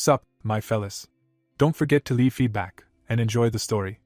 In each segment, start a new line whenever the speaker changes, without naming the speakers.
Sup, my fellas. Don't forget to leave feedback, and enjoy the story.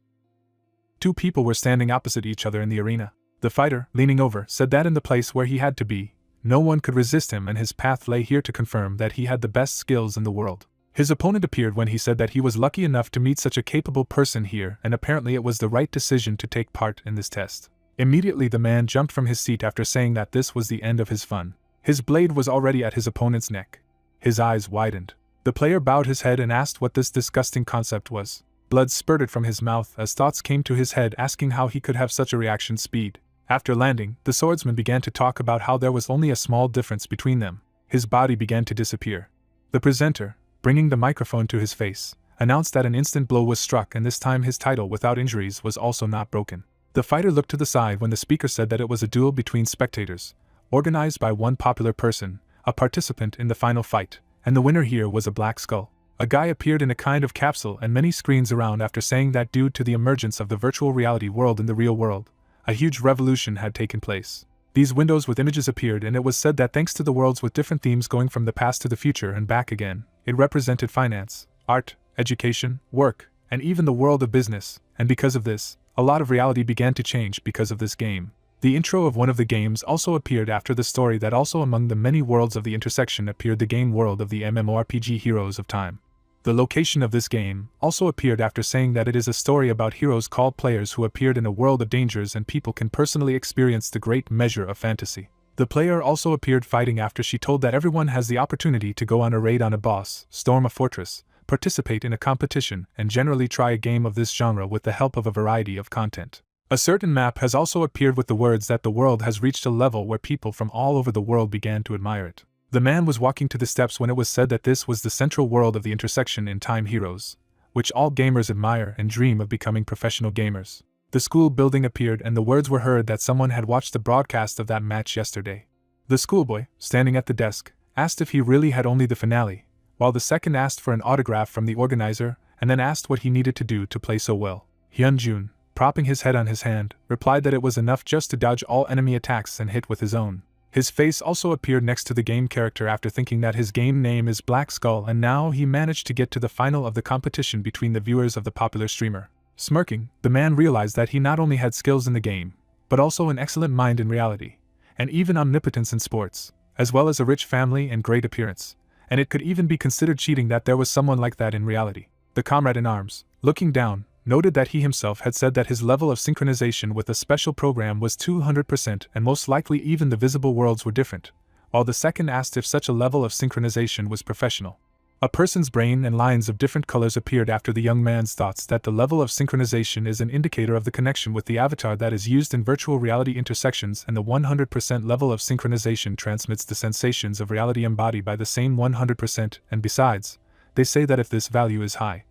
Two people were standing opposite each other in the arena. The fighter, leaning over, said that in the place where he had to be, no one could resist him and his path lay here to confirm that he had the best skills in the world. His opponent appeared when he said that he was lucky enough to meet such a capable person here and apparently it was the right decision to take part in this test. Immediately the man jumped from his seat after saying that this was the end of his fun. His blade was already at his opponent's neck. His eyes widened. The player bowed his head and asked what this disgusting concept was. Blood spurted from his mouth as thoughts came to his head asking how he could have such a reaction speed. After landing, the swordsman began to talk about how there was only a small difference between them. His body began to disappear. The presenter, bringing the microphone to his face, announced that an instant blow was struck and this time his title without injuries was also not broken. The fighter looked to the side when the speaker said that it was a duel between spectators, organized by one popular person, a participant in the final fight, and the winner here was a black skull. A guy appeared in a kind of capsule and many screens around after saying that due to the emergence of the virtual reality world in the real world, a huge revolution had taken place. These windows with images appeared and it was said that thanks to the worlds with different themes going from the past to the future and back again, it represented finance, art, education, work, and even the world of business, and because of this, a lot of reality began to change because of this game. The intro of one of the games also appeared after the story that also among the many worlds of the intersection appeared the game world of the MMORPG Heroes of Time. The location of this game also appeared after saying that it is a story about heroes called players who appeared in a world of dangers and people can personally experience the great measure of fantasy. The player also appeared fighting after she told that everyone has the opportunity to go on a raid on a boss, storm a fortress, participate in a competition, and generally try a game of this genre with the help of a variety of content. A certain map has also appeared with the words that the world has reached a level where people from all over the world began to admire it. The man was walking to the steps when it was said that this was the central world of the intersection in Time Heroes, which all gamers admire and dream of becoming professional gamers. The school building appeared and the words were heard that someone had watched the broadcast of that match yesterday. The schoolboy, standing at the desk, asked if he really had only the finale, while the second asked for an autograph from the organizer and then asked what he needed to do to play so well. Hyunjun, propping his head on his hand, replied that it was enough just to dodge all enemy attacks and hit with his own. His face also appeared next to the game character after thinking that his game name is Black Skull and now he managed to get to the final of the competition between the viewers of the popular streamer. Smirking, the man realized that he not only had skills in the game, but also an excellent mind in reality, and even omnipotence in sports, as well as a rich family and great appearance, and it could even be considered cheating that there was someone like that in reality. The comrade in arms, looking down, noted that he himself had said that his level of synchronization with a special program was 200% and most likely even the visible worlds were different, while the second asked if such a level of synchronization was professional. A person's brain and lines of different colors appeared after the young man's thoughts that the level of synchronization is an indicator of the connection with the avatar that is used in virtual reality intersections and the 100% level of synchronization transmits the sensations of reality embodied by the same 100% and besides, they say that if this value is high,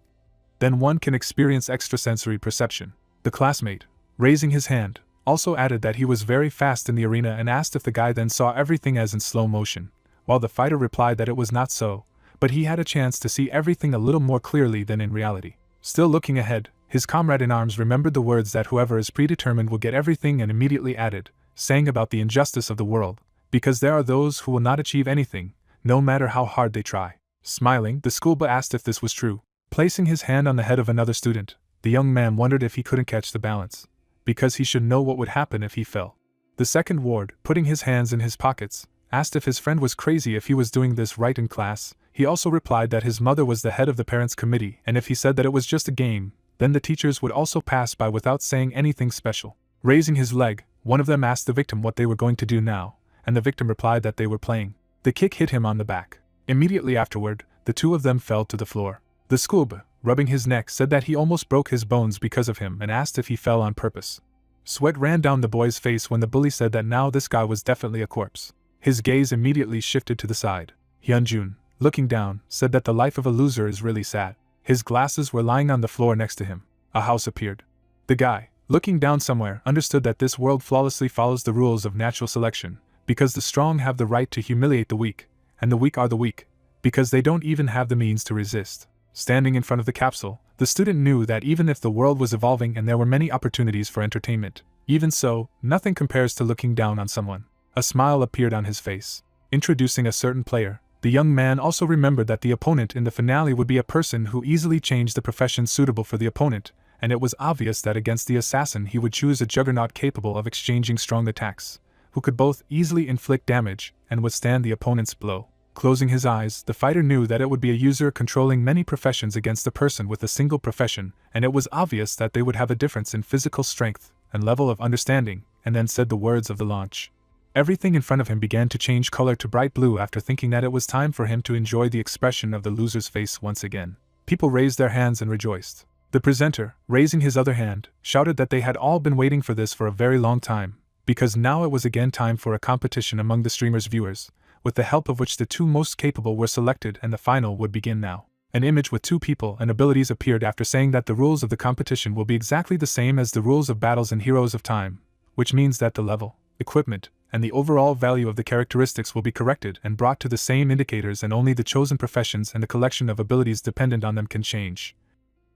then one can experience extrasensory perception. The classmate, raising his hand, also added that he was very fast in the arena and asked if the guy then saw everything as in slow motion, while the fighter replied that it was not so, but he had a chance to see everything a little more clearly than in reality. Still looking ahead, his comrade in arms remembered the words that whoever is predetermined will get everything and immediately added, saying about the injustice of the world, because there are those who will not achieve anything, no matter how hard they try. Smiling, the schoolboy asked if this was true. Placing his hand on the head of another student, the young man wondered if he couldn't catch the balance, because he should know what would happen if he fell. The second ward, putting his hands in his pockets, asked if his friend was crazy if he was doing this right in class. He also replied that his mother was the head of the parents' committee and if he said that it was just a game, then the teachers would also pass by without saying anything special. Raising his leg, one of them asked the victim what they were going to do now, and the victim replied that they were playing. The kick hit him on the back. Immediately afterward, the two of them fell to the floor. The schoolboy, rubbing his neck, said that he almost broke his bones because of him and asked if he fell on purpose. Sweat ran down the boy's face when the bully said that now this guy was definitely a corpse. His gaze immediately shifted to the side. Hyunjun, looking down, said that the life of a loser is really sad. His glasses were lying on the floor next to him. A house appeared. The guy, looking down somewhere, understood that this world flawlessly follows the rules of natural selection, because the strong have the right to humiliate the weak, and the weak are the weak, because they don't even have the means to resist. Standing in front of the capsule, the student knew that even if the world was evolving and there were many opportunities for entertainment, even so, nothing compares to looking down on someone. A smile appeared on his face. Introducing a certain player, The young man also remembered that the opponent in the finale would be a person who easily changed the profession suitable for the opponent, and it was obvious that against the assassin he would choose a juggernaut capable of exchanging strong attacks, who could both easily inflict damage and withstand the opponent's blow. Closing his eyes, the fighter knew that it would be a user controlling many professions against a person with a single profession, and it was obvious that they would have a difference in physical strength and level of understanding, and then said the words of the launch. Everything in front of him began to change color to bright blue after thinking that it was time for him to enjoy the expression of the loser's face once again. People raised their hands and rejoiced. The presenter, raising his other hand, shouted that they had all been waiting for this for a very long time, because now it was again time for a competition among the streamer's viewers, with the help of which the two most capable were selected and the final would begin now. An image with two people and abilities appeared after saying that the rules of the competition will be exactly the same as the rules of battles in Heroes of Time, which means that the level, equipment, and the overall value of the characteristics will be corrected and brought to the same indicators, and only the chosen professions and the collection of abilities dependent on them can change.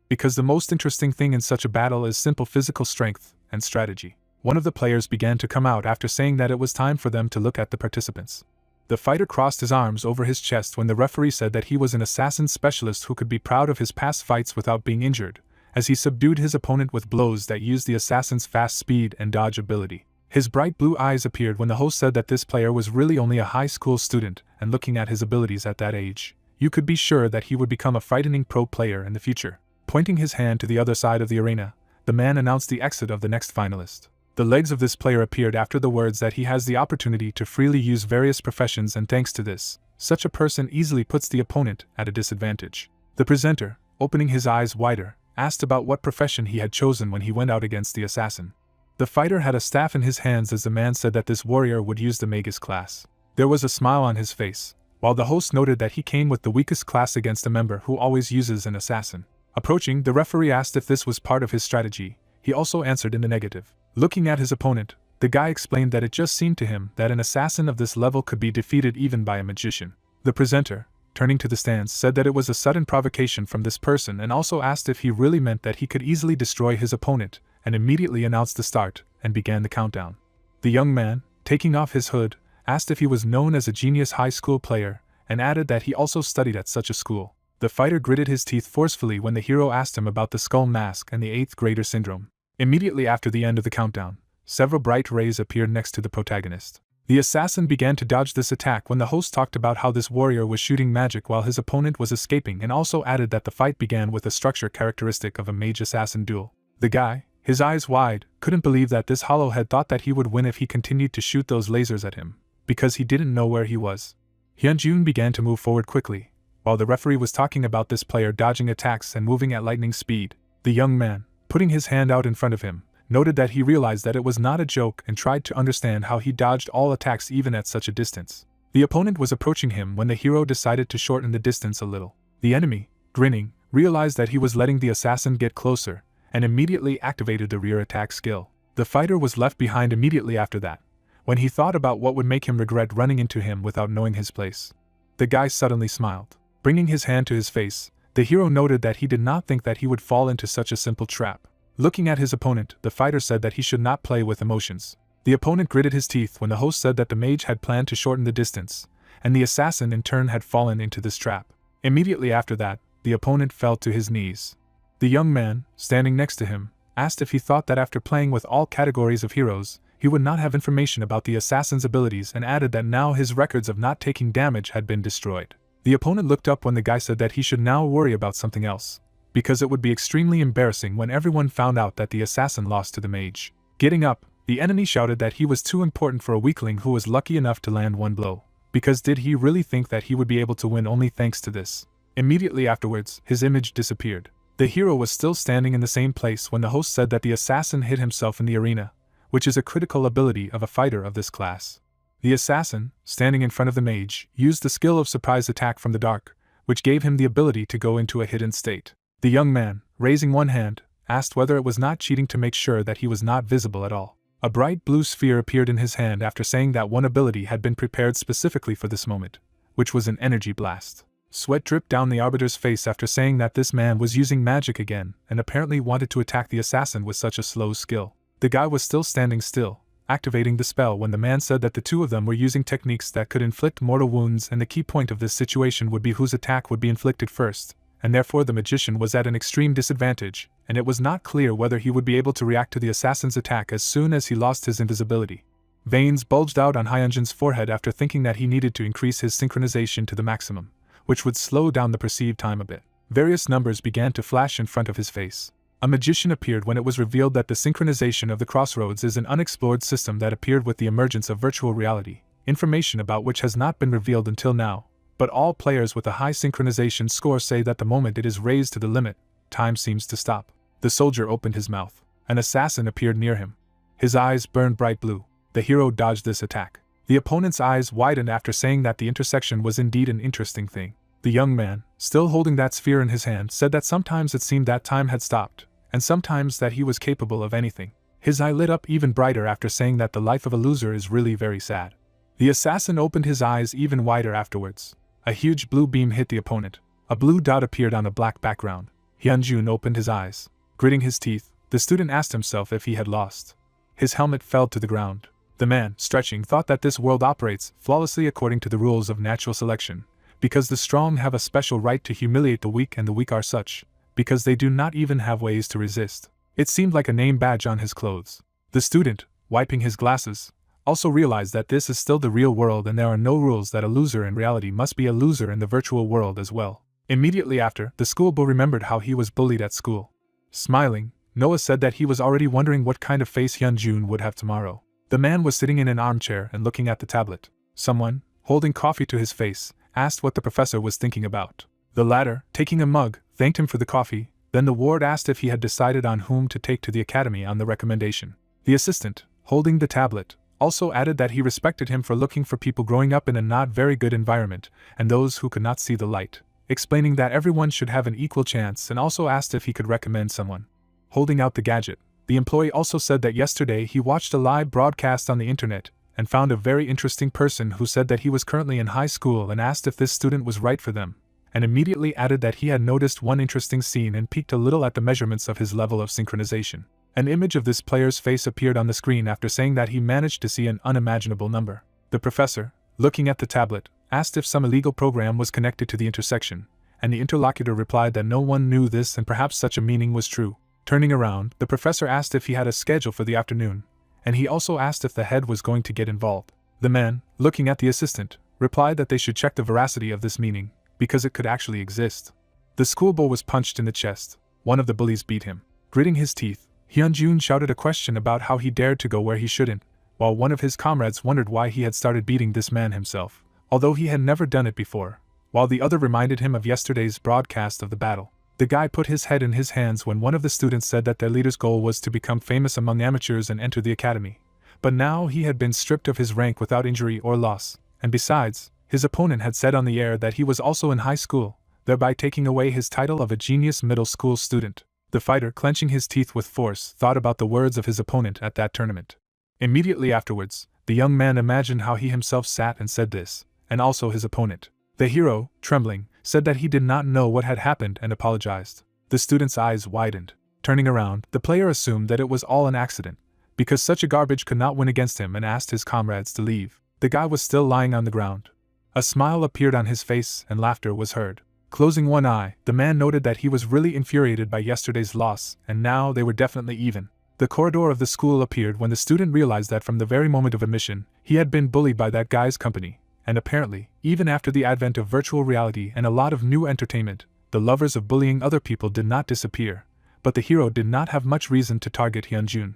Because the most interesting thing in such a battle is simple physical strength and strategy. One of the players began to come out after saying that it was time for them to look at the participants. The fighter crossed his arms over his chest when the referee said that he was an assassin specialist who could be proud of his past fights without being injured, as he subdued his opponent with blows that used the assassin's fast speed and dodge ability. His bright blue eyes appeared when the host said that this player was really only a high school student, and looking at his abilities at that age, you could be sure that he would become a frightening pro player in the future. Pointing his hand to the other side of the arena, the man announced the exit of the next finalist. The legs of this player appeared after the words that he has the opportunity to freely use various professions, and thanks to this, such a person easily puts the opponent at a disadvantage. The presenter, opening his eyes wider, asked about what profession he had chosen when he went out against the assassin. The fighter had a staff in his hands as the man said that this warrior would use the Magus class. There was a smile on his face, while the host noted that he came with the weakest class against a member who always uses an assassin. Approaching, the referee asked if this was part of his strategy. He also answered in the negative. Looking at his opponent, the guy explained that it just seemed to him that an assassin of this level could be defeated even by a magician. The presenter, turning to the stands, said that it was a sudden provocation from this person and also asked if he really meant that he could easily destroy his opponent, and immediately announced the start and began the countdown. The young man, taking off his hood, asked if he was known as a genius high school player, and added that he also studied at such a school. The fighter gritted his teeth forcefully when the hero asked him about the skull mask and the 8th grader syndrome. Immediately after the end of the countdown, several bright rays appeared next to the protagonist. The assassin began to dodge this attack when the host talked about how this warrior was shooting magic while his opponent was escaping, and also added that the fight began with a structure characteristic of a mage-assassin duel. The guy, his eyes wide, couldn't believe that this hollow had thought that he would win if he continued to shoot those lasers at him, because he didn't know where he was. Hyunjun began to move forward quickly, while the referee was talking about this player dodging attacks and moving at lightning speed. The young man, putting his hand out in front of him, noted that he realized that it was not a joke and tried to understand how he dodged all attacks even at such a distance. The opponent was approaching him when the hero decided to shorten the distance a little. The enemy, grinning, realized that he was letting the assassin get closer, and immediately activated the rear attack skill. The fighter was left behind immediately after that, when he thought about what would make him regret running into him without knowing his place. The guy suddenly smiled. Bringing his hand to his face, the hero noted that he did not think that he would fall into such a simple trap. Looking at his opponent, the fighter said that he should not play with emotions. The opponent gritted his teeth when the host said that the mage had planned to shorten the distance, and the assassin in turn had fallen into this trap. Immediately after that, the opponent fell to his knees. The young man, standing next to him, asked if he thought that after playing with all categories of heroes, he would not have information about the assassin's abilities, and added that now his records of not taking damage had been destroyed. The opponent looked up when the guy said that he should now worry about something else, because it would be extremely embarrassing when everyone found out that the assassin lost to the mage. Getting up, the enemy shouted that he was too important for a weakling who was lucky enough to land one blow, because did he really think that he would be able to win only thanks to this? Immediately afterwards, his image disappeared. The hero was still standing in the same place when the host said that the assassin hid himself in the arena, which is a critical ability of a fighter of this class. The assassin, standing in front of the mage, used the skill of surprise attack from the dark, which gave him the ability to go into a hidden state. The young man, raising one hand, asked whether it was not cheating to make sure that he was not visible at all. A bright blue sphere appeared in his hand after saying that one ability had been prepared specifically for this moment, which was an energy blast. Sweat dripped down the arbiter's face after saying that this man was using magic again and apparently wanted to attack the assassin with such a slow skill. The guy was still standing still, activating the spell when the man said that the two of them were using techniques that could inflict mortal wounds, and the key point of this situation would be whose attack would be inflicted first, and therefore the magician was at an extreme disadvantage, and it was not clear whether he would be able to react to the assassin's attack as soon as he lost his invisibility. Veins bulged out on Hyunjin's forehead after thinking that he needed to increase his synchronization to the maximum, which would slow down the perceived time a bit. Various numbers began to flash in front of his face. A magician appeared when it was revealed that the synchronization of the crossroads is an unexplored system that appeared with the emergence of virtual reality, information about which has not been revealed until now, but all players with a high synchronization score say that the moment it is raised to the limit, time seems to stop. The soldier opened his mouth. An assassin appeared near him. His eyes burned bright blue. The hero dodged this attack. The opponent's eyes widened after saying that the intersection was indeed an interesting thing. The young man, still holding that sphere in his hand, said that sometimes it seemed that time had stopped, and sometimes that he was capable of anything. His eye lit up even brighter after saying that the life of a loser is really very sad. The assassin opened his eyes even wider afterwards. A huge blue beam hit the opponent. A blue dot appeared on a black background. Hyunjun opened his eyes. Gritting his teeth, the student asked himself if he had lost. His helmet fell to the ground. The man, stretching, thought that this world operates flawlessly according to the rules of natural selection, because the strong have a special right to humiliate the weak, and the weak are such, because they do not even have ways to resist. It seemed like a name badge on his clothes. The student, wiping his glasses, also realized that this is still the real world and there are no rules, that a loser in reality must be a loser in the virtual world as well. Immediately after, the schoolboy remembered how he was bullied at school. Smiling, Noah said that he was already wondering what kind of face Hyunjun would have tomorrow. The man was sitting in an armchair and looking at the tablet. Someone, holding coffee to his face, asked what the professor was thinking about. The latter, taking a mug, thanked him for the coffee. Then the ward asked if he had decided on whom to take to the academy on the recommendation. The assistant, holding the tablet, also added that he respected him for looking for people growing up in a not very good environment, and those who could not see the light, explaining that everyone should have an equal chance, and also asked if he could recommend someone. Holding out the gadget, the employee also said that yesterday he watched a live broadcast on the internet and found a very interesting person who said that he was currently in high school and asked if this student was right for them, and immediately added that he had noticed one interesting scene and peeked a little at the measurements of his level of synchronization. An image of this player's face appeared on the screen after saying that he managed to see an unimaginable number. The professor, looking at the tablet, asked if some illegal program was connected to the intersection, and the interlocutor replied that no one knew this and perhaps such a meaning was true. Turning around, the professor asked if he had a schedule for the afternoon, and he also asked if the head was going to get involved. The man, looking at the assistant, replied that they should check the veracity of this meaning, because it could actually exist. The schoolboy was punched in the chest. One of the bullies beat him. Gritting his teeth, Hyunjun shouted a question about how he dared to go where he shouldn't, while one of his comrades wondered why he had started beating this man himself, although he had never done it before, while the other reminded him of yesterday's broadcast of the battle. The guy put his head in his hands when one of the students said that their leader's goal was to become famous among amateurs and enter the academy. But now he had been stripped of his rank without injury or loss, and besides, his opponent had said on the air that he was also in high school, thereby taking away his title of a genius middle school student. The fighter, clenching his teeth with force, thought about the words of his opponent at that tournament. Immediately afterwards, the young man imagined how he himself sat and said this, and also his opponent. The hero, trembling, said that he did not know what had happened and apologized. The student's eyes widened. Turning around, the player assumed that it was all an accident, because such a garbage could not win against him, and asked his comrades to leave. The guy was still lying on the ground. A smile appeared on his face and laughter was heard. Closing one eye, the man noted that he was really infuriated by yesterday's loss, and now they were definitely even. The corridor of the school appeared when the student realized that from the very moment of admission, he had been bullied by that guy's company. And apparently, even after the advent of virtual reality and a lot of new entertainment, the lovers of bullying other people did not disappear, but the hero did not have much reason to target Hyunjun,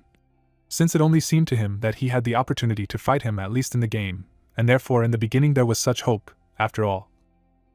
since it only seemed to him that he had the opportunity to fight him at least in the game, and therefore in the beginning there was such hope, after all.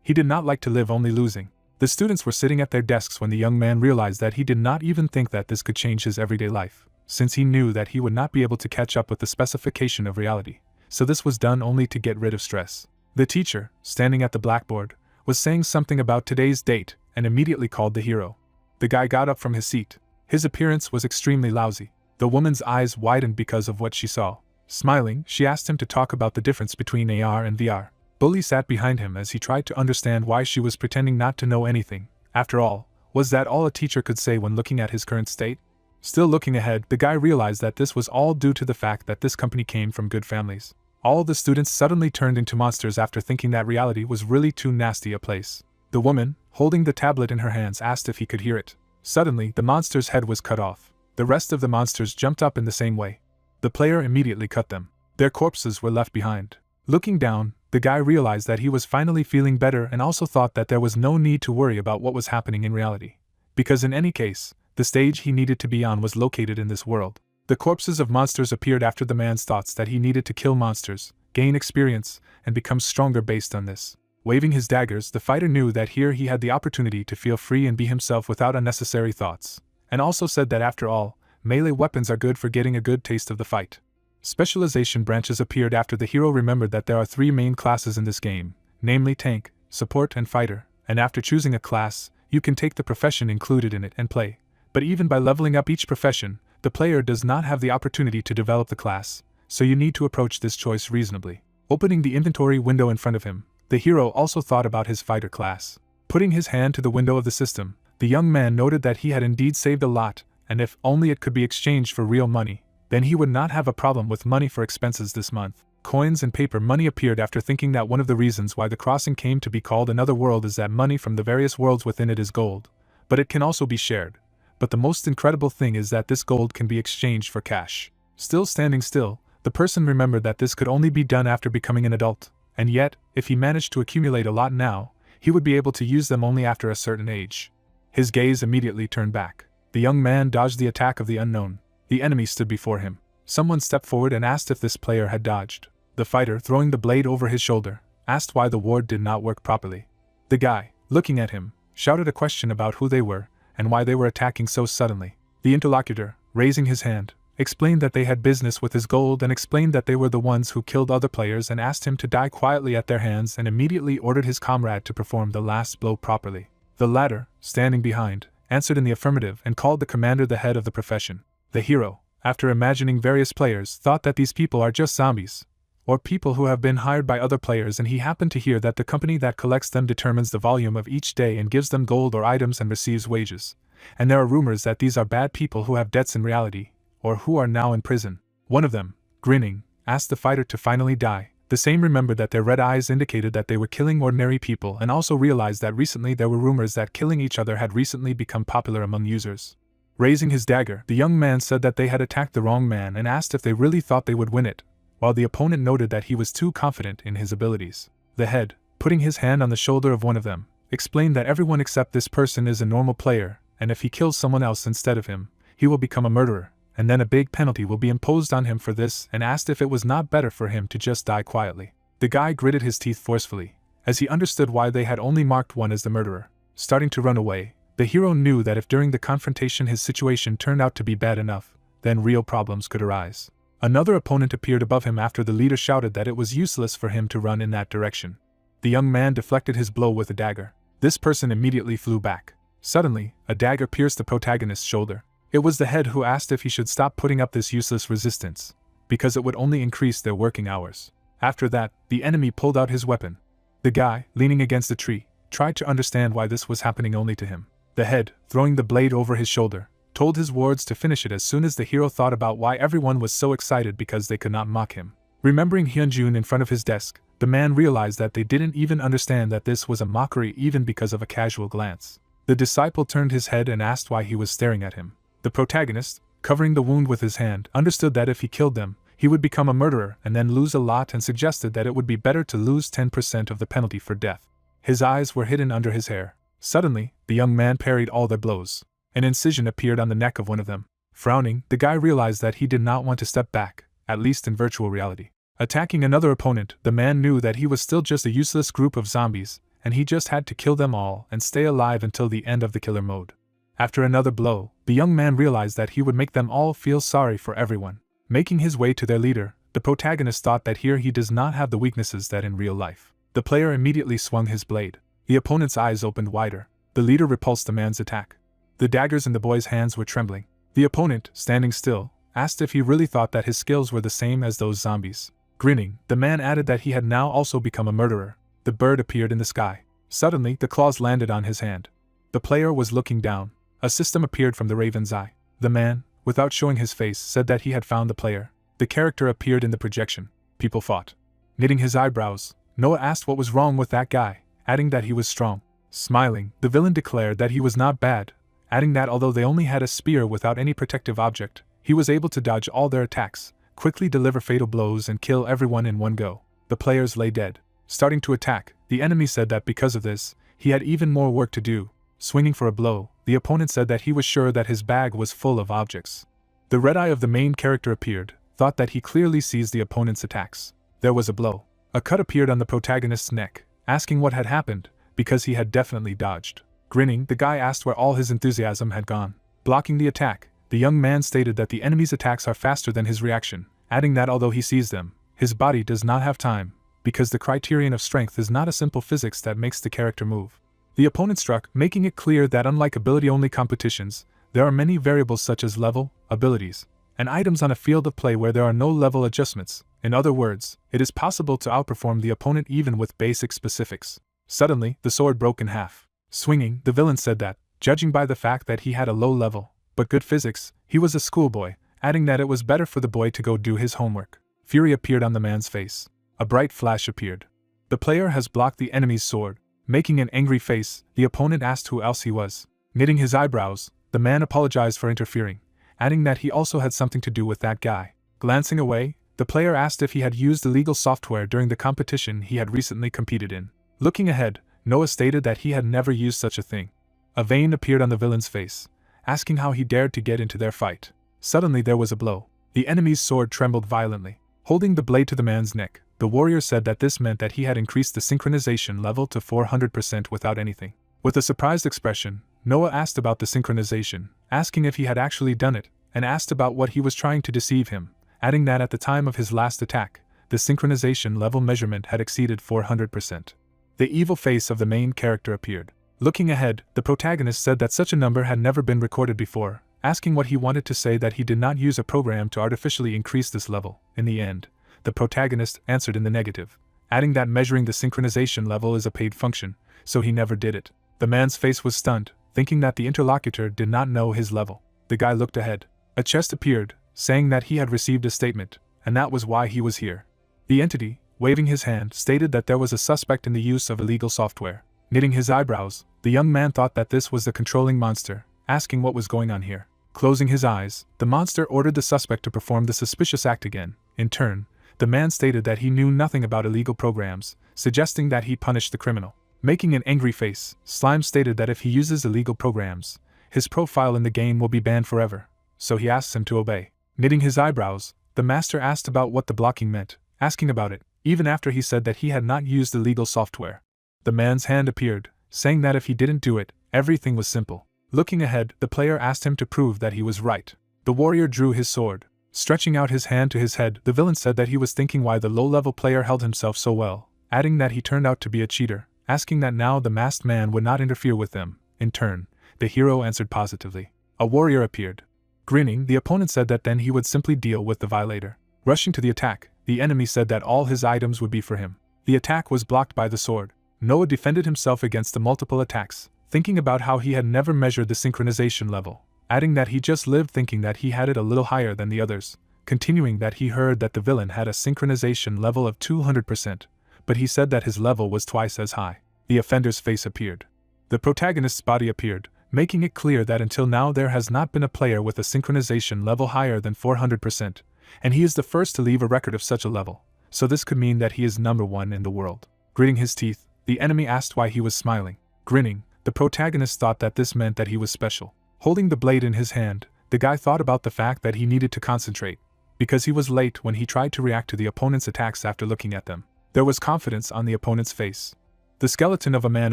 He did not like to live only losing. The students were sitting at their desks when the young man realized that he did not even think that this could change his everyday life, since he knew that he would not be able to catch up with the specification of reality. So this was done only to get rid of stress. The teacher, standing at the blackboard, was saying something about today's date and immediately called the hero. The guy got up from his seat. His appearance was extremely lousy. The woman's eyes widened because of what she saw. Smiling, she asked him to talk about the difference between AR and VR. Bully sat behind him as he tried to understand why she was pretending not to know anything. After all, was that all a teacher could say when looking at his current state? Still looking ahead, the guy realized that this was all due to the fact that this company came from good families. All the students suddenly turned into monsters after thinking that reality was really too nasty a place. The woman, holding the tablet in her hands, asked if he could hear it. Suddenly, the monster's head was cut off. The rest of the monsters jumped up in the same way. The player immediately cut them. Their corpses were left behind. Looking down, the guy realized that he was finally feeling better and also thought that there was no need to worry about what was happening in reality. Because in any case, the stage he needed to be on was located in this world. The corpses of monsters appeared after the man's thoughts that he needed to kill monsters, gain experience, and become stronger based on this. Waving his daggers, the fighter knew that here he had the opportunity to feel free and be himself without unnecessary thoughts, and also said that after all, melee weapons are good for getting a good taste of the fight. Specialization branches appeared after the hero remembered that there are 3 main classes in this game, namely tank, support, and fighter, and after choosing a class, you can take the profession included in it and play. But even by leveling up each profession, the player does not have the opportunity to develop the class, so you need to approach this choice reasonably. Opening the inventory window in front of him, the hero also thought about his fighter class. Putting his hand to the window of the system, the young man noted that he had indeed saved a lot, and if only it could be exchanged for real money, then he would not have a problem with money for expenses this month. Coins and paper money appeared after thinking that one of the reasons why the crossing came to be called another world is that money from the various worlds within it is gold, but it can also be shared. But the most incredible thing is that this gold can be exchanged for cash. Still standing still, the person remembered that this could only be done after becoming an adult, and yet, if he managed to accumulate a lot now, he would be able to use them only after a certain age. His gaze immediately turned back. The young man dodged the attack of the unknown. The enemy stood before him. Someone stepped forward and asked if this player had dodged. The fighter, throwing the blade over his shoulder, asked why the ward did not work properly. The guy, looking at him, shouted a question about who they were, and why they were attacking so suddenly. The interlocutor, raising his hand, explained that they had business with his gold and explained that they were the ones who killed other players and asked him to die quietly at their hands and immediately ordered his comrade to perform the last blow properly. The latter, standing behind, answered in the affirmative and called the commander the head of the profession. The hero, after imagining various players, thought that these people are just zombies, or people who have been hired by other players, and he happened to hear that the company that collects them determines the volume of each day and gives them gold or items and receives wages. And there are rumors that these are bad people who have debts in reality, or who are now in prison. One of them, grinning, asked the fighter to finally die. The same remembered that their red eyes indicated that they were killing ordinary people and also realized that recently there were rumors that killing each other had recently become popular among users. Raising his dagger, the young man said that they had attacked the wrong man and asked if they really thought they would win it, while the opponent noted that he was too confident in his abilities. The head, putting his hand on the shoulder of one of them, explained that everyone except this person is a normal player, and if he kills someone else instead of him, he will become a murderer, and then a big penalty will be imposed on him for this, and asked if it was not better for him to just die quietly. The guy gritted his teeth forcefully, as he understood why they had only marked one as the murderer. Starting to run away, the hero knew that if during the confrontation his situation turned out to be bad enough, then real problems could arise. Another opponent appeared above him after the leader shouted that it was useless for him to run in that direction. The young man deflected his blow with a dagger. This person immediately flew back. Suddenly, a dagger pierced the protagonist's shoulder. It was the head who asked if he should stop putting up this useless resistance, because it would only increase their working hours. After that, the enemy pulled out his weapon. The guy, leaning against a tree, tried to understand why this was happening only to him. The head, throwing the blade over his shoulder, told his wards to finish it as soon as the hero thought about why everyone was so excited because they could not mock him. Remembering Hyunjun in front of his desk, the man realized that they didn't even understand that this was a mockery even because of a casual glance. The disciple turned his head and asked why he was staring at him. The protagonist, covering the wound with his hand, understood that if he killed them, he would become a murderer and then lose a lot, and suggested that it would be better to lose 10% of the penalty for death. His eyes were hidden under his hair. Suddenly, the young man parried all their blows. An incision appeared on the neck of one of them. Frowning, the guy realized that he did not want to step back, at least in virtual reality. Attacking another opponent, the man knew that he was still just a useless group of zombies, and he just had to kill them all and stay alive until the end of the killer mode. After another blow, the young man realized that he would make them all feel sorry for everyone. Making his way to their leader, the protagonist thought that here he does not have the weaknesses that in real life. The player immediately swung his blade. The opponent's eyes opened wider. The leader repulsed the man's attack. The daggers in the boy's hands were trembling. The opponent, standing still, asked if he really thought that his skills were the same as those zombies. Grinning, the man added that he had now also become a murderer. The bird appeared in the sky. Suddenly, the claws landed on his hand. The player was looking down. A system appeared from the raven's eye. The man, without showing his face, said that he had found the player. The character appeared in the projection. People fought. Knitting his eyebrows, Noah asked what was wrong with that guy, adding that he was strong. Smiling, the villain declared that he was not bad, adding that although they only had a spear without any protective object, he was able to dodge all their attacks, quickly deliver fatal blows and kill everyone in one go. The players lay dead. Starting to attack, the enemy said that because of this, he had even more work to do. Swinging for a blow, the opponent said that he was sure that his bag was full of objects. The red eye of the main character appeared, thought that he clearly sees the opponent's attacks. There was a blow. A cut appeared on the protagonist's neck, asking what had happened, because he had definitely dodged. Grinning, the guy asked where all his enthusiasm had gone. Blocking the attack, the young man stated that the enemy's attacks are faster than his reaction, adding that although he sees them, his body does not have time, because the criterion of strength is not a simple physics that makes the character move. The opponent struck, making it clear that unlike ability-only competitions, there are many variables such as level, abilities, and items on a field of play where there are no level adjustments. In other words, it is possible to outperform the opponent even with basic specifics. Suddenly, the sword broke in half. Swinging, the villain said that, judging by the fact that he had a low level, but good physics, he was a schoolboy, adding that it was better for the boy to go do his homework. Fury appeared on the man's face. A bright flash appeared. The player has blocked the enemy's sword. Making an angry face, the opponent asked who else he was. Knitting his eyebrows, the man apologized for interfering, adding that he also had something to do with that guy. Glancing away, the player asked if he had used illegal software during the competition he had recently competed in. Looking ahead, Noah stated that he had never used such a thing. A vein appeared on the villain's face, asking how he dared to get into their fight. Suddenly there was a blow. The enemy's sword trembled violently. Holding the blade to the man's neck, the warrior said that this meant that he had increased the synchronization level to 400% without anything. With a surprised expression, Noah asked about the synchronization, asking if he had actually done it, and asked about what he was trying to deceive him, adding that at the time of his last attack, the synchronization level measurement had exceeded 400%. The evil face of the main character appeared. Looking ahead, the protagonist said that such a number had never been recorded before, asking what he wanted to say that he did not use a program to artificially increase this level. In the end, the protagonist answered in the negative, adding that measuring the synchronization level is a paid function, so he never did it. The man's face was stunned, thinking that the interlocutor did not know his level. The guy looked ahead. A chest appeared, saying that he had received a statement, and that was why he was here. The entity, waving his hand, stated that there was a suspect in the use of illegal software. Knitting his eyebrows, the young man thought that this was the controlling monster, asking what was going on here. Closing his eyes, the monster ordered the suspect to perform the suspicious act again. In turn, the man stated that he knew nothing about illegal programs, suggesting that he punish the criminal. Making an angry face, Slime stated that if he uses illegal programs, his profile in the game will be banned forever, so he asks him to obey. Knitting his eyebrows, the master asked about what the blocking meant, asking about it, even after he said that he had not used illegal software. The man's hand appeared, saying that if he didn't do it, everything was simple. Looking ahead, the player asked him to prove that he was right. The warrior drew his sword. Stretching out his hand to his head, the villain said that he was thinking why the low-level player held himself so well, adding that he turned out to be a cheater, asking that now the masked man would not interfere with them. In turn, the hero answered positively. A warrior appeared. Grinning, the opponent said that then he would simply deal with the violator. Rushing to the attack, the enemy said that all his items would be for him. The attack was blocked by the sword. Noah defended himself against the multiple attacks, thinking about how he had never measured the synchronization level, adding that he just lived thinking that he had it a little higher than the others, continuing that he heard that the villain had a synchronization level of 200%, but he said that his level was twice as high. The offender's face appeared. The protagonist's body appeared, making it clear that until now there has not been a player with a synchronization level higher than 400%, and he is the first to leave a record of such a level, so this could mean that he is number one in the world. Gritting his teeth, the enemy asked why he was smiling. Grinning, the protagonist thought that this meant that he was special. Holding the blade in his hand, the guy thought about the fact that he needed to concentrate, because he was late when he tried to react to the opponent's attacks after looking at them. There was confidence on the opponent's face. The skeleton of a man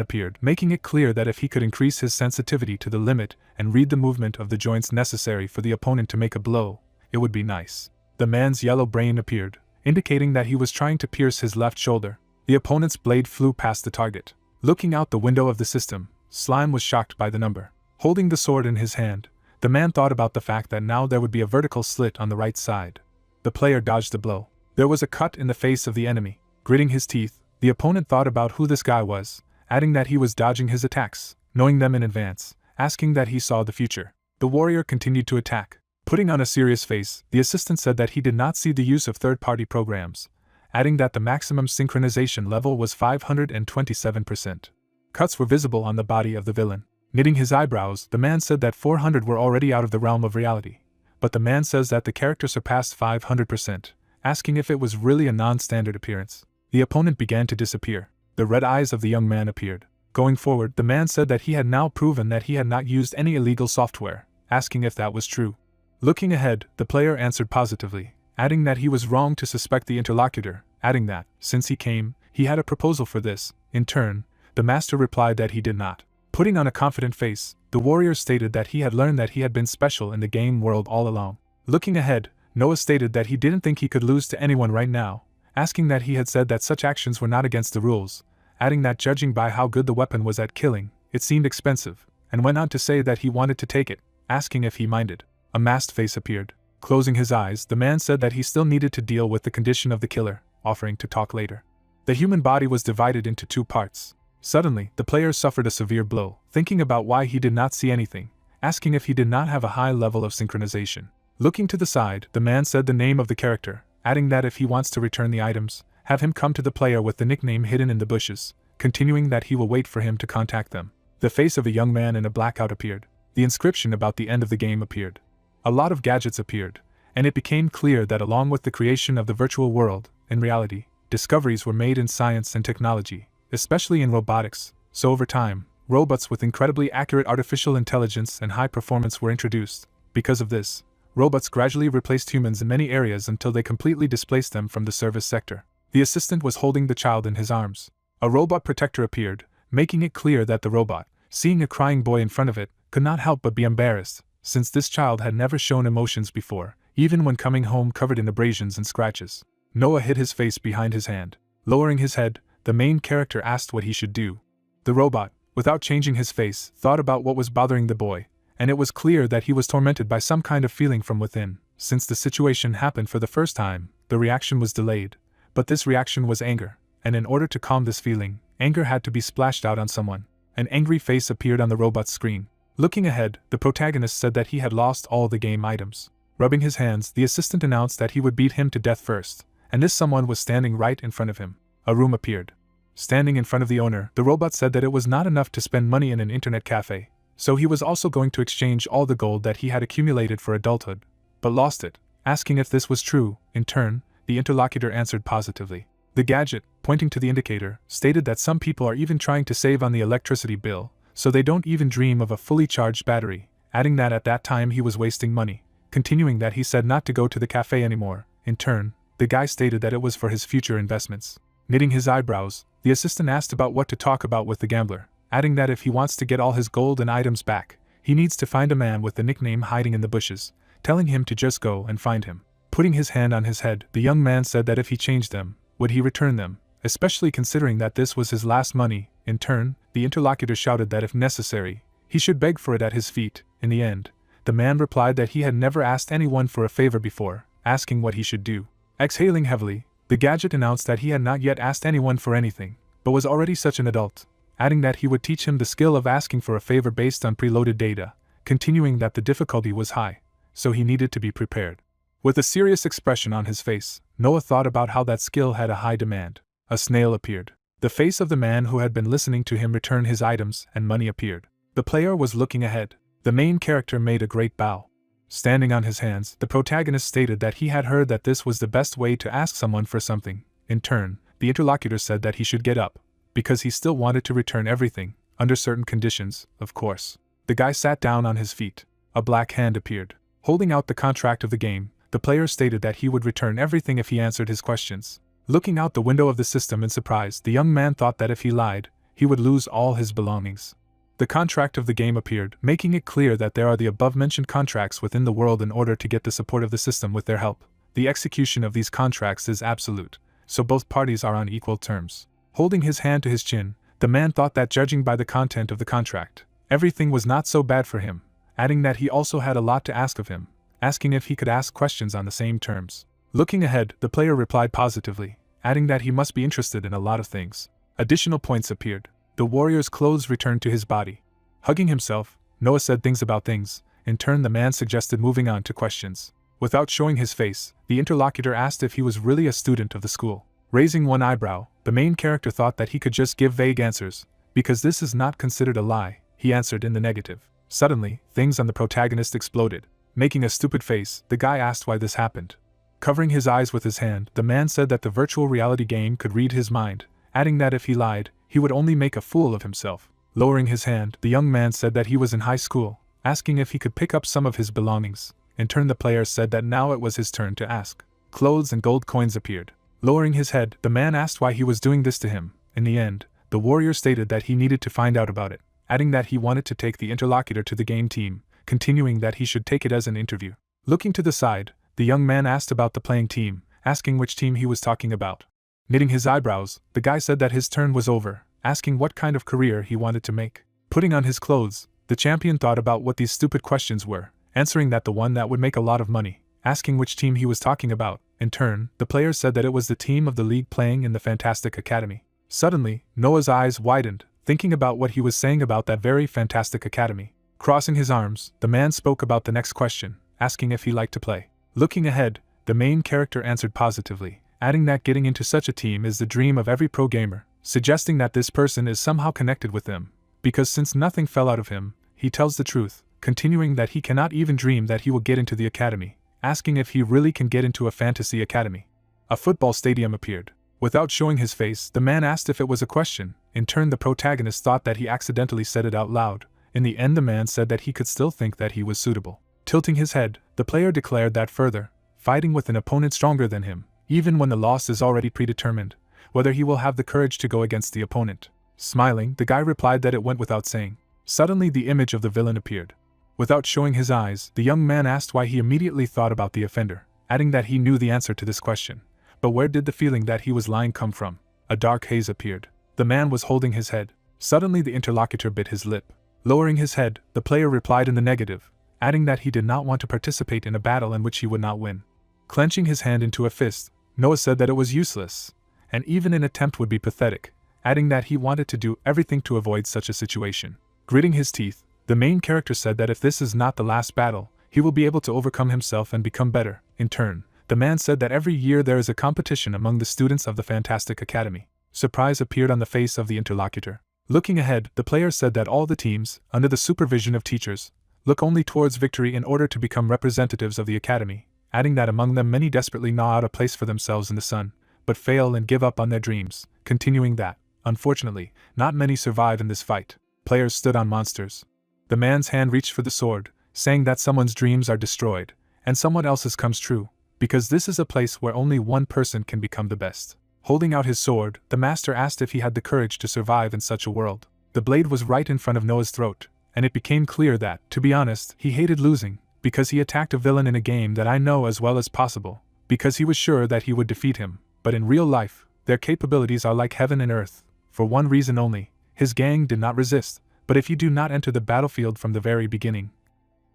appeared, making it clear that if he could increase his sensitivity to the limit and read the movement of the joints necessary for the opponent to make a blow, it would be nice. The man's yellow brain appeared, indicating that he was trying to pierce his left shoulder. The opponent's blade flew past the target. Looking out the window of the system, Slime was shocked by the number. Holding the sword in his hand, the man thought about the fact that now there would be a vertical slit on the right side. The player dodged the blow. There was a cut in the face of the enemy. Gritting his teeth, the opponent thought about who this guy was, adding that he was dodging his attacks, knowing them in advance, asking that he saw the future. The warrior continued to attack. Putting on a serious face, the assistant said that he did not see the use of third-party programs, adding that the maximum synchronization level was 527%. Cuts were visible on the body of the villain. Knitting his eyebrows, the man said that 400 were already out of the realm of reality. But the man says that the character surpassed 500%, asking if it was really a non-standard appearance. The opponent began to disappear. The red eyes of the young man appeared. Going forward, the man said that he had now proven that he had not used any illegal software, asking if that was true. Looking ahead, the player answered positively, adding that he was wrong to suspect the interlocutor, adding that, since he came, he had a proposal for this. In turn, the master replied that he did not. Putting on a confident face, the warrior stated that he had learned that he had been special in the game world all along. Looking ahead, Noah stated that he didn't think he could lose to anyone right now, asking that he had said that such actions were not against the rules, adding that judging by how good the weapon was at killing, it seemed expensive, and went on to say that he wanted to take it, asking if he minded. A masked face appeared. Closing his eyes, the man said that he still needed to deal with the condition of the killer, offering to talk later. The human body was divided into two parts. Suddenly, the player suffered a severe blow, thinking about why he did not see anything, asking if he did not have a high level of synchronization. Looking to the side, the man said the name of the character, adding that if he wants to return the items, have him come to the player with the nickname hidden in the bushes, continuing that he will wait for him to contact them. The face of a young man in a blackout appeared. The inscription about the end of the game appeared. A lot of gadgets appeared, and it became clear that along with the creation of the virtual world, in reality, discoveries were made in science and technology, especially in robotics, so over time, robots with incredibly accurate artificial intelligence and high performance were introduced. Because of this, robots gradually replaced humans in many areas until they completely displaced them from the service sector. The assistant was holding the child in his arms. A robot protector appeared, making it clear that the robot, seeing a crying boy in front of it, could not help but be embarrassed, since this child had never shown emotions before, even when coming home covered in abrasions and scratches. Noah hid his face behind his hand. Lowering his head, the main character asked what he should do. The robot, without changing his face, thought about what was bothering the boy, and it was clear that he was tormented by some kind of feeling from within. Since the situation happened for the first time, the reaction was delayed, but this reaction was anger, and in order to calm this feeling, anger had to be splashed out on someone. An angry face appeared on the robot's screen. Looking ahead, the protagonist said that he had lost all the game items. Rubbing his hands, the assistant announced that he would beat him to death first, and this someone was standing right in front of him. A room appeared. Standing in front of the owner, the robot said that it was not enough to spend money in an internet cafe, so he was also going to exchange all the gold that he had accumulated for adulthood, but lost it. Asking if this was true, in turn, the interlocutor answered positively. The gadget, pointing to the indicator, stated that some people are even trying to save on the electricity bill, so they don't even dream of a fully charged battery, adding that at that time he was wasting money, continuing that he said not to go to the cafe anymore. In turn, the guy stated that it was for his future investments. Knitting his eyebrows, the assistant asked about what to talk about with the gambler, adding that if he wants to get all his gold and items back, he needs to find a man with the nickname hiding in the bushes, telling him to just go and find him. Putting his hand on his head, the young man said that if he changed them, would he return them, especially considering that this was his last money. In turn, the interlocutor shouted that if necessary, he should beg for it at his feet. In the end, the man replied that he had never asked anyone for a favor before, asking what he should do. Exhaling heavily, the gadget announced that he had not yet asked anyone for anything, but was already such an adult, adding that he would teach him the skill of asking for a favor based on preloaded data, continuing that the difficulty was high, so he needed to be prepared. With a serious expression on his face, Noah thought about how that skill had a high demand. A snail appeared. The face of the man who had been listening to him return his items and money appeared. The player was looking ahead. The main character made a great bow. Standing on his hands, the protagonist stated that he had heard that this was the best way to ask someone for something. In turn, the interlocutor said that he should get up, because he still wanted to return everything, under certain conditions, of course. The guy sat down on his feet. A black hand appeared. Holding out the contract of the game, the player stated that he would return everything if he answered his questions. Looking out the window of the system in surprise, the young man thought that if he lied, he would lose all his belongings. The contract of the game appeared, making it clear that there are the above-mentioned contracts within the world in order to get the support of the system with their help. The execution of these contracts is absolute, so both parties are on equal terms. Holding his hand to his chin, the man thought that judging by the content of the contract, everything was not so bad for him, adding that he also had a lot to ask of him, asking if he could ask questions on the same terms. Looking ahead, the player replied positively, adding that he must be interested in a lot of things. Additional points appeared. The warrior's clothes returned to his body. Hugging himself, Noah said things about things, In turn, the man suggested moving on to questions. Without showing his face, the interlocutor asked if he was really a student of the school. Raising one eyebrow, the main character thought that he could just give vague answers. Because this is not considered a lie, he answered in the negative. Suddenly, things on the protagonist exploded. Making a stupid face, the guy asked why this happened. Covering his eyes with his hand, the man said that the virtual reality game could read his mind, adding that if he lied, he would only make a fool of himself. Lowering his hand, the young man said that he was in high school, asking if he could pick up some of his belongings. In turn, the player said that now it was his turn to ask. Clothes and gold coins appeared. Lowering his head, the man asked why he was doing this to him. In the end, the warrior stated that he needed to find out about it, adding that he wanted to take the interlocutor to the game team, continuing that he should take it as an interview. Looking to the side, the young man asked about the playing team, asking which team he was talking about. Knitting his eyebrows, the guy said that his turn was over, asking what kind of career he wanted to make. Putting on his clothes, the champion thought about what these stupid questions were, answering that the one that would make a lot of money, asking which team he was talking about. In turn, the player said that it was the team of the league playing in the Fantastic Academy. Suddenly, Noah's eyes widened, thinking about what he was saying about that very Fantastic Academy. Crossing his arms, the man spoke about the next question, asking if he liked to play. Looking ahead, the main character answered positively, adding that getting into such a team is the dream of every pro gamer, suggesting that this person is somehow connected with them, because since nothing fell out of him, he tells the truth, continuing that he cannot even dream that he will get into the academy, asking if he really can get into a fantasy academy. A football stadium appeared. Without showing his face, the man asked if it was a question. In turn, the protagonist thought that he accidentally said it out loud. In the end, the man said that he could still think that he was suitable. Tilting his head, the player declared that further, fighting with an opponent stronger than him, even when the loss is already predetermined, whether he will have the courage to go against the opponent. Smiling, the guy replied that it went without saying. Suddenly, the image of the villain appeared. Without showing his eyes, the young man asked why he immediately thought about the offender, adding that he knew the answer to this question. But where did the feeling that he was lying come from? A dark haze appeared. The man was holding his head. Suddenly, the interlocutor bit his lip. Lowering his head, the player replied in the negative, adding that he did not want to participate in a battle in which he would not win. Clenching his hand into a fist, Noah said that it was useless, and even an attempt would be pathetic, adding that he wanted to do everything to avoid such a situation. Gritting his teeth, the main character said that if this is not the last battle, he will be able to overcome himself and become better. In turn, the man said that every year there is a competition among the students of the Fantastic Academy. Surprise appeared on the face of the interlocutor. Looking ahead, the player said that all the teams, under the supervision of teachers, look only towards victory in order to become representatives of the academy, adding that among them many desperately gnaw out a place for themselves in the sun, but fail and give up on their dreams, continuing that, unfortunately, not many survive in this fight. Players stood on monsters. The man's hand reached for the sword, saying that someone's dreams are destroyed, and someone else's comes true, because this is a place where only one person can become the best. Holding out his sword, the master asked if he had the courage to survive in such a world. The blade was right in front of Noah's throat, and it became clear that, to be honest, he hated losing, because he attacked a villain in a game that I know as well as possible, because he was sure that he would defeat him. But in real life, their capabilities are like heaven and earth, for one reason only: his gang did not resist. But if you do not enter the battlefield from the very beginning,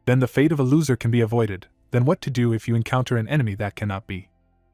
then the fate of a loser can be avoided. Then what to do if you encounter an enemy that cannot be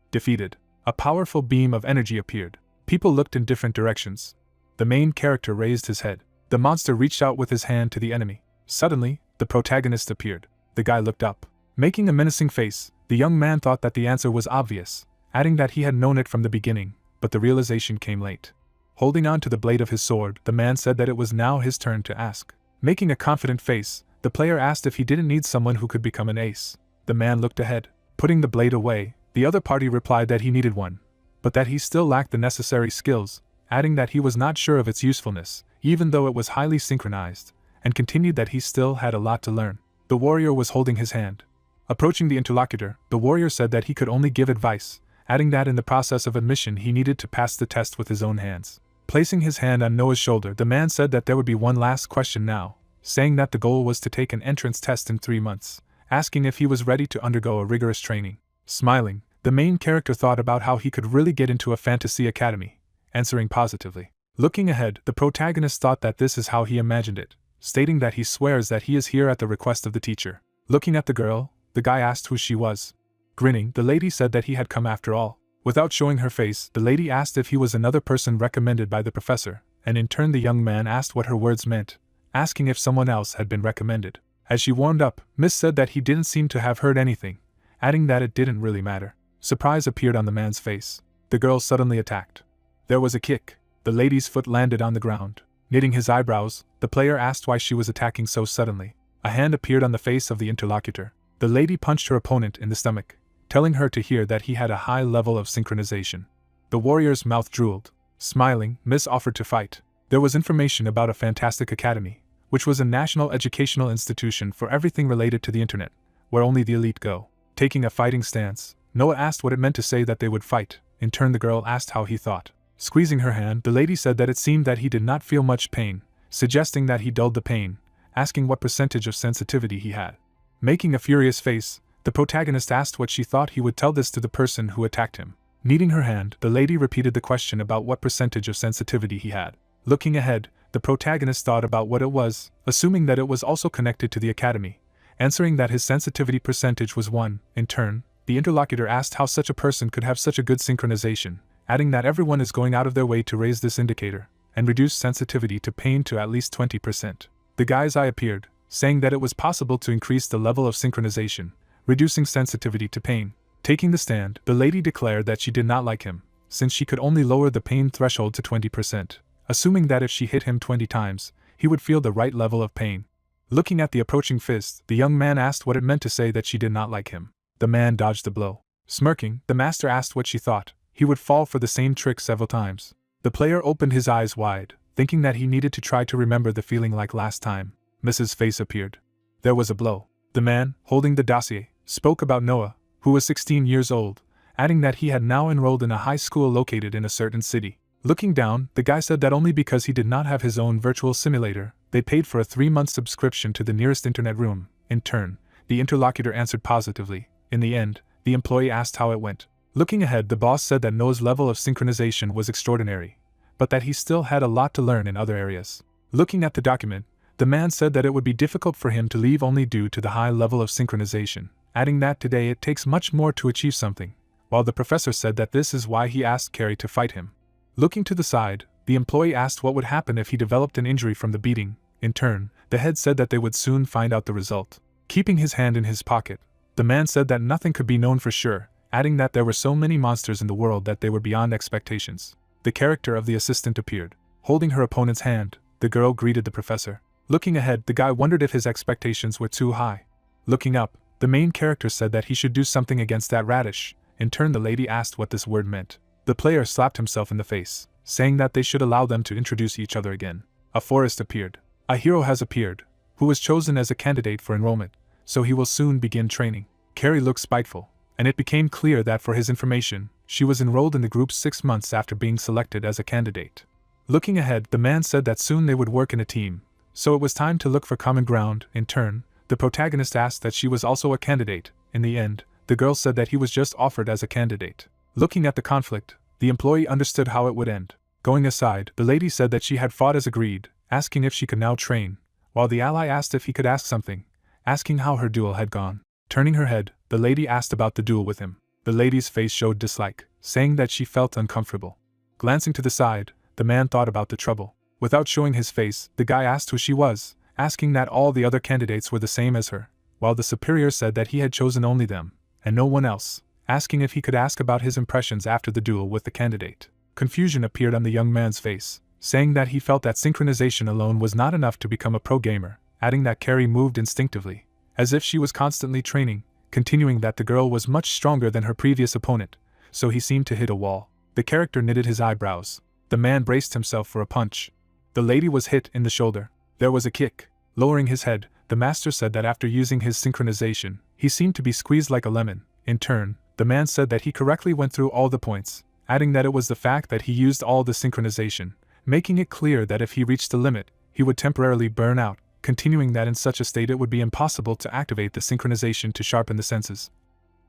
defeated? A powerful beam of energy appeared. People looked in different directions. The main character raised his head. The monster reached out with his hand to the enemy. Suddenly, the protagonist appeared. The guy looked up. Making a menacing face, the young man thought that the answer was obvious, adding that he had known it from the beginning, but the realization came late. Holding on to the blade of his sword, the man said that it was now his turn to ask. Making a confident face, the player asked if he didn't need someone who could become an ace. The man looked ahead. Putting the blade away, the other party replied that he needed one, but that he still lacked the necessary skills, adding that he was not sure of its usefulness, even though it was highly synchronized, and continued that he still had a lot to learn. The warrior was holding his hand. Approaching the interlocutor, the warrior said that he could only give advice, adding that in the process of admission he needed to pass the test with his own hands. Placing his hand on Noah's shoulder, the man said that there would be one last question now, saying that the goal was to take an entrance test in 3 months, asking if he was ready to undergo a rigorous training. Smiling, the main character thought about how he could really get into a fantasy academy, answering positively. Looking ahead, the protagonist thought that this is how he imagined it, stating that he swears that he is here at the request of the teacher. Looking at the girl, the guy asked who she was. Grinning, the lady said that he had come after all. Without showing her face, the lady asked if he was another person recommended by the professor, and in turn the young man asked what her words meant, asking if someone else had been recommended. As she warmed up, Miss said that he didn't seem to have heard anything, adding that it didn't really matter. Surprise appeared on the man's face. The girl suddenly attacked. There was a kick. The lady's foot landed on the ground. Knitting his eyebrows, the player asked why she was attacking so suddenly. A hand appeared on the face of the interlocutor. The lady punched her opponent in the stomach, telling her to hear that he had a high level of synchronization. The warrior's mouth drooled. Smiling, Miss offered to fight. There was information about a fantastic academy, which was a national educational institution for everything related to the internet, where only the elite go. Taking a fighting stance, Noah asked what it meant to say that they would fight. In turn, the girl asked how he thought. Squeezing her hand, the lady said that it seemed that he did not feel much pain, suggesting that he dulled the pain, asking what percentage of sensitivity he had. Making a furious face, the protagonist asked what she thought he would tell this to the person who attacked him. Kneading her hand, the lady repeated the question about what percentage of sensitivity he had. Looking ahead, the protagonist thought about what it was, assuming that it was also connected to the academy, answering that his sensitivity percentage was 1. In turn, the interlocutor asked how such a person could have such a good synchronization, adding that everyone is going out of their way to raise this indicator and reduce sensitivity to pain to at least 20%. The guy's eye appeared, saying that it was possible to increase the level of synchronization, reducing sensitivity to pain. Taking the stand, the lady declared that she did not like him, since she could only lower the pain threshold to 20%, assuming that if she hit him 20 times, he would feel the right level of pain. Looking at the approaching fist, the young man asked what it meant to say that she did not like him. The man dodged the blow. Smirking, the master asked what she thought. He would fall for the same trick several times. The player opened his eyes wide, thinking that he needed to try to remember the feeling like last time. Mrs. Face appeared. There was a blow. The man, holding the dossier, spoke about Noah, who was 16 years old, adding that he had now enrolled in a high school located in a certain city. Looking down, the guy said that only because he did not have his own virtual simulator, they paid for a 3-month subscription to the nearest internet room. In turn, the interlocutor answered positively. In the end, the employee asked how it went. Looking ahead, the boss said that Noah's level of synchronization was extraordinary, but that he still had a lot to learn in other areas. Looking at the document, the man said that it would be difficult for him to leave only due to the high level of synchronization, adding that today it takes much more to achieve something, while the professor said that this is why he asked Carrie to fight him. Looking to the side, the employee asked what would happen if he developed an injury from the beating. In turn, the head said that they would soon find out the result. Keeping his hand in his pocket, the man said that nothing could be known for sure, adding that there were so many monsters in the world that they were beyond expectations. The character of the assistant appeared. Holding her opponent's hand, the girl greeted the professor. Looking ahead, the guy wondered if his expectations were too high. Looking up, the main character said that he should do something against that radish. In turn, the lady asked what this word meant. The player slapped himself in the face, saying that they should allow them to introduce each other again. A forest appeared. A hero has appeared, who was chosen as a candidate for enrollment, so he will soon begin training. Carrie looked spiteful, and it became clear that for his information, she was enrolled in the group 6 months after being selected as a candidate. Looking ahead, the man said that soon they would work in a team, so it was time to look for common ground. In turn, the protagonist asked that she was also a candidate. In the end, the girl said that he was just offered as a candidate. Looking at the conflict, the employee understood how it would end. Going aside, the lady said that she had fought as agreed, asking if she could now train, while the ally asked if he could ask something, asking how her duel had gone. Turning her head, the lady asked about the duel with him. The lady's face showed dislike, saying that she felt uncomfortable. Glancing to the side, the man thought about the trouble. Without showing his face, the guy asked who she was, asking that all the other candidates were the same as her, while the superior said that he had chosen only them, and no one else, asking if he could ask about his impressions after the duel with the candidate. Confusion appeared on the young man's face, saying that he felt that synchronization alone was not enough to become a pro gamer, adding that Carrie moved instinctively, as if she was constantly training, continuing that the girl was much stronger than her previous opponent, so he seemed to hit a wall. The character knitted his eyebrows. The man braced himself for a punch. The lady was hit in the shoulder. There was a kick. Lowering his head, the master said that after using his synchronization, he seemed to be squeezed like a lemon. In turn, the man said that he correctly went through all the points, adding that it was the fact that he used all the synchronization, making it clear that if he reached the limit, he would temporarily burn out, continuing that in such a state it would be impossible to activate the synchronization to sharpen the senses.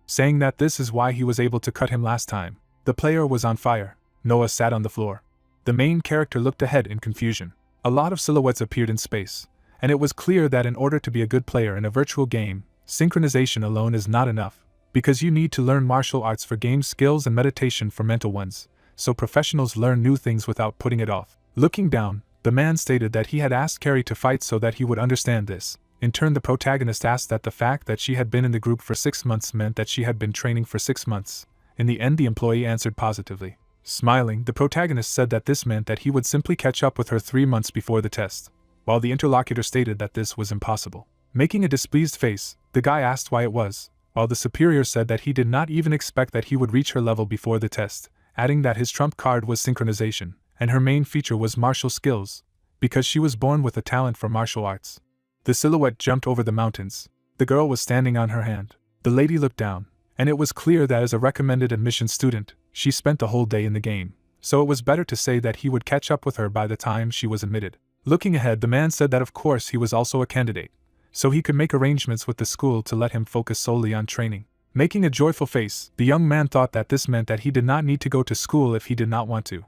Saying that this is why he was able to cut him last time. The player was on fire. Noah sat on the floor. The main character looked ahead in confusion. A lot of silhouettes appeared in space, and it was clear that in order to be a good player in a virtual game, synchronization alone is not enough, because you need to learn martial arts for game skills and meditation for mental ones, so professionals learn new things without putting it off. Looking down, the man stated that he had asked Carrie to fight so that he would understand this, In turn, the protagonist asked that the fact that she had been in the group for 6 months meant that she had been training for 6 months. In the end, the employee answered positively. Smiling, the protagonist said that this meant that he would simply catch up with her 3 months before the test, while the interlocutor stated that this was impossible. Making a displeased face, the guy asked why it was, while the superior said that he did not even expect that he would reach her level before the test, adding that his trump card was synchronization, and her main feature was martial skills, because she was born with a talent for martial arts. The silhouette jumped over the mountains. The girl was standing on her hand. The lady looked down, and it was clear that as a recommended admission student, she spent the whole day in the game, so it was better to say that he would catch up with her by the time she was admitted. Looking ahead, the man said that of course he was also a candidate, so he could make arrangements with the school to let him focus solely on training. Making a joyful face, the young man thought that this meant that he did not need to go to school if he did not want to,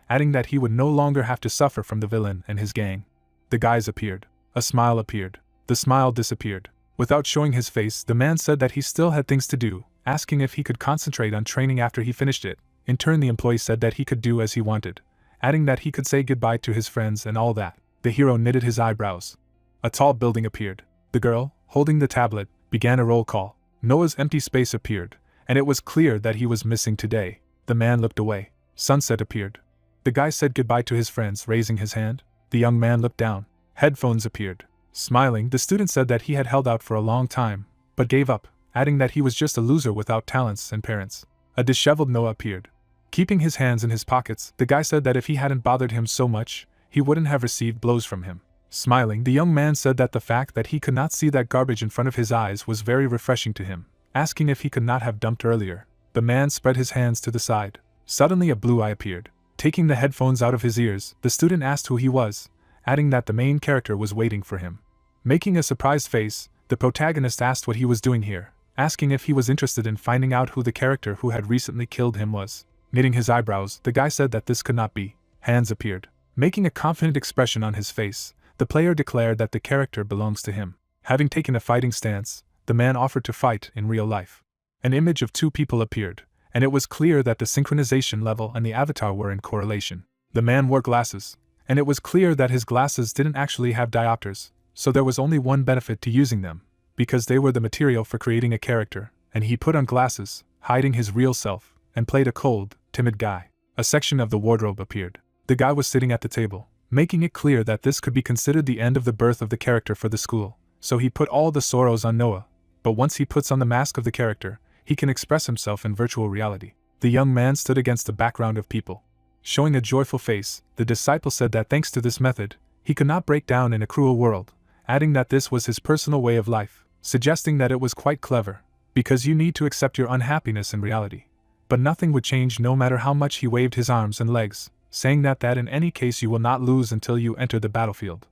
adding that he would no longer have to suffer from the villain and his gang. The guys appeared. A smile appeared. The smile disappeared. Without showing his face, the man said that he still had things to do, asking if he could concentrate on training after he finished it. In turn, the employee said that he could do as he wanted, adding that he could say goodbye to his friends and all that. The hero knitted his eyebrows. A tall building appeared. The girl, holding the tablet, began a roll call. Noah's empty space appeared, and it was clear that he was missing today. The man looked away. Sunset appeared. The guy said goodbye to his friends, raising his hand. The young man looked down. Headphones appeared. Smiling, the student said that he had held out for a long time, but gave up, adding that he was just a loser without talents and parents. A disheveled Noah appeared. Keeping his hands in his pockets, the guy said that if he hadn't bothered him so much, he wouldn't have received blows from him. Smiling, the young man said that the fact that he could not see that garbage in front of his eyes was very refreshing to him, asking if he could not have dumped earlier. The man spread his hands to the side. Suddenly a blue eye appeared. Taking the headphones out of his ears, the student asked who he was, adding that the main character was waiting for him. Making a surprised face, the protagonist asked what he was doing here, asking if he was interested in finding out who the character who had recently killed him was. Knitting his eyebrows, the guy said that this could not be. Hands appeared. Making a confident expression on his face, the player declared that the character belongs to him. Having taken a fighting stance, the man offered to fight in real life. An image of 2 people appeared, and it was clear that the synchronization level and the avatar were in correlation. The man wore glasses, and it was clear that his glasses didn't actually have diopters, so there was only one benefit to using them, because they were the material for creating a character, and he put on glasses, hiding his real self, and played a cold, timid guy. A section of the wardrobe appeared. The guy was sitting at the table, making it clear that this could be considered the end of the birth of the character for the school, so he put all the sorrows on Noah, but once he puts on the mask of the character, he can express himself in virtual reality. The young man stood against the background of people. Showing a joyful face, the disciple said that thanks to this method, he could not break down in a cruel world, adding that this was his personal way of life, suggesting that it was quite clever, because you need to accept your unhappiness in reality. But nothing would change no matter how much he waved his arms and legs, saying that in any case you will not lose until you enter the battlefield.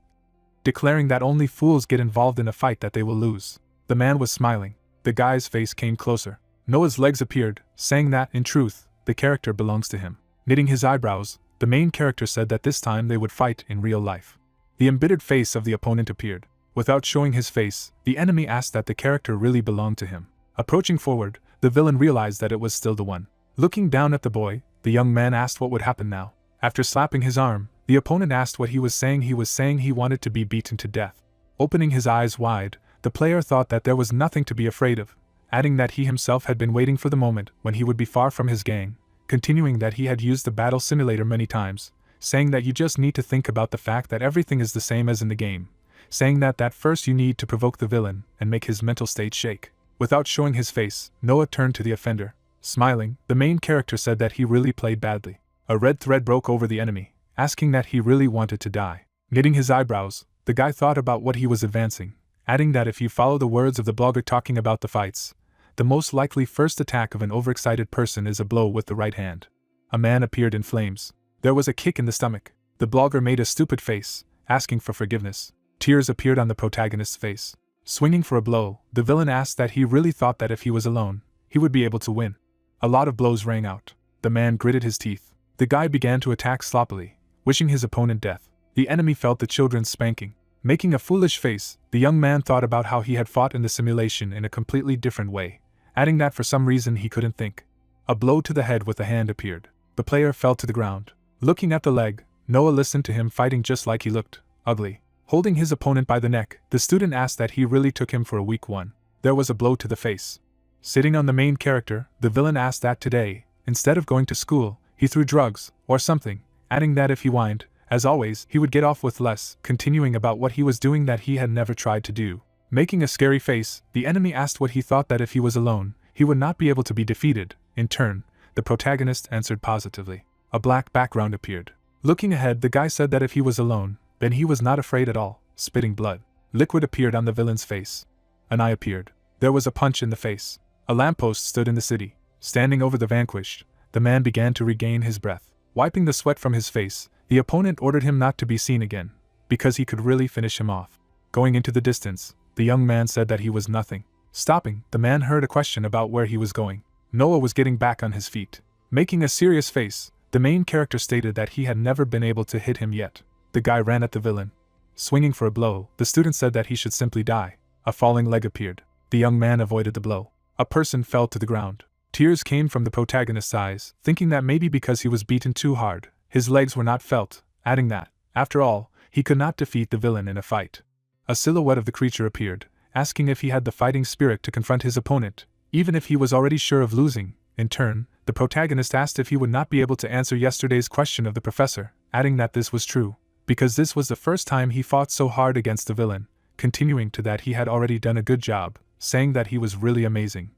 Declaring that only fools get involved in a fight that they will lose. The man was smiling. The guy's face came closer. Noah's legs appeared, saying that, in truth, the character belongs to him. Knitting his eyebrows, the main character said that this time they would fight in real life. The embittered face of the opponent appeared. Without showing his face, the enemy asked that the character really belonged to him. Approaching forward, the villain realized that it was still the one. Looking down at the boy, the young man asked what would happen now. After slapping his arm, the opponent asked what he was saying. He was saying he wanted to be beaten to death. Opening his eyes wide, the player thought that there was nothing to be afraid of, adding that he himself had been waiting for the moment when he would be far from his gang, continuing that he had used the battle simulator many times, saying that you just need to think about the fact that everything is the same as in the game, saying that first you need to provoke the villain and make his mental state shake. Without showing his face, Noah turned to the offender. Smiling, the main character said that he really played badly. A red thread broke over the enemy, asking that he really wanted to die. Knitting his eyebrows, the guy thought about what he was advancing, adding that if you follow the words of the blogger talking about the fights, the most likely first attack of an overexcited person is a blow with the right hand. A man appeared in flames. There was a kick in the stomach. The blogger made a stupid face, asking for forgiveness. Tears appeared on the protagonist's face. Swinging for a blow, the villain asked that he really thought that if he was alone, he would be able to win. A lot of blows rang out. The man gritted his teeth. The guy began to attack sloppily, wishing his opponent death. The enemy felt the children's spanking. Making a foolish face, the young man thought about how he had fought in the simulation in a completely different way, adding that for some reason he couldn't think. A blow to the head with a hand appeared. The player fell to the ground. Looking at the leg, Noah listened to him fighting just like he looked, ugly. Holding his opponent by the neck, the student asked that he really took him for a weak one. There was a blow to the face. Sitting on the main character, the villain asked that today, instead of going to school, he threw drugs, or something, adding that if he whined, as always, he would get off with less, continuing about what he was doing that he had never tried to do. Making a scary face, the enemy asked what he thought that if he was alone, he would not be able to be defeated. In turn, the protagonist answered positively. A black background appeared. Looking ahead, the guy said that if he was alone, then he was not afraid at all, spitting blood. Liquid appeared on the villain's face. An eye appeared. There was a punch in the face. A lamppost stood in the city. Standing over the vanquished, the man began to regain his breath. Wiping the sweat from his face, the opponent ordered him not to be seen again, because he could really finish him off. Going into the distance, the young man said that he was nothing. Stopping, the man heard a question about where he was going. Noah was getting back on his feet. Making a serious face, the main character stated that he had never been able to hit him yet. The guy ran at the villain. Swinging for a blow, the student said that he should simply die. A falling leg appeared. The young man avoided the blow. A person fell to the ground. Tears came from the protagonist's eyes, thinking that maybe because he was beaten too hard, his legs were not felt, adding that, after all, he could not defeat the villain in a fight. A silhouette of the creature appeared, asking if he had the fighting spirit to confront his opponent, even if he was already sure of losing. In turn, the protagonist asked if he would not be able to answer yesterday's question of the professor, adding that this was true, because this was the first time he fought so hard against the villain, continuing to that he had already done a good job, saying that he was really amazing.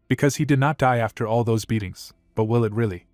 Because he did not die after all those beatings, but will it really?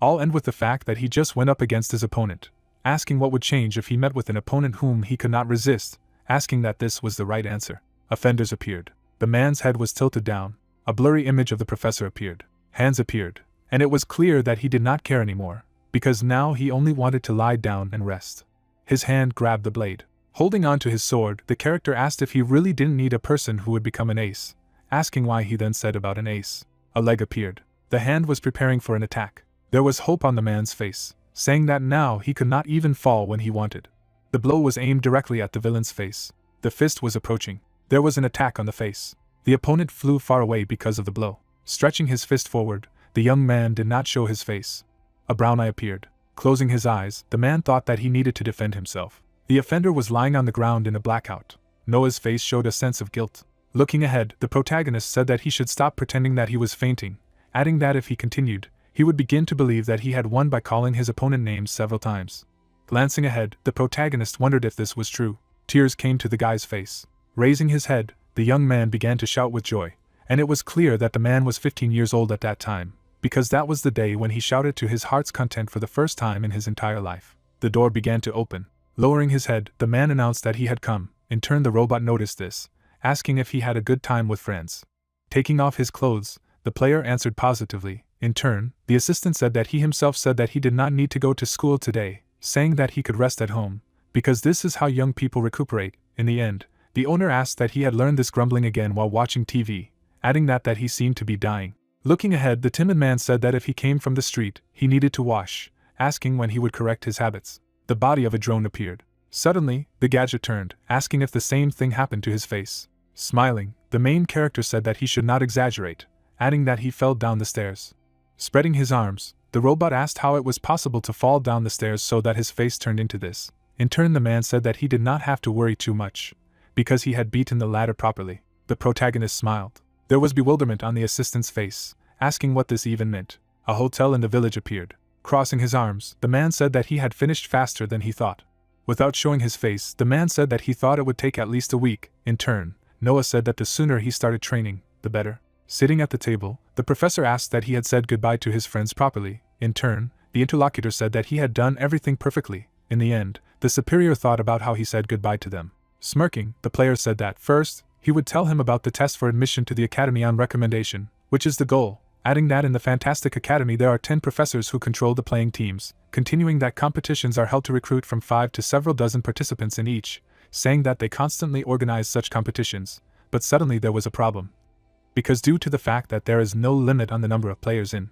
All end with the fact that he just went up against his opponent, asking what would change if he met with an opponent whom he could not resist, asking that this was the right answer. Offenders appeared. The man's head was tilted down. A blurry image of the professor appeared. Hands appeared, and it was clear that he did not care anymore, because now he only wanted to lie down and rest. His hand grabbed the blade. Holding on to his sword, the character asked if he really didn't need a person who would become an ace, asking why he then said about an ace. A leg appeared. The hand was preparing for an attack. There was hope on the man's face, saying that now he could not even fall when he wanted. The blow was aimed directly at the villain's face. The fist was approaching. There was an attack on the face. The opponent flew far away because of the blow. Stretching his fist forward, the young man did not show his face. A brown eye appeared. Closing his eyes, the man thought that he needed to defend himself. The offender was lying on the ground in a blackout. Noah's face showed a sense of guilt. Looking ahead, the protagonist said that he should stop pretending that he was fainting, adding that if he continued, he would begin to believe that he had won by calling his opponent names several times. Glancing ahead, the protagonist wondered if this was true. Tears came to the guy's face. Raising his head, the young man began to shout with joy, and it was clear that the man was 15 years old at that time, because that was the day when he shouted to his heart's content for the first time in his entire life. The door began to open. Lowering his head, the man announced that he had come. In turn, the robot noticed this, asking if he had a good time with friends. Taking off his clothes, the player answered positively. In turn, the assistant said that he himself said that he did not need to go to school today, saying that he could rest at home, because this is how young people recuperate. In the end, the owner asked that he had learned this grumbling again while watching TV, adding that he seemed to be dying. Looking ahead, the timid man said that if he came from the street, he needed to wash, asking when he would correct his habits. The body of a drone appeared. Suddenly, the gadget turned, asking if the same thing happened to his face. Smiling, the main character said that he should not exaggerate, adding that he fell down the stairs. Spreading his arms, the robot asked how it was possible to fall down the stairs so that his face turned into this. In turn, the man said that he did not have to worry too much, because he had beaten the ladder properly. The protagonist smiled. There was bewilderment on the assistant's face, asking what this even meant. A hotel in the village appeared. Crossing his arms, the man said that he had finished faster than he thought. Without showing his face, the man said that he thought it would take at least a week. In turn, Noah said that the sooner he started training, the better. Sitting at the table, the professor asked that he had said goodbye to his friends properly. In turn, the interlocutor said that he had done everything perfectly. In the end, the superior thought about how he said goodbye to them. Smirking, the player said that, first, he would tell him about the test for admission to the academy on recommendation, which is the goal, adding that in the Fantastic Academy there are 10 professors who control the playing teams, continuing that competitions are held to recruit from 5 to several dozen participants in each, saying that they constantly organize such competitions, but suddenly there was a problem. Because due to the fact that there is no limit on the number of players in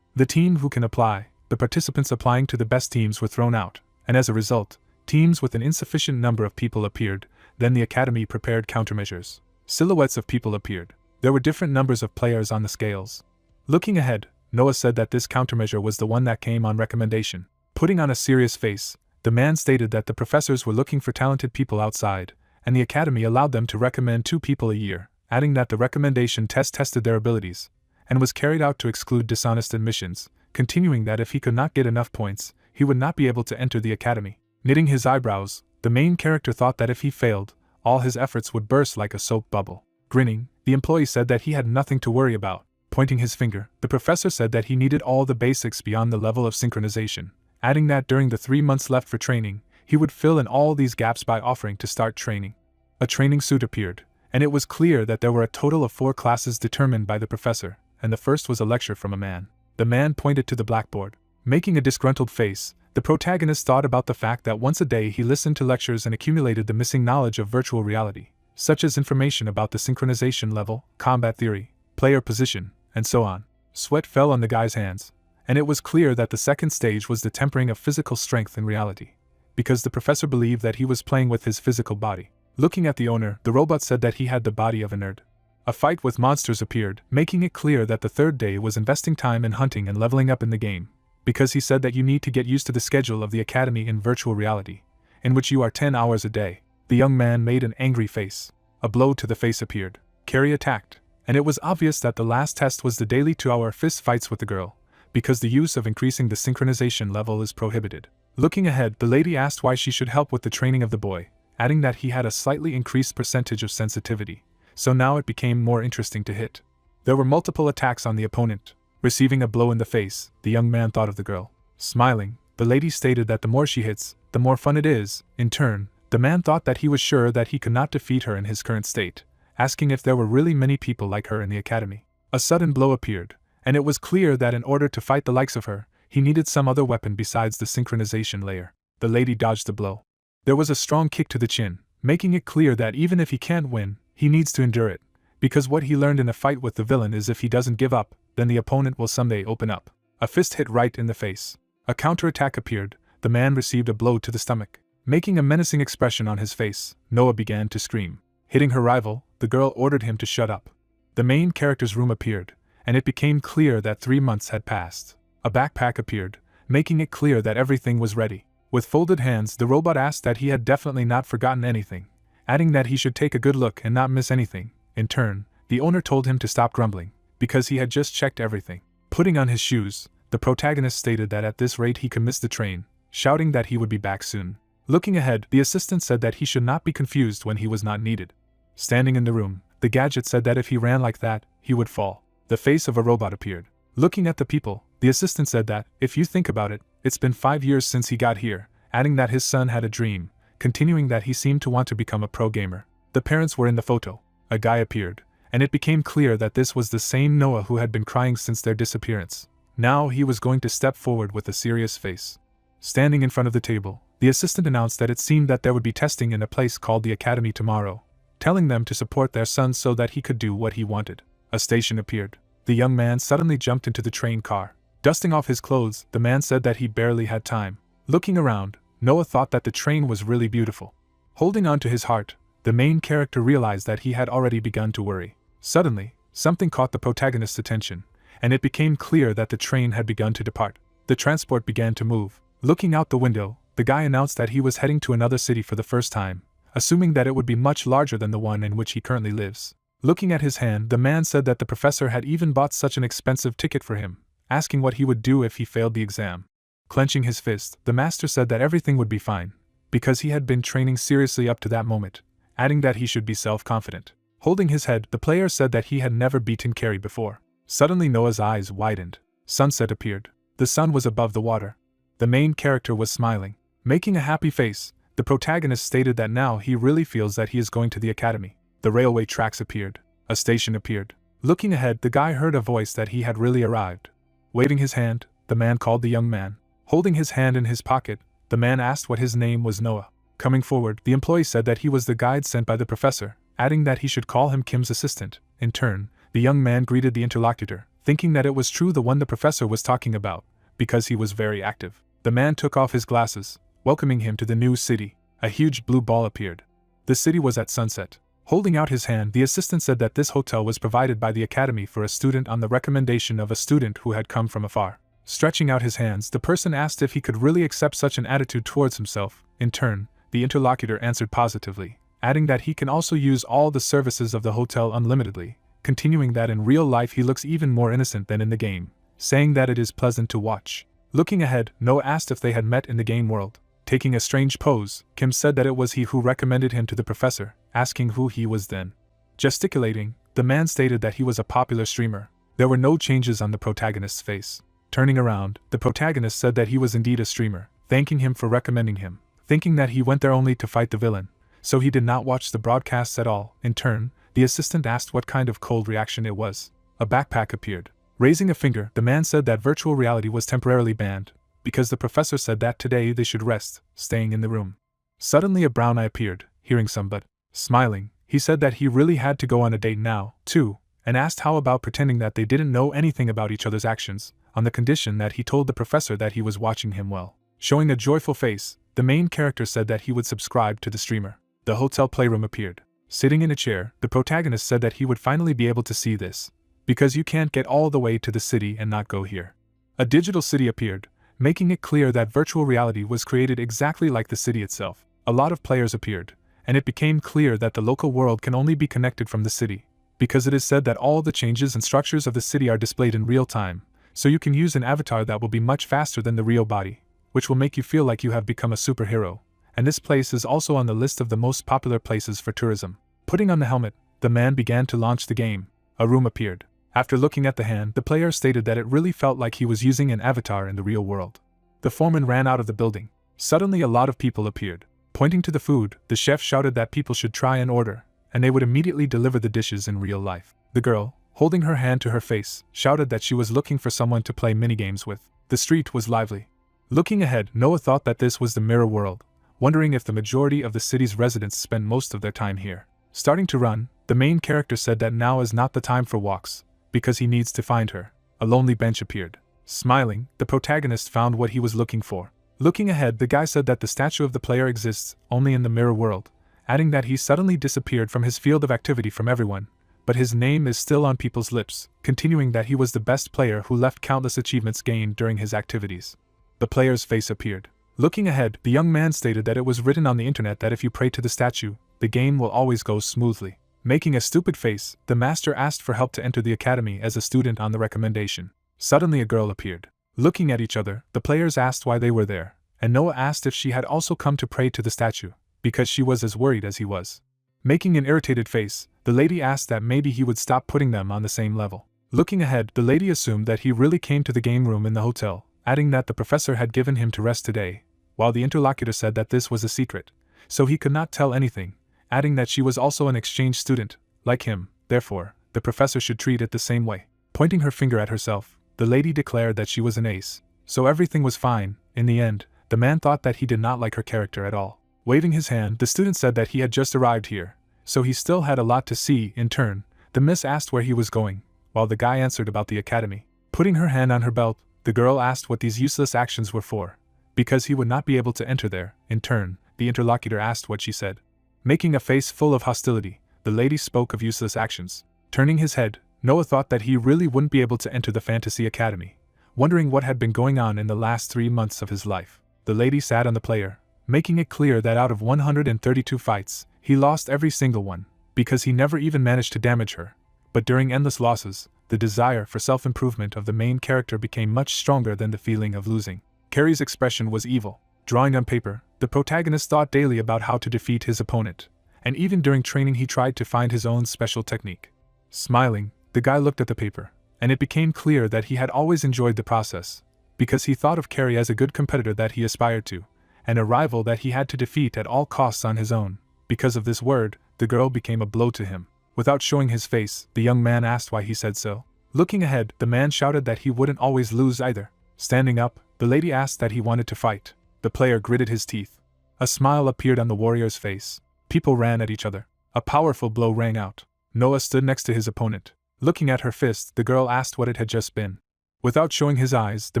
the team who can apply, the participants applying to the best teams were thrown out, and as a result, teams with an insufficient number of people appeared. Then the academy prepared countermeasures. Silhouettes of people appeared. There were different numbers of players on the scales. Looking ahead, Noah said that this countermeasure was the one that came on recommendation. Putting on a serious face, the man stated that the professors were looking for talented people outside, and the academy allowed them to recommend 2 people a year, adding that the recommendation test tested their abilities, and was carried out to exclude dishonest admissions, continuing that if he could not get enough points, he would not be able to enter the academy. Knitting his eyebrows, the main character thought that if he failed, all his efforts would burst like a soap bubble. Grinning, the employee said that he had nothing to worry about. Pointing his finger, the professor said that he needed all the basics beyond the level of synchronization, adding that during the 3 months left for training, he would fill in all these gaps by offering to start training. A training suit appeared, and it was clear that there were a total of 4 classes determined by the professor, and the first was a lecture from a man. The man pointed to the blackboard. Making a disgruntled face, the protagonist thought about the fact that once a day he listened to lectures and accumulated the missing knowledge of virtual reality, such as information about the synchronization level, combat theory, player position, and so on. Sweat fell on the guy's hands, and it was clear that the second stage was the tempering of physical strength in reality, because the professor believed that he was playing with his physical body. Looking at the owner, the robot said that he had the body of a nerd. A fight with monsters appeared, making it clear that the third day was investing time in hunting and leveling up in the game, because he said that you need to get used to the schedule of the academy in virtual reality, in which you are 10 hours a day. The young man made an angry face. A blow to the face appeared. Carrie attacked, and it was obvious that the last test was the daily 2-hour fist fights with the girl, because the use of increasing the synchronization level is prohibited. Looking ahead, the lady asked why she should help with the training of the boy, adding that he had a slightly increased percentage of sensitivity, so now it became more interesting to hit. There were multiple attacks on the opponent. Receiving a blow in the face, the young man thought of the girl. Smiling, the lady stated that the more she hits, the more fun it is. In turn, the man thought that he was sure that he could not defeat her in his current state, asking if there were really many people like her in the academy. A sudden blow appeared, and it was clear that in order to fight the likes of her, he needed some other weapon besides the synchronization layer. The lady dodged the blow. There was a strong kick to the chin, making it clear that even if he can't win, he needs to endure it, because what he learned in a fight with the villain is if he doesn't give up, then the opponent will someday open up. A fist hit right in the face. A counterattack appeared. The man received a blow to the stomach. Making a menacing expression on his face, Noah began to scream. Hitting her rival, the girl ordered him to shut up. The main character's room appeared, and it became clear that 3 months had passed. A backpack appeared, making it clear that everything was ready. With folded hands, the robot asked that he had definitely not forgotten anything, adding that he should take a good look and not miss anything. In turn, the owner told him to stop grumbling, because he had just checked everything. Putting on his shoes, the protagonist stated that at this rate he could miss the train, shouting that he would be back soon. Looking ahead, the assistant said that he should not be confused when he was not needed. Standing in the room, the gadget said that if he ran like that, he would fall. The face of a robot appeared. Looking at the people, the assistant said that, if you think about it, it's been 5 years since he got here, adding that his son had a dream, continuing that he seemed to want to become a pro gamer. The parents were in the photo. A guy appeared, and it became clear that this was the same Noah who had been crying since their disappearance. Now he was going to step forward with a serious face. Standing in front of the table, the assistant announced that it seemed that there would be testing in a place called the Academy tomorrow, telling them to support their son so that he could do what he wanted. A station appeared. The young man suddenly jumped into the train car. Dusting off his clothes, the man said that he barely had time. Looking around, Noah thought that the train was really beautiful. Holding on to his heart, the main character realized that he had already begun to worry. Suddenly, something caught the protagonist's attention, and it became clear that the train had begun to depart. The transport began to move. Looking out the window, the guy announced that he was heading to another city for the first time, assuming that it would be much larger than the one in which he currently lives. Looking at his hand, the man said that the professor had even bought such an expensive ticket for him, asking what he would do if he failed the exam. Clenching his fist, the master said that everything would be fine, because he had been training seriously up to that moment, adding that he should be self-confident. Holding his head, the player said that he had never beaten Carrie before. Suddenly Noah's eyes widened. Sunset appeared. The sun was above the water. The main character was smiling. Making a happy face, the protagonist stated that now he really feels that he is going to the academy. The railway tracks appeared. A station appeared. Looking ahead, the guy heard a voice that he had really arrived. Waving his hand, the man called the young man. Holding his hand in his pocket, the man asked what his name was. Noah. Coming forward, the employee said that he was the guide sent by the professor, adding that he should call him Kim's assistant. In turn, the young man greeted the interlocutor, thinking that it was true the one the professor was talking about, because he was very active. The man took off his glasses, welcoming him to the new city. A huge blue ball appeared. The city was at sunset. Holding out his hand, the assistant said that this hotel was provided by the academy for a student on the recommendation of a student who had come from afar. Stretching out his hands, the person asked if he could really accept such an attitude towards himself. In turn, the interlocutor answered positively, adding that he can also use all the services of the hotel unlimitedly, continuing that in real life he looks even more innocent than in the game, saying that it is pleasant to watch. Looking ahead, Noah asked if they had met in the game world. Taking a strange pose, Kim said that it was he who recommended him to the professor, asking who he was then. Gesticulating, the man stated that he was a popular streamer. There were no changes on the protagonist's face. Turning around, the protagonist said that he was indeed a streamer, thanking him for recommending him, thinking that he went there only to fight the villain, so he did not watch the broadcasts at all. In turn, the assistant asked what kind of cold reaction it was. A backpack appeared. Raising a finger, the man said that virtual reality was temporarily banned, because the professor said that today they should rest, staying in the room. Suddenly a brown eye appeared, hearing some but. Smiling, he said that he really had to go on a date now, too, and asked how about pretending that they didn't know anything about each other's actions, on the condition that he told the professor that he was watching him well. Showing a joyful face, the main character said that he would subscribe to the streamer. The hotel playroom appeared. Sitting in a chair, the protagonist said that he would finally be able to see this, because you can't get all the way to the city and not go here. A digital city appeared, making it clear that virtual reality was created exactly like the city itself. A lot of players appeared, and it became clear that the local world can only be connected from the city, because it is said that all the changes and structures of the city are displayed in real time, so you can use an avatar that will be much faster than the real body, which will make you feel like you have become a superhero, and this place is also on the list of the most popular places for tourism. Putting on the helmet, the man began to launch the game. A room appeared. After looking at the hand, the player stated that it really felt like he was using an avatar in the real world. The foreman ran out of the building. Suddenly a lot of people appeared. Pointing to the food, the chef shouted that people should try and order, and they would immediately deliver the dishes in real life. The girl, holding her hand to her face, shouted that she was looking for someone to play minigames with. The street was lively. Looking ahead, Noah thought that this was the mirror world, wondering if the majority of the city's residents spend most of their time here. Starting to run, the main character said that now is not the time for walks, because he needs to find her. A lonely bench appeared. Smiling, the protagonist found what he was looking for. Looking ahead, the guy said that the statue of the player exists only in the mirror world, adding that he suddenly disappeared from his field of activity from everyone, but his name is still on people's lips, continuing that he was the best player who left countless achievements gained during his activities. The player's face appeared. Looking ahead, the young man stated that it was written on the internet that if you pray to the statue, the game will always go smoothly. Making a stupid face, the master asked for help to enter the academy as a student on the recommendation. Suddenly a girl appeared. Looking at each other, the players asked why they were there, and Noah asked if she had also come to pray to the statue, because she was as worried as he was. Making an irritated face, the lady asked that maybe he would stop putting them on the same level. Looking ahead, the lady assumed that he really came to the game room in the hotel, adding that the professor had given him to rest today, while the interlocutor said that this was a secret, so he could not tell anything, adding that she was also an exchange student, like him, therefore, the professor should treat it the same way. Pointing her finger at herself, the lady declared that she was an ace, so everything was fine. In the end, the man thought that he did not like her character at all. Waving his hand, the student said that he had just arrived here, so he still had a lot to see. In turn, the miss asked where he was going, while the guy answered about the academy. Putting her hand on her belt, the girl asked what these useless actions were for, because he would not be able to enter there. In turn, the interlocutor asked what she said. Making a face full of hostility, the lady spoke of useless actions. Turning his head, Noah thought that he really wouldn't be able to enter the fantasy academy, wondering what had been going on in the last 3 months of his life. The lady sat on the player, making it clear that out of 132 fights, he lost every single one, because he never even managed to damage her. But during endless losses, the desire for self-improvement of the main character became much stronger than the feeling of losing. Carrie's expression was evil. Drawing on paper, the protagonist thought daily about how to defeat his opponent, and even during training he tried to find his own special technique. Smiling, the guy looked at the paper, and it became clear that he had always enjoyed the process, because he thought of Carrie as a good competitor that he aspired to, and a rival that he had to defeat at all costs on his own. Because of this word, the girl became a blow to him. Without showing his face, the young man asked why he said so. Looking ahead, the man shouted that he wouldn't always lose either. Standing up, the lady asked that he wanted to fight. The player gritted his teeth. A smile appeared on the warrior's face. People ran at each other. A powerful blow rang out. Noah stood next to his opponent. Looking at her fist, the girl asked what it had just been. Without showing his eyes, the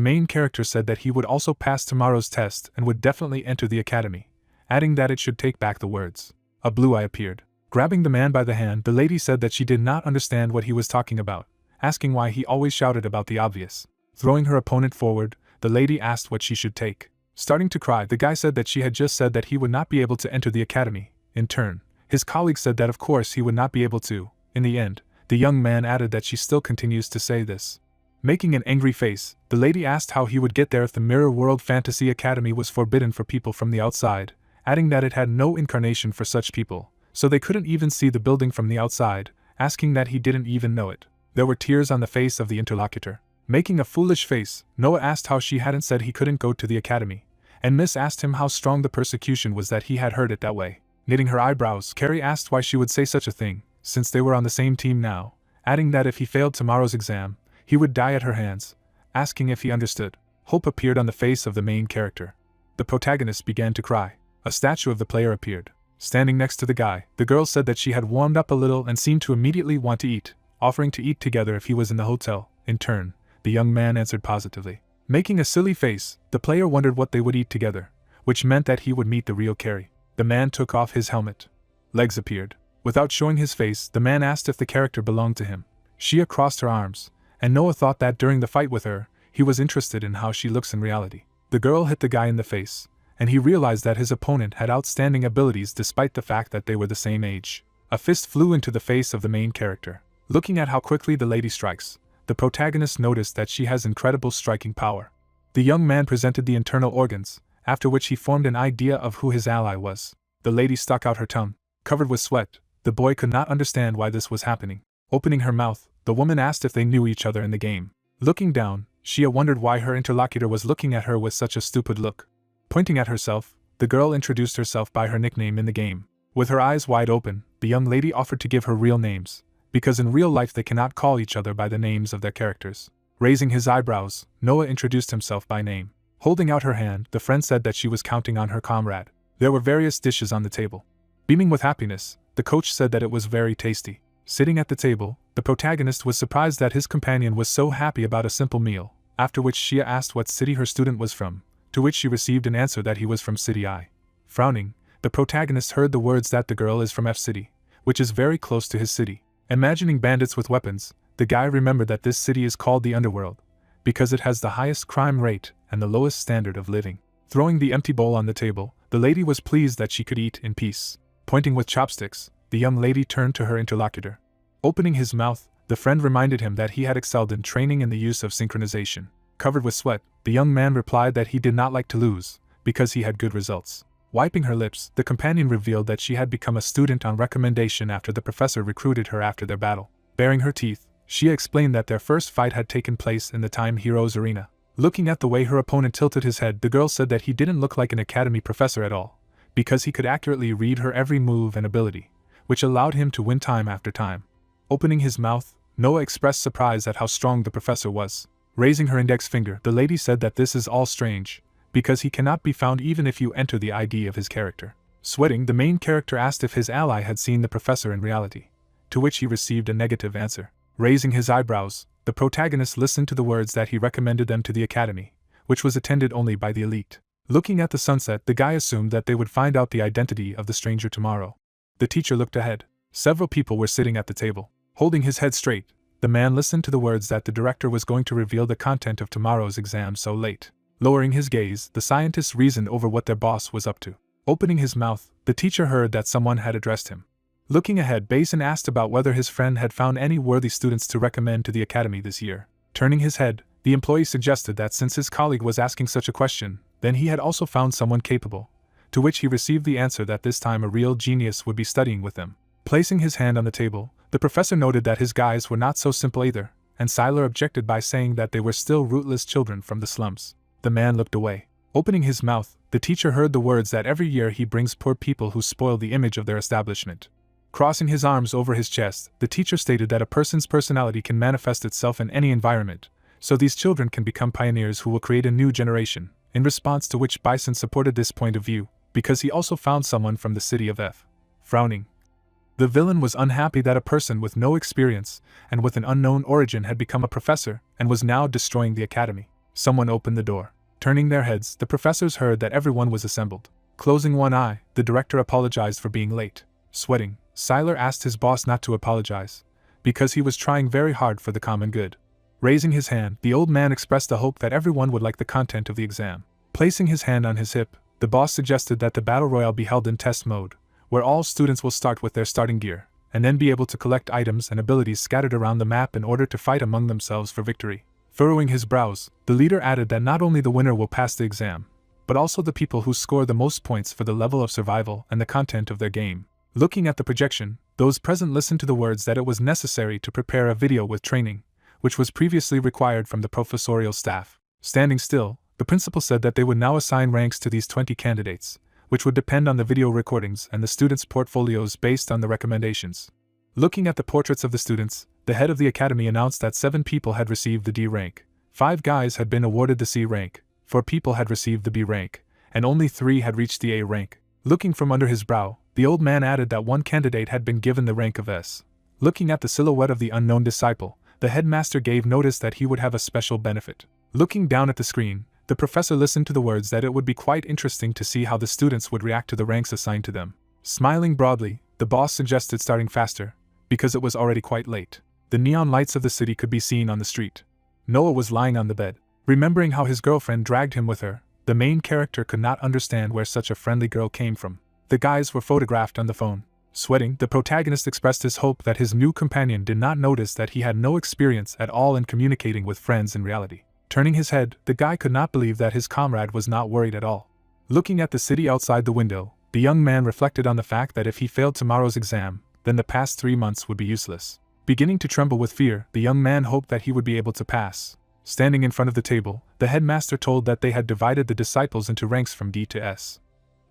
main character said that he would also pass tomorrow's test and would definitely enter the academy, adding that it should take back the words. A blue eye appeared. Grabbing the man by the hand, the lady said that she did not understand what he was talking about, asking why he always shouted about the obvious. Throwing her opponent forward, the lady asked what she should take. Starting to cry, the guy said that she had just said that he would not be able to enter the academy. In turn, his colleague said that of course he would not be able to. In the end, the young man added that she still continues to say this. Making an angry face, the lady asked how he would get there if the Mirror World Fantasy Academy was forbidden for people from the outside, adding that it had no incarnation for such people, so they couldn't even see the building from the outside, asking that he didn't even know it. There were tears on the face of the interlocutor. Making a foolish face, Noah asked how she hadn't said he couldn't go to the academy, and Miss asked him how strong the persecution was that he had heard it that way. Knitting her eyebrows, Carrie asked why she would say such a thing, since they were on the same team now, adding that if he failed tomorrow's exam, he would die at her hands, asking if he understood. Hope appeared on the face of the main character. The protagonist began to cry. A statue of the player appeared. Standing next to the guy, the girl said that she had warmed up a little and seemed to immediately want to eat, offering to eat together if he was in the hotel. In turn, the young man answered positively. Making a silly face, the player wondered what they would eat together, which meant that he would meet the real Carrie. The man took off his helmet. Legs appeared. Without showing his face, the man asked if the character belonged to him. Shia crossed her arms, and Noah thought that during the fight with her, he was interested in how she looks in reality. The girl hit the guy in the face, and he realized that his opponent had outstanding abilities despite the fact that they were the same age. A fist flew into the face of the main character. Looking at how quickly the lady strikes, the protagonist noticed that she has incredible striking power. The young man presented the internal organs, after which he formed an idea of who his ally was. The lady stuck out her tongue. Covered with sweat, the boy could not understand why this was happening. Opening her mouth, the woman asked if they knew each other in the game. Looking down, Shia wondered why her interlocutor was looking at her with such a stupid look. Pointing at herself, the girl introduced herself by her nickname in the game. With her eyes wide open, the young lady offered to give her real names, because in real life they cannot call each other by the names of their characters. Raising his eyebrows, Noah introduced himself by name. Holding out her hand, the friend said that she was counting on her comrade. There were various dishes on the table. Beaming with happiness, the coach said that it was very tasty. Sitting at the table, the protagonist was surprised that his companion was so happy about a simple meal, after which Shia asked what city her student was from, to which she received an answer that he was from City I. Frowning, the protagonist heard the words that the girl is from F City, which is very close to his city. Imagining bandits with weapons, the guy remembered that this city is called the Underworld, because it has the highest crime rate and the lowest standard of living. Throwing the empty bowl on the table, the lady was pleased that she could eat in peace. Pointing with chopsticks, the young lady turned to her interlocutor. Opening his mouth, the friend reminded him that he had excelled in training in the use of synchronization. Covered with sweat, the young man replied that he did not like to lose, because he had good results. Wiping her lips, the companion revealed that she had become a student on recommendation after the professor recruited her after their battle. Baring her teeth, Shia explained that their first fight had taken place in the Time Heroes arena. Looking at the way her opponent tilted his head, the girl said that he didn't look like an academy professor at all, because he could accurately read her every move and ability, which allowed him to win time after time. Opening his mouth, Noah expressed surprise at how strong the professor was. Raising her index finger, the lady said that this is all strange, because he cannot be found even if you enter the ID of his character. Sweating, the main character asked if his ally had seen the professor in reality, to which he received a negative answer. Raising his eyebrows, the protagonist listened to the words that he recommended them to the academy, which was attended only by the elite. Looking at the sunset, the guy assumed that they would find out the identity of the stranger tomorrow. The teacher looked ahead. Several people were sitting at the table. Holding his head straight, the man listened to the words that the director was going to reveal the content of tomorrow's exam so late. Lowering his gaze, the scientist reasoned over what their boss was up to. Opening his mouth, the teacher heard that someone had addressed him. Looking ahead, Basin asked about whether his friend had found any worthy students to recommend to the academy this year. Turning his head, the employee suggested that since his colleague was asking such a question, then he had also found someone capable, to which he received the answer that this time a real genius would be studying with them. Placing his hand on the table, the professor noted that his guys were not so simple either, and Siler objected by saying that they were still rootless children from the slums. The man looked away. Opening his mouth, the teacher heard the words that every year he brings poor people who spoil the image of their establishment. Crossing his arms over his chest, the teacher stated that a person's personality can manifest itself in any environment, so these children can become pioneers who will create a new generation, in response to which Bison supported this point of view, because he also found someone from the city of F. Frowning, the villain was unhappy that a person with no experience and with an unknown origin had become a professor and was now destroying the academy. Someone opened the door. Turning their heads, the professors heard that everyone was assembled. Closing one eye, the director apologized for being late. Sweating, Siler asked his boss not to apologize, because he was trying very hard for the common good. Raising his hand, the old man expressed a hope that everyone would like the content of the exam. Placing his hand on his hip, the boss suggested that the battle royale be held in test mode, where all students will start with their starting gear, and then be able to collect items and abilities scattered around the map in order to fight among themselves for victory. Furrowing his brows, the leader added that not only the winner will pass the exam, but also the people who score the most points for the level of survival and the content of their game. Looking at the projection, those present listened to the words that it was necessary to prepare a video with training, which was previously required from the professorial staff. Standing still, the principal said that they would now assign ranks to these 20 candidates, which would depend on the video recordings and the students' portfolios based on the recommendations. Looking at the portraits of the students, the head of the academy announced that 7 people had received the D rank, 5 guys had been awarded the C rank, 4 people had received the B rank, and only 3 had reached the A rank. Looking from under his brow, the old man added that 1 candidate had been given the rank of S. Looking at the silhouette of the unknown disciple, the headmaster gave notice that he would have a special benefit. Looking down at the screen, the professor listened to the words that it would be quite interesting to see how the students would react to the ranks assigned to them. Smiling broadly, the boss suggested starting faster, because it was already quite late. The neon lights of the city could be seen on the street. Noah was lying on the bed. Remembering how his girlfriend dragged him with her, the main character could not understand where such a friendly girl came from. The guys were photographed on the phone. Sweating, the protagonist expressed his hope that his new companion did not notice that he had no experience at all in communicating with friends in reality. Turning his head, the guy could not believe that his comrade was not worried at all. Looking at the city outside the window, the young man reflected on the fact that if he failed tomorrow's exam, then the past 3 months would be useless. Beginning to tremble with fear, the young man hoped that he would be able to pass. Standing in front of the table, the headmaster told that they had divided the disciples into ranks from D to S.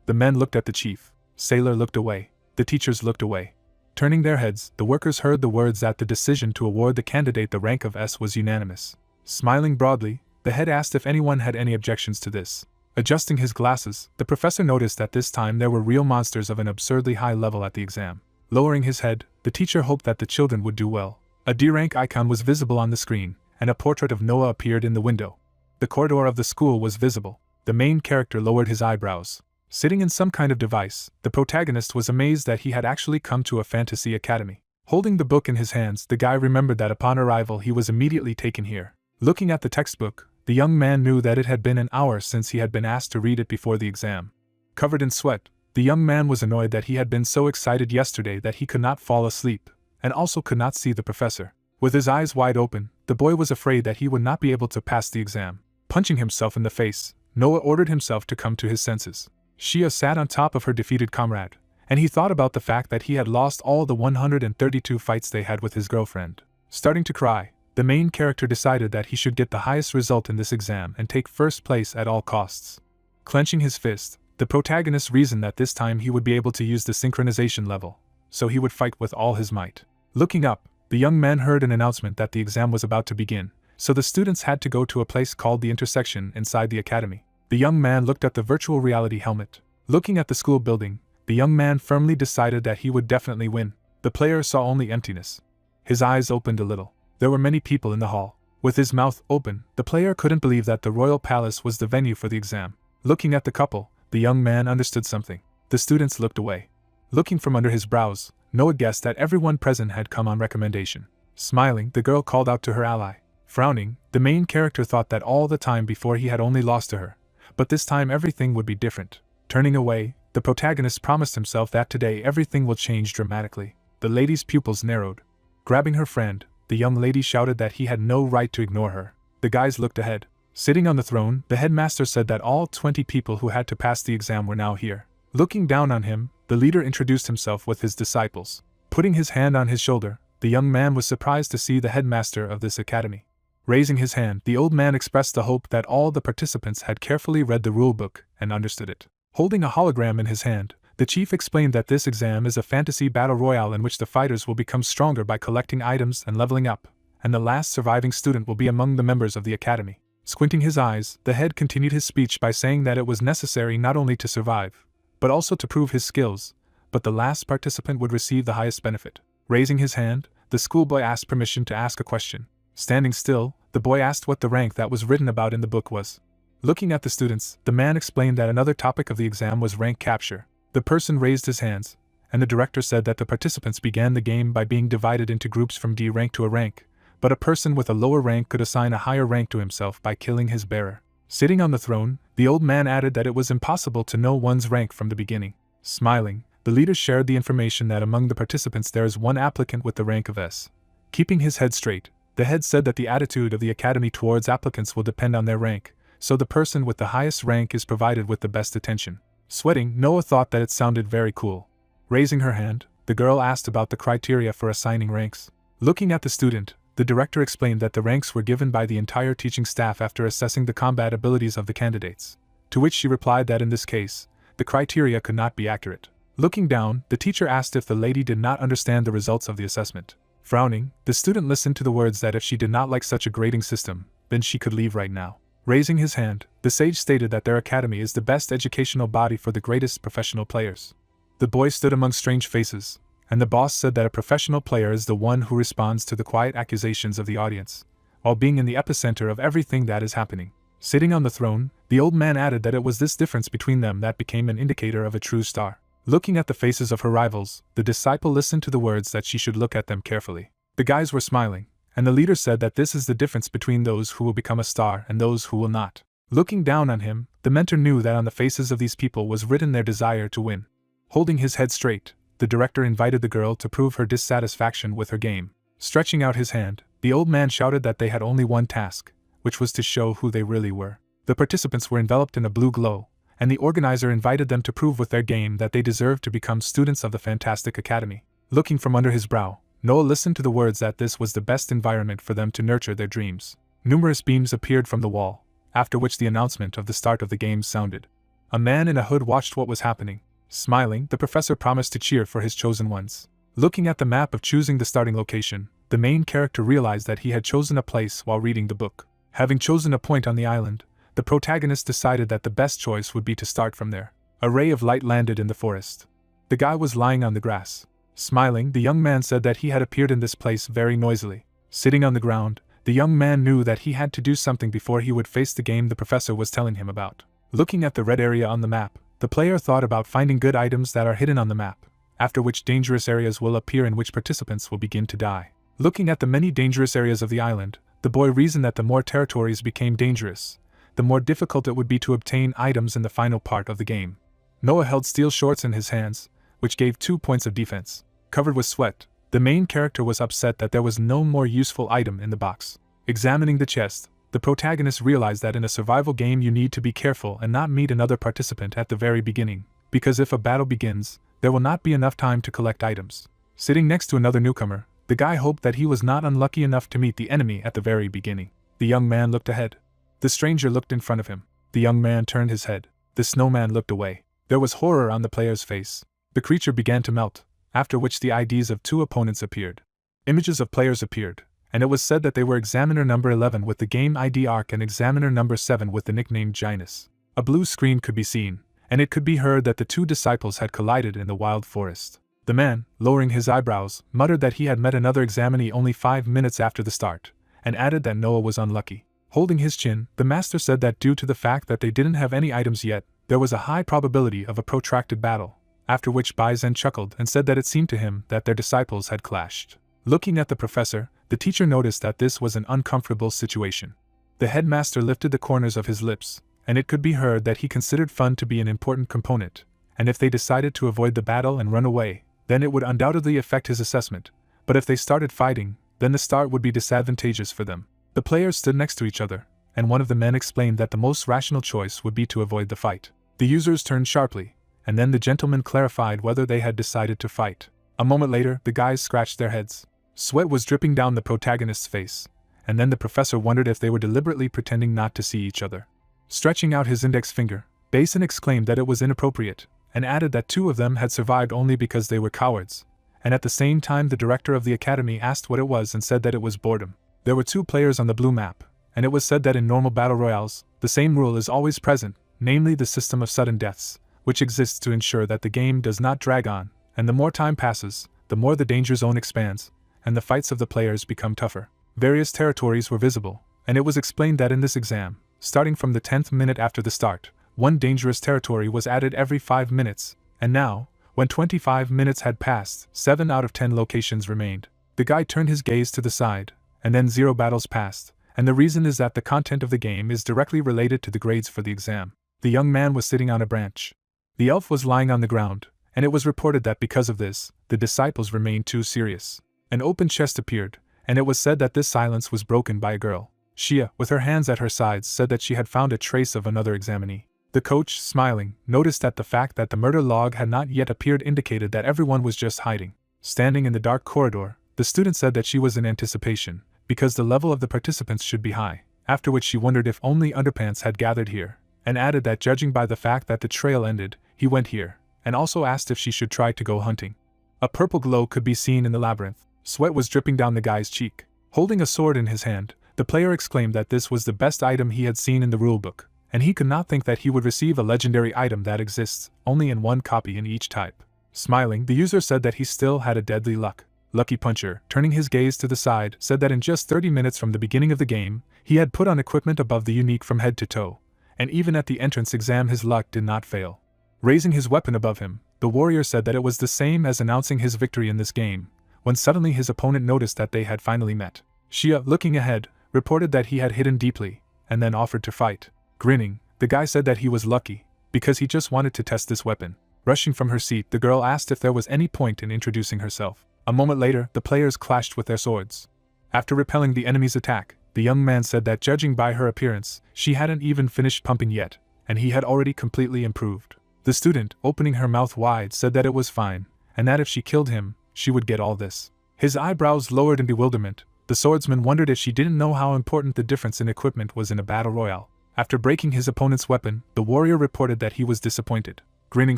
The men looked at the chief. Sailor looked away. The teachers looked away. Turning their heads, the workers heard the words that the decision to award the candidate the rank of S was unanimous. Smiling broadly, the head asked if anyone had any objections to this. Adjusting his glasses, the professor noticed that this time there were real monsters of an absurdly high level at the exam. Lowering his head, the teacher hoped that the children would do well. A D rank icon was visible on the screen, and a portrait of Noah appeared in the window. The corridor of the school was visible. The main character lowered his eyebrows. Sitting in some kind of device, the protagonist was amazed that he had actually come to a fantasy academy. Holding the book in his hands, the guy remembered that upon arrival he was immediately taken here. Looking at the textbook, the young man knew that it had been an hour since he had been asked to read it before the exam. Covered in sweat, the young man was annoyed that he had been so excited yesterday that he could not fall asleep, and also could not see the professor. With his eyes wide open, the boy was afraid that he would not be able to pass the exam. Punching himself in the face, Noah ordered himself to come to his senses. Shia sat on top of her defeated comrade, and he thought about the fact that he had lost all the 132 fights they had with his girlfriend. Starting to cry, the main character decided that he should get the highest result in this exam and take first place at all costs. Clenching his fist, the protagonist reasoned that this time he would be able to use the synchronization level, so he would fight with all his might. Looking up, the young man heard an announcement that the exam was about to begin, so the students had to go to a place called the intersection inside the academy. The young man looked at the virtual reality helmet. Looking at the school building, the young man firmly decided that he would definitely win. The player saw only emptiness. His eyes opened a little. There were many people in the hall. With his mouth open, the player couldn't believe that the royal palace was the venue for the exam. Looking at the couple, the young man understood something. The students looked away. Looking from under his brows, Noah guessed that everyone present had come on recommendation. Smiling, the girl called out to her ally. Frowning, the main character thought that all the time before he had only lost to her, but this time everything would be different. Turning away, the protagonist promised himself that today everything will change dramatically. The lady's pupils narrowed. Grabbing her friend, the young lady shouted that he had no right to ignore her. The guys looked ahead. Sitting on the throne, the headmaster said that all 20 people who had to pass the exam were now here. Looking down on him, the leader introduced himself with his disciples. Putting his hand on his shoulder, the young man was surprised to see the headmaster of this academy. Raising his hand, the old man expressed the hope that all the participants had carefully read the rulebook and understood it. Holding a hologram in his hand, the chief explained that this exam is a fantasy battle royale in which the fighters will become stronger by collecting items and leveling up, and the last surviving student will be among the members of the academy. Squinting his eyes, the head continued his speech by saying that it was necessary not only to survive, but also to prove his skills, but the last participant would receive the highest benefit. Raising his hand, the schoolboy asked permission to ask a question. Standing still, the boy asked what the rank that was written about in the book was. Looking at the students, the man explained that another topic of the exam was rank capture. The person raised his hands, and the director said that the participants began the game by being divided into groups from D rank to A rank, but a person with a lower rank could assign a higher rank to himself by killing his bearer. Sitting on the throne, the old man added that it was impossible to know one's rank from the beginning. Smiling, the leader shared the information that among the participants there is one applicant with the rank of S. Keeping his head straight, the head said that the attitude of the academy towards applicants will depend on their rank, so the person with the highest rank is provided with the best attention. Sweating, Noah thought that it sounded very cool. Raising her hand, the girl asked about the criteria for assigning ranks. Looking at the student, the director explained that the ranks were given by the entire teaching staff after assessing the combat abilities of the candidates, to which she replied that in this case, the criteria could not be accurate. Looking down, the teacher asked if the lady did not understand the results of the assessment. Frowning, the student listened to the words that if she did not like such a grading system, then she could leave right now. Raising his hand, the sage stated that their academy is the best educational body for the greatest professional players. The boy stood among strange faces, and the boss said that a professional player is the one who responds to the quiet accusations of the audience, while being in the epicenter of everything that is happening. Sitting on the throne, the old man added that it was this difference between them that became an indicator of a true star. Looking at the faces of her rivals, the disciple listened to the words that she should look at them carefully. The guys were smiling, and the leader said that this is the difference between those who will become a star and those who will not. Looking down on him, the mentor knew that on the faces of these people was written their desire to win. Holding his head straight, the director invited the girl to prove her dissatisfaction with her game. Stretching out his hand, the old man shouted that they had only one task, which was to show who they really were. The participants were enveloped in a blue glow, and the organizer invited them to prove with their game that they deserved to become students of the Fantastic Academy. Looking from under his brow, Noah listened to the words that this was the best environment for them to nurture their dreams. Numerous beams appeared from the wall, after which the announcement of the start of the games sounded. A man in a hood watched what was happening. Smiling, the professor promised to cheer for his chosen ones. Looking at the map of choosing the starting location, the main character realized that he had chosen a place while reading the book. Having chosen a point on the island, the protagonist decided that the best choice would be to start from there. A ray of light landed in the forest. The guy was lying on the grass. Smiling, the young man said that he had appeared in this place very noisily. Sitting on the ground, the young man knew that he had to do something before he would face the game the professor was telling him about. Looking at the red area on the map, the player thought about finding good items that are hidden on the map, after which dangerous areas will appear in which participants will begin to die. Looking at the many dangerous areas of the island, the boy reasoned that the more territories became dangerous, the more difficult it would be to obtain items in the final part of the game. Noah held steel shorts in his hands, which gave 2 points of defense. Covered with sweat, the main character was upset that there was no more useful item in the box. Examining the chest, the protagonist realized that in a survival game you need to be careful and not meet another participant at the very beginning, because if a battle begins, there will not be enough time to collect items. Sitting next to another newcomer, the guy hoped that he was not unlucky enough to meet the enemy at the very beginning. The young man looked ahead. The stranger looked in front of him. The young man turned his head. The snowman looked away. There was horror on the player's face. The creature began to melt, after which the IDs of 2 opponents appeared. Images of players appeared, and it was said that they were Examiner number 11 with the game ID Arc and Examiner number 7 with the nickname Ginus. A blue screen could be seen, and it could be heard that the 2 disciples had collided in the wild forest. The man, lowering his eyebrows, muttered that he had met another examinee only 5 minutes after the start, and added that Noah was unlucky. Holding his chin, the master said that due to the fact that they didn't have any items yet, there was a high probability of a protracted battle, after which Baizen chuckled and said that it seemed to him that their disciples had clashed. Looking at the professor, the teacher noticed that this was an uncomfortable situation. The headmaster lifted the corners of his lips, and it could be heard that he considered fun to be an important component, and if they decided to avoid the battle and run away, then it would undoubtedly affect his assessment, but if they started fighting, then the start would be disadvantageous for them. The players stood next to each other, and one of the men explained that the most rational choice would be to avoid the fight. The users turned sharply, and then the gentleman clarified whether they had decided to fight. A moment later, the guys scratched their heads. Sweat was dripping down the protagonist's face, and then the professor wondered if they were deliberately pretending not to see each other. Stretching out his index finger, Basin exclaimed that it was inappropriate, and added that 2 of them had survived only because they were cowards, and at the same time the director of the academy asked what it was and said that it was boredom. There were 2 players on the blue map, and it was said that in normal battle royales, the same rule is always present, namely the system of sudden deaths, which exists to ensure that the game does not drag on, and the more time passes, the more the danger zone expands, and the fights of the players become tougher. Various territories were visible, and it was explained that in this exam, starting from the 10th minute after the start, 1 dangerous territory was added every 5 minutes, and now, when 25 minutes had passed, 7 out of 10 locations remained. The guy turned his gaze to the side, and then 0 battles passed, and the reason is that the content of the game is directly related to the grades for the exam. The young man was sitting on a branch. The elf was lying on the ground, and it was reported that because of this, the disciples remained too serious. An open chest appeared, and it was said that this silence was broken by a girl. Shia, with her hands at her sides, said that she had found a trace of another examinee. The coach, smiling, noticed that the fact that the murder log had not yet appeared indicated that everyone was just hiding. Standing in the dark corridor, the student said that she was in anticipation, because the level of the participants should be high, after which she wondered if only underpants had gathered here, and added that judging by the fact that the trail ended, he went here, and also asked if she should try to go hunting. A purple glow could be seen in the labyrinth. Sweat was dripping down the guy's cheek. Holding a sword in his hand, the player exclaimed that this was the best item he had seen in the rulebook, and he could not think that he would receive a legendary item that exists only in one copy in each type. Smiling, the user said that he still had a deadly luck. Lucky Puncher, turning his gaze to the side, said that in just 30 minutes from the beginning of the game, he had put on equipment above the unique from head to toe, and even at the entrance exam his luck did not fail. Raising his weapon above him, the warrior said that it was the same as announcing his victory in this game, when suddenly his opponent noticed that they had finally met. Shia, looking ahead, reported that he had hidden deeply, and then offered to fight. Grinning, the guy said that he was lucky, because he just wanted to test this weapon. Rushing from her seat, the girl asked if there was any point in introducing herself. A moment later, the players clashed with their swords. After repelling the enemy's attack, the young man said that judging by her appearance, she hadn't even finished pumping yet, and he had already completely improved. The student, opening her mouth wide, said that it was fine, and that if she killed him, she would get all this. His eyebrows lowered in bewilderment. The swordsman wondered if she didn't know how important the difference in equipment was in a battle royale. After breaking his opponent's weapon, the warrior reported that he was disappointed. Grinning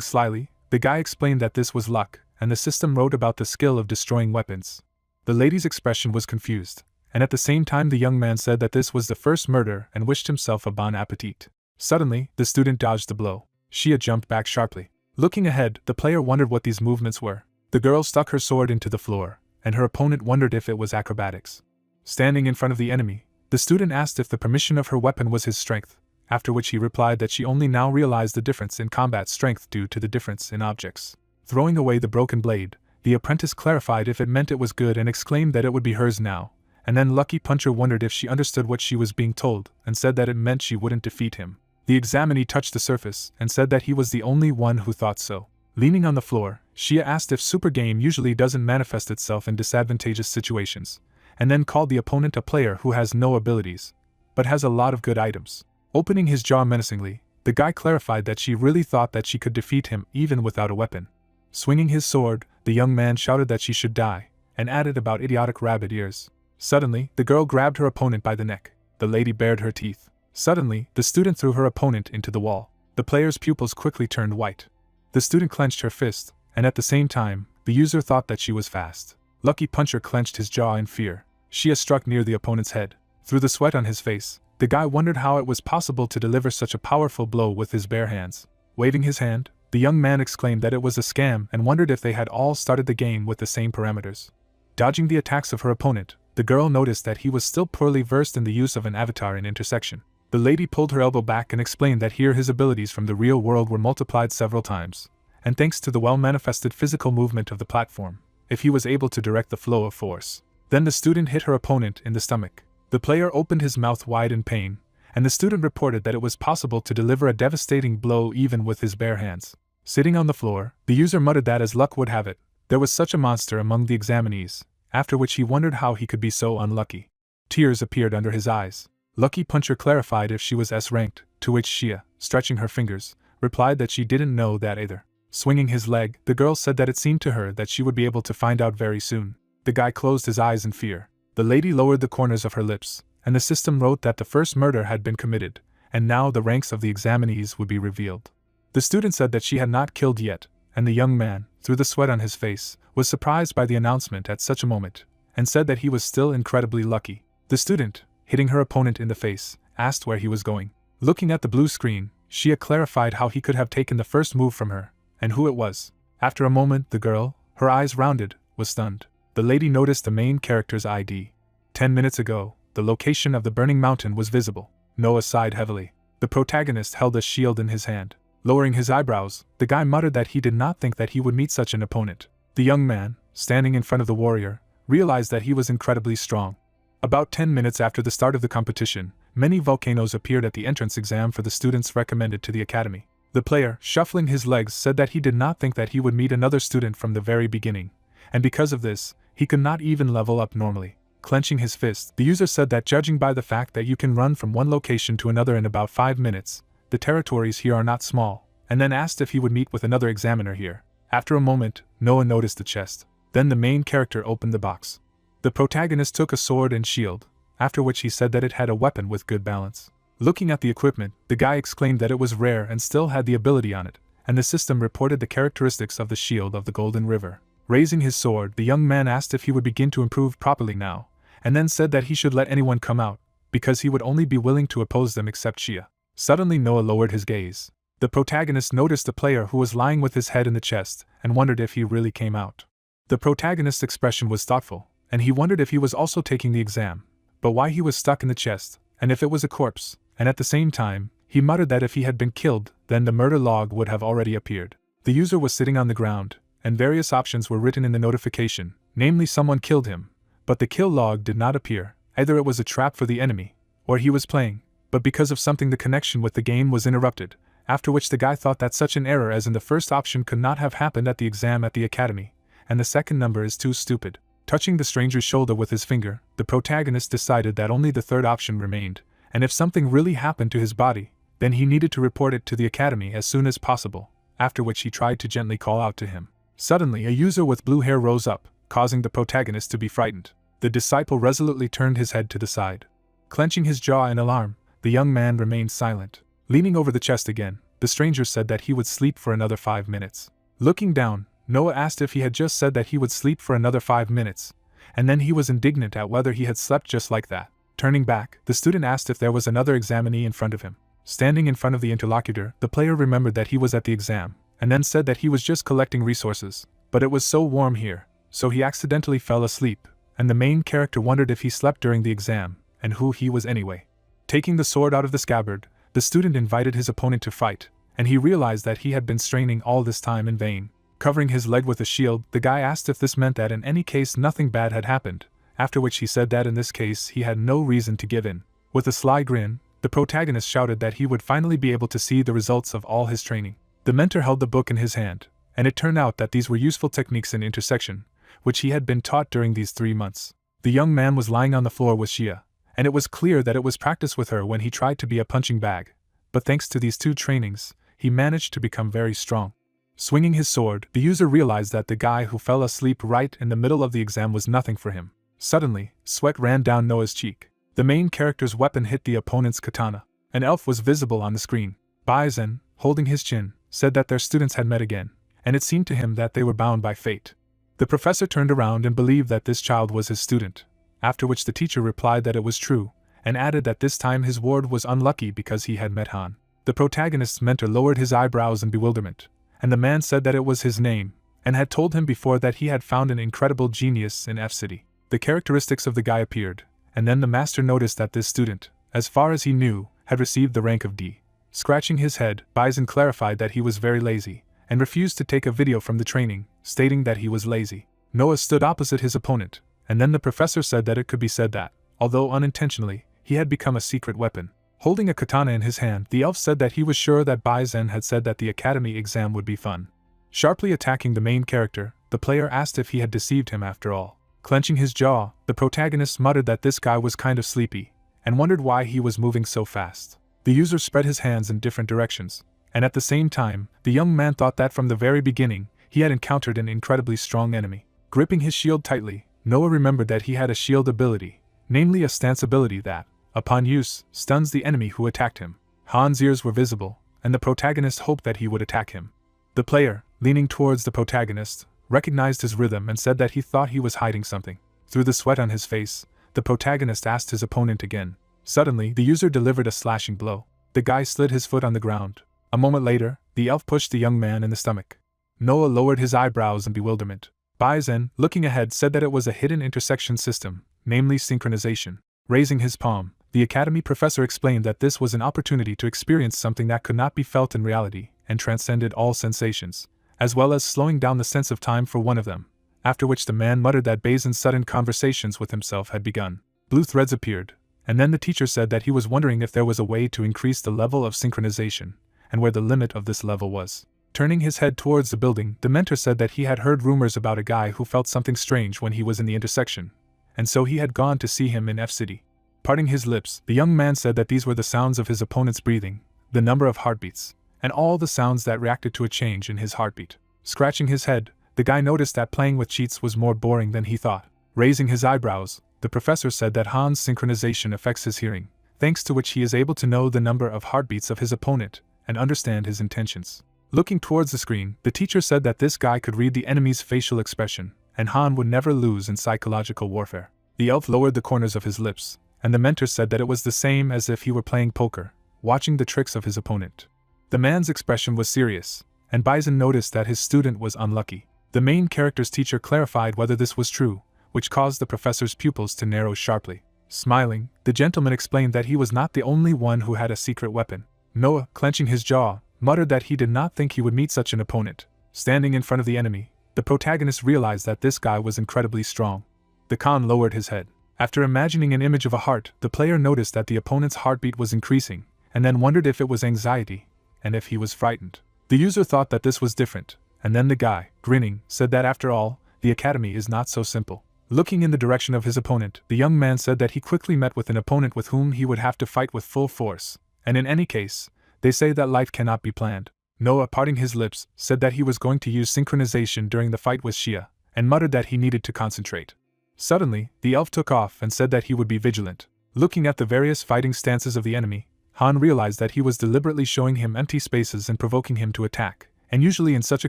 slyly, the guy explained that this was luck, and the system wrote about the skill of destroying weapons. The lady's expression was confused, and at the same time the young man said that this was the first murder and wished himself a bon appetit. Suddenly, the student dodged the blow. Shia jumped back sharply. Looking ahead, the player wondered what these movements were. The girl stuck her sword into the floor, and her opponent wondered if it was acrobatics. Standing in front of the enemy, the student asked if the permission of her weapon was his strength, after which he replied that she only now realized the difference in combat strength due to the difference in objects. Throwing away the broken blade, the apprentice clarified if it meant it was good and exclaimed that it would be hers now, and then Lucky Puncher wondered if she understood what she was being told and said that it meant she wouldn't defeat him. The examinee touched the surface and said that he was the only one who thought so. Leaning on the floor, Shia asked if super game usually doesn't manifest itself in disadvantageous situations, and then called the opponent a player who has no abilities, but has a lot of good items. Opening his jaw menacingly, the guy clarified that she really thought that she could defeat him even without a weapon. Swinging his sword, the young man shouted that she should die, and added about idiotic rabbit ears. Suddenly, the girl grabbed her opponent by the neck. The lady bared her teeth. Suddenly, the student threw her opponent into the wall. The player's pupils quickly turned white. The student clenched her fist, and at the same time, the user thought that she was fast. Lucky Puncher clenched his jaw in fear. Shia struck near the opponent's head. Through the sweat on his face, the guy wondered how it was possible to deliver such a powerful blow with his bare hands. Waving his hand, the young man exclaimed that it was a scam and wondered if they had all started the game with the same parameters. Dodging the attacks of her opponent, the girl noticed that he was still poorly versed in the use of an avatar in intersection. The lady pulled her elbow back and explained that here his abilities from the real world were multiplied several times, and thanks to the well-manifested physical movement of the platform, if he was able to direct the flow of force. Then the student hit her opponent in the stomach. The player opened his mouth wide in pain, and the student reported that it was possible to deliver a devastating blow even with his bare hands. Sitting on the floor, the user muttered that as luck would have it, there was such a monster among the examinees, after which he wondered how he could be so unlucky. Tears appeared under his eyes. Lucky Puncher clarified if she was S-ranked, to which Shia, stretching her fingers, replied that she didn't know that either. Swinging his leg, the girl said that it seemed to her that she would be able to find out very soon. The guy closed his eyes in fear. The lady lowered the corners of her lips, and the system wrote that the first murder had been committed, and now the ranks of the examinees would be revealed. The student said that she had not killed yet, and the young man, through the sweat on his face, was surprised by the announcement at such a moment, and said that he was still incredibly lucky. The student, hitting her opponent in the face, asked where he was going. Looking at the blue screen, Shia clarified how he could have taken the first move from her, and who it was. After a moment, the girl, her eyes rounded, was stunned. The lady noticed the main character's ID. 10 minutes ago, the location of the burning mountain was visible. Noah sighed heavily. The protagonist held a shield in his hand. Lowering his eyebrows, the guy muttered that he did not think that he would meet such an opponent. The young man, standing in front of the warrior, realized that he was incredibly strong. About 10 minutes after the start of the competition, many volcanoes appeared at the entrance exam for the students recommended to the academy. The player, shuffling his legs, said that he did not think that he would meet another student from the very beginning, and because of this, he could not even level up normally. Clenching his fist, the user said that judging by the fact that you can run from one location to another in about 5 minutes, the territories here are not small, and then asked if he would meet with another examiner here. After a moment, Noah noticed the chest. Then the main character opened the box. The protagonist took a sword and shield, after which he said that it had a weapon with good balance. Looking at the equipment, the guy exclaimed that it was rare and still had the ability on it, and the system reported the characteristics of the shield of the Golden River. Raising his sword, the young man asked if he would begin to improve properly now, and then said that he should let anyone come out, because he would only be willing to oppose them except Shia. Suddenly Noah lowered his gaze. The protagonist noticed a player who was lying with his head in the chest, and wondered if he really came out. The protagonist's expression was thoughtful, and he wondered if he was also taking the exam, but why he was stuck in the chest, and if it was a corpse, and at the same time, he muttered that if he had been killed, then the murder log would have already appeared. The user was sitting on the ground, and various options were written in the notification, namely someone killed him, but the kill log did not appear. Either it was a trap for the enemy, or he was playing, but because of something the connection with the game was interrupted, after which the guy thought that such an error as in the first option could not have happened at the exam at the academy, and the second number is too stupid. Touching the stranger's shoulder with his finger, the protagonist decided that only the third option remained, and if something really happened to his body, then he needed to report it to the academy as soon as possible, after which he tried to gently call out to him. Suddenly a user with blue hair rose up, causing the protagonist to be frightened. The disciple resolutely turned his head to the side. Clenching his jaw in alarm, the young man remained silent. Leaning over the chest again, the stranger said that he would sleep for another 5 minutes. Looking down, Noah asked if he had just said that he would sleep for another 5 minutes, and then he was indignant at whether he had slept just like that. Turning back, the student asked if there was another examinee in front of him. Standing in front of the interlocutor, the player remembered that he was at the exam, and then said that he was just collecting resources, but it was so warm here, so he accidentally fell asleep, and the main character wondered if he slept during the exam, and who he was anyway. Taking the sword out of the scabbard, the student invited his opponent to fight, and he realized that he had been straining all this time in vain. Covering his leg with a shield, the guy asked if this meant that in any case nothing bad had happened, after which he said that in this case he had no reason to give in. With a sly grin, the protagonist shouted that he would finally be able to see the results of all his training. The mentor held the book in his hand, and it turned out that these were useful techniques in intersection, which he had been taught during these 3 months. The young man was lying on the floor with Shia, and it was clear that it was practice with her when he tried to be a punching bag, but thanks to these 2 trainings, he managed to become very strong. Swinging his sword, the user realized that the guy who fell asleep right in the middle of the exam was nothing for him. Suddenly, sweat ran down Noah's cheek. The main character's weapon hit the opponent's katana. An elf was visible on the screen. Baizen, holding his chin, said that their students had met again, and it seemed to him that they were bound by fate. The professor turned around and believed that this child was his student, after which the teacher replied that it was true, and added that this time his ward was unlucky because he had met Han. The protagonist's mentor lowered his eyebrows in bewilderment, and the man said that it was his name, and had told him before that he had found an incredible genius in F-City. The characteristics of the guy appeared, and then the master noticed that this student, as far as he knew, had received the rank of D. Scratching his head, Baizen clarified that he was very lazy, and refused to take a video from the training, stating that he was lazy. Noah stood opposite his opponent, and then the professor said that it could be said that, although unintentionally, he had become a secret weapon. Holding a katana in his hand, the elf said that he was sure that Baizen had said that the academy exam would be fun. Sharply attacking the main character, the player asked if he had deceived him after all. Clenching his jaw, the protagonist muttered that this guy was kind of sleepy, and wondered why he was moving so fast. The user spread his hands in different directions, and at the same time, the young man thought that from the very beginning, he had encountered an incredibly strong enemy. Gripping his shield tightly, Noah remembered that he had a shield ability, namely a stance ability that, upon use, stuns the enemy who attacked him. Han's ears were visible, and the protagonist hoped that he would attack him. The player, leaning towards the protagonist, recognized his rhythm and said that he thought he was hiding something. Through the sweat on his face, the protagonist asked his opponent again. Suddenly, the user delivered a slashing blow. The guy slid his foot on the ground. A moment later, the elf pushed the young man in the stomach. Noah lowered his eyebrows in bewilderment. Baizen, looking ahead, said that it was a hidden intersection system, namely synchronization. Raising his palm, the academy professor explained that this was an opportunity to experience something that could not be felt in reality, and transcended all sensations, as well as slowing down the sense of time for one of them, after which the man muttered that Baizen's sudden conversations with himself had begun. Blue threads appeared, and then the teacher said that he was wondering if there was a way to increase the level of synchronization, and where the limit of this level was. Turning his head towards the building, the mentor said that he had heard rumors about a guy who felt something strange when he was in the intersection, and so he had gone to see him in F-City. Parting his lips, the young man said that these were the sounds of his opponent's breathing, the number of heartbeats, and all the sounds that reacted to a change in his heartbeat. Scratching his head, the guy noticed that playing with cheats was more boring than he thought. Raising his eyebrows, the professor said that Han's synchronization affects his hearing, thanks to which he is able to know the number of heartbeats of his opponent and understand his intentions. Looking towards the screen, the teacher said that this guy could read the enemy's facial expression, and Han would never lose in psychological warfare. The elf lowered the corners of his lips, and the mentor said that it was the same as if he were playing poker, watching the tricks of his opponent. The man's expression was serious, and Bison noticed that his student was unlucky. The main character's teacher clarified whether this was true, which caused the professor's pupils to narrow sharply. Smiling, the gentleman explained that he was not the only one who had a secret weapon. Noah, clenching his jaw, muttered that he did not think he would meet such an opponent. Standing in front of the enemy, the protagonist realized that this guy was incredibly strong. The Khan lowered his head. After imagining an image of a heart, the player noticed that the opponent's heartbeat was increasing, and then wondered if it was anxiety, and if he was frightened. The user thought that this was different, and then the guy, grinning, said that after all, the academy is not so simple. Looking in the direction of his opponent, the young man said that he quickly met with an opponent with whom he would have to fight with full force, and in any case, they say that life cannot be planned. Noah, parting his lips, said that he was going to use synchronization during the fight with Shia, and muttered that he needed to concentrate. Suddenly, the elf took off and said that he would be vigilant. Looking at the various fighting stances of the enemy, Han realized that he was deliberately showing him empty spaces and provoking him to attack, and usually in such a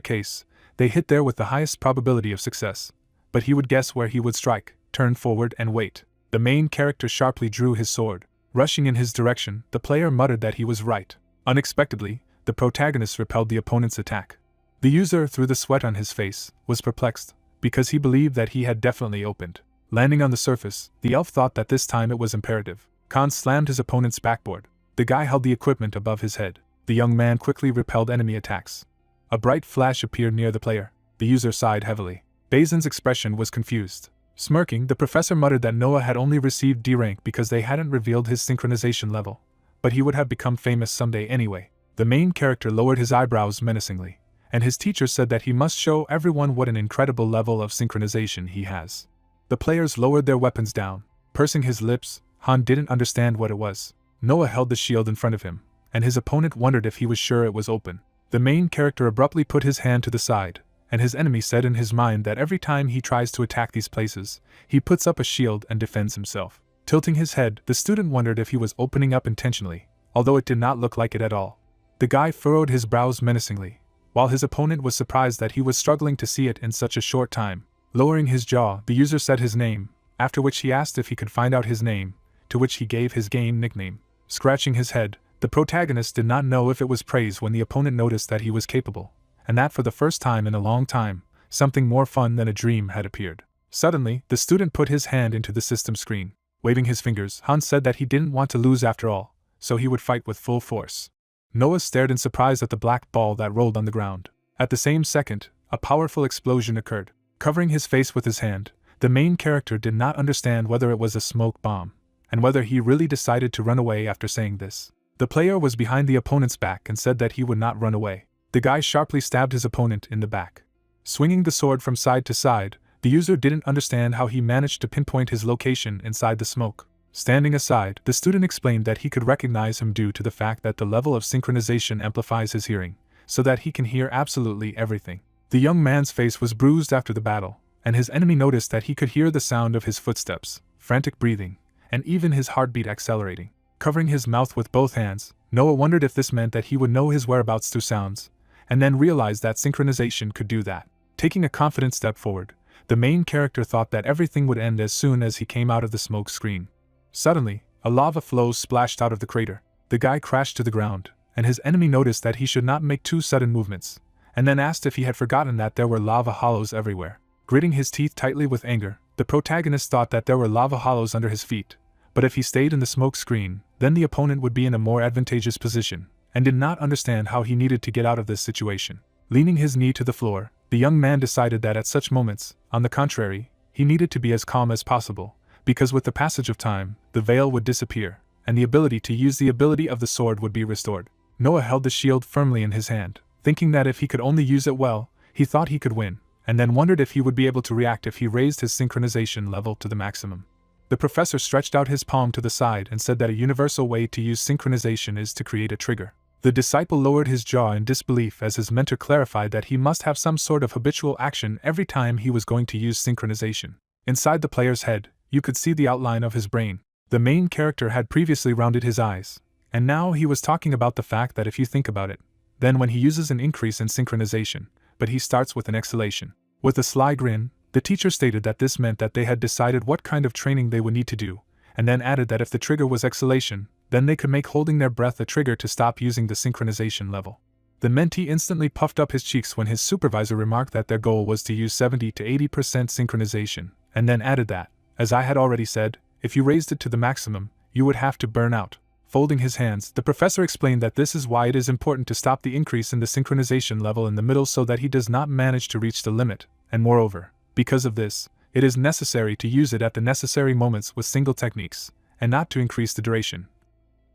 case, they hit there with the highest probability of success. But he would guess where he would strike, turn forward and wait. The main character sharply drew his sword. Rushing in his direction, the player muttered that he was right. Unexpectedly, the protagonist repelled the opponent's attack. The user, through the sweat on his face, was perplexed, because he believed that he had definitely opened. Landing on the surface, the elf thought that this time it was imperative. Khan slammed his opponent's backboard. The guy held the equipment above his head. The young man quickly repelled enemy attacks. A bright flash appeared near the player. The user sighed heavily. Basin's expression was confused. Smirking, the professor muttered that Noah had only received D rank because they hadn't revealed his synchronization level, but he would have become famous someday anyway. The main character lowered his eyebrows menacingly, and his teacher said that he must show everyone what an incredible level of synchronization he has. The players lowered their weapons down. Pursing his lips, Han didn't understand what it was. Noah held the shield in front of him, and his opponent wondered if he was sure it was open. The main character abruptly put his hand to the side, and his enemy said in his mind that every time he tries to attack these places, he puts up a shield and defends himself. Tilting his head, the student wondered if he was opening up intentionally, although it did not look like it at all. The guy furrowed his brows menacingly, while his opponent was surprised that he was struggling to see it in such a short time. Lowering his jaw, the user said his name, after which he asked if he could find out his name, to which he gave his game nickname. Scratching his head, the protagonist did not know if it was praise when the opponent noticed that he was capable, and that for the first time in a long time, something more fun than a dream had appeared. Suddenly, the student put his hand into the system screen. Waving his fingers, Han said that he didn't want to lose after all, so he would fight with full force. Noah stared in surprise at the black ball that rolled on the ground. At the same second, a powerful explosion occurred. Covering his face with his hand, the main character did not understand whether it was a smoke bomb, and whether he really decided to run away after saying this. The player was behind the opponent's back and said that he would not run away. The guy sharply stabbed his opponent in the back. Swinging the sword from side to side, the user didn't understand how he managed to pinpoint his location inside the smoke. Standing aside, the student explained that he could recognize him due to the fact that the level of synchronization amplifies his hearing, so that he can hear absolutely everything. The young man's face was bruised after the battle, and his enemy noticed that he could hear the sound of his footsteps, frantic breathing, and even his heartbeat accelerating. Covering his mouth with both hands, Noah wondered if this meant that he would know his whereabouts through sounds, and then realized that synchronization could do that. Taking a confident step forward, the main character thought that everything would end as soon as he came out of the smoke screen. Suddenly, a lava flow splashed out of the crater. The guy crashed to the ground, and his enemy noticed that he should not make too sudden movements, and then asked if he had forgotten that there were lava hollows everywhere. Gritting his teeth tightly with anger, the protagonist thought that there were lava hollows under his feet, but if he stayed in the smoke screen, then the opponent would be in a more advantageous position, and did not understand how he needed to get out of this situation. Leaning his knee to the floor, the young man decided that at such moments, on the contrary, he needed to be as calm as possible, because with the passage of time, the veil would disappear, and the ability to use the ability of the sword would be restored. Noah held the shield firmly in his hand, thinking that if he could only use it well, he thought he could win, and then wondered if he would be able to react if he raised his synchronization level to the maximum. The professor stretched out his palm to the side and said that a universal way to use synchronization is to create a trigger. The disciple lowered his jaw in disbelief as his mentor clarified that he must have some sort of habitual action every time he was going to use synchronization. Inside the player's head, you could see the outline of his brain. The main character had previously rounded his eyes, and now he was talking about the fact that if you think about it, then when he uses an increase in synchronization, but he starts with an exhalation. With a sly grin, the teacher stated that this meant that they had decided what kind of training they would need to do, and then added that if the trigger was exhalation, then they could make holding their breath a trigger to stop using the synchronization level. The mentee instantly puffed up his cheeks when his supervisor remarked that their goal was to use 70 to 80% synchronization, and then added that, as I had already said, if you raised it to the maximum, you would have to burn out. Folding his hands, the professor explained that this is why it is important to stop the increase in the synchronization level in the middle so that he does not manage to reach the limit, and moreover, because of this, it is necessary to use it at the necessary moments with single techniques, and not to increase the duration.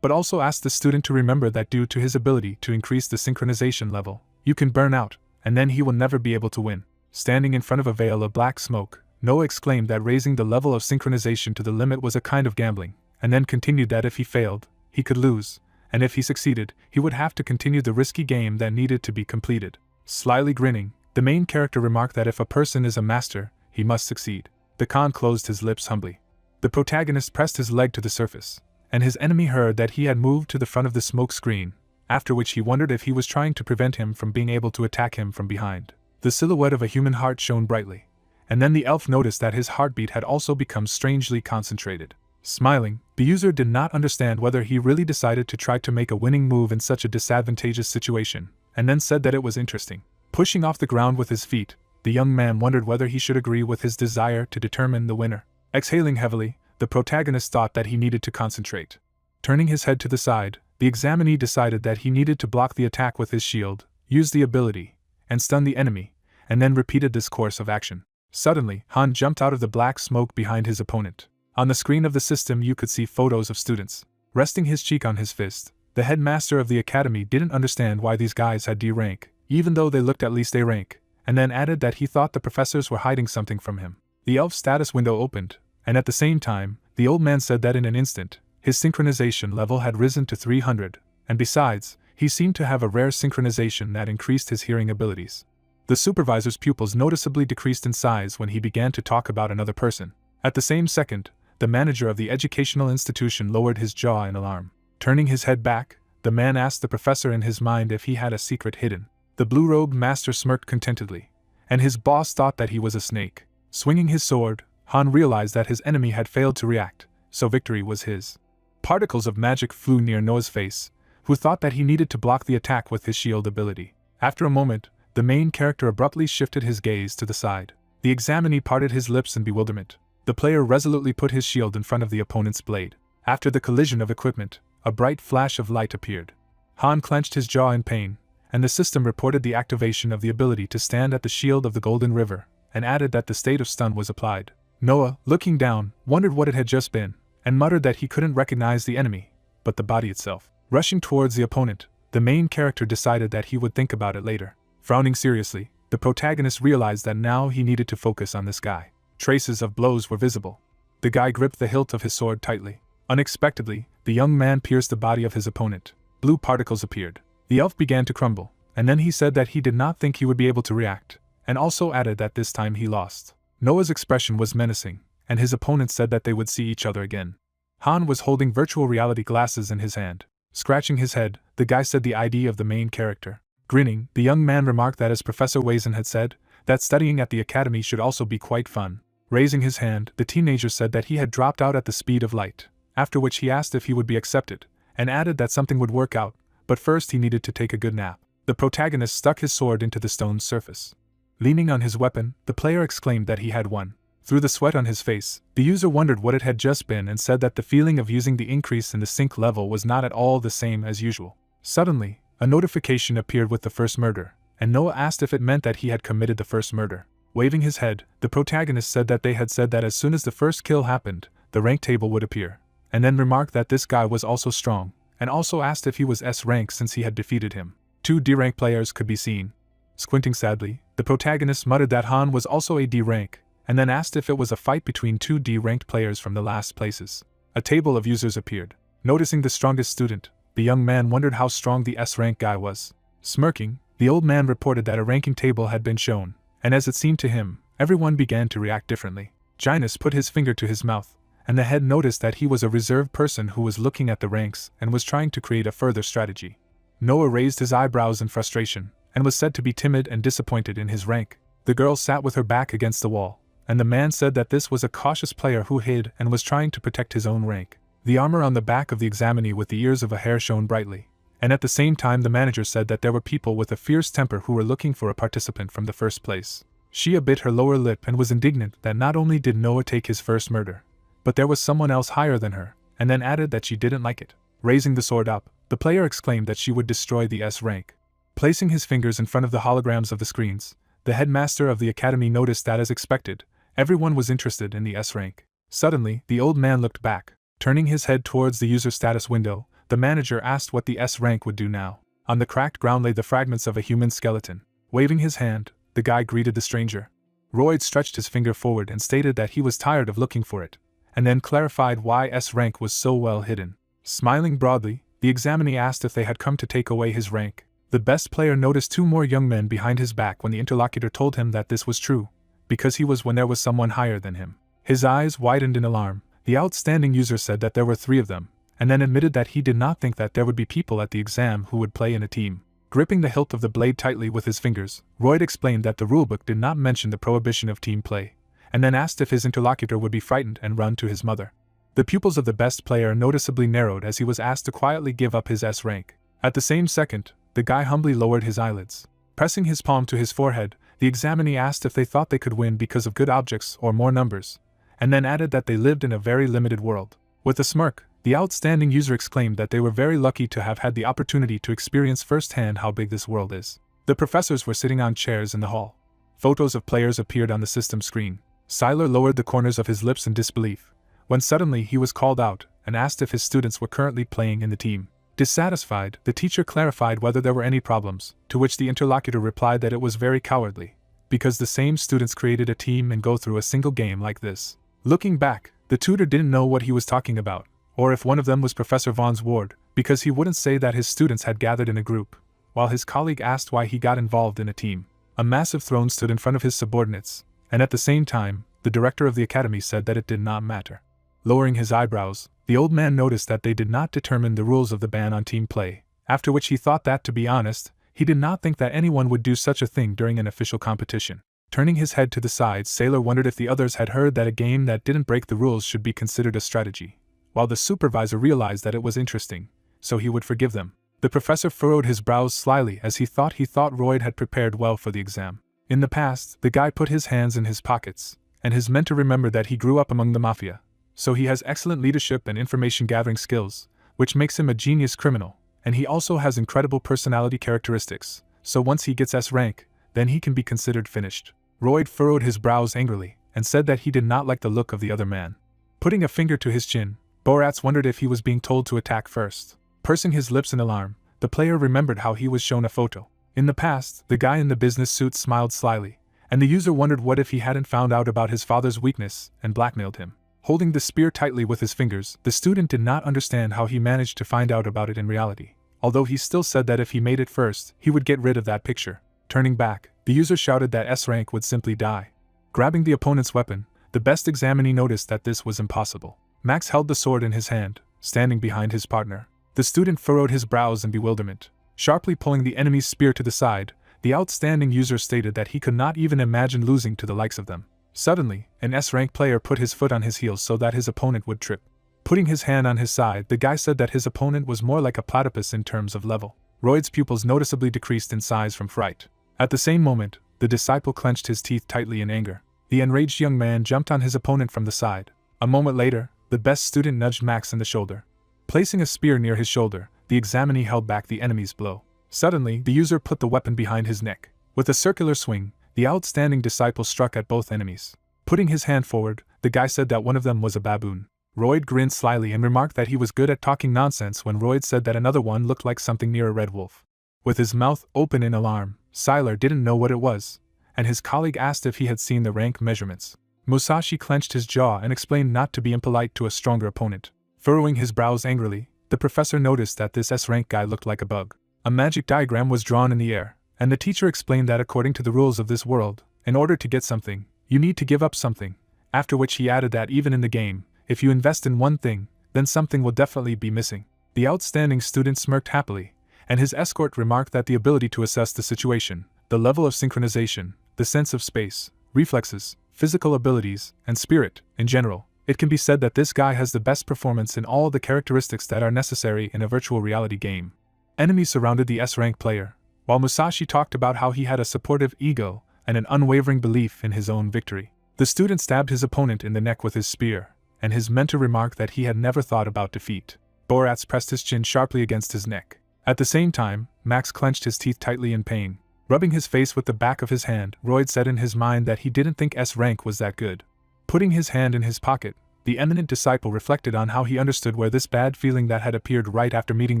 But also asked the student to remember that due to his ability to increase the synchronization level, you can burn out, and then he will never be able to win. Standing in front of a veil of black smoke, Noah exclaimed that raising the level of synchronization to the limit was a kind of gambling, and then continued that if he failed, he could lose, and if he succeeded, he would have to continue the risky game that needed to be completed. Slyly grinning, the main character remarked that if a person is a master, he must succeed. The Khan closed his lips humbly. The protagonist pressed his leg to the surface, and his enemy heard that he had moved to the front of the smoke screen, after which he wondered if he was trying to prevent him from being able to attack him from behind. The silhouette of a human heart shone brightly, and then the elf noticed that his heartbeat had also become strangely concentrated. Smiling, the user did not understand whether he really decided to try to make a winning move in such a disadvantageous situation, and then said that it was interesting. Pushing off the ground with his feet, the young man wondered whether he should agree with his desire to determine the winner. Exhaling heavily, the protagonist thought that he needed to concentrate. Turning his head to the side, the examinee decided that he needed to block the attack with his shield, use the ability, and stun the enemy, and then repeated this course of action. Suddenly, Han jumped out of the black smoke behind his opponent. On the screen of the system you could see photos of students. Resting his cheek on his fist, the headmaster of the academy didn't understand why these guys had D rank, even though they looked at least A rank, and then added that he thought the professors were hiding something from him. The elf status window opened, and at the same time, the old man said that in an instant, his synchronization level had risen to 300, and besides, he seemed to have a rare synchronization that increased his hearing abilities. The supervisor's pupils noticeably decreased in size when he began to talk about another person. At the same second, the manager of the educational institution lowered his jaw in alarm. Turning his head back, the man asked the professor in his mind if he had a secret hidden. The blue-robed master smirked contentedly, and his boss thought that he was a snake. Swinging his sword, Han realized that his enemy had failed to react, so victory was his. Particles of magic flew near Noah's face, who thought that he needed to block the attack with his shield ability. After a moment, the main character abruptly shifted his gaze to the side. The examinee parted his lips in bewilderment. The player resolutely put his shield in front of the opponent's blade. After the collision of equipment, a bright flash of light appeared. Han clenched his jaw in pain, and the system reported the activation of the ability to stand at the shield of the Golden River, and added that the state of stun was applied. Noah, looking down, wondered what it had just been, and muttered that he couldn't recognize the enemy, but the body itself. Rushing towards the opponent, the main character decided that he would think about it later. Frowning seriously, the protagonist realized that now he needed to focus on this guy. Traces of blows were visible. The guy gripped the hilt of his sword tightly. Unexpectedly, the young man pierced the body of his opponent. Blue particles appeared. The elf began to crumble, and then he said that he did not think he would be able to react, and also added that this time he lost. Noah's expression was menacing, and his opponent said that they would see each other again. Han was holding virtual reality glasses in his hand. Scratching his head, the guy said the ID of the main character. Grinning, the young man remarked that as Professor Wazin had said, that studying at the academy should also be quite fun. Raising his hand, the teenager said that he had dropped out at the speed of light, after which he asked if he would be accepted, and added that something would work out, but first he needed to take a good nap. The protagonist stuck his sword into the stone's surface. Leaning on his weapon, the player exclaimed that he had won. Through the sweat on his face, the user wondered what it had just been and said that the feeling of using the increase in the sync level was not at all the same as usual. Suddenly, a notification appeared with the first murder, and Noah asked if it meant that he had committed the first murder. Waving his head, the protagonist said that they had said that as soon as the first kill happened, the rank table would appear, and then remarked that this guy was also strong, and also asked if he was S rank since he had defeated him. 2 D rank players could be seen. Squinting sadly, the protagonist muttered that Han was also a D rank, and then asked if it was a fight between 2 D ranked players from the last places. A table of users appeared. Noticing the strongest student, the young man wondered how strong the S rank guy was. Smirking, the old man reported that a ranking table had been shown, and as it seemed to him, everyone began to react differently. Gynus put his finger to his mouth, and the head noticed that he was a reserved person who was looking at the ranks and was trying to create a further strategy. Noah raised his eyebrows in frustration, and was said to be timid and disappointed in his rank. The girl sat with her back against the wall, and the man said that this was a cautious player who hid and was trying to protect his own rank. The armor on the back of the examinee with the ears of a hare shone brightly, and at the same time the manager said that there were people with a fierce temper who were looking for a participant from the first place. She bit her lower lip and was indignant that not only did Noah take his first murder, but there was someone else higher than her, and then added that she didn't like it. Raising the sword up, the player exclaimed that she would destroy the S rank. Placing his fingers in front of the holograms of the screens, the headmaster of the academy noticed that as expected, everyone was interested in the S rank. Suddenly, the old man looked back. Turning his head towards the user status window, the manager asked what the S rank would do now. On the cracked ground lay the fragments of a human skeleton. Waving his hand, the guy greeted the stranger. Royd stretched his finger forward and stated that he was tired of looking for it, and then clarified why S rank was so well hidden. Smiling broadly, the examinee asked if they had come to take away his rank. The best player noticed 2 more young men behind his back when the interlocutor told him that this was true, because he was when there was someone higher than him. His eyes widened in alarm. The outstanding user said that there were 3 of them, and then admitted that he did not think that there would be people at the exam who would play in a team. Gripping the hilt of the blade tightly with his fingers, Royd explained that the rulebook did not mention the prohibition of team play, and then asked if his interlocutor would be frightened and run to his mother. The pupils of the best player noticeably narrowed as he was asked to quietly give up his S rank. At the same second, the guy humbly lowered his eyelids. Pressing his palm to his forehead, the examinee asked if they thought they could win because of good objects or more numbers, and then added that they lived in a very limited world. With a smirk, the outstanding user exclaimed that they were very lucky to have had the opportunity to experience firsthand how big this world is. The professors were sitting on chairs in the hall. Photos of players appeared on the system screen. Siler lowered the corners of his lips in disbelief, when suddenly he was called out and asked if his students were currently playing in the team. Dissatisfied, the teacher clarified whether there were any problems, to which the interlocutor replied that it was very cowardly, because the same students created a team and go through a single game like this. Looking back, the tutor didn't know what he was talking about, or if one of them was Professor Vaughn's ward, because he wouldn't say that his students had gathered in a group, while his colleague asked why he got involved in a team. A massive throne stood in front of his subordinates, and at the same time, the director of the academy said that it did not matter. Lowering his eyebrows, the old man noticed that they did not determine the rules of the ban on team play, after which he thought that, to be honest, he did not think that anyone would do such a thing during an official competition. Turning his head to the side, Sailor wondered if the others had heard that a game that didn't break the rules should be considered a strategy, while the supervisor realized that it was interesting, so he would forgive them. The professor furrowed his brows slyly as he thought Royd had prepared well for the exam. In the past, the guy put his hands in his pockets, and his mentor remembered that he grew up among the mafia, so he has excellent leadership and information-gathering skills, which makes him a genius criminal, and he also has incredible personality characteristics, so once he gets S rank, then he can be considered finished. Royd furrowed his brows angrily, and said that he did not like the look of the other man. Putting a finger to his chin, Boratz wondered if he was being told to attack first. Pursing his lips in alarm, the player remembered how he was shown a photo. In the past, the guy in the business suit smiled slyly, and the user wondered what if he hadn't found out about his father's weakness and blackmailed him. Holding the spear tightly with his fingers, the student did not understand how he managed to find out about it in reality, although he still said that if he made it first, he would get rid of that picture. Turning back, the user shouted that S rank would simply die. Grabbing the opponent's weapon, the best examinee noticed that this was impossible. Max held the sword in his hand, standing behind his partner. The student furrowed his brows in bewilderment. Sharply pulling the enemy's spear to the side, the outstanding user stated that he could not even imagine losing to the likes of them. Suddenly, an S-rank player put his foot on his heels so that his opponent would trip. Putting his hand on his side, the guy said that his opponent was more like a platypus in terms of level. Royd's pupils noticeably decreased in size from fright. At the same moment, the disciple clenched his teeth tightly in anger. The enraged young man jumped on his opponent from the side. A moment later, the best student nudged Max in the shoulder. Placing a spear near his shoulder, the examinee held back the enemy's blow. Suddenly, the user put the weapon behind his neck. With a circular swing, the outstanding disciple struck at both enemies. Putting his hand forward, the guy said that one of them was a baboon. Royd grinned slyly and remarked that he was good at talking nonsense when Royd said that another one looked like something near a red wolf. With his mouth open in alarm, Siler didn't know what it was, and his colleague asked if he had seen the rank measurements. Musashi clenched his jaw and explained not to be impolite to a stronger opponent. Furrowing his brows angrily, the professor noticed that this S-rank guy looked like a bug. A magic diagram was drawn in the air, and the teacher explained that according to the rules of this world, in order to get something, you need to give up something, after which he added that even in the game, if you invest in one thing, then something will definitely be missing. The outstanding student smirked happily, and his escort remarked that the ability to assess the situation, the level of synchronization, the sense of space, reflexes, physical abilities, and spirit, in general, it can be said that this guy has the best performance in all the characteristics that are necessary in a virtual reality game. Enemies surrounded the S-rank player, while Musashi talked about how he had a supportive ego and an unwavering belief in his own victory. The student stabbed his opponent in the neck with his spear, and his mentor remarked that he had never thought about defeat. Boratz pressed his chin sharply against his neck. At the same time, Max clenched his teeth tightly in pain. Rubbing his face with the back of his hand, Royd said in his mind that he didn't think S-rank was that good. Putting his hand in his pocket, the eminent disciple reflected on how he understood where this bad feeling that had appeared right after meeting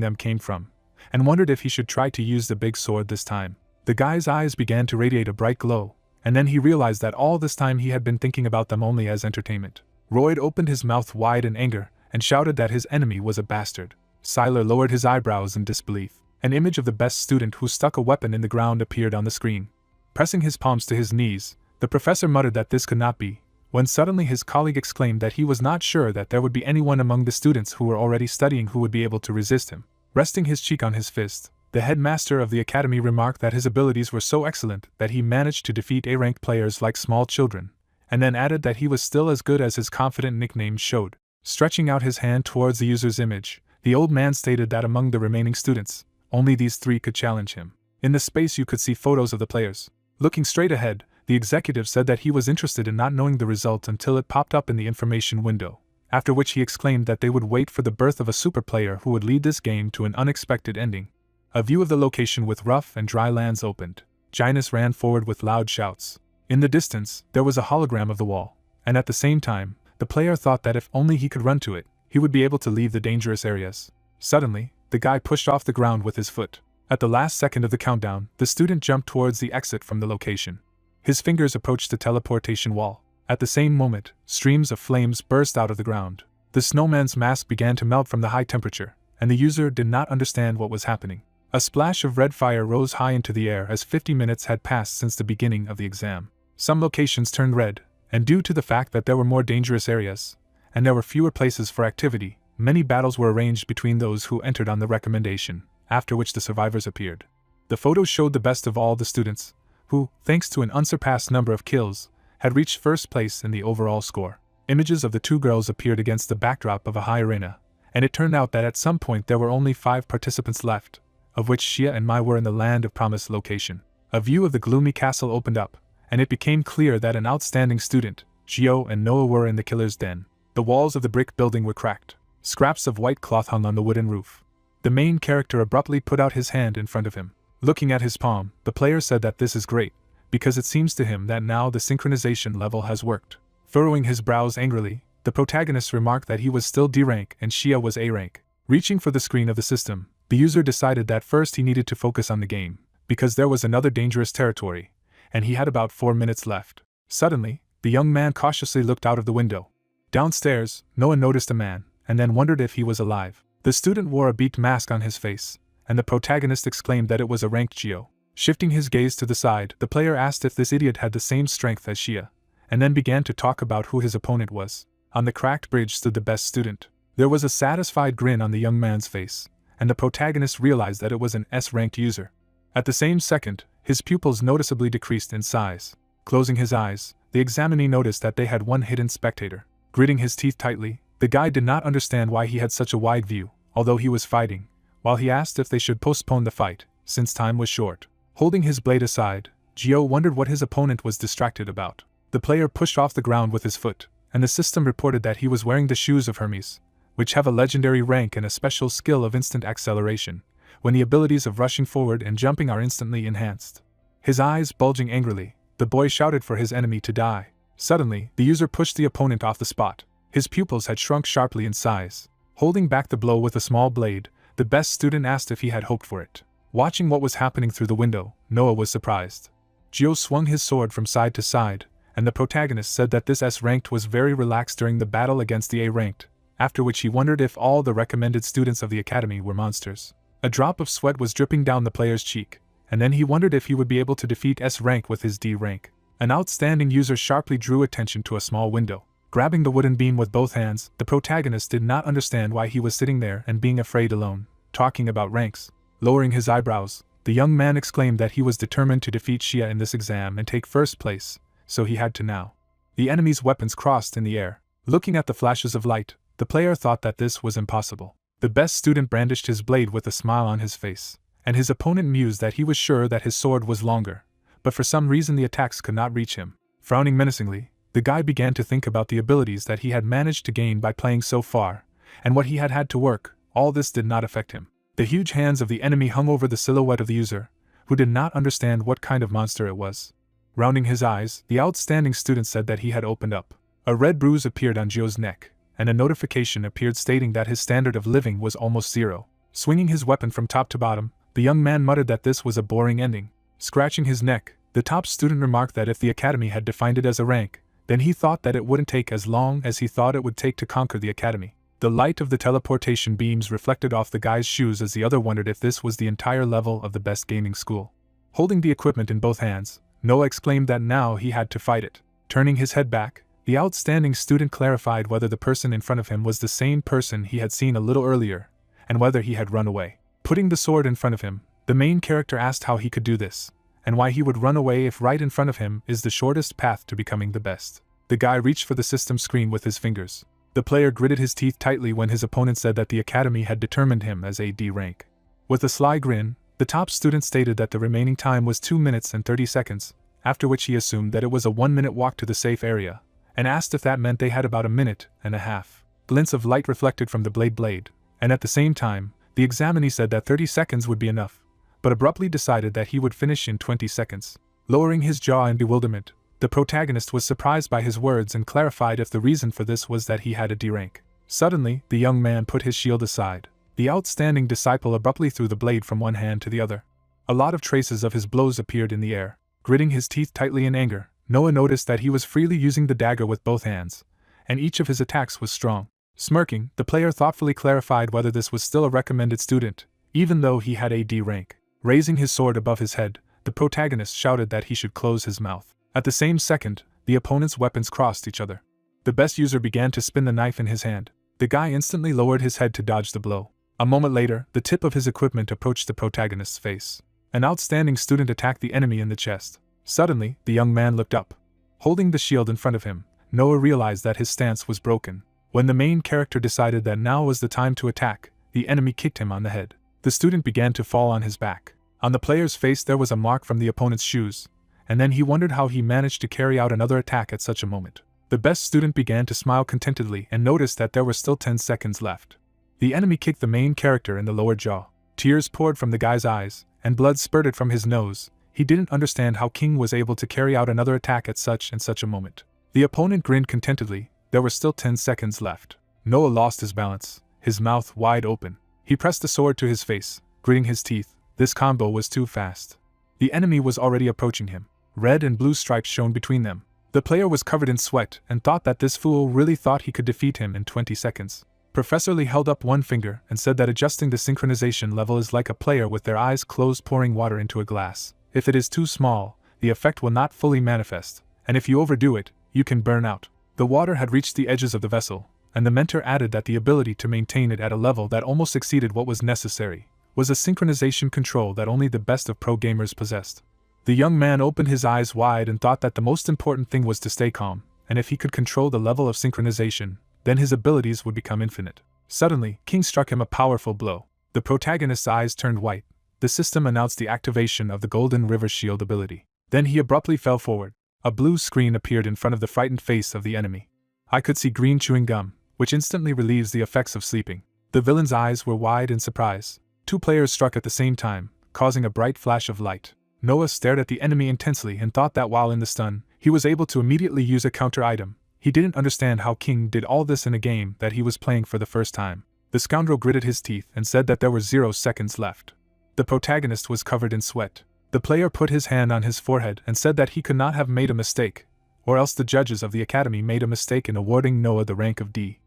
them came from, and wondered if he should try to use the big sword this time. The guy's eyes began to radiate a bright glow, and then he realized that all this time he had been thinking about them only as entertainment. Royd opened his mouth wide in anger, and shouted that his enemy was a bastard. Siler lowered his eyebrows in disbelief. An image of the best student who stuck a weapon in the ground appeared on the screen. Pressing his palms to his knees, the professor muttered that this could not be, when suddenly his colleague exclaimed that he was not sure that there would be anyone among the students who were already studying who would be able to resist him. Resting his cheek on his fist, the headmaster of the academy remarked that his abilities were so excellent that he managed to defeat A-rank players like small children, and then added that he was still as good as his confident nickname showed. Stretching out his hand towards the user's image, the old man stated that among the remaining students, only these three could challenge him. In the space you could see photos of the players. Looking straight ahead, the executive said that he was interested in not knowing the result until it popped up in the information window, after which he exclaimed that they would wait for the birth of a super player who would lead this game to an unexpected ending. A view of the location with rough and dry lands opened. Gynus ran forward with loud shouts. In the distance, there was a hologram of the wall, and at the same time, the player thought that if only he could run to it, he would be able to leave the dangerous areas. Suddenly, the guy pushed off the ground with his foot. At the last second of the countdown, the student jumped towards the exit from the location. His fingers approached the teleportation wall. At the same moment, streams of flames burst out of the ground. The snowman's mask began to melt from the high temperature, and the user did not understand what was happening. A splash of red fire rose high into the air as 50 minutes had passed since the beginning of the exam. Some locations turned red, and due to the fact that there were more dangerous areas, and there were fewer places for activity, many battles were arranged between those who entered on the recommendation, after which the survivors appeared. The photos showed the best of all the students, who, thanks to an unsurpassed number of kills, had reached first place in the overall score. Images of the two girls appeared against the backdrop of a high arena, and it turned out that at some point there were only 5 participants left, of which Xia and Mai were in the Land of Promise location. A view of the gloomy castle opened up, and it became clear that an outstanding student, Gio and Noah, were in the killer's den. The walls of the brick building were cracked. Scraps of white cloth hung on the wooden roof. The main character abruptly put out his hand in front of him. Looking at his palm, the player said that this is great, because it seems to him that now the synchronization level has worked. Furrowing his brows angrily, the protagonist remarked that he was still D rank and Xia was A rank. Reaching for the screen of the system, the user decided that first he needed to focus on the game, because there was another dangerous territory, and he had about 4 minutes left. Suddenly, the young man cautiously looked out of the window. Downstairs, Noah noticed a man, and then wondered if he was alive. The student wore a beaked mask on his face, and the protagonist exclaimed that it was a ranked Gio. Shifting his gaze to the side, the player asked if this idiot had the same strength as Xia, and then began to talk about who his opponent was. On the cracked bridge stood the best student. There was a satisfied grin on the young man's face, and the protagonist realized that it was an S-ranked user. At the same second, his pupils noticeably decreased in size. Closing his eyes, the examinee noticed that they had one hidden spectator. Gritting his teeth tightly, the guy did not understand why he had such a wide view, although he was fighting, while he asked if they should postpone the fight, since time was short. Holding his blade aside, Gio wondered what his opponent was distracted about. The player pushed off the ground with his foot, and the system reported that he was wearing the shoes of Hermes, which have a legendary rank and a special skill of instant acceleration, when the abilities of rushing forward and jumping are instantly enhanced. His eyes bulging angrily, the boy shouted for his enemy to die. Suddenly, the user pushed the opponent off the spot. His pupils had shrunk sharply in size. Holding back the blow with a small blade, the best student asked if he had hoped for it. Watching what was happening through the window, Noah was surprised. Gio swung his sword from side to side, and the protagonist said that this S-ranked was very relaxed during the battle against the A-ranked, after which he wondered if all the recommended students of the academy were monsters. A drop of sweat was dripping down the player's cheek, and then he wondered if he would be able to defeat S-rank with his D-rank. An outstanding user sharply drew attention to a small window. Grabbing the wooden beam with both hands, the protagonist did not understand why he was sitting there and being afraid alone, talking about ranks. Lowering his eyebrows, the young man exclaimed that he was determined to defeat Shia in this exam and take first place, so he had to now. The enemy's weapons crossed in the air. Looking at the flashes of light, the player thought that this was impossible. The best student brandished his blade with a smile on his face, and his opponent mused that he was sure that his sword was longer, but for some reason the attacks could not reach him. Frowning menacingly, the guy began to think about the abilities that he had managed to gain by playing so far, and what he had had to work. All this did not affect him. The huge hands of the enemy hung over the silhouette of the user, who did not understand what kind of monster it was. Rounding his eyes, the outstanding student said that he had opened up. A red bruise appeared on Gio's neck, and a notification appeared stating that his standard of living was almost 0. Swinging his weapon from top to bottom, the young man muttered that this was a boring ending. Scratching his neck, the top student remarked that if the academy had defined it as a rank, then he thought that it wouldn't take as long as he thought it would take to conquer the academy. The light of the teleportation beams reflected off the guy's shoes as the other wondered if this was the entire level of the best gaming school. Holding the equipment in both hands, Noah exclaimed that now he had to fight it. Turning his head back, the outstanding student clarified whether the person in front of him was the same person he had seen a little earlier, and whether he had run away. Putting the sword in front of him, the main character asked how he could do this, and why he would run away if right in front of him is the shortest path to becoming the best. The guy reached for the system screen with his fingers. The player gritted his teeth tightly when his opponent said that the academy had determined him as a D rank. With a sly grin, the top student stated that the remaining time was 2 minutes and 30 seconds, after which he assumed that it was a 1-minute walk to the safe area, and asked if that meant they had about a minute and a half. Glints of light reflected from the blade, and at the same time, the examinee said that 30 seconds would be enough, but abruptly decided that he would finish in 20 seconds. Lowering his jaw in bewilderment, the protagonist was surprised by his words and clarified if the reason for this was that he had a D rank. Suddenly, the young man put his shield aside. The outstanding disciple abruptly threw the blade from one hand to the other. A lot of traces of his blows appeared in the air. Gritting his teeth tightly in anger, Noah noticed that he was freely using the dagger with both hands, and each of his attacks was strong. Smirking, the player thoughtfully clarified whether this was still a recommended student, even though he had a D rank. Raising his sword above his head, the protagonist shouted that he should close his mouth. At the same second, the opponent's weapons crossed each other. The best user began to spin the knife in his hand. The guy instantly lowered his head to dodge the blow. A moment later, the tip of his equipment approached the protagonist's face. An outstanding student attacked the enemy in the chest. Suddenly, the young man looked up. Holding the shield in front of him, Noah realized that his stance was broken. When the main character decided that now was the time to attack, the enemy kicked him on the head. The student began to fall on his back. On the player's face there was a mark from the opponent's shoes, and then he wondered how he managed to carry out another attack at such a moment. The best student began to smile contentedly and noticed that there were still 10 seconds left. The enemy kicked the main character in the lower jaw. Tears poured from the guy's eyes, and blood spurted from his nose. He didn't understand how King was able to carry out another attack at such and such a moment. The opponent grinned contentedly. There were still 10 seconds left. Noah lost his balance, his mouth wide open. He pressed the sword to his face, gritting his teeth. This combo was too fast. The enemy was already approaching him. Red and blue stripes shone between them. The player was covered in sweat and thought that this fool really thought he could defeat him in 20 seconds. Professor Lee held up one finger and said that adjusting the synchronization level is like a player with their eyes closed pouring water into a glass. If it is too small, the effect will not fully manifest, and if you overdo it, you can burn out. The water had reached the edges of the vessel, and the mentor added that the ability to maintain it at a level that almost exceeded what was necessary was a synchronization control that only the best of pro gamers possessed. The young man opened his eyes wide and thought that the most important thing was to stay calm, and if he could control the level of synchronization, then his abilities would become infinite. Suddenly, King struck him a powerful blow. The protagonist's eyes turned white. The system announced the activation of the Golden River Shield ability. Then he abruptly fell forward. A blue screen appeared in front of the frightened face of the enemy. I could see green chewing gum, which instantly relieves the effects of sleeping. The villain's eyes were wide in surprise. 2 players struck at the same time, causing a bright flash of light. Noah stared at the enemy intensely and thought that while in the stun, he was able to immediately use a counter item. He didn't understand how King did all this in a game that he was playing for the first time. The scoundrel gritted his teeth and said that there were 0 seconds left. The protagonist was covered in sweat. The player put his hand on his forehead and said that he could not have made a mistake, or else the judges of the academy made a mistake in awarding Noah the rank of D.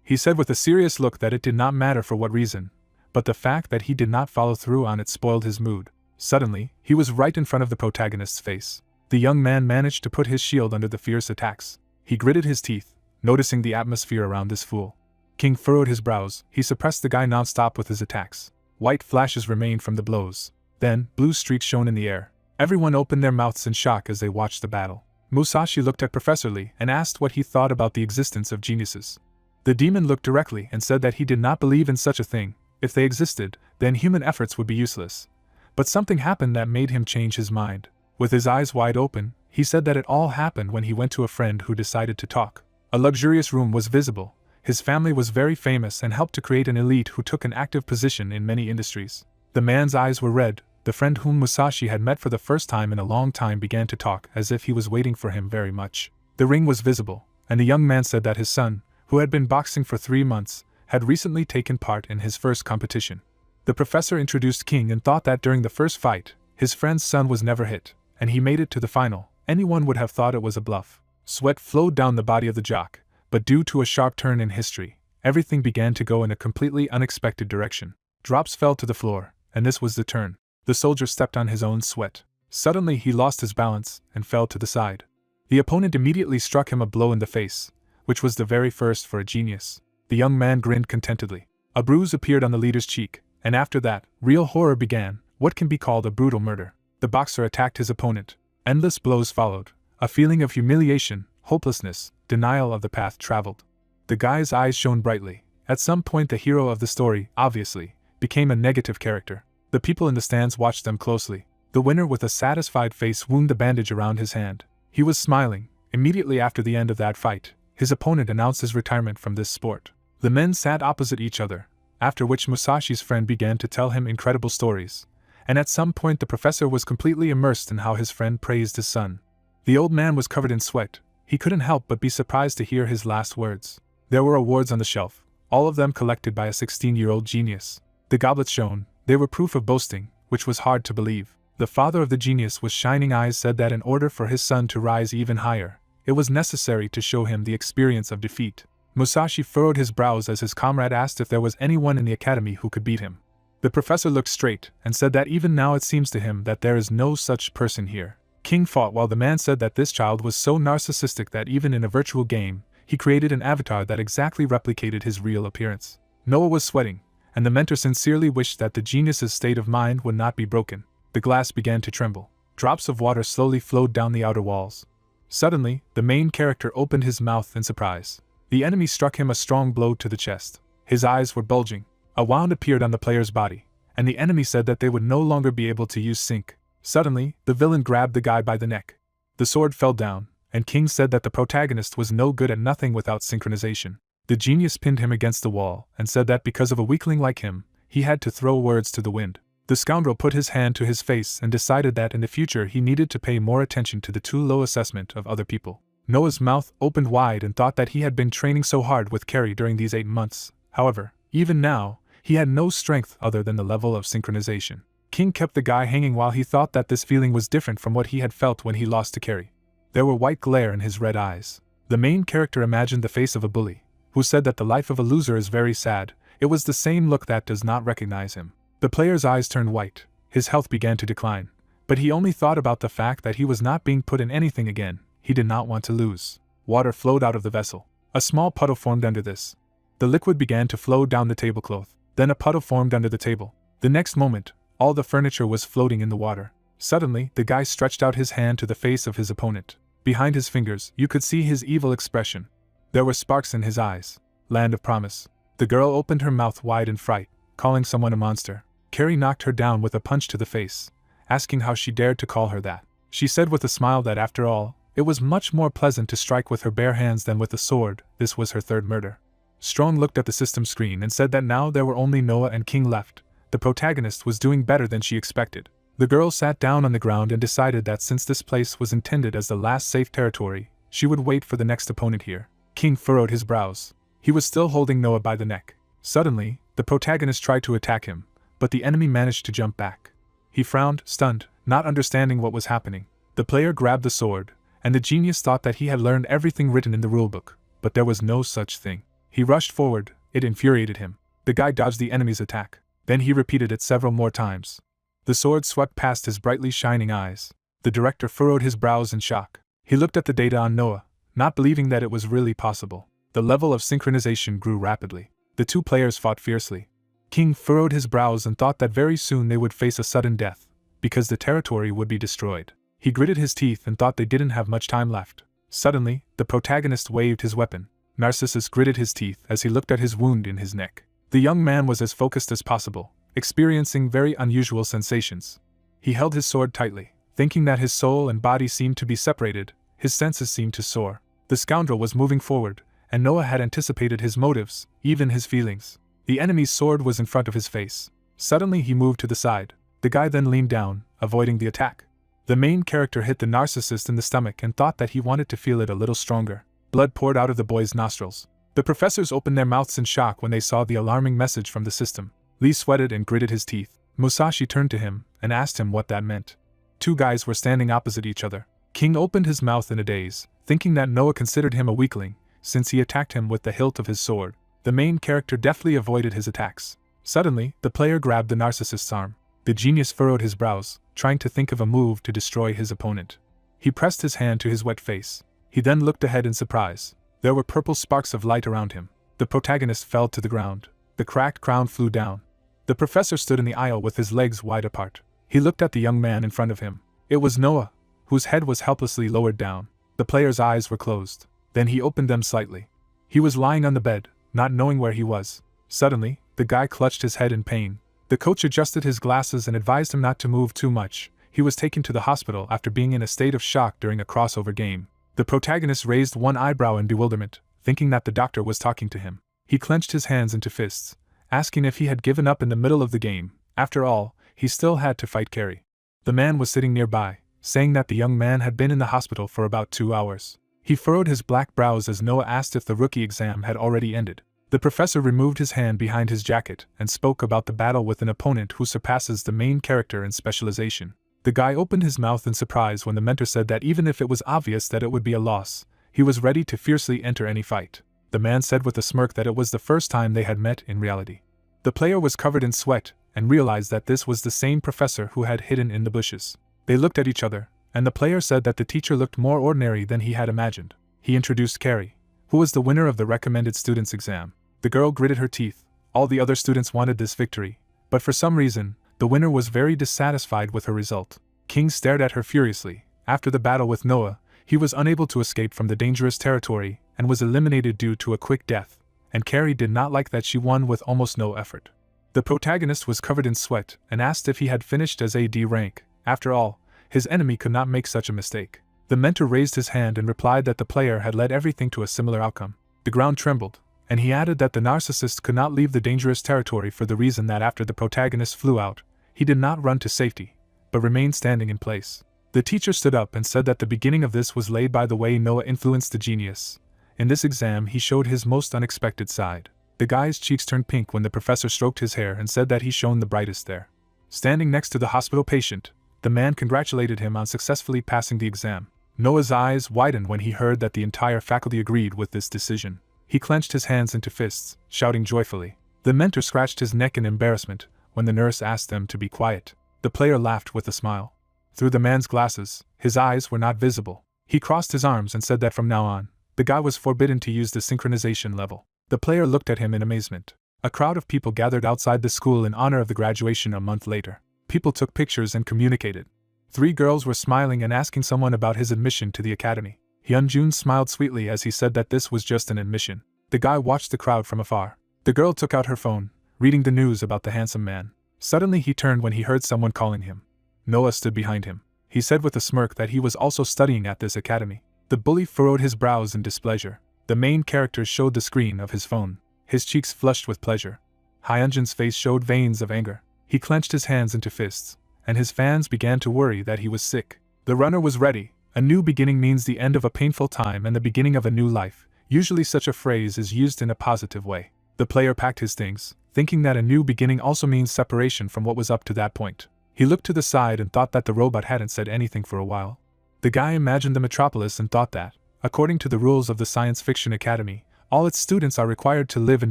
He said with a serious look that it did not matter for what reason, but the fact that he did not follow through on it spoiled his mood. Suddenly, he was right in front of the protagonist's face. The young man managed to put his shield under the fierce attacks. He gritted his teeth, noticing the atmosphere around this fool. King furrowed his brows. He suppressed the guy non-stop with his attacks. White flashes remained from the blows. Then, blue streaks shone in the air. Everyone opened their mouths in shock as they watched the battle. Musashi looked at Professor Lee and asked what he thought about the existence of geniuses. The demon looked directly and said that he did not believe in such a thing. If they existed, then human efforts would be useless. But something happened that made him change his mind. With his eyes wide open, he said that it all happened when he went to a friend who decided to talk. A luxurious room was visible. His family was very famous and helped to create an elite who took an active position in many industries. The man's eyes were red. The friend whom Musashi had met for the first time in a long time began to talk as if he was waiting for him very much. The ring was visible, and the young man said that his son, who had been boxing for 3 months, had recently taken part in his first competition. The professor introduced King and thought that during the first fight, his friend's son was never hit, and he made it to the final. Anyone would have thought it was a bluff. Sweat flowed down the body of the jock, but due to a sharp turn in history, everything began to go in a completely unexpected direction. Drops fell to the floor, and this was the turn. The soldier stepped on his own sweat. Suddenly he lost his balance and fell to the side. The opponent immediately struck him a blow in the face, which was the very first for a genius. The young man grinned contentedly. A bruise appeared on the leader's cheek, and after that, real horror began, what can be called a brutal murder. The boxer attacked his opponent. Endless blows followed. A feeling of humiliation, hopelessness, denial of the path traveled. The guy's eyes shone brightly. At some point the hero of the story, obviously, became a negative character. The people in the stands watched them closely. The winner with a satisfied face wound the bandage around his hand. He was smiling. Immediately after the end of that fight, his opponent announced his retirement from this sport. The men sat opposite each other, after which Musashi's friend began to tell him incredible stories, and at some point the professor was completely immersed in how his friend praised his son. The old man was covered in sweat. He couldn't help but be surprised to hear his last words. There were awards on the shelf, all of them collected by a 16-year-old genius. The goblets shone. They were proof of boasting, which was hard to believe. The father of the genius with shining eyes said that in order for his son to rise even higher, it was necessary to show him the experience of defeat. Musashi furrowed his brows as his comrade asked if there was anyone in the academy who could beat him. The professor looked straight and said that even now it seems to him that there is no such person here. King fought while the man said that this child was so narcissistic that even in a virtual game, he created an avatar that exactly replicated his real appearance. Noah was sweating, and the mentor sincerely wished that the genius's state of mind would not be broken. The glass began to tremble. Drops of water slowly flowed down the outer walls. Suddenly, the main character opened his mouth in surprise. The enemy struck him a strong blow to the chest. His eyes were bulging. A wound appeared on the player's body, and the enemy said that they would no longer be able to use sync. Suddenly, the villain grabbed the guy by the neck. The sword fell down, and King said that the protagonist was no good at nothing without synchronization. The genius pinned him against the wall and said that because of a weakling like him, he had to throw words to the wind. The scoundrel put his hand to his face and decided that in the future he needed to pay more attention to the too low assessment of other people. Noah's mouth opened wide and thought that he had been training so hard with Carrie during these 8 months. However, even now, he had no strength other than the level of synchronization. King kept the guy hanging while he thought that this feeling was different from what he had felt when he lost to Carrie. There were white glare in his red eyes. The main character imagined the face of a bully, who said that the life of a loser is very sad. It was the same look that does not recognize him. The player's eyes turned white. His health began to decline. But he only thought about the fact that he was not being put in anything again. He did not want to lose. Water flowed out of the vessel. A small puddle formed under this. The liquid began to flow down the tablecloth. Then a puddle formed under the table. The next moment, all the furniture was floating in the water. Suddenly, the guy stretched out his hand to the face of his opponent. Behind his fingers, you could see his evil expression. There were sparks in his eyes. Land of promise. The girl opened her mouth wide in fright, calling someone a monster. Carrie knocked her down with a punch to the face, asking how she dared to call her that. She said with a smile that after all, it was much more pleasant to strike with her bare hands than with a sword. This was her third murder. Strong looked at the system screen and said that now there were only Noah and King left. The protagonist was doing better than she expected. The girl sat down on the ground and decided that since this place was intended as the last safe territory, she would wait for the next opponent here. King furrowed his brows. He was still holding Noah by the neck. Suddenly, the protagonist tried to attack him, but the enemy managed to jump back. He frowned, stunned, not understanding what was happening. The player grabbed the sword, and the genius thought that he had learned everything written in the rulebook, but there was no such thing. He rushed forward, it infuriated him. The guy dodged the enemy's attack. Then he repeated it several more times. The sword swept past his brightly shining eyes. The director furrowed his brows in shock. He looked at the data on Noah, not believing that it was really possible. The level of synchronization grew rapidly. The two players fought fiercely. King furrowed his brows and thought that very soon they would face a sudden death, because the territory would be destroyed. He gritted his teeth and thought they didn't have much time left. Suddenly, the protagonist waved his weapon. Narcissus gritted his teeth as he looked at his wound in his neck. The young man was as focused as possible, experiencing very unusual sensations. He held his sword tightly, thinking that his soul and body seemed to be separated. His senses seemed to soar. The scoundrel was moving forward, and Noah had anticipated his motives, even his feelings. The enemy's sword was in front of his face. Suddenly he moved to the side. The guy then leaned down, avoiding the attack. The main character hit the narcissist in the stomach and thought that he wanted to feel it a little stronger. Blood poured out of the boy's nostrils. The professors opened their mouths in shock when they saw the alarming message from the system. Lee sweated and gritted his teeth. Musashi turned to him and asked him what that meant. Two guys were standing opposite each other. King opened his mouth in a daze, thinking that Noah considered him a weakling, since he attacked him with the hilt of his sword. The main character deftly avoided his attacks. Suddenly, the player grabbed the narcissist's arm. The genius furrowed his brows, trying to think of a move to destroy his opponent. He pressed his hand to his wet face. He then looked ahead in surprise. There were purple sparks of light around him. The protagonist fell to the ground. The cracked crown flew down. The professor stood in the aisle with his legs wide apart. He looked at the young man in front of him. It was Noah, whose head was helplessly lowered down. The player's eyes were closed. Then he opened them slightly. He was lying on the bed, not knowing where he was. Suddenly, the guy clutched his head in pain. The coach adjusted his glasses and advised him not to move too much. He was taken to the hospital after being in a state of shock during a crossover game. The protagonist raised one eyebrow in bewilderment, thinking that the doctor was talking to him. He clenched his hands into fists, asking if he had given up in the middle of the game. After all, he still had to fight Carrie. The man was sitting nearby, saying that the young man had been in the hospital for about 2 hours. He furrowed his black brows as Noah asked if the rookie exam had already ended. The professor removed his hand behind his jacket and spoke about the battle with an opponent who surpasses the main character in specialization. The guy opened his mouth in surprise when the mentor said that even if it was obvious that it would be a loss, he was ready to fiercely enter any fight. The man said with a smirk that it was the first time they had met in reality. The player was covered in sweat and realized that this was the same professor who had hidden in the bushes. They looked at each other, and the player said that the teacher looked more ordinary than he had imagined. He introduced Carrie, who was the winner of the recommended students exam. The girl gritted her teeth. All the other students wanted this victory, but for some reason, the winner was very dissatisfied with her result. King stared at her furiously. After the battle with Noah, he was unable to escape from the dangerous territory and was eliminated due to a quick death, and Carrie did not like that she won with almost no effort. The protagonist was covered in sweat and asked if he had finished as AD rank. After all, his enemy could not make such a mistake. The mentor raised his hand and replied that the player had led everything to a similar outcome. The ground trembled, and he added that the narcissist could not leave the dangerous territory for the reason that after the protagonist flew out, he did not run to safety, but remained standing in place. The teacher stood up and said that the beginning of this was laid by the way Noah influenced the genius. In this exam he showed his most unexpected side. The guy's cheeks turned pink when the professor stroked his hair and said that he shone the brightest there. Standing next to the hospital patient, the man congratulated him on successfully passing the exam. Noah's eyes widened when he heard that the entire faculty agreed with this decision. He clenched his hands into fists, shouting joyfully. The mentor scratched his neck in embarrassment when the nurse asked them to be quiet. The player laughed with a smile. Through the man's glasses, his eyes were not visible. He crossed his arms and said that from now on, the guy was forbidden to use the synchronization level. The player looked at him in amazement. A crowd of people gathered outside the school in honor of the graduation a month later. People took pictures and communicated. 3 girls were smiling and asking someone about his admission to the academy. Hyunjun smiled sweetly as he said that this was just an admission. The guy watched the crowd from afar. The girl took out her phone, reading the news about the handsome man. Suddenly he turned when he heard someone calling him. Noah stood behind him. He said with a smirk that he was also studying at this academy. The bully furrowed his brows in displeasure. The main character showed the screen of his phone. His cheeks flushed with pleasure. Hyunjun's face showed veins of anger. He clenched his hands into fists, and his fans began to worry that he was sick. The runner was ready, A new beginning means the end of a painful time and the beginning of a new life. Usually such a phrase is used in a positive way. The player packed his things, thinking that a new beginning also means separation from what was up to that point. He looked to the side and thought that the robot hadn't said anything for a while. The guy imagined the metropolis and thought that, according to the rules of the Science Fiction Academy, all its students are required to live in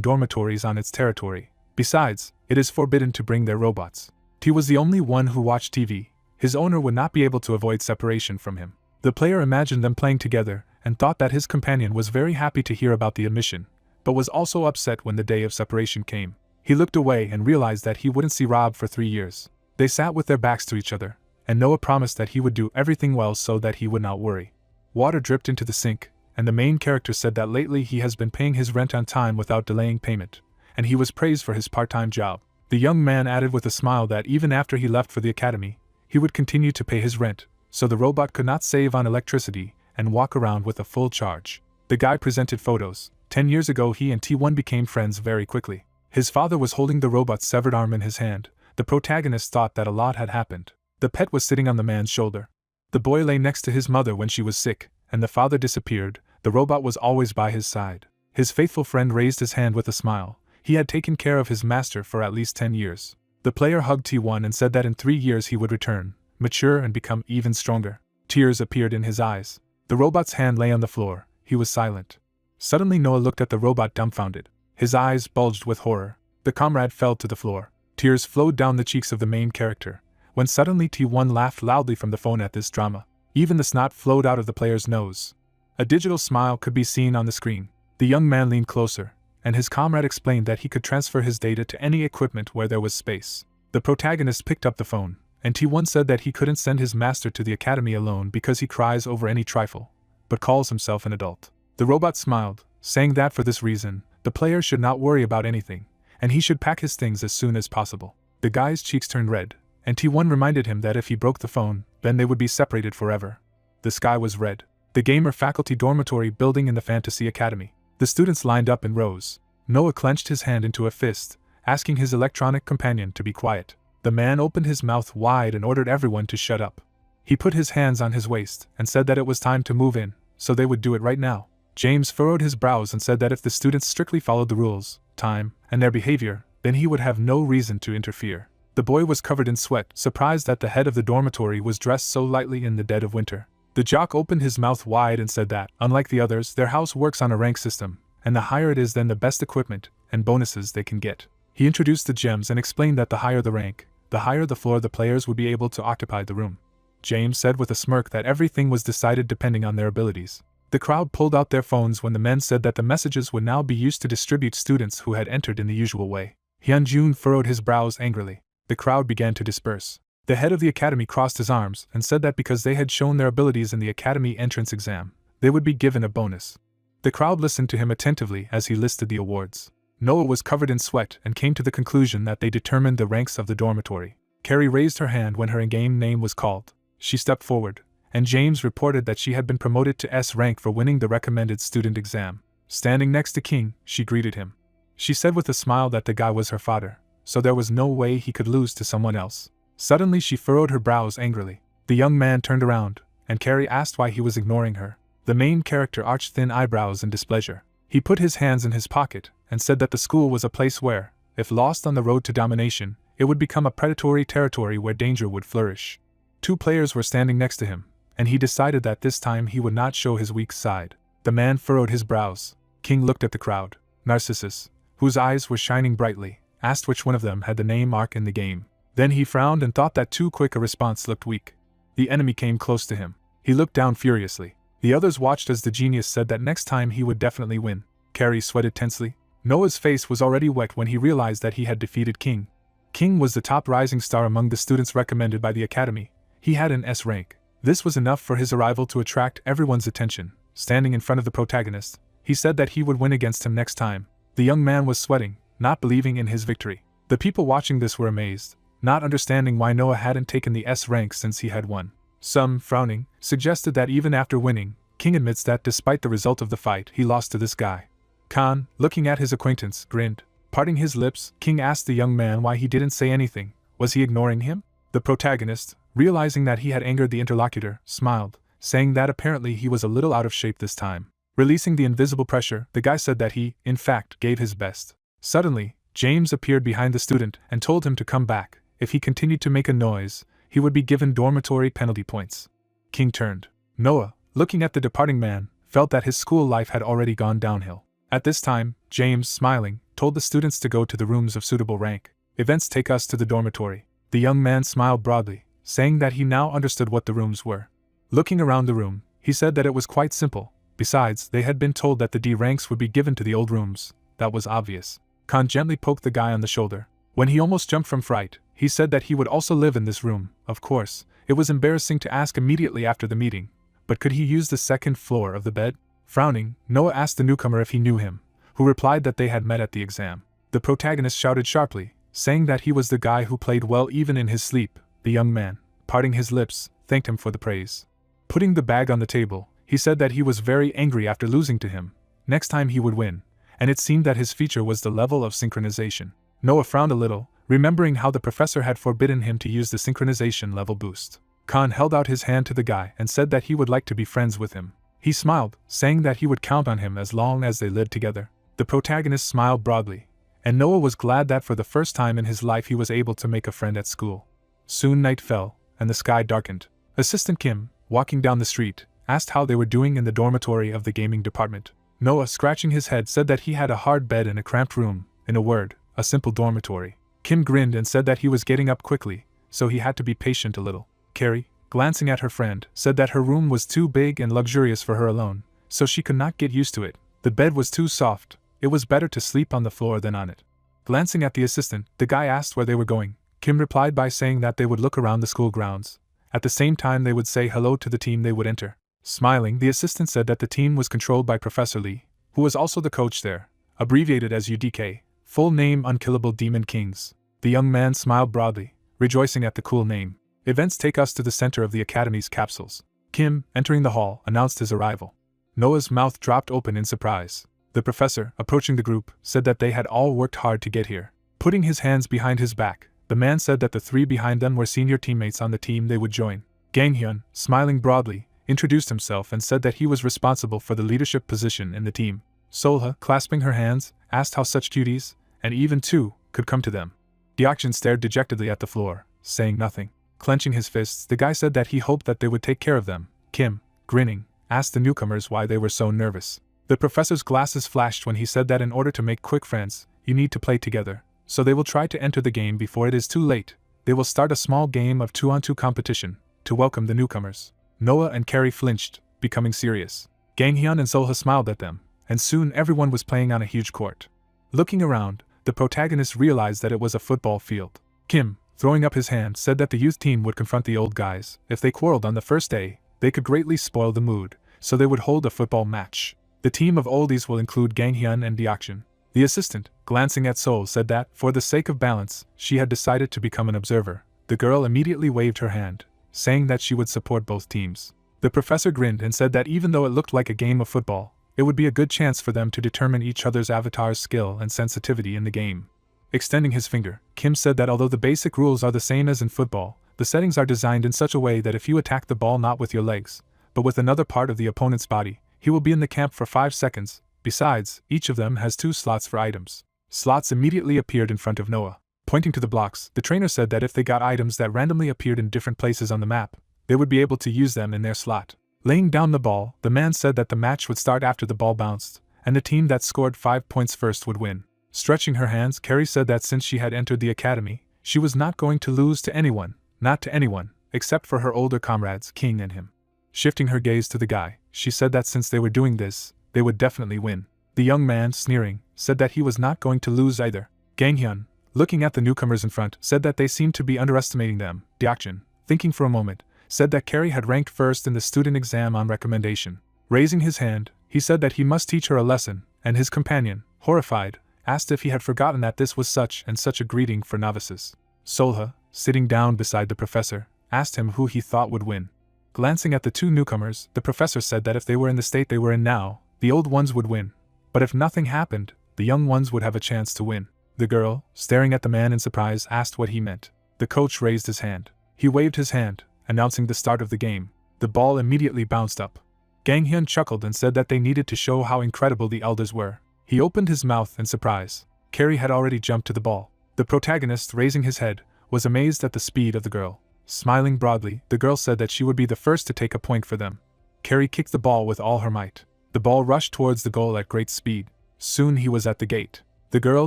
dormitories on its territory. Besides, it is forbidden to bring their robots. He was the only one who watched TV. His owner would not be able to avoid separation from him. The player imagined them playing together and thought that his companion was very happy to hear about the omission, but was also upset when the day of separation came. He looked away and realized that he wouldn't see Rob for 3 years. They sat with their backs to each other, and Noah promised that he would do everything well so that he would not worry. Water dripped into the sink, and the main character said that lately he has been paying his rent on time without delaying payment, and he was praised for his part-time job. The young man added with a smile that even after he left for the academy, he would continue to pay his rent, so the robot could not save on electricity and walk around with a full charge. The guy presented photos. 10 years ago he and T1 became friends very quickly. His father was holding the robot's severed arm in his hand. The protagonist thought that a lot had happened. The pet was sitting on the man's shoulder. The boy lay next to his mother when she was sick, and the father disappeared. The robot was always by his side. His faithful friend raised his hand with a smile. He had taken care of his master for at least 10 years. The player hugged T1 and said that in 3 years he would return, mature and become even stronger. Tears appeared in his eyes. The robot's hand lay on the floor. He was silent. Suddenly Noah looked at the robot dumbfounded. His eyes bulged with horror. The comrade fell to the floor. Tears flowed down the cheeks of the main character, when suddenly T1 laughed loudly from the phone at this drama. Even the snot flowed out of the player's nose. A digital smile could be seen on the screen. The young man leaned closer, and his comrade explained that he could transfer his data to any equipment where there was space. The protagonist picked up the phone, and T1 said that he couldn't send his master to the academy alone because he cries over any trifle, but calls himself an adult. The robot smiled, saying that for this reason, the player should not worry about anything, and he should pack his things as soon as possible. The guy's cheeks turned red, and T1 reminded him that if he broke the phone, then they would be separated forever. The sky was red. The gamer faculty dormitory building in the Fantasy Academy. The students lined up in rows. Noah clenched his hand into a fist, asking his electronic companion to be quiet. The man opened his mouth wide and ordered everyone to shut up. He put his hands on his waist and said that it was time to move in, so they would do it right now. James furrowed his brows and said that if the students strictly followed the rules, time, and their behavior, then he would have no reason to interfere. The boy was covered in sweat, surprised that the head of the dormitory was dressed so lightly in the dead of winter. The jock opened his mouth wide and said that, unlike the others, their house works on a rank system, and the higher it is then the best equipment and bonuses they can get. He introduced the gems and explained that the higher the rank, the higher the floor the players would be able to occupy the room. James said with a smirk that everything was decided depending on their abilities. The crowd pulled out their phones when the men said that the messages would now be used to distribute students who had entered in the usual way. Hyunjun furrowed his brows angrily. The crowd began to disperse. The head of the academy crossed his arms and said that because they had shown their abilities in the academy entrance exam, they would be given a bonus. The crowd listened to him attentively as he listed the awards. Noah was covered in sweat and came to the conclusion that they determined the ranks of the dormitory. Carrie raised her hand when her in-game name was called. She stepped forward, and James reported that she had been promoted to S rank for winning the recommended student exam. Standing next to King, she greeted him. She said with a smile that the guy was her father, so there was no way he could lose to someone else. Suddenly she furrowed her brows angrily. The young man turned around, and Carrie asked why he was ignoring her. The main character arched thin eyebrows in displeasure. He put his hands in his pocket and said that the school was a place where, if lost on the road to domination, it would become a predatory territory where danger would flourish. 2 players were standing next to him, and he decided that this time he would not show his weak side. The man furrowed his brows. King looked at the crowd. Narcissus, whose eyes were shining brightly, asked which one of them had the name Ark in the game. Then he frowned and thought that too quick a response looked weak. The enemy came close to him. He looked down furiously. The others watched as the genius said that next time he would definitely win. Carrie sweated tensely. Noah's face was already wet when he realized that he had defeated King. King was the top rising star among the students recommended by the academy. He had an S rank. This was enough for his arrival to attract everyone's attention. Standing in front of the protagonist, he said that he would win against him next time. The young man was sweating, not believing in his victory. The people watching this were amazed, not understanding why Noah hadn't taken the S rank since he had won. Some, frowning, suggested that even after winning, King admits that despite the result of the fight, he lost to this guy. Khan, looking at his acquaintance, grinned. Parting his lips, King asked the young man why he didn't say anything. Was he ignoring him? The protagonist, realizing that he had angered the interlocutor, smiled, saying that apparently he was a little out of shape this time. Releasing the invisible pressure, the guy said that he, in fact, gave his best. Suddenly, James appeared behind the student and told him to come back. If he continued to make a noise, he would be given dormitory penalty points. King turned. Noah, looking at the departing man, felt that his school life had already gone downhill. At this time, James, smiling, told the students to go to the rooms of suitable rank. Events take us to the dormitory. The young man smiled broadly, saying that he now understood what the rooms were. Looking around the room, he said that it was quite simple. Besides, they had been told that the D ranks would be given to the old rooms. That was obvious. Khan gently poked the guy on the shoulder. When he almost jumped from fright, he said that he would also live in this room. Of course, it was embarrassing to ask immediately after the meeting, but could he use the second floor of the bed? Frowning, Noah asked the newcomer if he knew him, who replied that they had met at the exam. The protagonist shouted sharply, saying that he was the guy who played well even in his sleep. The young man, parting his lips, thanked him for the praise. Putting the bag on the table, he said that he was very angry after losing to him. Next time he would win, and it seemed that his feature was the level of synchronization. Noah frowned a little, remembering how the professor had forbidden him to use the synchronization level boost. Khan held out his hand to the guy and said that he would like to be friends with him. He smiled, saying that he would count on him as long as they lived together. The protagonist smiled broadly, and Noah was glad that for the first time in his life he was able to make a friend at school. Soon night fell, and the sky darkened. Assistant Kim, walking down the street, asked how they were doing in the dormitory of the gaming department. Noah, scratching his head, said that he had a hard bed and a cramped room, in a word, a simple dormitory. Kim grinned and said that he was getting up quickly, so he had to be patient a little. Carrie, glancing at her friend, said that her room was too big and luxurious for her alone, so she could not get used to it. The bed was too soft, it was better to sleep on the floor than on it. Glancing at the assistant, the guy asked where they were going. Kim replied by saying that they would look around the school grounds. At the same time they would say hello to the team they would enter. Smiling, the assistant said that the team was controlled by Professor Lee, who was also the coach there, abbreviated as UDK, full name Unkillable Demon Kings. The young man smiled broadly, rejoicing at the cool name. Events take us to the center of the Academy's capsules. Kim, entering the hall, announced his arrival. Noah's mouth dropped open in surprise. The professor, approaching the group, said that they had all worked hard to get here. Putting his hands behind his back, the man said that the three behind them were senior teammates on the team they would join. Ganghyun, smiling broadly, introduced himself and said that he was responsible for the leadership position in the team. Solha, clasping her hands, asked how such cuties, and even two, could come to them. Deokjin stared dejectedly at the floor, saying nothing. Clenching his fists, the guy said that he hoped that they would take care of them. Kim, grinning, asked the newcomers why they were so nervous. The professor's glasses flashed when he said that in order to make quick friends, you need to play together, so they will try to enter the game before it is too late. They will start a small game of 2-on-2 competition, to welcome the newcomers. Noah and Carrie flinched, becoming serious. Ganghyun and Solha smiled at them, and soon everyone was playing on a huge court. Looking around, the protagonist realized that it was a football field. Kim, throwing up his hand, said that the youth team would confront the old guys. If they quarreled on the first day, they could greatly spoil the mood, so they would hold a football match. The team of oldies will include Ganghyun and Deokjin. The assistant, glancing at Sol, said that, for the sake of balance, she had decided to become an observer. The girl immediately waved her hand, saying that she would support both teams. The professor grinned and said that even though it looked like a game of football, it would be a good chance for them to determine each other's avatar's skill and sensitivity in the game. Extending his finger, Kim said that although the basic rules are the same as in football, the settings are designed in such a way that if you attack the ball not with your legs, but with another part of the opponent's body, he will be in the camp for 5 seconds. Besides, each of them has 2 slots for items. Slots immediately appeared in front of Noah. Pointing to the blocks, the trainer said that if they got items that randomly appeared in different places on the map, they would be able to use them in their slot. Laying down the ball, the man said that the match would start after the ball bounced, and the team that scored 5 points first would win. Stretching her hands, Carrie said that since she had entered the academy, she was not going to lose to anyone, not to anyone, except for her older comrades, King and him. Shifting her gaze to the guy, she said that since they were doing this, they would definitely win. The young man, sneering, said that he was not going to lose either. Ganghyun, looking at the newcomers in front, said that they seemed to be underestimating them. Deokjin, thinking for a moment, said that Carrie had ranked first in the student exam on recommendation. Raising his hand, he said that he must teach her a lesson, and his companion, horrified, asked if he had forgotten that this was such and such a greeting for novices. Solha, sitting down beside the professor, asked him who he thought would win. Glancing at the 2 newcomers, the professor said that if they were in the state they were in now, the old ones would win. But if nothing happened, the young ones would have a chance to win. The girl, staring at the man in surprise, asked what he meant. The coach raised his hand. He waved his hand, announcing the start of the game. The ball immediately bounced up. Gang Hyun chuckled and said that they needed to show how incredible the elders were. He opened his mouth in surprise. Carrie had already jumped to the ball. The protagonist, raising his head, was amazed at the speed of the girl. Smiling broadly, the girl said that she would be the first to take a point for them. Carrie kicked the ball with all her might. The ball rushed towards the goal at great speed. Soon he was at the gate. The girl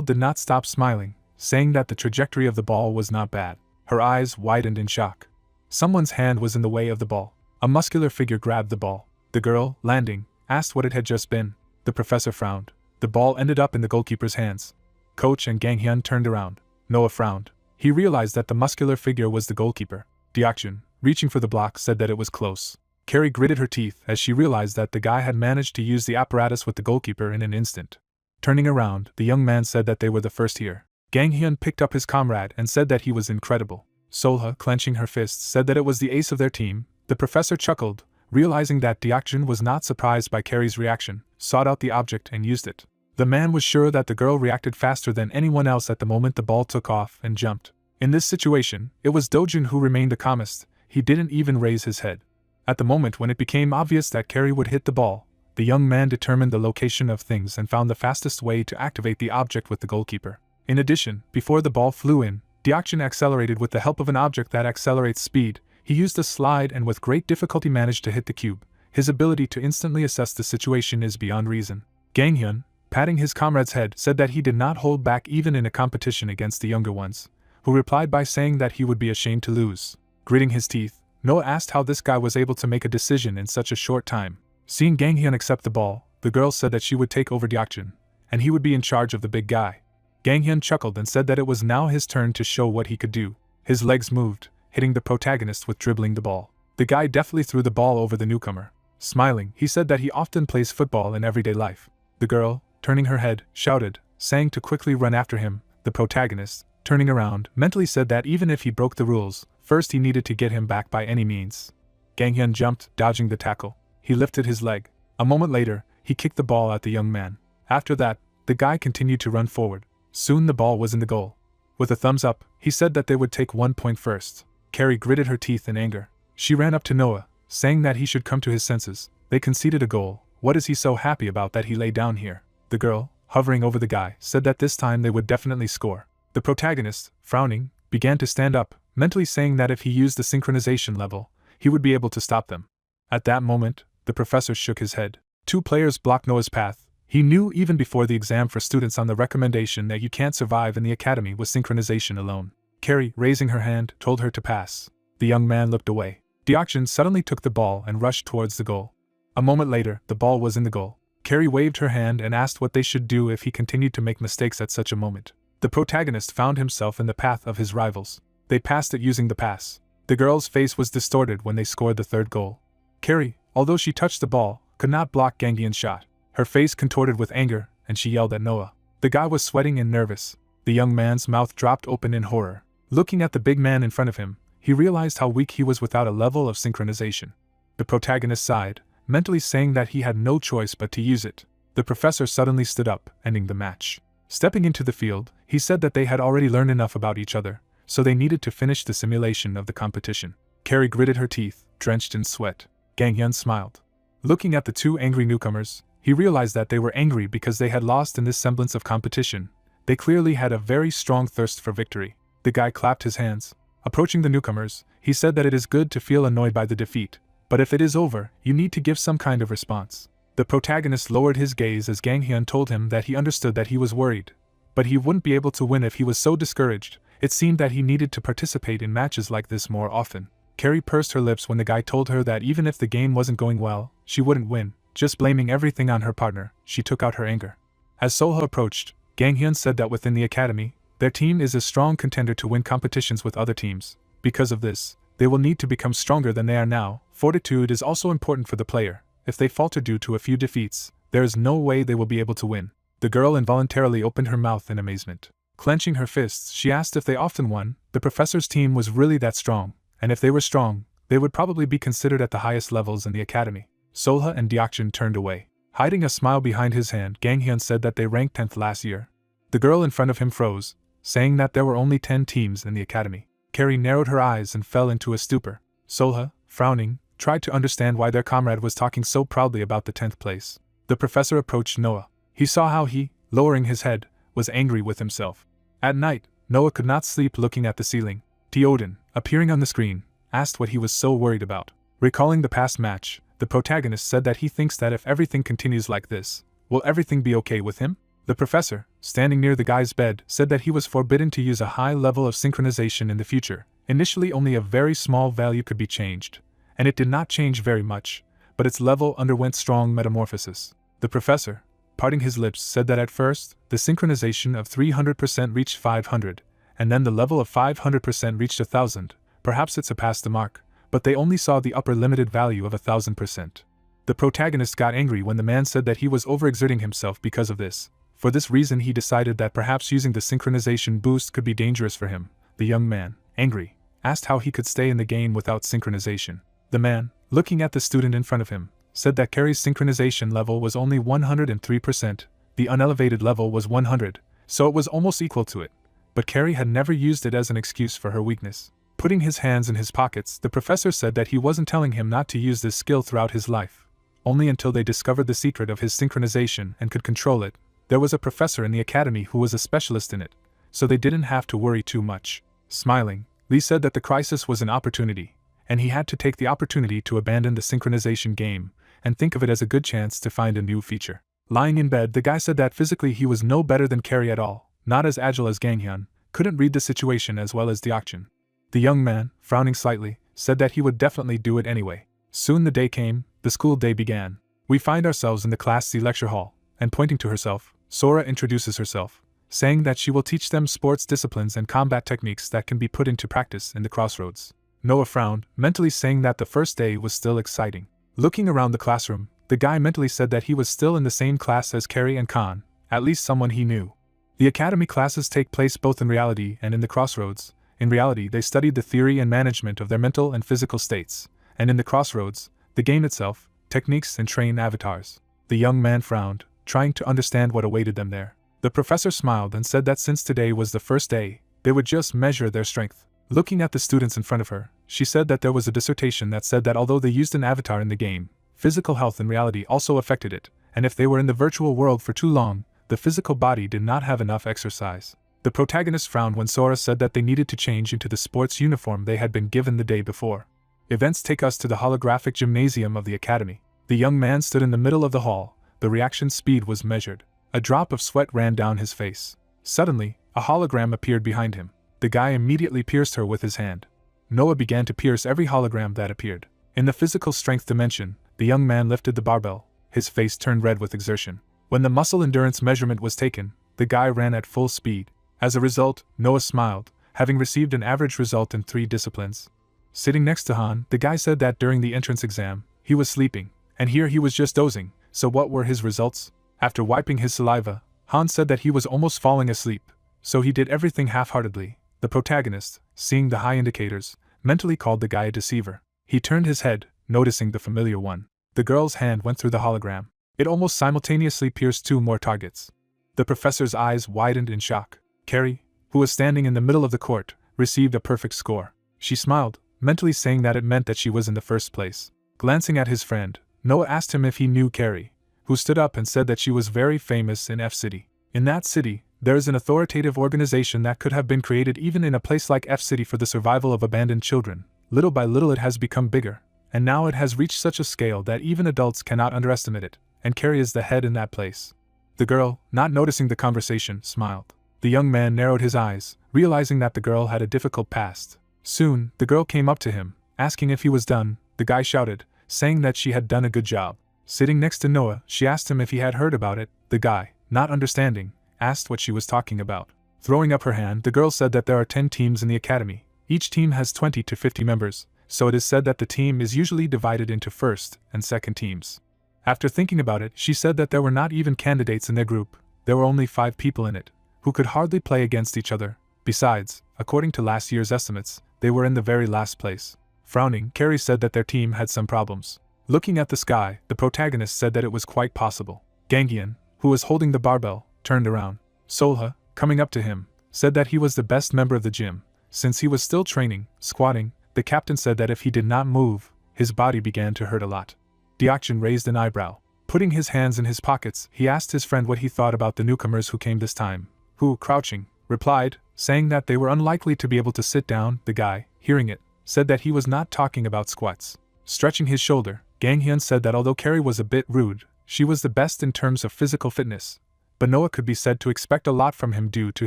did not stop smiling, saying that the trajectory of the ball was not bad. Her eyes widened in shock. Someone's hand was in the way of the ball. A muscular figure grabbed the ball. The girl, landing, asked what it had just been. The professor frowned. The ball ended up in the goalkeeper's hands. Coach and Gang Hyun turned around. Noah frowned. He realized that the muscular figure was the goalkeeper. Deokjun, reaching for the block, said that it was close. Carrie gritted her teeth as she realized that the guy had managed to use the apparatus with the goalkeeper in an instant. Turning around, the young man said that they were the first here. Gang Hyun picked up his comrade and said that he was incredible. Solha, clenching her fists, said that it was the ace of their team. The professor chuckled, realizing that Deokjun was not surprised by Carrie's reaction, sought out the object and used it. The man was sure that the girl reacted faster than anyone else at the moment the ball took off and jumped. In this situation, it was Dojun who remained the calmest. He didn't even raise his head. At the moment when it became obvious that Carrie would hit the ball, the young man determined the location of things and found the fastest way to activate the object with the goalkeeper. In addition, before the ball flew in, Deokjun accelerated with the help of an object that accelerates speed. He used a slide and with great difficulty managed to hit the cube. His ability to instantly assess the situation is beyond reason. Gang Hyun, patting his comrade's head, said that he did not hold back even in a competition against the younger ones, who replied by saying that he would be ashamed to lose. Gritting his teeth, Noah asked how this guy was able to make a decision in such a short time. Seeing Gang Hyun accept the ball, the girl said that she would take over Deokjun, and he would be in charge of the big guy. Gang Hyun chuckled and said that it was now his turn to show what he could do. His legs moved, hitting the protagonist with dribbling the ball. The guy deftly threw the ball over the newcomer. Smiling, he said that he often plays football in everyday life. The girl, turning her head, shouted, saying to quickly run after him. The protagonist, turning around, mentally said that even if he broke the rules, first he needed to get him back by any means. Gang Hyun jumped, dodging the tackle. He lifted his leg. A moment later, he kicked the ball at the young man. After that, the guy continued to run forward. Soon the ball was in the goal. With a thumbs up, he said that they would take 1 point first. Carrie gritted her teeth in anger. She ran up to Noah, saying that he should come to his senses. They conceded a goal. What is he so happy about that he lay down here? The girl, hovering over the guy, said that this time they would definitely score. The protagonist, frowning, began to stand up, mentally saying that if he used the synchronization level, he would be able to stop them. At that moment, the professor shook his head. 2 players blocked Noah's path. He knew even before the exam for students on the recommendation that you can't survive in the academy with synchronization alone. Carrie, raising her hand, told her to pass. The young man looked away. Deokjun suddenly took the ball and rushed towards the goal. A moment later, the ball was in the goal. Carrie waved her hand and asked what they should do if he continued to make mistakes at such a moment. The protagonist found himself in the path of his rivals. They passed it using the pass. The girl's face was distorted when they scored the 3rd goal. Carrie, although she touched the ball, could not block Gang Hyun's shot. Her face contorted with anger, and she yelled at Noah. The guy was sweating and nervous. The young man's mouth dropped open in horror. Looking at the big man in front of him, he realized how weak he was without a level of synchronization. The protagonist sighed, mentally saying that he had no choice but to use it. The professor suddenly stood up, ending the match. Stepping into the field, he said that they had already learned enough about each other, so they needed to finish the simulation of the competition. Carrie gritted her teeth, drenched in sweat. Gang Hyun smiled. Looking at the 2 angry newcomers, he realized that they were angry because they had lost in this semblance of competition. They clearly had a very strong thirst for victory. The guy clapped his hands. Approaching the newcomers, he said that it is good to feel annoyed by the defeat, but if it is over, you need to give some kind of response. The protagonist lowered his gaze as Gang Hyun told him that he understood that he was worried, but he wouldn't be able to win if he was so discouraged. It seemed that he needed to participate in matches like this more often. Carrie pursed her lips when the guy told her that even if the game wasn't going well, she wouldn't win. Just blaming everything on her partner, she took out her anger. As Solha approached, Gang Hyun said that within the academy, their team is a strong contender to win competitions with other teams. Because of this, they will need to become stronger than they are now. Fortitude is also important for the player. If they falter due to a few defeats, there is no way they will be able to win. The girl involuntarily opened her mouth in amazement. Clenching her fists, she asked if they often won. The professor's team was really that strong, and if they were strong, they would probably be considered at the highest levels in the academy. Solha and Deokjun turned away. Hiding a smile behind his hand, Gang Hyun said that they ranked 10th last year. The girl in front of him froze, saying that there were only 10 teams in the academy. Carrie narrowed her eyes and fell into a stupor. Solha, frowning, tried to understand why their comrade was talking so proudly about the 10th place. The professor approached Noah. He saw how he, lowering his head, was angry with himself. At night, Noah could not sleep looking at the ceiling. Theoden, appearing on the screen, asked what he was so worried about. Recalling the past match, the protagonist said that he thinks that if everything continues like this, will everything be okay with him? The professor, standing near the guy's bed, said that he was forbidden to use a high level of synchronization in the future. Initially only a very small value could be changed, and it did not change very much, but its level underwent strong metamorphosis. The professor, parting his lips, said that at first, the synchronization of 300% reached 500, and then the level of 500% reached 1000. Perhaps it surpassed the mark, but they only saw the upper limited value of 1000%. The protagonist got angry when the man said that he was overexerting himself because of this. For this reason he decided that perhaps using the synchronization boost could be dangerous for him. The young man, angry, asked how he could stay in the game without synchronization. The man, looking at the student in front of him, said that Carrie's synchronization level was only 103%, the unelevated level was 100, so it was almost equal to it. But Carrie had never used it as an excuse for her weakness. Putting his hands in his pockets, the professor said that he wasn't telling him not to use this skill throughout his life. Only until they discovered the secret of his synchronization and could control it. There was a professor in the academy who was a specialist in it, so they didn't have to worry too much. Smiling, Lee said that the crisis was an opportunity, and he had to take the opportunity to abandon the synchronization game and think of it as a good chance to find a new feature. Lying in bed, the guy said that physically he was no better than Carrie at all, not as agile as Ganghyun, couldn't read the situation as well as Deokjin. The young man, frowning slightly, said that he would definitely do it anyway. Soon the day came, the school day began. We find ourselves in the Class C lecture hall, and pointing to herself, Sora introduces herself, saying that she will teach them sports disciplines and combat techniques that can be put into practice in the crossroads. Noah frowned, mentally saying that the first day was still exciting. Looking around the classroom, the guy mentally said that he was still in the same class as Carrie and Khan, at least someone he knew. The academy classes take place both in reality and in the crossroads. In reality, they studied the theory and management of their mental and physical states, and in the crossroads, the game itself, techniques and train avatars. The young man frowned, trying to understand what awaited them there. The professor smiled and said that since today was the first day, they would just measure their strength. Looking at the students in front of her, she said that there was a dissertation that said that although they used an avatar in the game, physical health in reality also affected it, and if they were in the virtual world for too long, the physical body did not have enough exercise. The protagonist frowned when Sora said that they needed to change into the sports uniform they had been given the day before. Events take us to the holographic gymnasium of the academy. The young man stood in the middle of the hall. The reaction speed was measured. A drop of sweat ran down his face. Suddenly, a hologram appeared behind him. The guy immediately pierced her with his hand. Noah began to pierce every hologram that appeared. In the physical strength dimension, the young man lifted the barbell. His face turned red with exertion. When the muscle endurance measurement was taken, the guy ran at full speed. As a result, Noah smiled, having received an average result in 3 disciplines. Sitting next to Han, the guy said that during the entrance exam, he was sleeping, and here he was just dozing. So what were his results? After wiping his saliva, Han said that he was almost falling asleep, so he did everything half-heartedly. The protagonist, seeing the high indicators, mentally called the guy a deceiver. He turned his head, noticing the familiar one. The girl's hand went through the hologram. It almost simultaneously pierced 2 more targets. The professor's eyes widened in shock. Carrie, who was standing in the middle of the court, received a perfect score. She smiled, mentally saying that it meant that she was in the first place. Glancing at his friend, Noah asked him if he knew Carrie, who stood up and said that she was very famous in F City. In that city, there is an authoritative organization that could have been created even in a place like F City for the survival of abandoned children. Little by little it has become bigger, and now it has reached such a scale that even adults cannot underestimate it, and Carrie is the head in that place. The girl, not noticing the conversation, smiled. The young man narrowed his eyes, realizing that the girl had a difficult past. Soon, the girl came up to him, asking if he was done. The guy shouted, saying that she had done a good job. Sitting next to Noah, she asked him if he had heard about it. The guy, not understanding, asked what she was talking about. Throwing up her hand, the girl said that there are 10 teams in the academy. Each team has 20 to 50 members, so it is said that the team is usually divided into first and second teams. After thinking about it, she said that there were not even candidates in their group. There were only 5 people in it, who could hardly play against each other. Besides, according to last year's estimates, they were in the very last place. Frowning, Carrie said that their team had some problems. Looking at the sky, the protagonist said that it was quite possible. Ganghyun, who was holding the barbell, turned around. Solha, coming up to him, said that he was the best member of the gym. Since he was still training, squatting, the captain said that if he did not move, his body began to hurt a lot. Deokjin raised an eyebrow. Putting his hands in his pockets, he asked his friend what he thought about the newcomers who came this time, who, crouching, replied, saying that they were unlikely to be able to sit down. The guy, hearing it, said that he was not talking about squats. Stretching his shoulder, Ganghyun said that although Carrie was a bit rude, she was the best in terms of physical fitness, but Noah could be said to expect a lot from him due to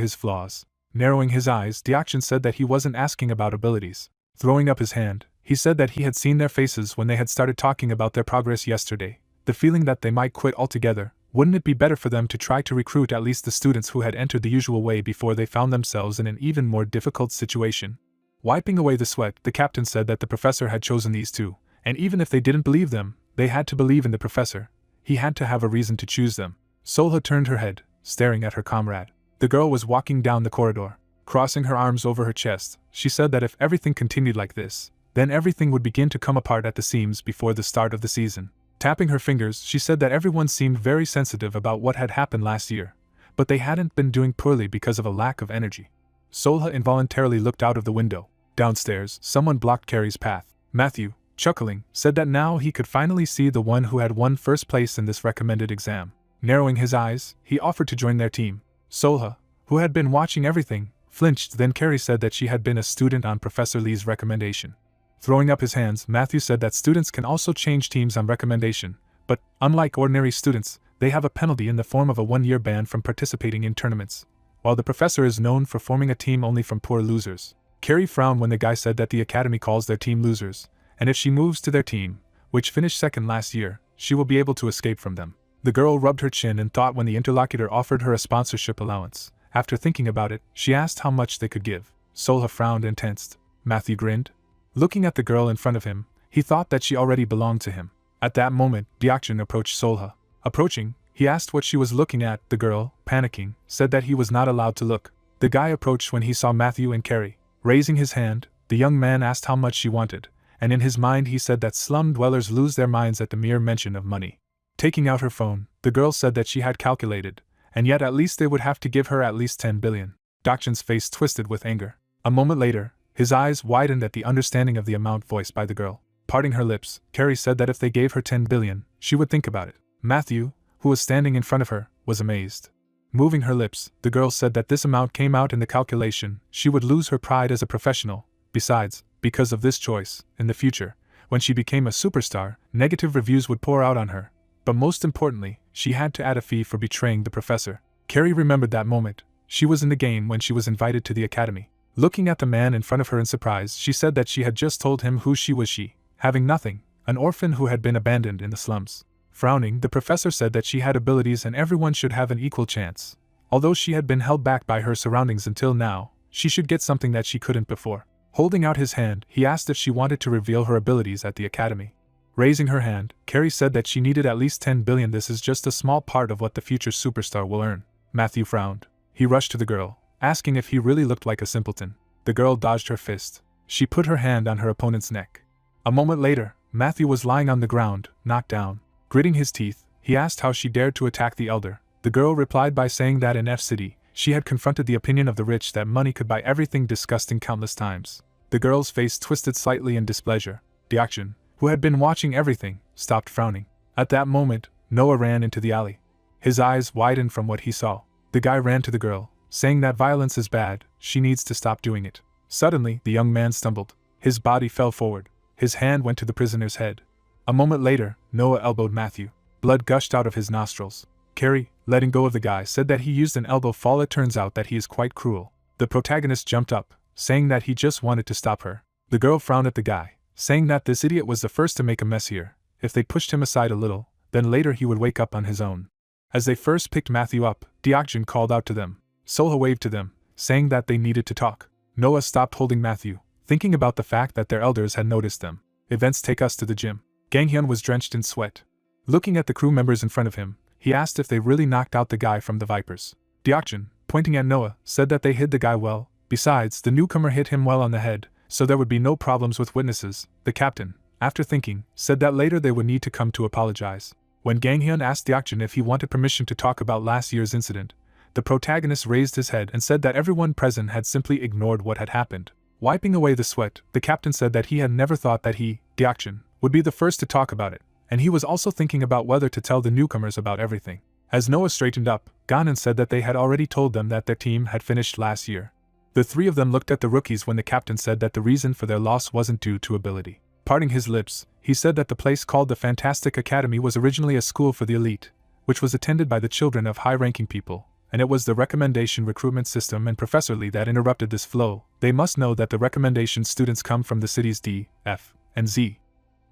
his flaws. Narrowing his eyes, Deokjin said that he wasn't asking about abilities. Throwing up his hand, he said that he had seen their faces when they had started talking about their progress yesterday. The feeling that they might quit altogether. Wouldn't it be better for them to try to recruit at least the students who had entered the usual way before they found themselves in an even more difficult situation? Wiping away the sweat, the captain said that the professor had chosen these two, and even if they didn't believe them, they had to believe in the professor. He had to have a reason to choose them. Solha turned her head, staring at her comrade. The girl was walking down the corridor. Crossing her arms over her chest, she said that if everything continued like this, then everything would begin to come apart at the seams before the start of the season. Tapping her fingers, she said that everyone seemed very sensitive about what had happened last year, but they hadn't been doing poorly because of a lack of energy. Solha involuntarily looked out of the window. Downstairs, someone blocked Carrie's path. Matthew, chuckling, said that now he could finally see the one who had won first place in this recommended exam. Narrowing his eyes, he offered to join their team. Solha, who had been watching everything, flinched. Then Carrie said that she had been a student on Professor Lee's recommendation. Throwing up his hands, Matthew said that students can also change teams on recommendation, but, unlike ordinary students, they have a penalty in the form of a 1-year ban from participating in tournaments, while the professor is known for forming a team only from poor losers. Carrie frowned when the guy said that the academy calls their team losers, and if she moves to their team, which finished second last year, she will be able to escape from them. The girl rubbed her chin and thought when the interlocutor offered her a sponsorship allowance. After thinking about it, she asked how much they could give. Solha frowned and tensed. Matthew grinned. Looking at the girl in front of him, he thought that she already belonged to him. At that moment, Deokjin approached Solha. Approaching, he asked what she was looking at. The girl, panicking, said that he was not allowed to look. The guy approached when he saw Matthew and Carrie. Raising his hand, the young man asked how much she wanted, and in his mind he said that slum dwellers lose their minds at the mere mention of money. Taking out her phone, the girl said that she had calculated, and yet at least they would have to give her at least 10 billion. Deokjin's face twisted with anger. A moment later, his eyes widened at the understanding of the amount voiced by the girl. Parting her lips, Carrie said that if they gave her 10 billion, she would think about it. Matthew, who was standing in front of her, was amazed. Moving her lips, the girl said that this amount came out in the calculation. She would lose her pride as a professional. Besides, because of this choice, in the future, when she became a superstar, negative reviews would pour out on her. But most importantly, she had to add a fee for betraying the professor. Carrie remembered that moment. She was in the game when she was invited to the academy. Looking at the man in front of her in surprise, she said that she had just told him who she was. She, having nothing, an orphan who had been abandoned in the slums. Frowning, the professor said that she had abilities and everyone should have an equal chance. Although she had been held back by her surroundings until now, she should get something that she couldn't before. Holding out his hand, he asked if she wanted to reveal her abilities at the academy. Raising her hand, Carrie said that she needed at least 10 billion. This is just a small part of what the future superstar will earn. Matthew frowned. He rushed to the girl, asking if he really looked like a simpleton. The girl dodged her fist. She put her hand on her opponent's neck. A moment later, Matthew was lying on the ground, knocked down. Gritting his teeth, he asked how she dared to attack the elder. The girl replied by saying that in F City, she had confronted the opinion of the rich that money could buy everything, disgusting countless times. The girl's face twisted slightly in displeasure. Deokjin, who had been watching everything, stopped frowning. At that moment, Noah ran into the alley. His eyes widened from what he saw. The guy ran to the girl, saying that violence is bad, she needs to stop doing it. Suddenly, the young man stumbled. His body fell forward. His hand went to the prisoner's head. A moment later, Noah elbowed Matthew. Blood gushed out of his nostrils. Carrie, letting go of the guy, said that he used an elbow fall. It turns out that he is quite cruel. The protagonist jumped up, saying that he just wanted to stop her. The girl frowned at the guy, saying that this idiot was the first to make a mess here. If they pushed him aside a little, then later he would wake up on his own. As they first picked Matthew up, Deokjin called out to them. Solha waved to them, saying that they needed to talk. Noah stopped holding Matthew, thinking about the fact that their elders had noticed them. Events take us to the gym. Ganghyun was drenched in sweat. Looking at the crew members in front of him, he asked if they really knocked out the guy from the Vipers. Deokjin, pointing at Noah, said that they hid the guy well. Besides, the newcomer hit him well on the head, so there would be no problems with witnesses. The captain, after thinking, said that later they would need to come to apologize. When Ganghyun asked Deokjin if he wanted permission to talk about last year's incident, the protagonist raised his head and said that everyone present had simply ignored what had happened. Wiping away the sweat, the captain said that he had never thought that he, Deokjin, would be the first to talk about it, and he was also thinking about whether to tell the newcomers about everything. As Noah straightened up, Ganon said that they had already told them that their team had finished last year. The three of them looked at the rookies when the captain said that the reason for their loss wasn't due to ability. Parting his lips, he said that the place called the Fantastic Academy was originally a school for the elite, which was attended by the children of high-ranking people, and it was the recommendation recruitment system and Professor Lee that interrupted this flow. They must know that the recommendation students come from the cities D, F, and Z.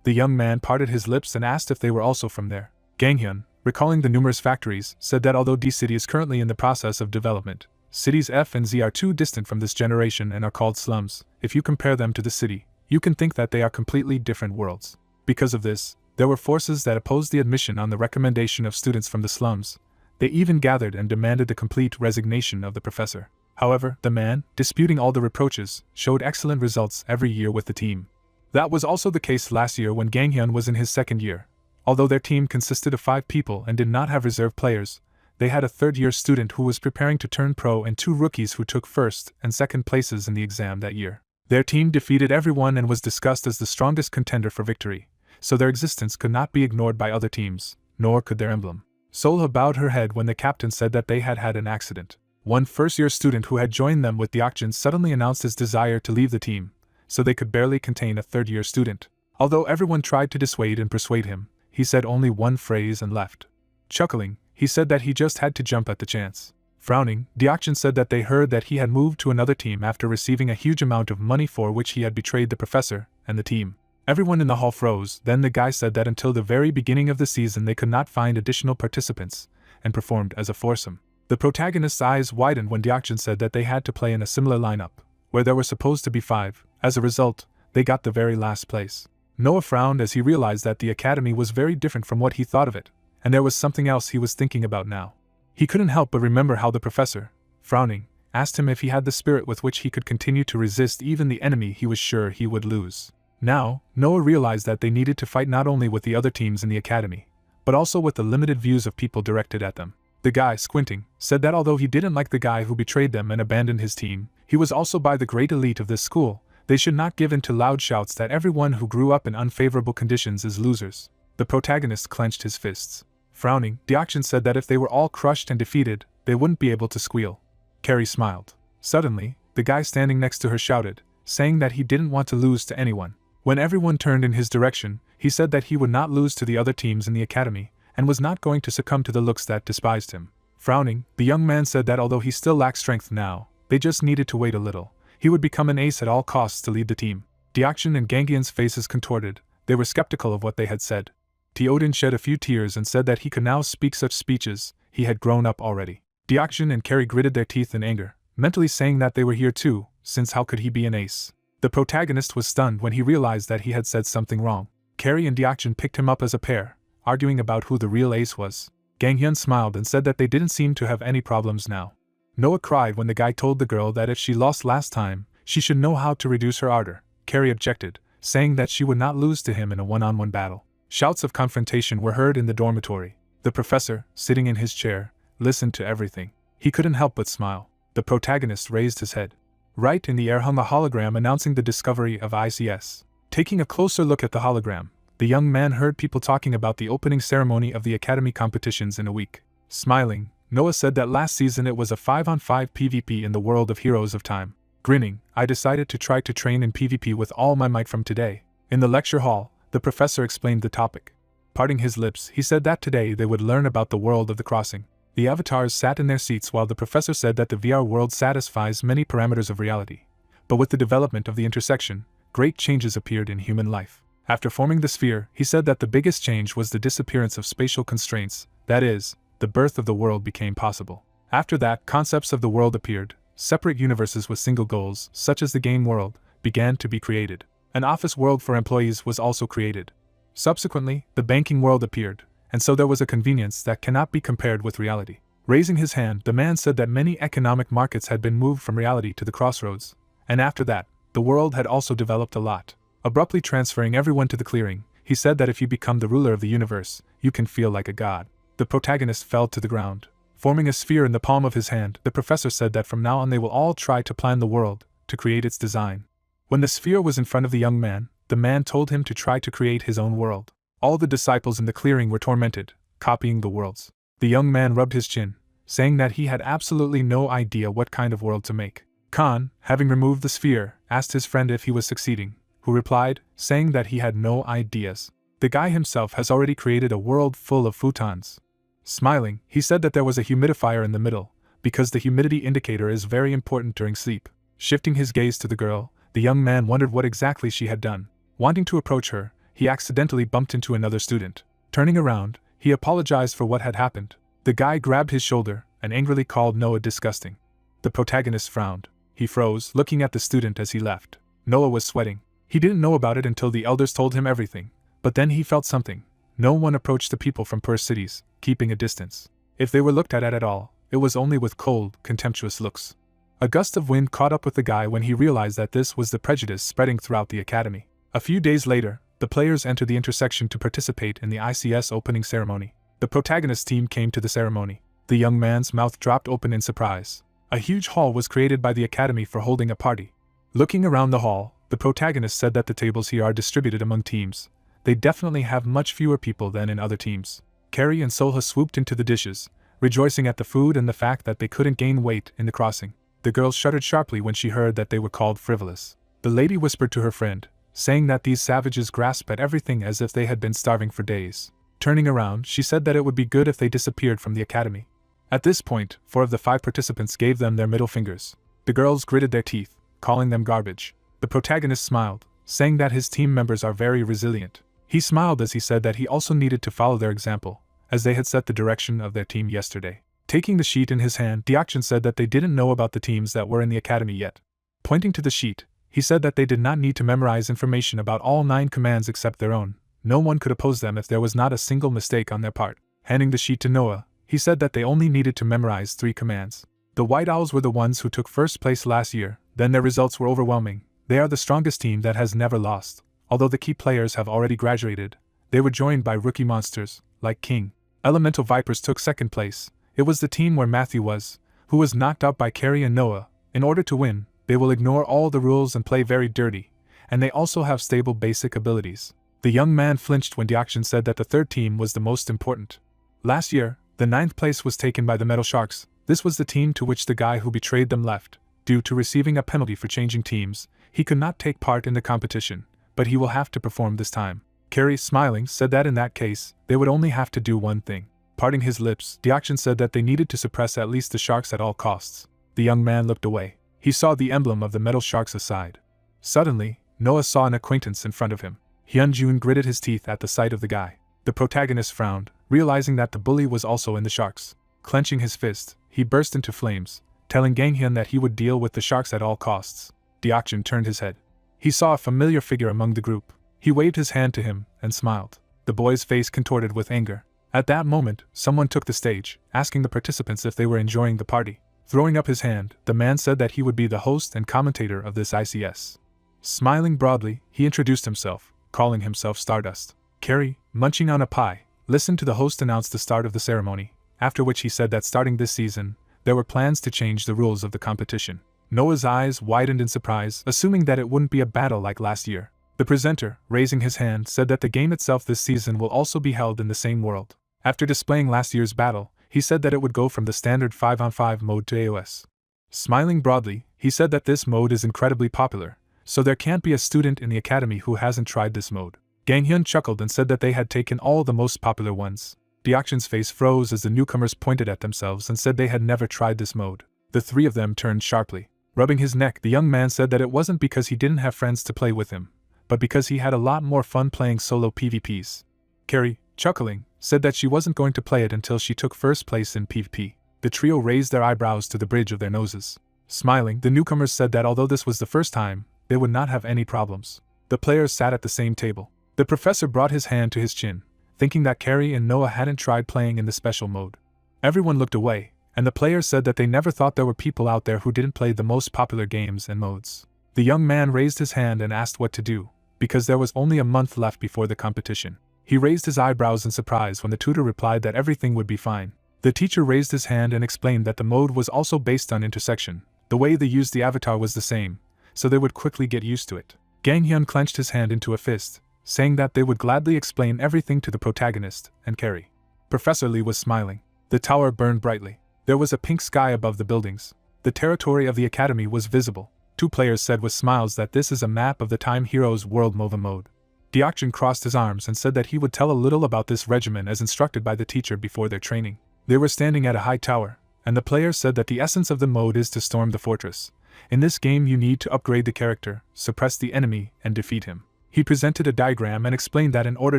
The young man parted his lips and asked if they were also from there. Ganghyun, recalling the numerous factories, said that although D City is currently in the process of development, cities F and Z are too distant from this generation and are called slums. If you compare them to the city, you can think that they are completely different worlds. Because of this, there were forces that opposed the admission on the recommendation of students from the slums. They even gathered and demanded the complete resignation of the professor. However, the man, disputing all the reproaches, showed excellent results every year with the team. That was also the case last year when Ganghyun was in his second year. Although their team consisted of 5 people and did not have reserve players, they had a third-year student who was preparing to turn pro and 2 rookies who took first and second places in the exam that year. Their team defeated everyone and was discussed as the strongest contender for victory, so their existence could not be ignored by other teams, nor could their emblem. Solha bowed her head when the captain said that they had had an accident. One first-year student who had joined them with the Deokjin suddenly announced his desire to leave the team, so they could barely contain a third-year student. Although everyone tried to dissuade and persuade him, he said only one phrase and left. Chuckling, he said that he just had to jump at the chance. Frowning, Deokjin said that they heard that he had moved to another team after receiving a huge amount of money for which he had betrayed the professor and the team. Everyone in the hall froze. Then the guy said that until the very beginning of the season they could not find additional participants, and performed as a foursome. The protagonist's eyes widened when Deokjin said that they had to play in a similar lineup, where there were supposed to be 5. As a result, they got the very last place. Noah frowned as he realized that the academy was very different from what he thought of it, and there was something else he was thinking about now. He couldn't help but remember how the professor, frowning, asked him if he had the spirit with which he could continue to resist even the enemy he was sure he would lose. Now, Noah realized that they needed to fight not only with the other teams in the academy, but also with the limited views of people directed at them. The guy, squinting, said that although he didn't like the guy who betrayed them and abandoned his team, he was also by the great elite of this school. They should not give in to loud shouts that everyone who grew up in unfavorable conditions is losers. The protagonist clenched his fists. Frowning, Deokjin said that if they were all crushed and defeated, they wouldn't be able to squeal. Carrie smiled. Suddenly, the guy standing next to her shouted, saying that he didn't want to lose to anyone. When everyone turned in his direction, he said that he would not lose to the other teams in the academy, and was not going to succumb to the looks that despised him. Frowning, the young man said that although he still lacked strength now, they just needed to wait a little. He would become an ace at all costs to lead the team. Deokjin and Ganghyun's faces contorted. They were skeptical of what they had said. Teoden shed a few tears and said that he could now speak such speeches. He had grown up already. Deokjin and Carrie gritted their teeth in anger, mentally saying that they were here too, since how could he be an ace? The protagonist was stunned when he realized that he had said something wrong. Carrie and Deokjin picked him up as a pair, arguing about who the real ace was. Ganghyun smiled and said that they didn't seem to have any problems now. Noah cried when the guy told the girl that if she lost last time, she should know how to reduce her ardor. Carrie objected, saying that she would not lose to him in a one-on-one battle. Shouts of confrontation were heard in the dormitory. The professor, sitting in his chair, listened to everything. He couldn't help but smile. The protagonist raised his head. Right in the air hung a hologram announcing the discovery of ICS. Taking a closer look at the hologram, the young man heard people talking about the opening ceremony of the academy competitions in a week. Smiling, Noah said that last season it was a 5-on-5 PvP in the world of Heroes of Time. Grinning, I decided to try to train in PvP with all my might from today. In the lecture hall, the professor explained the topic. Parting his lips, he said that today they would learn about the world of the crossing. The avatars sat in their seats while the professor said that the VR world satisfies many parameters of reality. But with the development of the intersection, great changes appeared in human life. After forming the sphere, he said that the biggest change was the disappearance of spatial constraints, that is, the birth of the world became possible. After that, concepts of the world appeared. Separate universes with single goals, such as the game world, began to be created. An office world for employees was also created. Subsequently, the banking world appeared, and so there was a convenience that cannot be compared with reality. Raising his hand, the man said that many economic markets had been moved from reality to the crossroads, and after that, the world had also developed a lot. Abruptly transferring everyone to the clearing, he said that if you become the ruler of the universe, you can feel like a god. The protagonist fell to the ground. Forming a sphere in the palm of his hand, the professor said that from now on they will all try to plan the world, to create its design. When the sphere was in front of the young man, the man told him to try to create his own world. All the disciples in the clearing were tormented, copying the worlds. The young man rubbed his chin, saying that he had absolutely no idea what kind of world to make. Khan, having removed the sphere, asked his friend if he was succeeding, who replied, saying that he had no ideas. The guy himself has already created a world full of futons. Smiling, he said that there was a humidifier in the middle, because the humidity indicator is very important during sleep. Shifting his gaze to the girl, the young man wondered what exactly she had done. Wanting to approach her, he accidentally bumped into another student. Turning around, he apologized for what had happened. The guy grabbed his shoulder and angrily called Noah disgusting. The protagonist frowned. He froze, looking at the student as he left. Noah was sweating. He didn't know about it until the elders told him everything, but then he felt something. No one approached the people from poor cities, keeping a distance. If they were looked at all, it was only with cold, contemptuous looks. A gust of wind caught up with the guy when he realized that this was the prejudice spreading throughout the academy. A few days later, the players entered the intersection to participate in the ICS opening ceremony. The protagonist team came to the ceremony. The young man's mouth dropped open in surprise. A huge hall was created by the academy for holding a party. Looking around the hall, the protagonist said that the tables here are distributed among teams. They definitely have much fewer people than in other teams. Carrie and Solha swooped into the dishes, rejoicing at the food and the fact that they couldn't gain weight in the crossing. The girl shuddered sharply when she heard that they were called frivolous. The lady whispered to her friend, saying that these savages grasp at everything as if they had been starving for days. Turning around, she said that it would be good if they disappeared from the academy. At this point, 4 of the 5 participants gave them their middle fingers. The girls gritted their teeth, calling them garbage. The protagonist smiled, saying that his team members are very resilient. He smiled as he said that he also needed to follow their example, as they had set the direction of their team yesterday. Taking the sheet in his hand, Deokshin said that they didn't know about the teams that were in the academy yet. Pointing to the sheet, he said that they did not need to memorize information about all 9 commands except their own. No one could oppose them if there was not a single mistake on their part. Handing the sheet to Noah, he said that they only needed to memorize 3 commands. The White Owls were the ones who took first place last year, then their results were overwhelming. They are the strongest team that has never lost. Although the key players have already graduated, they were joined by rookie monsters, like King. Elemental Vipers took second place. It was the team where Matthew was, who was knocked out by Carrie and Noah. In order to win, they will ignore all the rules and play very dirty, and they also have stable basic abilities. The young man flinched when Deokshin said that the third team was the most important. Last year, the 9th place was taken by the Metal Sharks. This was the team to which the guy who betrayed them left. Due to receiving a penalty for changing teams, he could not take part in the competition, but he will have to perform this time. Carrie, smiling, said that in that case, they would only have to do one thing. Parting his lips, Deokshin said that they needed to suppress at least the sharks at all costs. The young man looked away. He saw the emblem of the Metal Sharks aside. Suddenly, Noah saw an acquaintance in front of him. Hyunjun gritted his teeth at the sight of the guy. The protagonist frowned, realizing that the bully was also in the sharks. Clenching his fist, he burst into flames, telling Ganghyun that he would deal with the sharks at all costs. Deokshin turned his head. He saw a familiar figure among the group. He waved his hand to him and smiled. The boy's face contorted with anger. At that moment, someone took the stage, asking the participants if they were enjoying the party. Throwing up his hand, the man said that he would be the host and commentator of this ICS. Smiling broadly, he introduced himself, calling himself Stardust. Carrie, munching on a pie, listened to the host announce the start of the ceremony, after which he said that starting this season, there were plans to change the rules of the competition. Noah's eyes widened in surprise, assuming that it wouldn't be a battle like last year. The presenter, raising his hand, said that the game itself this season will also be held in the same world. After displaying last year's battle, he said that it would go from the standard 5-on-5 mode to AOS. Smiling broadly, he said that this mode is incredibly popular, so there can't be a student in the academy who hasn't tried this mode. Ganghyun chuckled and said that they had taken all the most popular ones. Deokshin's face froze as the newcomers pointed at themselves and said they had never tried this mode. The 3 of them turned sharply. Rubbing his neck, the young man said that it wasn't because he didn't have friends to play with him, but because he had a lot more fun playing solo PvPs. Carrie, chuckling, said that she wasn't going to play it until she took first place in PvP. The trio raised their eyebrows to the bridge of their noses. Smiling, the newcomers said that although this was the first time, they would not have any problems. The players sat at the same table. The professor brought his hand to his chin, thinking that Carrie and Noah hadn't tried playing in the special mode. Everyone looked away, and the players said that they never thought there were people out there who didn't play the most popular games and modes. The young man raised his hand and asked what to do, because there was only a month left before the competition. He raised his eyebrows in surprise when the tutor replied that everything would be fine. The teacher raised his hand and explained that the mode was also based on intersection. The way they used the avatar was the same, so they would quickly get used to it. Gang Hyun clenched his hand into a fist, saying that they would gladly explain everything to the protagonist and Carrie. Professor Lee was smiling. The tower burned brightly. There was a pink sky above the buildings. The territory of the academy was visible. Two players said with smiles that this is a map of the Time Heroes World MOBA mode. Deokjin crossed his arms and said that he would tell a little about this regimen as instructed by the teacher before their training. They were standing at a high tower, and the players said that the essence of the mode is to storm the fortress. In this game you need to upgrade the character, suppress the enemy, and defeat him. He presented a diagram and explained that in order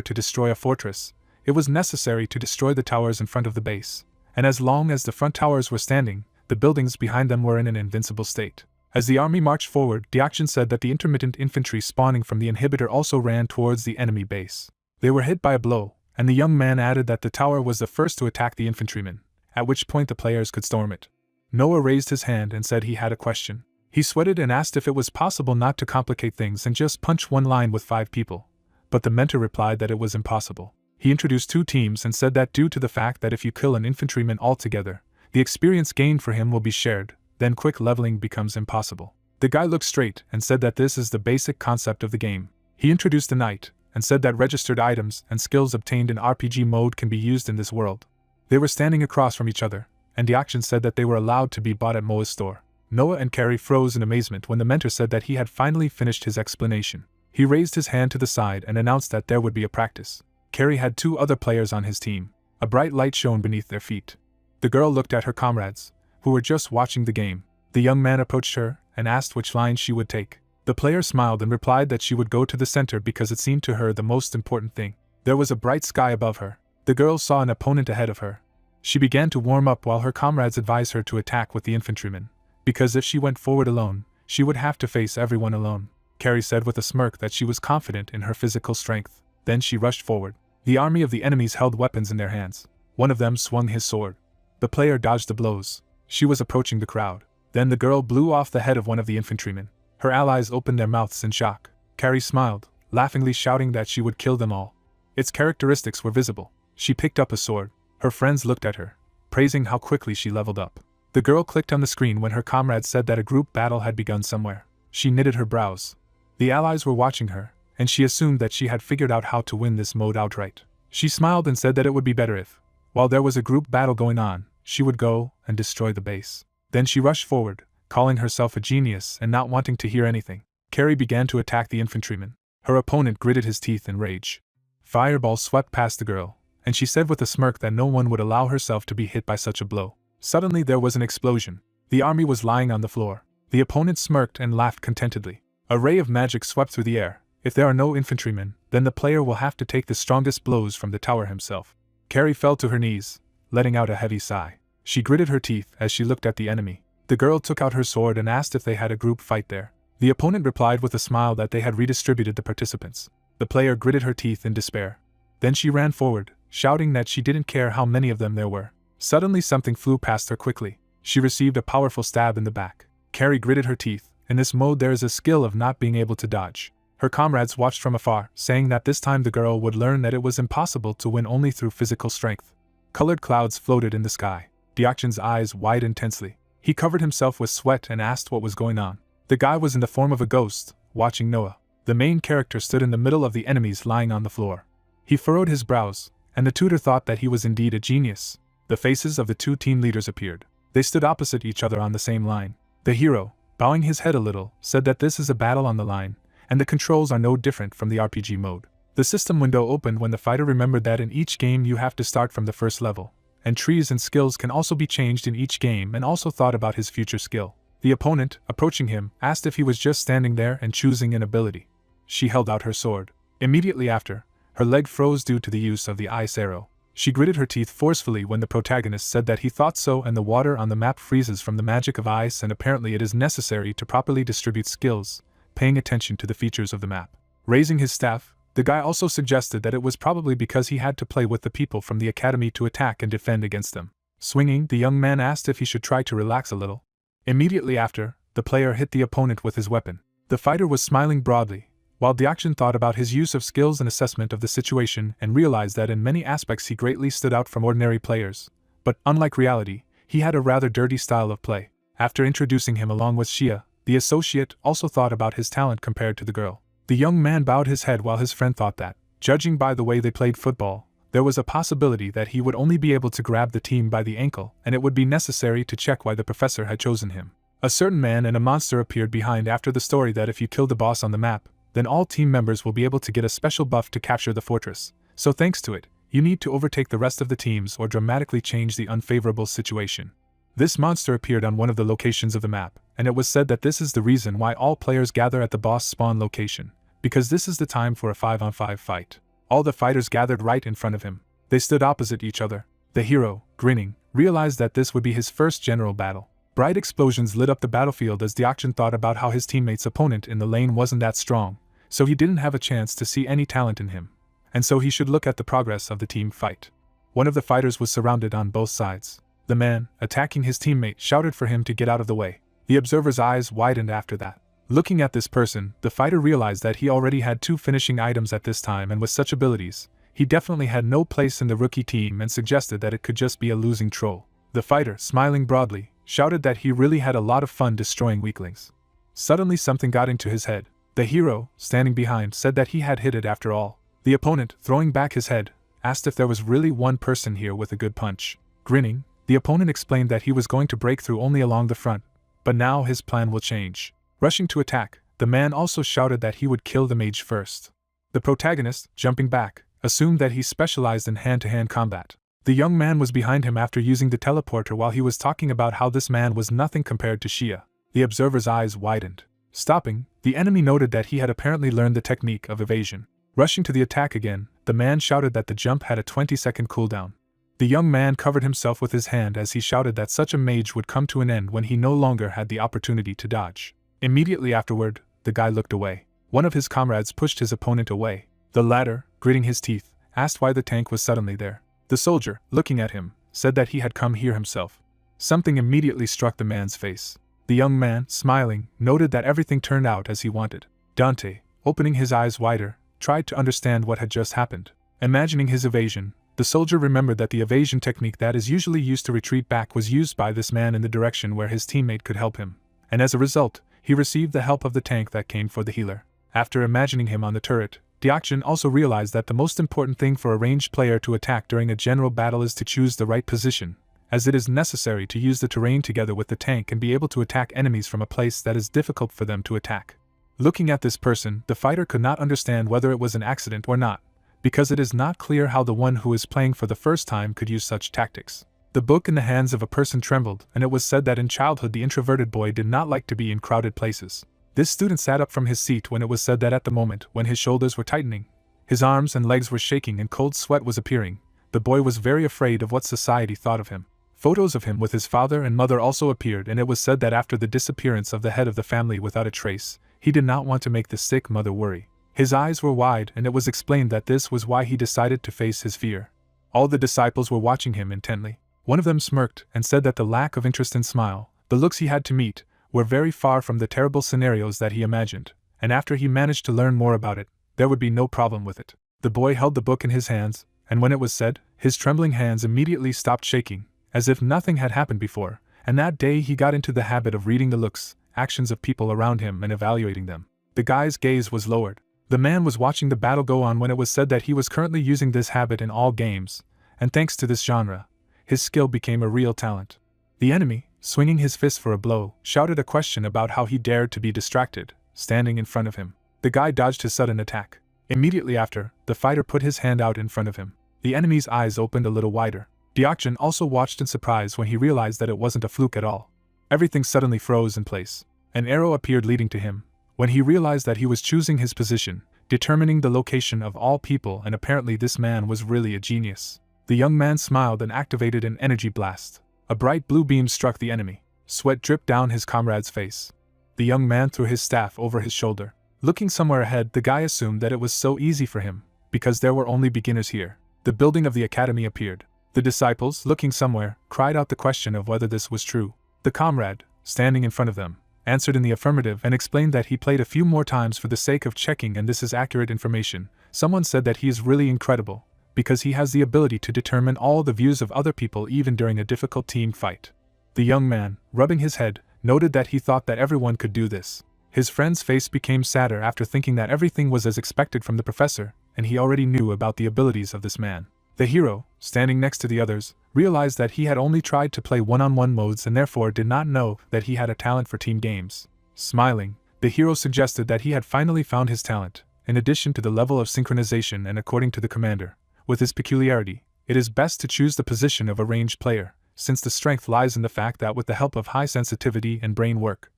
to destroy a fortress, it was necessary to destroy the towers in front of the base, and as long as the front towers were standing, the buildings behind them were in an invincible state. As the army marched forward, Deokjin said that the intermittent infantry spawning from the inhibitor also ran towards the enemy base. They were hit by a blow, and the young man added that the tower was the first to attack the infantrymen, at which point the players could storm it. Noah raised his hand and said he had a question. He sweated and asked if it was possible not to complicate things and just punch one line with 5 people, but the mentor replied that it was impossible. He introduced 2 teams and said that due to the fact that if you kill an infantryman altogether, the experience gained for him will be shared, then quick leveling becomes impossible. The guy looked straight and said that this is the basic concept of the game. He introduced the knight, and said that registered items and skills obtained in RPG mode can be used in this world. They were standing across from each other, and Deokjin said that they were allowed to be bought at Moa's store. Noah and Carrie froze in amazement when the mentor said that he had finally finished his explanation. He raised his hand to the side and announced that there would be a practice. Carrie had 2 other players on his team. A bright light shone beneath their feet. The girl looked at her comrades, who were just watching the game. The young man approached her and asked which line she would take. The player smiled and replied that she would go to the center because it seemed to her the most important thing. There was a bright sky above her. The girl saw an opponent ahead of her. She began to warm up while her comrades advised her to attack with the infantrymen, because if she went forward alone, she would have to face everyone alone. Carrie said with a smirk that she was confident in her physical strength. Then she rushed forward. The army of the enemies held weapons in their hands. One of them swung his sword. The player dodged the blows. She was approaching the crowd. Then the girl blew off the head of one of the infantrymen. Her allies opened their mouths in shock. Carrie smiled, laughingly shouting that she would kill them all. Its characteristics were visible. She picked up a sword. Her friends looked at her, praising how quickly she leveled up. The girl clicked on the screen when her comrades said that a group battle had begun somewhere. She knitted her brows. The allies were watching her, and she assumed that she had figured out how to win this mode outright. She smiled and said that it would be better if, while there was a group battle going on, she would go and destroy the base. Then she rushed forward, calling herself a genius and not wanting to hear anything. Carrie began to attack the infantryman. Her opponent gritted his teeth in rage. Fireballs swept past the girl, and she said with a smirk that no one would allow herself to be hit by such a blow. Suddenly there was an explosion. The army was lying on the floor. The opponent smirked and laughed contentedly. A ray of magic swept through the air. If there are no infantrymen, then the player will have to take the strongest blows from the tower himself. Carrie fell to her knees, letting out a heavy sigh. She gritted her teeth as she looked at the enemy. The girl took out her sword and asked if they had a group fight there. The opponent replied with a smile that they had redistributed the participants. The player gritted her teeth in despair. Then she ran forward, shouting that she didn't care how many of them there were. Suddenly something flew past her quickly. She received a powerful stab in the back. Carrie gritted her teeth. In this mode there is a skill of not being able to dodge. Her comrades watched from afar, saying that this time the girl would learn that it was impossible to win only through physical strength. Colored clouds floated in the sky. Deokjin's eyes widened tensely. He covered himself with sweat and asked what was going on. The guy was in the form of a ghost, watching Noah. The main character stood in the middle of the enemies lying on the floor. He furrowed his brows, and the tutor thought that he was indeed a genius. The faces of the 2 team leaders appeared. They stood opposite each other on the same line. The hero, bowing his head a little, said that this is a battle on the line, and the controls are no different from the RPG mode. The system window opened when the fighter remembered that in each game you have to start from the first level, and trees and skills can also be changed in each game, and also thought about his future skill. The opponent, approaching him, asked if he was just standing there and choosing an ability. She held out her sword. Immediately after, her leg froze due to the use of the ice arrow. She gritted her teeth forcefully when the protagonist said that he thought so, and the water on the map freezes from the magic of ice, and apparently it is necessary to properly distribute skills, paying attention to the features of the map. Raising his staff, the guy also suggested that it was probably because he had to play with the people from the academy to attack and defend against them. Swinging, the young man asked if he should try to relax a little. Immediately after, the player hit the opponent with his weapon. The fighter was smiling broadly, while Deokjin thought about his use of skills and assessment of the situation and realized that in many aspects he greatly stood out from ordinary players. But, unlike reality, he had a rather dirty style of play. After introducing him along with Shia, the associate also thought about his talent compared to the girl. The young man bowed his head while his friend thought that, judging by the way they played football, there was a possibility that he would only be able to grab the team by the ankle, and it would be necessary to check why the professor had chosen him. A certain man and a monster appeared behind after the story that if you kill the boss on the map, then all team members will be able to get a special buff to capture the fortress. So thanks to it, you need to overtake the rest of the teams or dramatically change the unfavorable situation. This monster appeared on one of the locations of the map, and it was said that this is the reason why all players gather at the boss spawn location, because this is the time for a 5-on-5 fight. All the fighters gathered right in front of him. They stood opposite each other. The hero, grinning, realized that this would be his first general battle. Bright explosions lit up the battlefield as Deokshin thought about how his teammate's opponent in the lane wasn't that strong, so he didn't have a chance to see any talent in him, and so he should look at the progress of the team fight. One of the fighters was surrounded on both sides. The man, attacking his teammate, shouted for him to get out of the way. The observer's eyes widened after that. Looking at this person, the fighter realized that he already had 2 finishing items at this time, and with such abilities, he definitely had no place in the rookie team and suggested that it could just be a losing troll. The fighter, smiling broadly, shouted that he really had a lot of fun destroying weaklings. Suddenly something got into his head. The hero, standing behind, said that he had hit it after all. The opponent, throwing back his head, asked if there was really one person here with a good punch. Grinning, the opponent explained that he was going to break through only along the front, but now his plan will change. Rushing to attack, the man also shouted that he would kill the mage first. The protagonist, jumping back, assumed that he specialized in hand-to-hand combat. The young man was behind him after using the teleporter while he was talking about how this man was nothing compared to Shia. The observer's eyes widened. Stopping, the enemy noted that he had apparently learned the technique of evasion. Rushing to the attack again, the man shouted that the jump had a 20-second cooldown. The young man covered himself with his hand as he shouted that such a mage would come to an end when he no longer had the opportunity to dodge. Immediately afterward, the guy looked away. One of his comrades pushed his opponent away. The latter, gritting his teeth, asked why the tank was suddenly there. The soldier, looking at him, said that he had come here himself. Something immediately struck the man's face. The young man, smiling, noted that everything turned out as he wanted. Dante, opening his eyes wider, tried to understand what had just happened. Imagining his evasion, the soldier remembered that the evasion technique that is usually used to retreat back was used by this man in the direction where his teammate could help him, and as a result, he received the help of the tank that came for the healer. After imagining him on the turret, Deokshin also realized that the most important thing for a ranged player to attack during a general battle is to choose the right position, as it is necessary to use the terrain together with the tank and be able to attack enemies from a place that is difficult for them to attack. Looking at this person, the fighter could not understand whether it was an accident or not, because it is not clear how the one who is playing for the first time could use such tactics. The book in the hands of a person trembled, and it was said that in childhood the introverted boy did not like to be in crowded places. This student sat up from his seat when it was said that at the moment when his shoulders were tightening, his arms and legs were shaking and cold sweat was appearing, the boy was very afraid of what society thought of him. Photos of him with his father and mother also appeared, and it was said that after the disappearance of the head of the family without a trace, he did not want to make the sick mother worry. His eyes were wide, and it was explained that this was why he decided to face his fear. All the disciples were watching him intently. One of them smirked and said that the lack of interest and smile, the looks he had to meet, were very far from the terrible scenarios that he imagined, and after he managed to learn more about it, there would be no problem with it. The boy held the book in his hands, and when it was said, his trembling hands immediately stopped shaking, as if nothing had happened before, and that day he got into the habit of reading the looks, actions of people around him and evaluating them. The guy's gaze was lowered. The man was watching the battle go on when it was said that he was currently using this habit in all games, and thanks to this genre, his skill became a real talent. The enemy, swinging his fist for a blow, shouted a question about how he dared to be distracted, standing in front of him. The guy dodged his sudden attack. Immediately after, the fighter put his hand out in front of him. The enemy's eyes opened a little wider. Deokshin also watched in surprise when he realized that it wasn't a fluke at all. Everything suddenly froze in place. An arrow appeared leading to him. When he realized that he was choosing his position, determining the location of all people, and apparently this man was really a genius. The young man smiled and activated an energy blast. A bright blue beam struck the enemy. Sweat dripped down his comrade's face. The young man threw his staff over his shoulder. Looking somewhere ahead, the guy assumed that it was so easy for him, because there were only beginners here. The building of the academy appeared. The disciples, looking somewhere, cried out the question of whether this was true. The comrade, standing in front of them, answered in the affirmative and explained that he played a few more times for the sake of checking, and this is accurate information. Someone said that he is really incredible, because he has the ability to determine all the views of other people even during a difficult team fight. The young man, rubbing his head, noted that he thought that everyone could do this. His friend's face became sadder after thinking that everything was as expected from the professor, and he already knew about the abilities of this man. The hero, standing next to the others, realized that he had only tried to play one-on-one modes and therefore did not know that he had a talent for team games. Smiling, the hero suggested that he had finally found his talent, in addition to the level of synchronization and according to the commander, with his peculiarity, it is best to choose the position of a ranged player, since the strength lies in the fact that with the help of high sensitivity and brain work,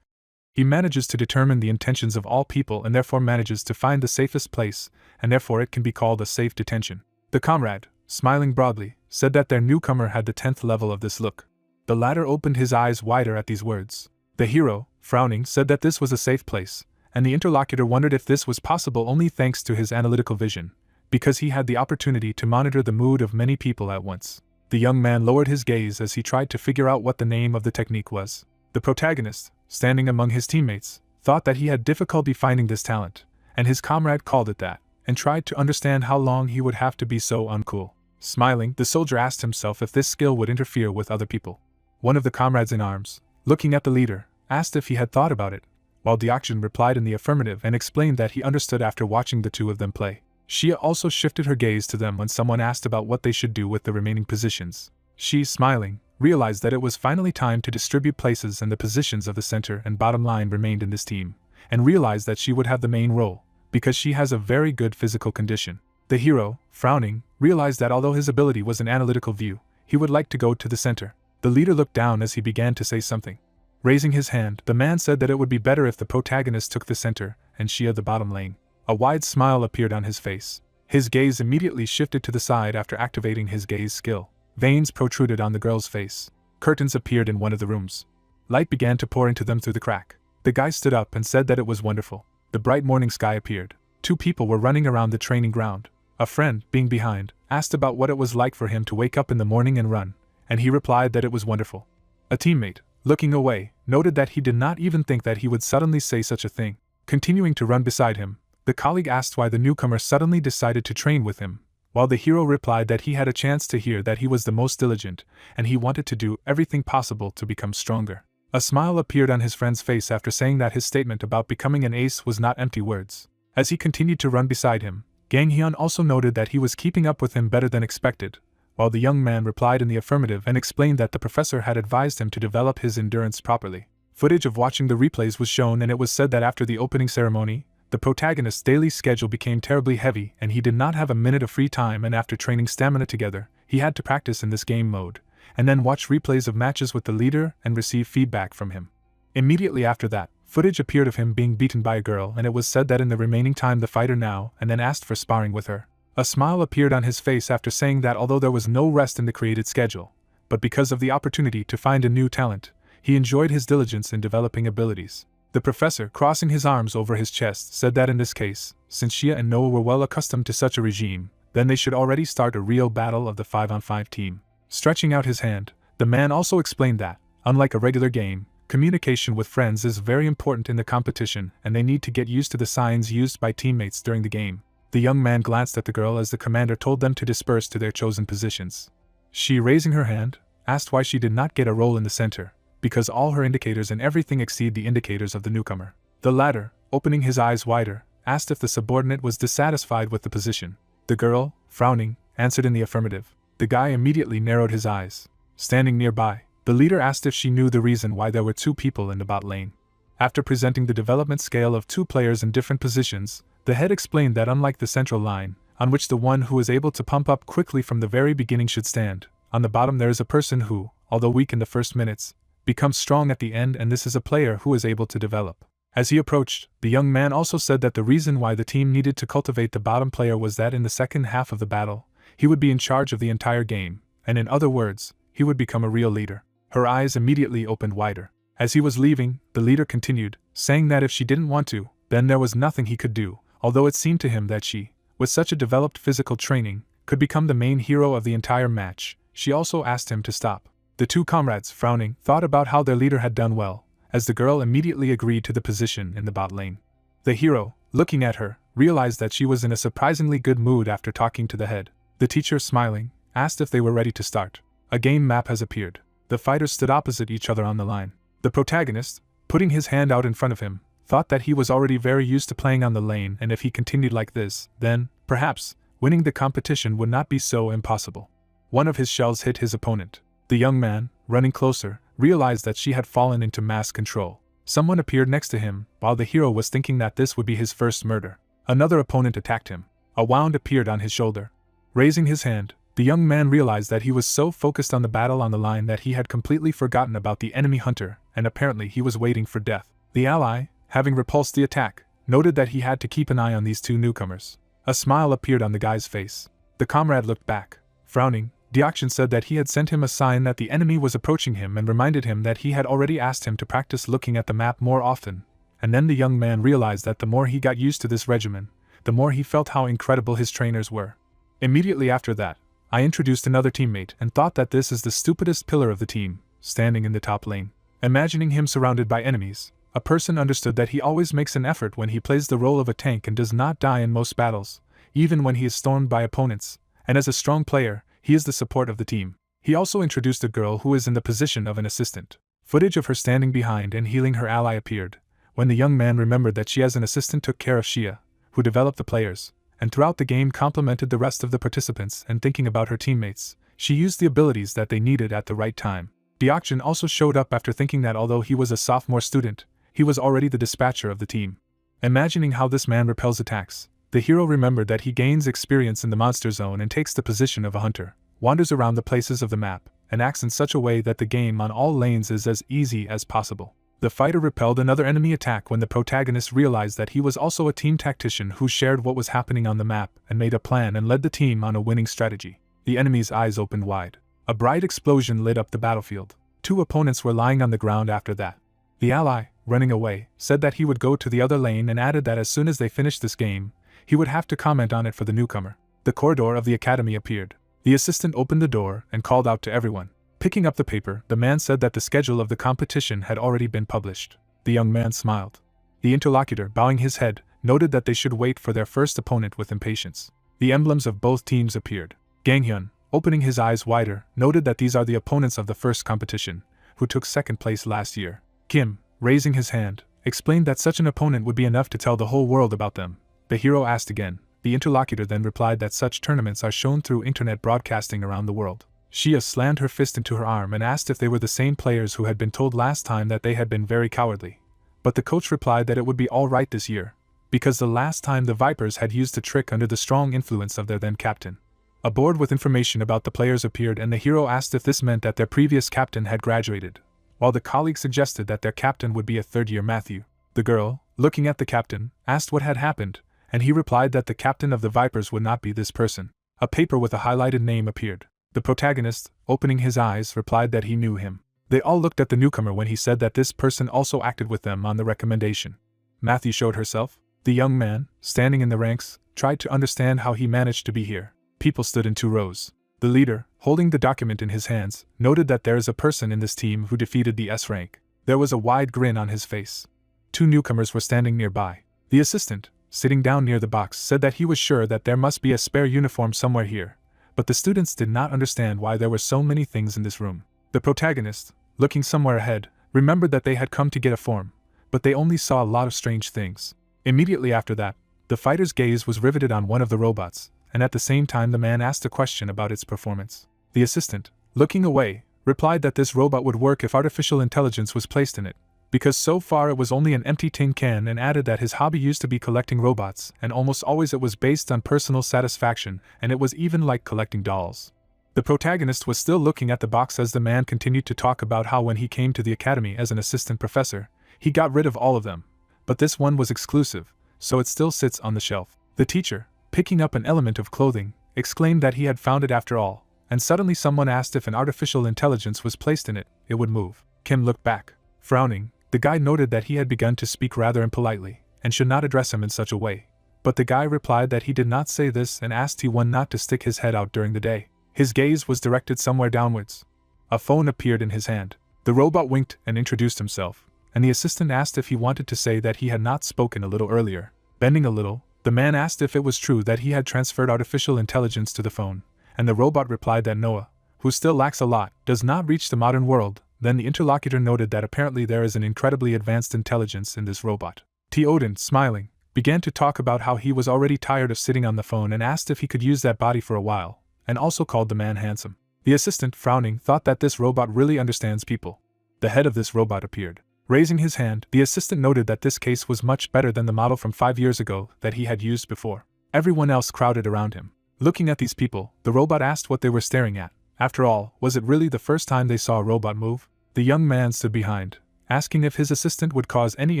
he manages to determine the intentions of all people and therefore manages to find the safest place, and therefore it can be called a safe detention. The comrade, smiling broadly, said that their newcomer had the 10th level of this look. The latter opened his eyes wider at these words. The hero, frowning, said that this was a safe place, and the interlocutor wondered if this was possible only thanks to his analytical vision, because he had the opportunity to monitor the mood of many people at once. The young man lowered his gaze as he tried to figure out what the name of the technique was. The protagonist, standing among his teammates, thought that he had difficulty finding this talent, and his comrade called it that, and tried to understand how long he would have to be so uncool. Smiling, the soldier asked himself if this skill would interfere with other people. One of the comrades in arms, looking at the leader, asked if he had thought about it, while Deokjin replied in the affirmative and explained that he understood after watching the two of them play. Shia also shifted her gaze to them when someone asked about what they should do with the remaining positions. She, smiling, realized that it was finally time to distribute places and the positions of the center and bottom line remained in this team, and realized that she would have the main role, because she has a very good physical condition. The hero, frowning, realized that although his ability was an analytical view, he would like to go to the center. The leader looked down as he began to say something. Raising his hand, the man said that it would be better if the protagonist took the center and Shia the bottom lane. A wide smile appeared on his face. His gaze immediately shifted to the side after activating his gaze skill. Veins protruded on the girl's face. Curtains appeared in one of the rooms. Light began to pour into them through the crack. The guy stood up and said that it was wonderful. The bright morning sky appeared. 2 people were running around the training ground. A friend, being behind, asked about what it was like for him to wake up in the morning and run, and he replied that it was wonderful. A teammate, looking away, noted that he did not even think that he would suddenly say such a thing. Continuing to run beside him, the colleague asked why the newcomer suddenly decided to train with him, while the hero replied that he had a chance to hear that he was the most diligent, and he wanted to do everything possible to become stronger. A smile appeared on his friend's face after saying that his statement about becoming an ace was not empty words. As he continued to run beside him, Gang Hyun also noted that he was keeping up with him better than expected, while the young man replied in the affirmative and explained that the professor had advised him to develop his endurance properly. Footage of watching the replays was shown, and it was said that after the opening ceremony, the protagonist's daily schedule became terribly heavy and he did not have a minute of free time, and after training stamina together, he had to practice in this game mode, and then watch replays of matches with the leader and receive feedback from him. Immediately after that, footage appeared of him being beaten by a girl, and it was said that in the remaining time the fighter now and then asked for sparring with her. A smile appeared on his face after saying that although there was no rest in the created schedule, but because of the opportunity to find a new talent, he enjoyed his diligence in developing abilities. The professor, crossing his arms over his chest, said that in this case, since Shia and Noah were well accustomed to such a regime, then they should already start a real battle of the 5-on-5 team. Stretching out his hand, the man also explained that, unlike a regular game, communication with friends is very important in the competition and they need to get used to the signs used by teammates during the game. The young man glanced at the girl as the commander told them to disperse to their chosen positions. She, raising her hand, asked why she did not get a role in the center, because all her indicators and everything exceed the indicators of the newcomer. The latter, opening his eyes wider, asked if the subordinate was dissatisfied with the position. The girl, frowning, answered in the affirmative. The guy immediately narrowed his eyes. Standing nearby, the leader asked if she knew the reason why there were 2 people in the bot lane. After presenting the development scale of 2 players in different positions, the head explained that unlike the central line, on which the one who is able to pump up quickly from the very beginning should stand, on the bottom there is a person who, although weak in the first minutes, becomes strong at the end, and this is a player who is able to develop. As he approached, the young man also said that the reason why the team needed to cultivate the bottom player was that in the second half of the battle, he would be in charge of the entire game, and in other words, he would become a real leader. Her eyes immediately opened wider. As he was leaving, the leader continued, saying that if she didn't want to, then there was nothing he could do, although it seemed to him that she, with such a developed physical training, could become the main hero of the entire match. She also asked him to stop. The 2 comrades, frowning, thought about how their leader had done well, as the girl immediately agreed to the position in the bot lane. The hero, looking at her, realized that she was in a surprisingly good mood after talking to the head. The teacher, smiling, asked if they were ready to start. A game map has appeared. The fighters stood opposite each other on the line. The protagonist, putting his hand out in front of him, thought that he was already very used to playing on the lane, and if he continued like this, then, perhaps, winning the competition would not be so impossible. One of his shells hit his opponent. The young man, running closer, realized that she had fallen into mass control. Someone appeared next to him, while the hero was thinking that this would be his first murder. Another opponent attacked him. A wound appeared on his shoulder. Raising his hand, the young man realized that he was so focused on the battle on the line that he had completely forgotten about the enemy hunter, and apparently he was waiting for death. The ally, having repulsed the attack, noted that he had to keep an eye on these two newcomers. A smile appeared on the guy's face. The comrade looked back. Frowning, Deokshin said that he had sent him a sign that the enemy was approaching him and reminded him that he had already asked him to practice looking at the map more often. And then the young man realized that the more he got used to this regimen, the more he felt how incredible his trainers were. Immediately after that, I introduced another teammate and thought that this is the stupidest pillar of the team, standing in the top lane. Imagining him surrounded by enemies, a person understood that he always makes an effort when he plays the role of a tank and does not die in most battles, even when he is stormed by opponents, and as a strong player, he is the support of the team. He also introduced a girl who is in the position of an assistant. Footage of her standing behind and healing her ally appeared, when the young man remembered that she as an assistant took care of Shia, who developed the players, and throughout the game complimented the rest of the participants, and thinking about her teammates, she used the abilities that they needed at the right time. Deokshin also showed up after thinking that although he was a sophomore student, he was already the dispatcher of the team. Imagining how this man repels attacks, the hero remembered that he gains experience in the monster zone and takes the position of a hunter, wanders around the places of the map, and acts in such a way that the game on all lanes is as easy as possible. The fighter repelled another enemy attack when the protagonist realized that he was also a team tactician who shared what was happening on the map and made a plan and led the team on a winning strategy. The enemy's eyes opened wide. A bright explosion lit up the battlefield. Two opponents were lying on the ground after that. The ally, running away, said that he would go to the other lane and added that as soon as they finished this game, he would have to comment on it for the newcomer. The corridor of the academy appeared. The assistant opened the door and called out to everyone. Picking up the paper, the man said that the schedule of the competition had already been published. The young man smiled. The interlocutor, bowing his head, noted that they should wait for their first opponent with impatience. The emblems of both teams appeared. Ganghyun, opening his eyes wider, noted that these are the opponents of the first competition, who took second place last year. Kim, raising his hand, explained that such an opponent would be enough to tell the whole world about them. The hero asked again. The interlocutor then replied that such tournaments are shown through internet broadcasting around the world. Shia slammed her fist into her arm and asked if they were the same players who had been told last time that they had been very cowardly. But the coach replied that it would be all right this year, because the last time the Vipers had used a trick under the strong influence of their then captain. A board with information about the players appeared and the hero asked if this meant that their previous captain had graduated, while the colleague suggested that their captain would be a third-year Matthew. The girl, looking at the captain, asked what had happened, and he replied that the captain of the Vipers would not be this person. A paper with a highlighted name appeared. The protagonist, opening his eyes, replied that he knew him. They all looked at the newcomer when he said that this person also acted with them on the recommendation. Matthew showed herself. The young man, standing in the ranks, tried to understand how he managed to be here. People stood in 2 rows. The leader, holding the document in his hands, noted that there is a person in this team who defeated the S rank. There was a wide grin on his face. 2 newcomers were standing nearby. The assistant, sitting down near the box, said that he was sure that there must be a spare uniform somewhere here, but the students did not understand why there were so many things in this room. The protagonist, looking somewhere ahead, remembered that they had come to get a form, but they only saw a lot of strange things. Immediately after that, the fighter's gaze was riveted on one of the robots, and at the same time the man asked a question about its performance. The assistant, looking away, replied that this robot would work if artificial intelligence was placed in it, because so far it was only an empty tin can, and added that his hobby used to be collecting robots, and almost always it was based on personal satisfaction, and it was even like collecting dolls. The protagonist was still looking at the box as the man continued to talk about how when he came to the academy as an assistant professor, he got rid of all of them, but this one was exclusive, so it still sits on the shelf. The teacher, picking up an element of clothing, exclaimed that he had found it after all, and suddenly someone asked if an artificial intelligence was placed in it, it would move. Kim looked back. Frowning, the guy noted that he had begun to speak rather impolitely, and should not address him in such a way. But the guy replied that he did not say this and asked T1 not to stick his head out during the day. His gaze was directed somewhere downwards. A phone appeared in his hand. The robot winked and introduced himself, and the assistant asked if he wanted to say that he had not spoken a little earlier. Bending a little, the man asked if it was true that he had transferred artificial intelligence to the phone, and the robot replied that Noah, who still lacks a lot, does not reach the modern world. Then the interlocutor noted that apparently there is an incredibly advanced intelligence in this robot. T. Odin, smiling, began to talk about how he was already tired of sitting on the phone and asked if he could use that body for a while, and also called the man handsome. The assistant, frowning, thought that this robot really understands people. The head of this robot appeared. Raising his hand, the assistant noted that this case was much better than the model from 5 years ago that he had used before. Everyone else crowded around him. Looking at these people, the robot asked what they were staring at. After all, was it really the first time they saw a robot move? The young man stood behind, asking if his assistant would cause any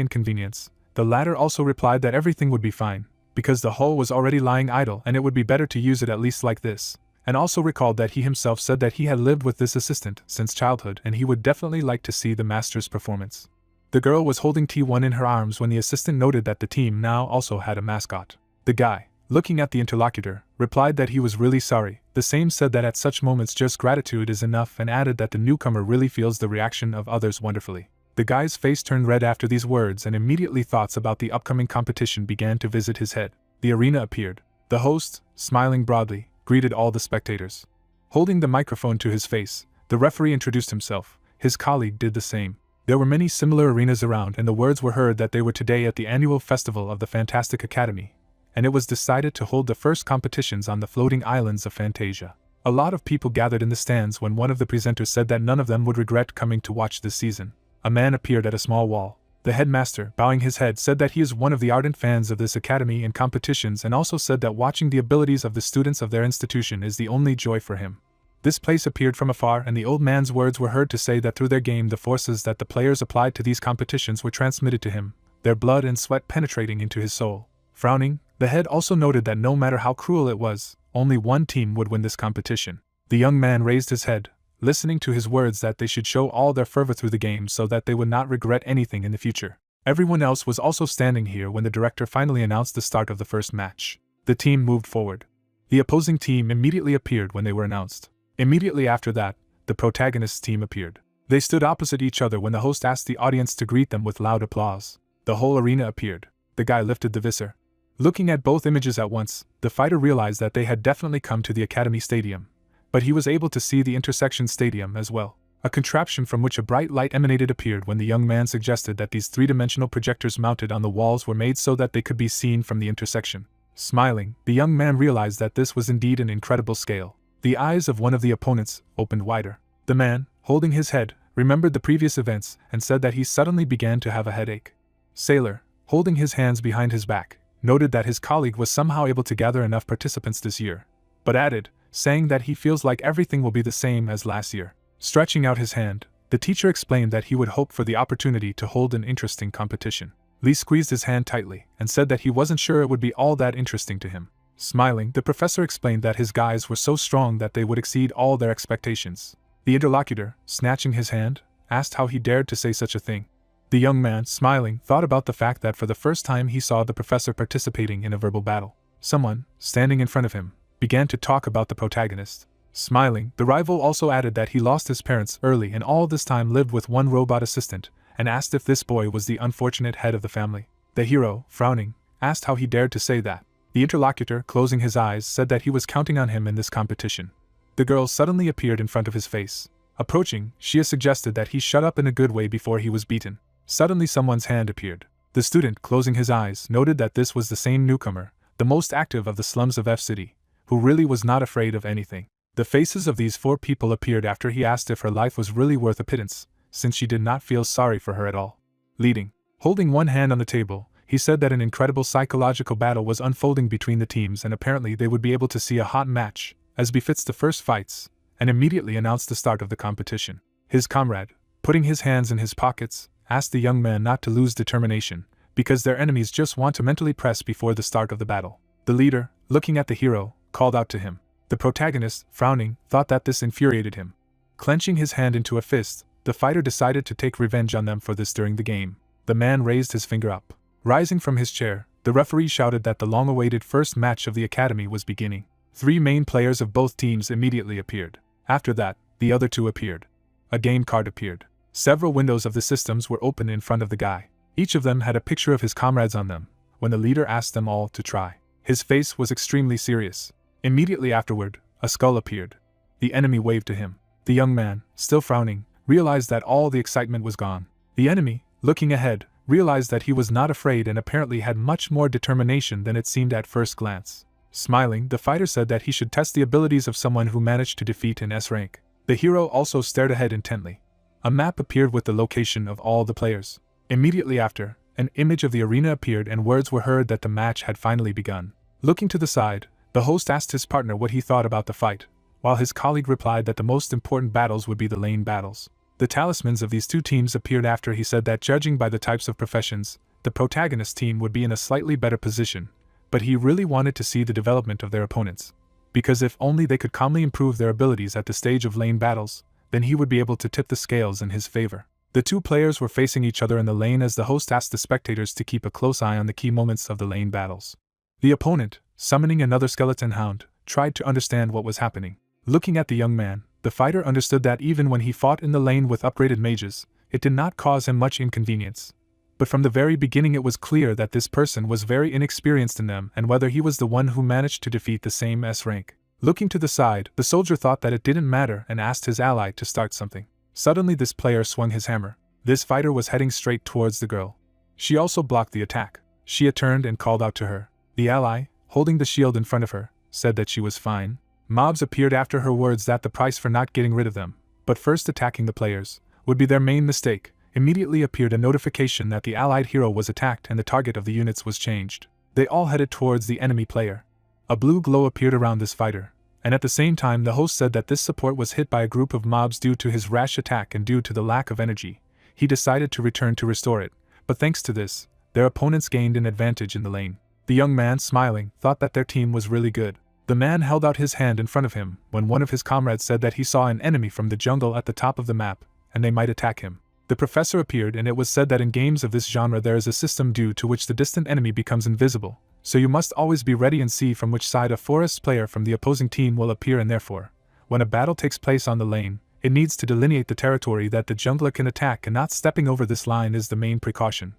inconvenience. The latter also replied that everything would be fine, because the hull was already lying idle and it would be better to use it at least like this, and also recalled that he himself said that he had lived with this assistant since childhood and he would definitely like to see the master's performance. The girl was holding T1 in her arms when the assistant noted that the team now also had a mascot. The guy, looking at the interlocutor, replied that he was really sorry. The same said that at such moments just gratitude is enough and added that the newcomer really feels the reaction of others wonderfully. The guy's face turned red after these words and immediately thoughts about the upcoming competition began to visit his head. The arena appeared. The host, smiling broadly, greeted all the spectators. Holding the microphone to his face, the referee introduced himself. His colleague did the same. There were many similar arenas around and the words were heard that they were today at the annual festival of the Fantastic Academy, and it was decided to hold the first competitions on the floating islands of Fantasia. A lot of people gathered in the stands when one of the presenters said that none of them would regret coming to watch this season. A man appeared at a small wall. The headmaster, bowing his head, said that he is one of the ardent fans of this academy and competitions and also said that watching the abilities of the students of their institution is the only joy for him. This place appeared from afar and the old man's words were heard to say that through their game the forces that the players applied to these competitions were transmitted to him, their blood and sweat penetrating into his soul. Frowning, the head also noted that no matter how cruel it was, only one team would win this competition. The young man raised his head, listening to his words that they should show all their fervor through the game so that they would not regret anything in the future. Everyone else was also standing here when the director finally announced the start of the first match. The team moved forward. The opposing team immediately appeared when they were announced. Immediately after that, the protagonist's team appeared. They stood opposite each other when the host asked the audience to greet them with loud applause. The whole arena appeared. The guy lifted the visor. Looking at both images at once, the fighter realized that they had definitely come to the Academy Stadium. But he was able to see the intersection stadium as well. A contraption from which a bright light emanated appeared when the young man suggested that these three-dimensional projectors mounted on the walls were made so that they could be seen from the intersection. Smiling, the young man realized that this was indeed an incredible scale. The eyes of one of the opponents opened wider. The man, holding his head, remembered the previous events and said that he suddenly began to have a headache. Sailor, holding his hands behind his back, noted that his colleague was somehow able to gather enough participants this year, but added, saying that he feels like everything will be the same as last year. Stretching out his hand, the teacher explained that he would hope for the opportunity to hold an interesting competition. Lee squeezed his hand tightly and said that he wasn't sure it would be all that interesting to him. Smiling, the professor explained that his guys were so strong that they would exceed all their expectations. The interlocutor, snatching his hand, asked how he dared to say such a thing. The young man, smiling, thought about the fact that for the first time he saw the professor participating in a verbal battle. Someone, standing in front of him, began to talk about the protagonist. Smiling, the rival also added that he lost his parents early and all this time lived with one robot assistant, and asked if this boy was the unfortunate head of the family. The hero, frowning, asked how he dared to say that. The interlocutor, closing his eyes, said that he was counting on him in this competition. The girl suddenly appeared in front of his face. Approaching, Shia suggested that he shut up in a good way before he was beaten. Suddenly someone's hand appeared. The student, closing his eyes, noted that this was the same newcomer, the most active of the slums of F City, who really was not afraid of anything. The faces of these 4 people appeared after he asked if her life was really worth a pittance, since she did not feel sorry for her at all. Leading, holding one hand on the table, he said that an incredible psychological battle was unfolding between the teams and apparently they would be able to see a hot match, as befits the first fights, and immediately announced the start of the competition. His comrade, putting his hands in his pockets, asked the young man not to lose determination, because their enemies just want to mentally press before the start of the battle. The leader, looking at the hero, called out to him. The protagonist, frowning, thought that this infuriated him. Clenching his hand into a fist, the fighter decided to take revenge on them for this during the game. The man raised his finger up. Rising from his chair, the referee shouted that the long-awaited first match of the academy was beginning. 3 main players of both teams immediately appeared. After that, the other 2 appeared. A game card appeared. Several windows of the systems were open in front of the guy. Each of them had a picture of his comrades on them, when the leader asked them all to try. His face was extremely serious. Immediately afterward, a skull appeared. The enemy waved to him. The young man, still frowning, realized that all the excitement was gone. The enemy, looking ahead, realized that he was not afraid and apparently had much more determination than it seemed at first glance. Smiling, the fighter said that he should test the abilities of someone who managed to defeat an S rank. The hero also stared ahead intently. A map appeared with the location of all the players. Immediately after, an image of the arena appeared and words were heard that the match had finally begun. Looking to the side, the host asked his partner what he thought about the fight, while his colleague replied that the most important battles would be the lane battles. The talismans of these two teams appeared after he said that judging by the types of professions, the protagonist team would be in a slightly better position, but he really wanted to see the development of their opponents, because if only they could calmly improve their abilities at the stage of lane battles, then he would be able to tip the scales in his favor. The two players were facing each other in the lane as the host asked the spectators to keep a close eye on the key moments of the lane battles. The opponent, summoning another skeleton hound, tried to understand what was happening. Looking at the young man, the fighter understood that even when he fought in the lane with upgraded mages, it did not cause him much inconvenience. But from the very beginning it was clear that this person was very inexperienced in them and whether he was the one who managed to defeat the same S rank. Looking to the side, the soldier thought that it didn't matter and asked his ally to start something. Suddenly this player swung his hammer. This fighter was heading straight towards the girl. She also blocked the attack. She turned and called out to her. The ally, holding the shield in front of her, said that she was fine. Mobs appeared after her words that the price for not getting rid of them, but first attacking the players, would be their main mistake. Immediately appeared a notification that the allied hero was attacked and the target of the units was changed. They all headed towards the enemy player. A blue glow appeared around this fighter, and at the same time the host said that this support was hit by a group of mobs due to his rash attack and due to the lack of energy. He decided to return to restore it, but thanks to this, their opponents gained an advantage in the lane. The young man, smiling, thought that their team was really good. The man held out his hand in front of him when one of his comrades said that he saw an enemy from the jungle at the top of the map, and they might attack him. The professor appeared and it was said that in games of this genre there is a system due to which the distant enemy becomes invisible, so you must always be ready and see from which side a forest player from the opposing team will appear, and therefore, when a battle takes place on the lane, it needs to delineate the territory that the jungler can attack, and not stepping over this line is the main precaution.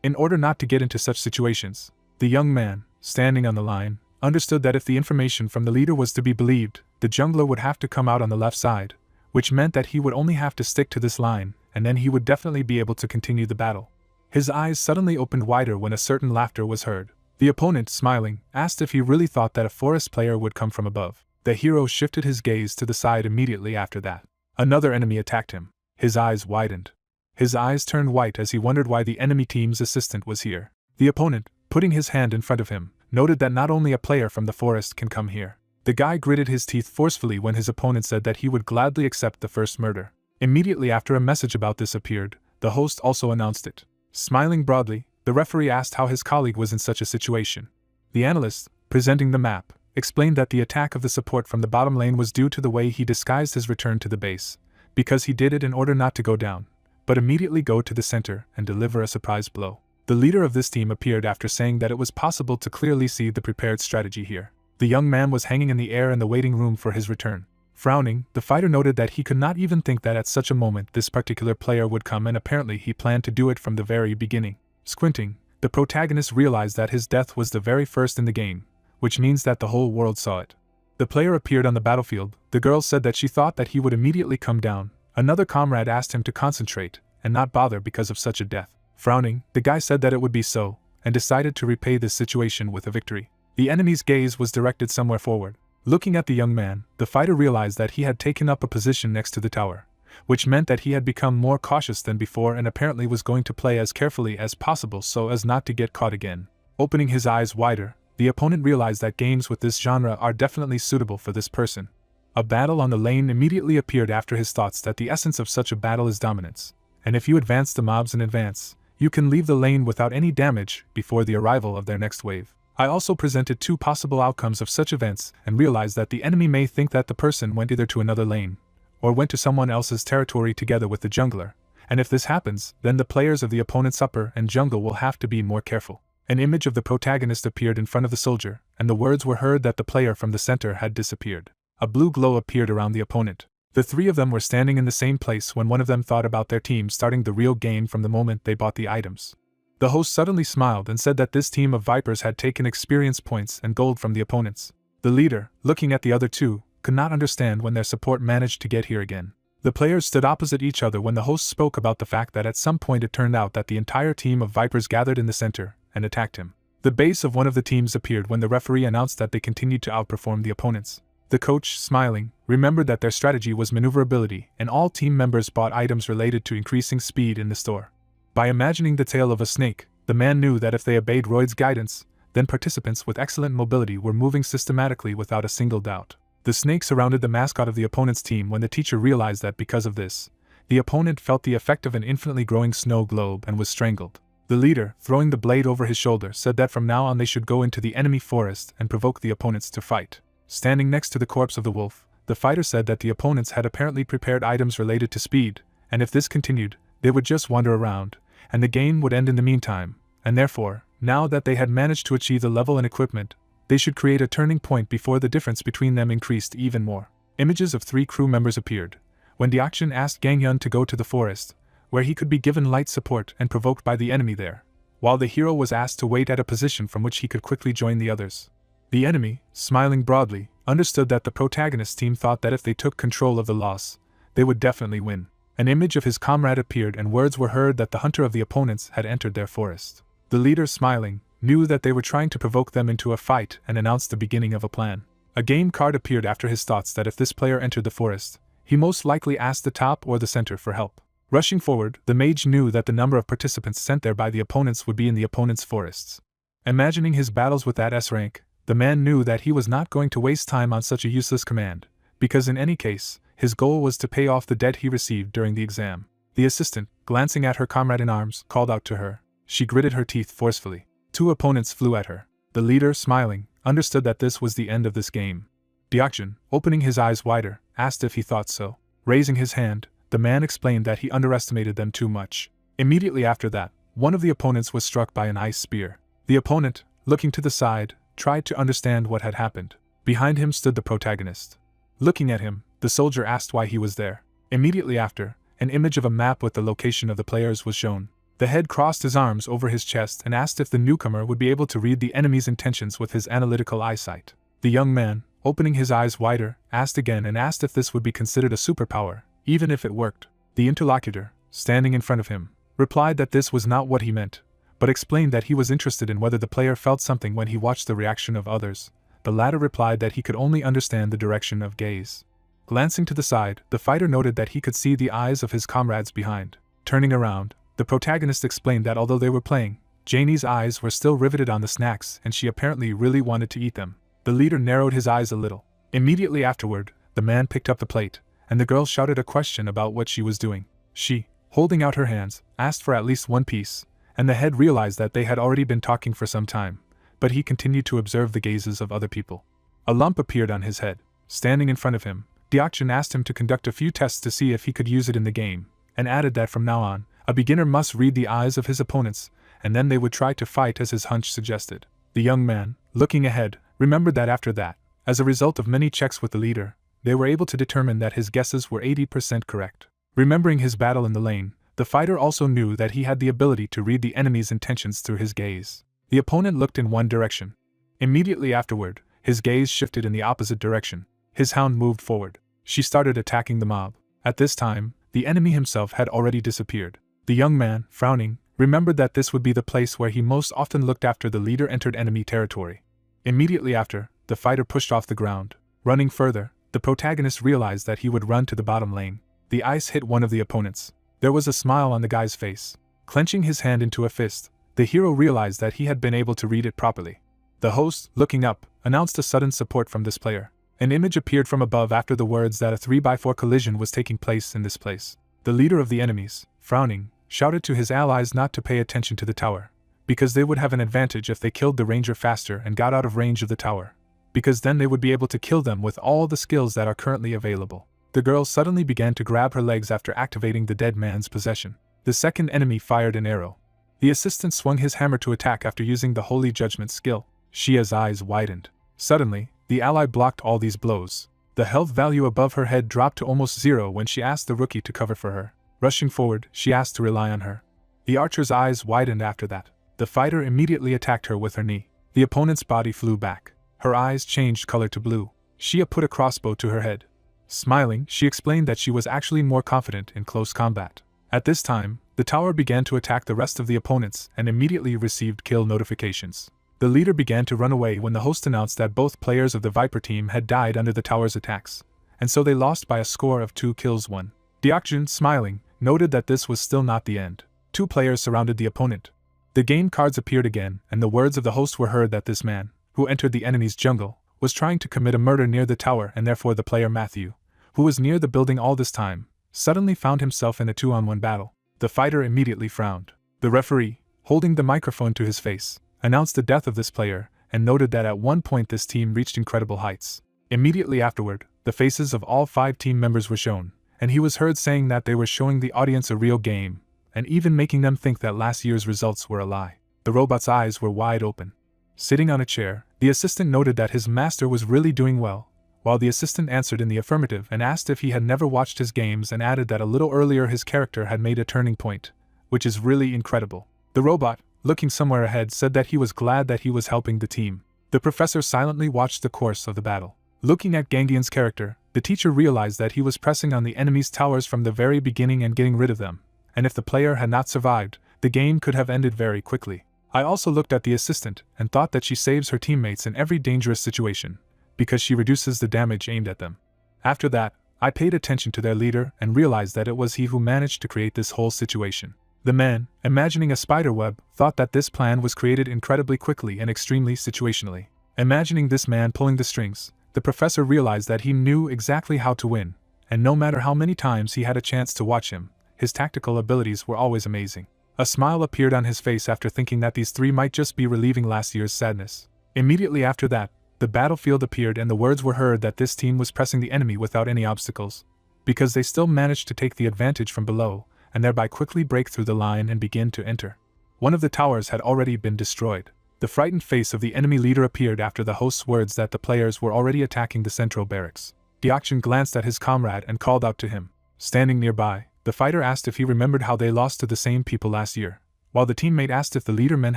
In order not to get into such situations, the young man, standing on the line, understood that if the information from the leader was to be believed, the jungler would have to come out on the left side, which meant that he would only have to stick to this line, and then he would definitely be able to continue the battle. His eyes suddenly opened wider when a certain laughter was heard. The opponent, smiling, asked if he really thought that a forest player would come from above. The hero shifted his gaze to the side immediately after that. Another enemy attacked him. His eyes widened. His eyes turned white as he wondered why the enemy team's assistant was here. The opponent, putting his hand in front of him, noted that not only a player from the forest can come here. The guy gritted his teeth forcefully when his opponent said that he would gladly accept the first murder. Immediately after a message about this appeared, the host also announced it. Smiling broadly, the referee asked how his colleague was in such a situation. The analyst, presenting the map, explained that the attack of the support from the bottom lane was due to the way he disguised his return to the base, because he did it in order not to go down, but immediately go to the center and deliver a surprise blow. The leader of this team appeared after saying that it was possible to clearly see the prepared strategy here. The young man was hanging in the air in the waiting room for his return. Frowning, the fighter noted that he could not even think that at such a moment this particular player would come, and apparently he planned to do it from the very beginning. Squinting, the protagonist realized that his death was the very first in the game, which means that the whole world saw it. The player appeared on the battlefield. The girl said that she thought that he would immediately come down. Another comrade asked him to concentrate and not bother because of such a death. Frowning, the guy said that it would be so, and decided to repay this situation with a victory. The enemy's gaze was directed somewhere forward. Looking at the young man, the fighter realized that he had taken up a position next to the tower, which meant that he had become more cautious than before and apparently was going to play as carefully as possible so as not to get caught again. Opening his eyes wider, the opponent realized that games with this genre are definitely suitable for this person. A battle on the lane immediately appeared after his thoughts that the essence of such a battle is dominance, and if you advance the mobs in advance, you can leave the lane without any damage before the arrival of their next wave. I also presented two possible outcomes of such events and realized that the enemy may think that the person went either to another lane, or went to someone else's territory together with the jungler, and if this happens, then the players of the opponent's upper and jungle will have to be more careful. An image of the protagonist appeared in front of the soldier, and the words were heard that the player from the center had disappeared. A blue glow appeared around the opponent. The three of them were standing in the same place when one of them thought about their team starting the real game from the moment they bought the items. The host suddenly smiled and said that this team of Vipers had taken experience points and gold from the opponents. The leader, looking at the other two, could not understand when their support managed to get here again. The players stood opposite each other when the host spoke about the fact that at some point it turned out that the entire team of Vipers gathered in the center and attacked him. The base of one of the teams appeared when the referee announced that they continued to outperform the opponents. The coach, smiling, remembered that their strategy was maneuverability, and all team members bought items related to increasing speed in the store. By imagining the tail of a snake, the man knew that if they obeyed Royd's guidance, then participants with excellent mobility were moving systematically without a single doubt. The snake surrounded the mascot of the opponent's team when the teacher realized that because of this, the opponent felt the effect of an infinitely growing snow globe and was strangled. The leader, throwing the blade over his shoulder, said that from now on they should go into the enemy forest and provoke the opponents to fight. Standing next to the corpse of the wolf, the fighter said that the opponents had apparently prepared items related to speed, and if this continued, they would just wander around, and the game would end in the meantime, and therefore, now that they had managed to achieve the level and equipment, they should create a turning point before the difference between them increased even more. Images of 3 crew members appeared. When Deokjin asked Gangyun to go to the forest, where he could be given light support and provoked by the enemy there, while the hero was asked to wait at a position from which he could quickly join the others. The enemy, smiling broadly, understood that the protagonist team thought that if they took control of the loss, they would definitely win. An image of his comrade appeared and words were heard that the hunter of the opponents had entered their forest. The leader, smiling, knew that they were trying to provoke them into a fight and announced the beginning of a plan. A game card appeared after his thoughts that if this player entered the forest, he most likely asked the top or the center for help. Rushing forward, the mage knew that the number of participants sent there by the opponents would be in the opponent's forests. Imagining his battles with that S-rank, the man knew that he was not going to waste time on such a useless command, because in any case, his goal was to pay off the debt he received during the exam. The assistant, glancing at her comrade in arms, called out to her. She gritted her teeth forcefully. 2 opponents flew at her. The leader, smiling, understood that this was the end of this game. Deokjin, opening his eyes wider, asked if he thought so. Raising his hand, the man explained that he underestimated them too much. Immediately after that, one of the opponents was struck by an ice spear. The opponent, looking to the side, tried to understand what had happened. Behind him stood the protagonist. Looking at him, the soldier asked why he was there. Immediately after, an image of a map with the location of the players was shown. The head crossed his arms over his chest and asked if the newcomer would be able to read the enemy's intentions with his analytical eyesight. The young man, opening his eyes wider, asked again and asked if this would be considered a superpower, even if it worked. The interlocutor, standing in front of him, replied that this was not what he meant, but explained that he was interested in whether the player felt something when he watched the reaction of others. The latter replied that he could only understand the direction of gaze. Glancing to the side, the fighter noted that he could see the eyes of his comrades behind. Turning around, the protagonist explained that although they were playing, Janie's eyes were still riveted on the snacks and she apparently really wanted to eat them. The leader narrowed his eyes a little. Immediately afterward, the man picked up the plate, and the girl shouted a question about what she was doing. She, holding out her hands, asked for at least one piece, and the head realized that they had already been talking for some time, but he continued to observe the gazes of other people. A lump appeared on his head. Standing in front of him, Deokjin asked him to conduct a few tests to see if he could use it in the game, and added that from now on, a beginner must read the eyes of his opponents, and then they would try to fight as his hunch suggested. The young man, looking ahead, remembered that after that, as a result of many checks with the leader, they were able to determine that his guesses were 80% correct. Remembering his battle in the lane, the fighter also knew that he had the ability to read the enemy's intentions through his gaze. The opponent looked in one direction. Immediately afterward, his gaze shifted in the opposite direction. His hound moved forward. She started attacking the mob. At this time, the enemy himself had already disappeared. The young man, frowning, remembered that this would be the place where he most often looked after the leader entered enemy territory. Immediately after, the fighter pushed off the ground. Running further, the protagonist realized that he would run to the bottom lane. The ice hit one of the opponents. There was a smile on the guy's face. Clenching his hand into a fist, the hero realized that he had been able to read it properly. The host, looking up, announced a sudden support from this player. An image appeared from above after the words that a 3x4 collision was taking place in this place. The leader of the enemies, frowning, shouted to his allies not to pay attention to the tower, because they would have an advantage if they killed the ranger faster and got out of range of the tower, because then they would be able to kill them with all the skills that are currently available. The girl suddenly began to grab her legs after activating the dead man's possession. The second enemy fired an arrow. The assistant swung his hammer to attack after using the Holy Judgment skill. Shia's eyes widened. Suddenly, the ally blocked all these blows. The health value above her head dropped to almost 0 when she asked the rookie to cover for her. Rushing forward, she asked to rely on her. The archer's eyes widened after that. The fighter immediately attacked her with her knee. The opponent's body flew back. Her eyes changed color to blue. Shia put a crossbow to her head. Smiling, she explained that she was actually more confident in close combat. At this time, the tower began to attack the rest of the opponents and immediately received kill notifications. The leader began to run away when the host announced that both players of the Viper team had died under the tower's attacks, and so they lost by a score of 2-1. Deokjun, smiling, noted that this was still not the end. 2 players surrounded the opponent. The game cards appeared again, and the words of the host were heard that this man, who entered the enemy's jungle, was trying to commit a murder near the tower, and therefore the player Matthew, who was near the building all this time, suddenly found himself in a 2-on-1 battle. The fighter immediately frowned. The referee, holding the microphone to his face, announced the death of this player, and noted that at one point this team reached incredible heights. Immediately afterward, the faces of all 5 team members were shown, and he was heard saying that they were showing the audience a real game, and even making them think that last year's results were a lie. The robot's eyes were wide open. Sitting on a chair, the assistant noted that his master was really doing well, while the assistant answered in the affirmative and asked if he had never watched his games, and added that a little earlier his character had made a turning point, which is really incredible. The robot, looking somewhere ahead, said that he was glad that he was helping the team. The professor silently watched the course of the battle. Looking at Gangion's character, the teacher realized that he was pressing on the enemy's towers from the very beginning and getting rid of them, and if the player had not survived, the game could have ended very quickly. I also looked at the assistant and thought that she saves her teammates in every dangerous situation, because she reduces the damage aimed at them. After that, I paid attention to their leader and realized that it was he who managed to create this whole situation. The man, imagining a spider web, thought that this plan was created incredibly quickly and extremely situationally. Imagining this man pulling the strings, the professor realized that he knew exactly how to win, and no matter how many times he had a chance to watch him, his tactical abilities were always amazing. A smile appeared on his face after thinking that these 3 might just be relieving last year's sadness. Immediately after that, the battlefield appeared and the words were heard that this team was pressing the enemy without any obstacles, because they still managed to take the advantage from below, and thereby quickly break through the line and begin to enter. One of the towers had already been destroyed. The frightened face of the enemy leader appeared after the host's words that the players were already attacking the central barracks. Deokjun glanced at his comrade and called out to him. Standing nearby, the fighter asked if he remembered how they lost to the same people last year, while the teammate asked if the leader meant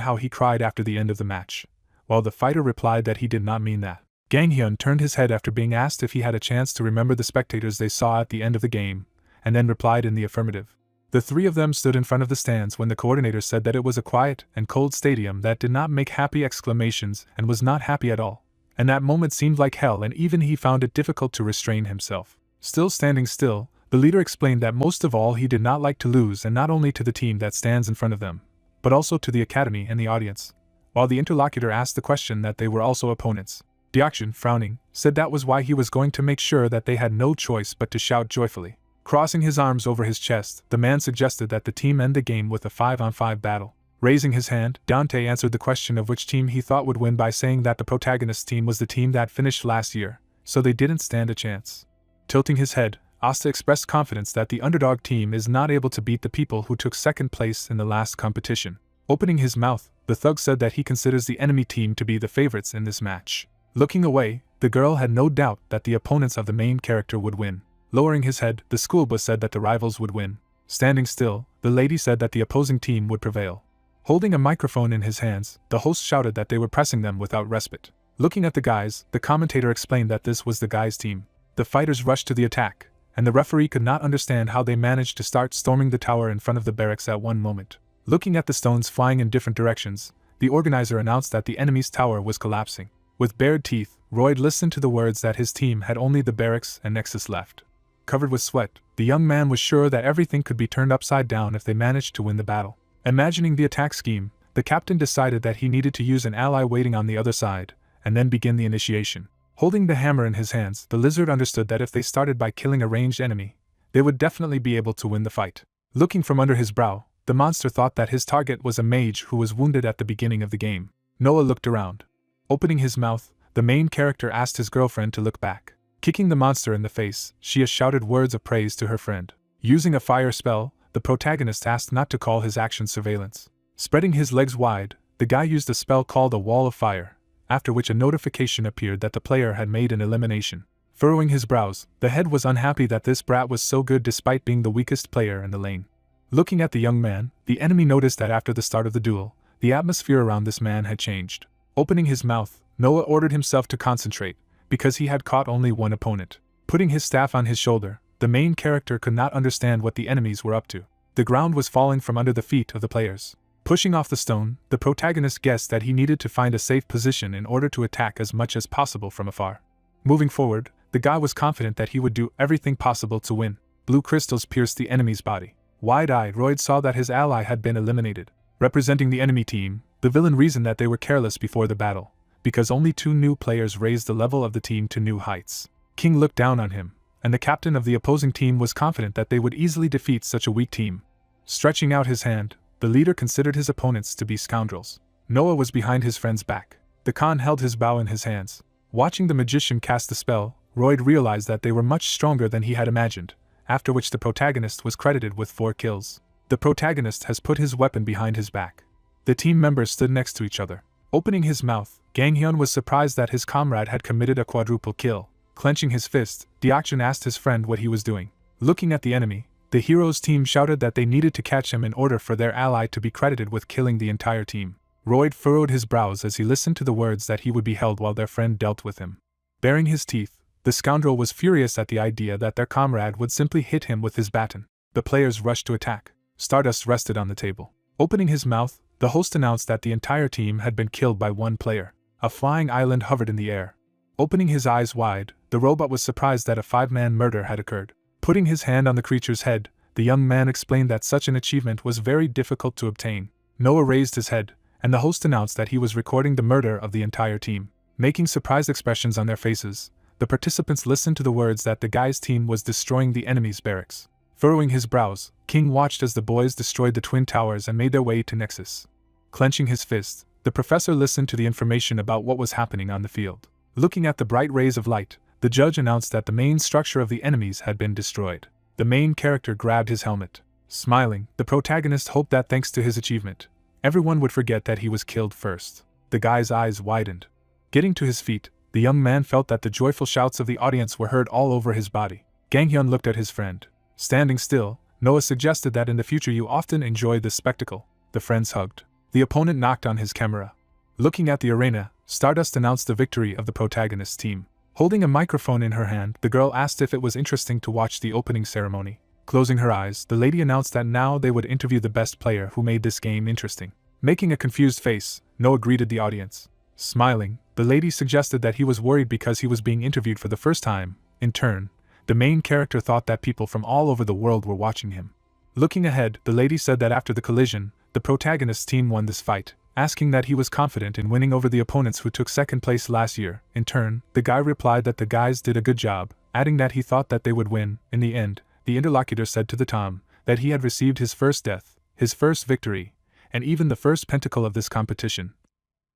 how he cried after the end of the match, while the fighter replied that he did not mean that. Ganghyun turned his head after being asked if he had a chance to remember the spectators they saw at the end of the game, and then replied in the affirmative. The 3 of them stood in front of the stands when the coordinator said that it was a quiet and cold stadium that did not make happy exclamations and was not happy at all, and that moment seemed like hell, and even he found it difficult to restrain himself. Still standing still, the leader explained that most of all he did not like to lose, and not only to the team that stands in front of them, but also to the academy and the audience, while the interlocutor asked the question that they were also opponents. Deokjun, frowning, said that was why he was going to make sure that they had no choice but to shout joyfully. Crossing his arms over his chest, the man suggested that the team end the game with a 5-on-5 battle. Raising his hand, Dante answered the question of which team he thought would win by saying that the protagonist team was the team that finished last year, so they didn't stand a chance. Tilting his head, Asta expressed confidence that the underdog team is not able to beat the people who took second place in the last competition. Opening his mouth, the thug said that he considers the enemy team to be the favorites in this match. Looking away, the girl had no doubt that the opponents of the main character would win. Lowering his head, the schoolboy said that the rivals would win. Standing still, the lady said that the opposing team would prevail. Holding a microphone in his hands, the host shouted that they were pressing them without respite. Looking at the guys, the commentator explained that this was the guys' team. The fighters rushed to the attack, and the referee could not understand how they managed to start storming the tower in front of the barracks at one moment. Looking at the stones flying in different directions, the organizer announced that the enemy's tower was collapsing. With bared teeth, Royd listened to the words that his team had only the barracks and Nexus left. Covered with sweat, the young man was sure that everything could be turned upside down if they managed to win the battle. Imagining the attack scheme, the captain decided that he needed to use an ally waiting on the other side, and then begin the initiation. Holding the hammer in his hands, the lizard understood that if they started by killing a ranged enemy, they would definitely be able to win the fight. Looking from under his brow, the monster thought that his target was a mage who was wounded at the beginning of the game. Noah looked around. Opening his mouth, the main character asked his girlfriend to look back. Kicking the monster in the face, she shouted words of praise to her friend. Using a fire spell, the protagonist asked not to call his action surveillance. Spreading his legs wide, the guy used a spell called a wall of fire, after which a notification appeared that the player had made an elimination. Furrowing his brows, the head was unhappy that this brat was so good despite being the weakest player in the lane. Looking at the young man, the enemy noticed that after the start of the duel, the atmosphere around this man had changed. Opening his mouth, Noah ordered himself to concentrate, because he had caught only one opponent. Putting his staff on his shoulder, the main character could not understand what the enemies were up to. The ground was falling from under the feet of the players. Pushing off the stone, the protagonist guessed that he needed to find a safe position in order to attack as much as possible from afar. Moving forward, the guy was confident that he would do everything possible to win. Blue crystals pierced the enemy's body. Wide-eyed, Royd saw that his ally had been eliminated. Representing the enemy team, the villain reasoned that they were careless before the battle, because only 2 new players raised the level of the team to new heights. King looked down on him, and the captain of the opposing team was confident that they would easily defeat such a weak team. Stretching out his hand, the leader considered his opponents to be scoundrels. Noah was behind his friend's back. The Khan held his bow in his hands. Watching the magician cast the spell, Royd realized that they were much stronger than he had imagined, after which the protagonist was credited with 4 kills. The protagonist has put his weapon behind his back. The team members stood next to each other. Opening his mouth, Ganghyun was surprised that his comrade had committed a quadruple kill. Clenching his fist, Deokjun asked his friend what he was doing. Looking at the enemy, the hero's team shouted that they needed to catch him in order for their ally to be credited with killing the entire team. Royd furrowed his brows as he listened to the words that he would be held while their friend dealt with him. Baring his teeth, the scoundrel was furious at the idea that their comrade would simply hit him with his baton. The players rushed to attack. Stardust rested on the table. Opening his mouth, the host announced that the entire team had been killed by 1 player. A flying island hovered in the air. Opening his eyes wide, the robot was surprised that a 5-man murder had occurred. Putting his hand on the creature's head, the young man explained that such an achievement was very difficult to obtain. Noah raised his head, and the host announced that he was recording the murder of the entire team. Making surprised expressions on their faces, the participants listened to the words that the guy's team was destroying the enemy's barracks. Furrowing his brows, King watched as the boys destroyed the twin towers and made their way to Nexus. Clenching his fist, the professor listened to the information about what was happening on the field. Looking at the bright rays of light, the judge announced that the main structure of the enemies had been destroyed. The main character grabbed his helmet. Smiling, the protagonist hoped that thanks to his achievement, everyone would forget that he was killed first. The guy's eyes widened. Getting to his feet, the young man felt that the joyful shouts of the audience were heard all over his body. Ganghyun looked at his friend. Standing still, Noah suggested that in the future you often enjoy this spectacle. The friends hugged. The opponent knocked on his camera. Looking at the arena, Stardust announced the victory of the protagonist's team. Holding a microphone in her hand, the girl asked if it was interesting to watch the opening ceremony. Closing her eyes, the lady announced that now they would interview the best player who made this game interesting. Making a confused face, Noah greeted the audience. Smiling, the lady suggested that he was worried because he was being interviewed for the first time. In turn, the main character thought that people from all over the world were watching him. Looking ahead, the lady said that after the collision, the protagonist's team won this fight, asking that he was confident in winning over the opponents who took second place last year. In turn, the guy replied that the guys did a good job, adding that he thought that they would win. In the end, the interlocutor said to the Tom that he had received his first death, his first victory, and even the first pentacle of this competition,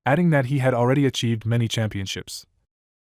adding that he had already achieved many championships.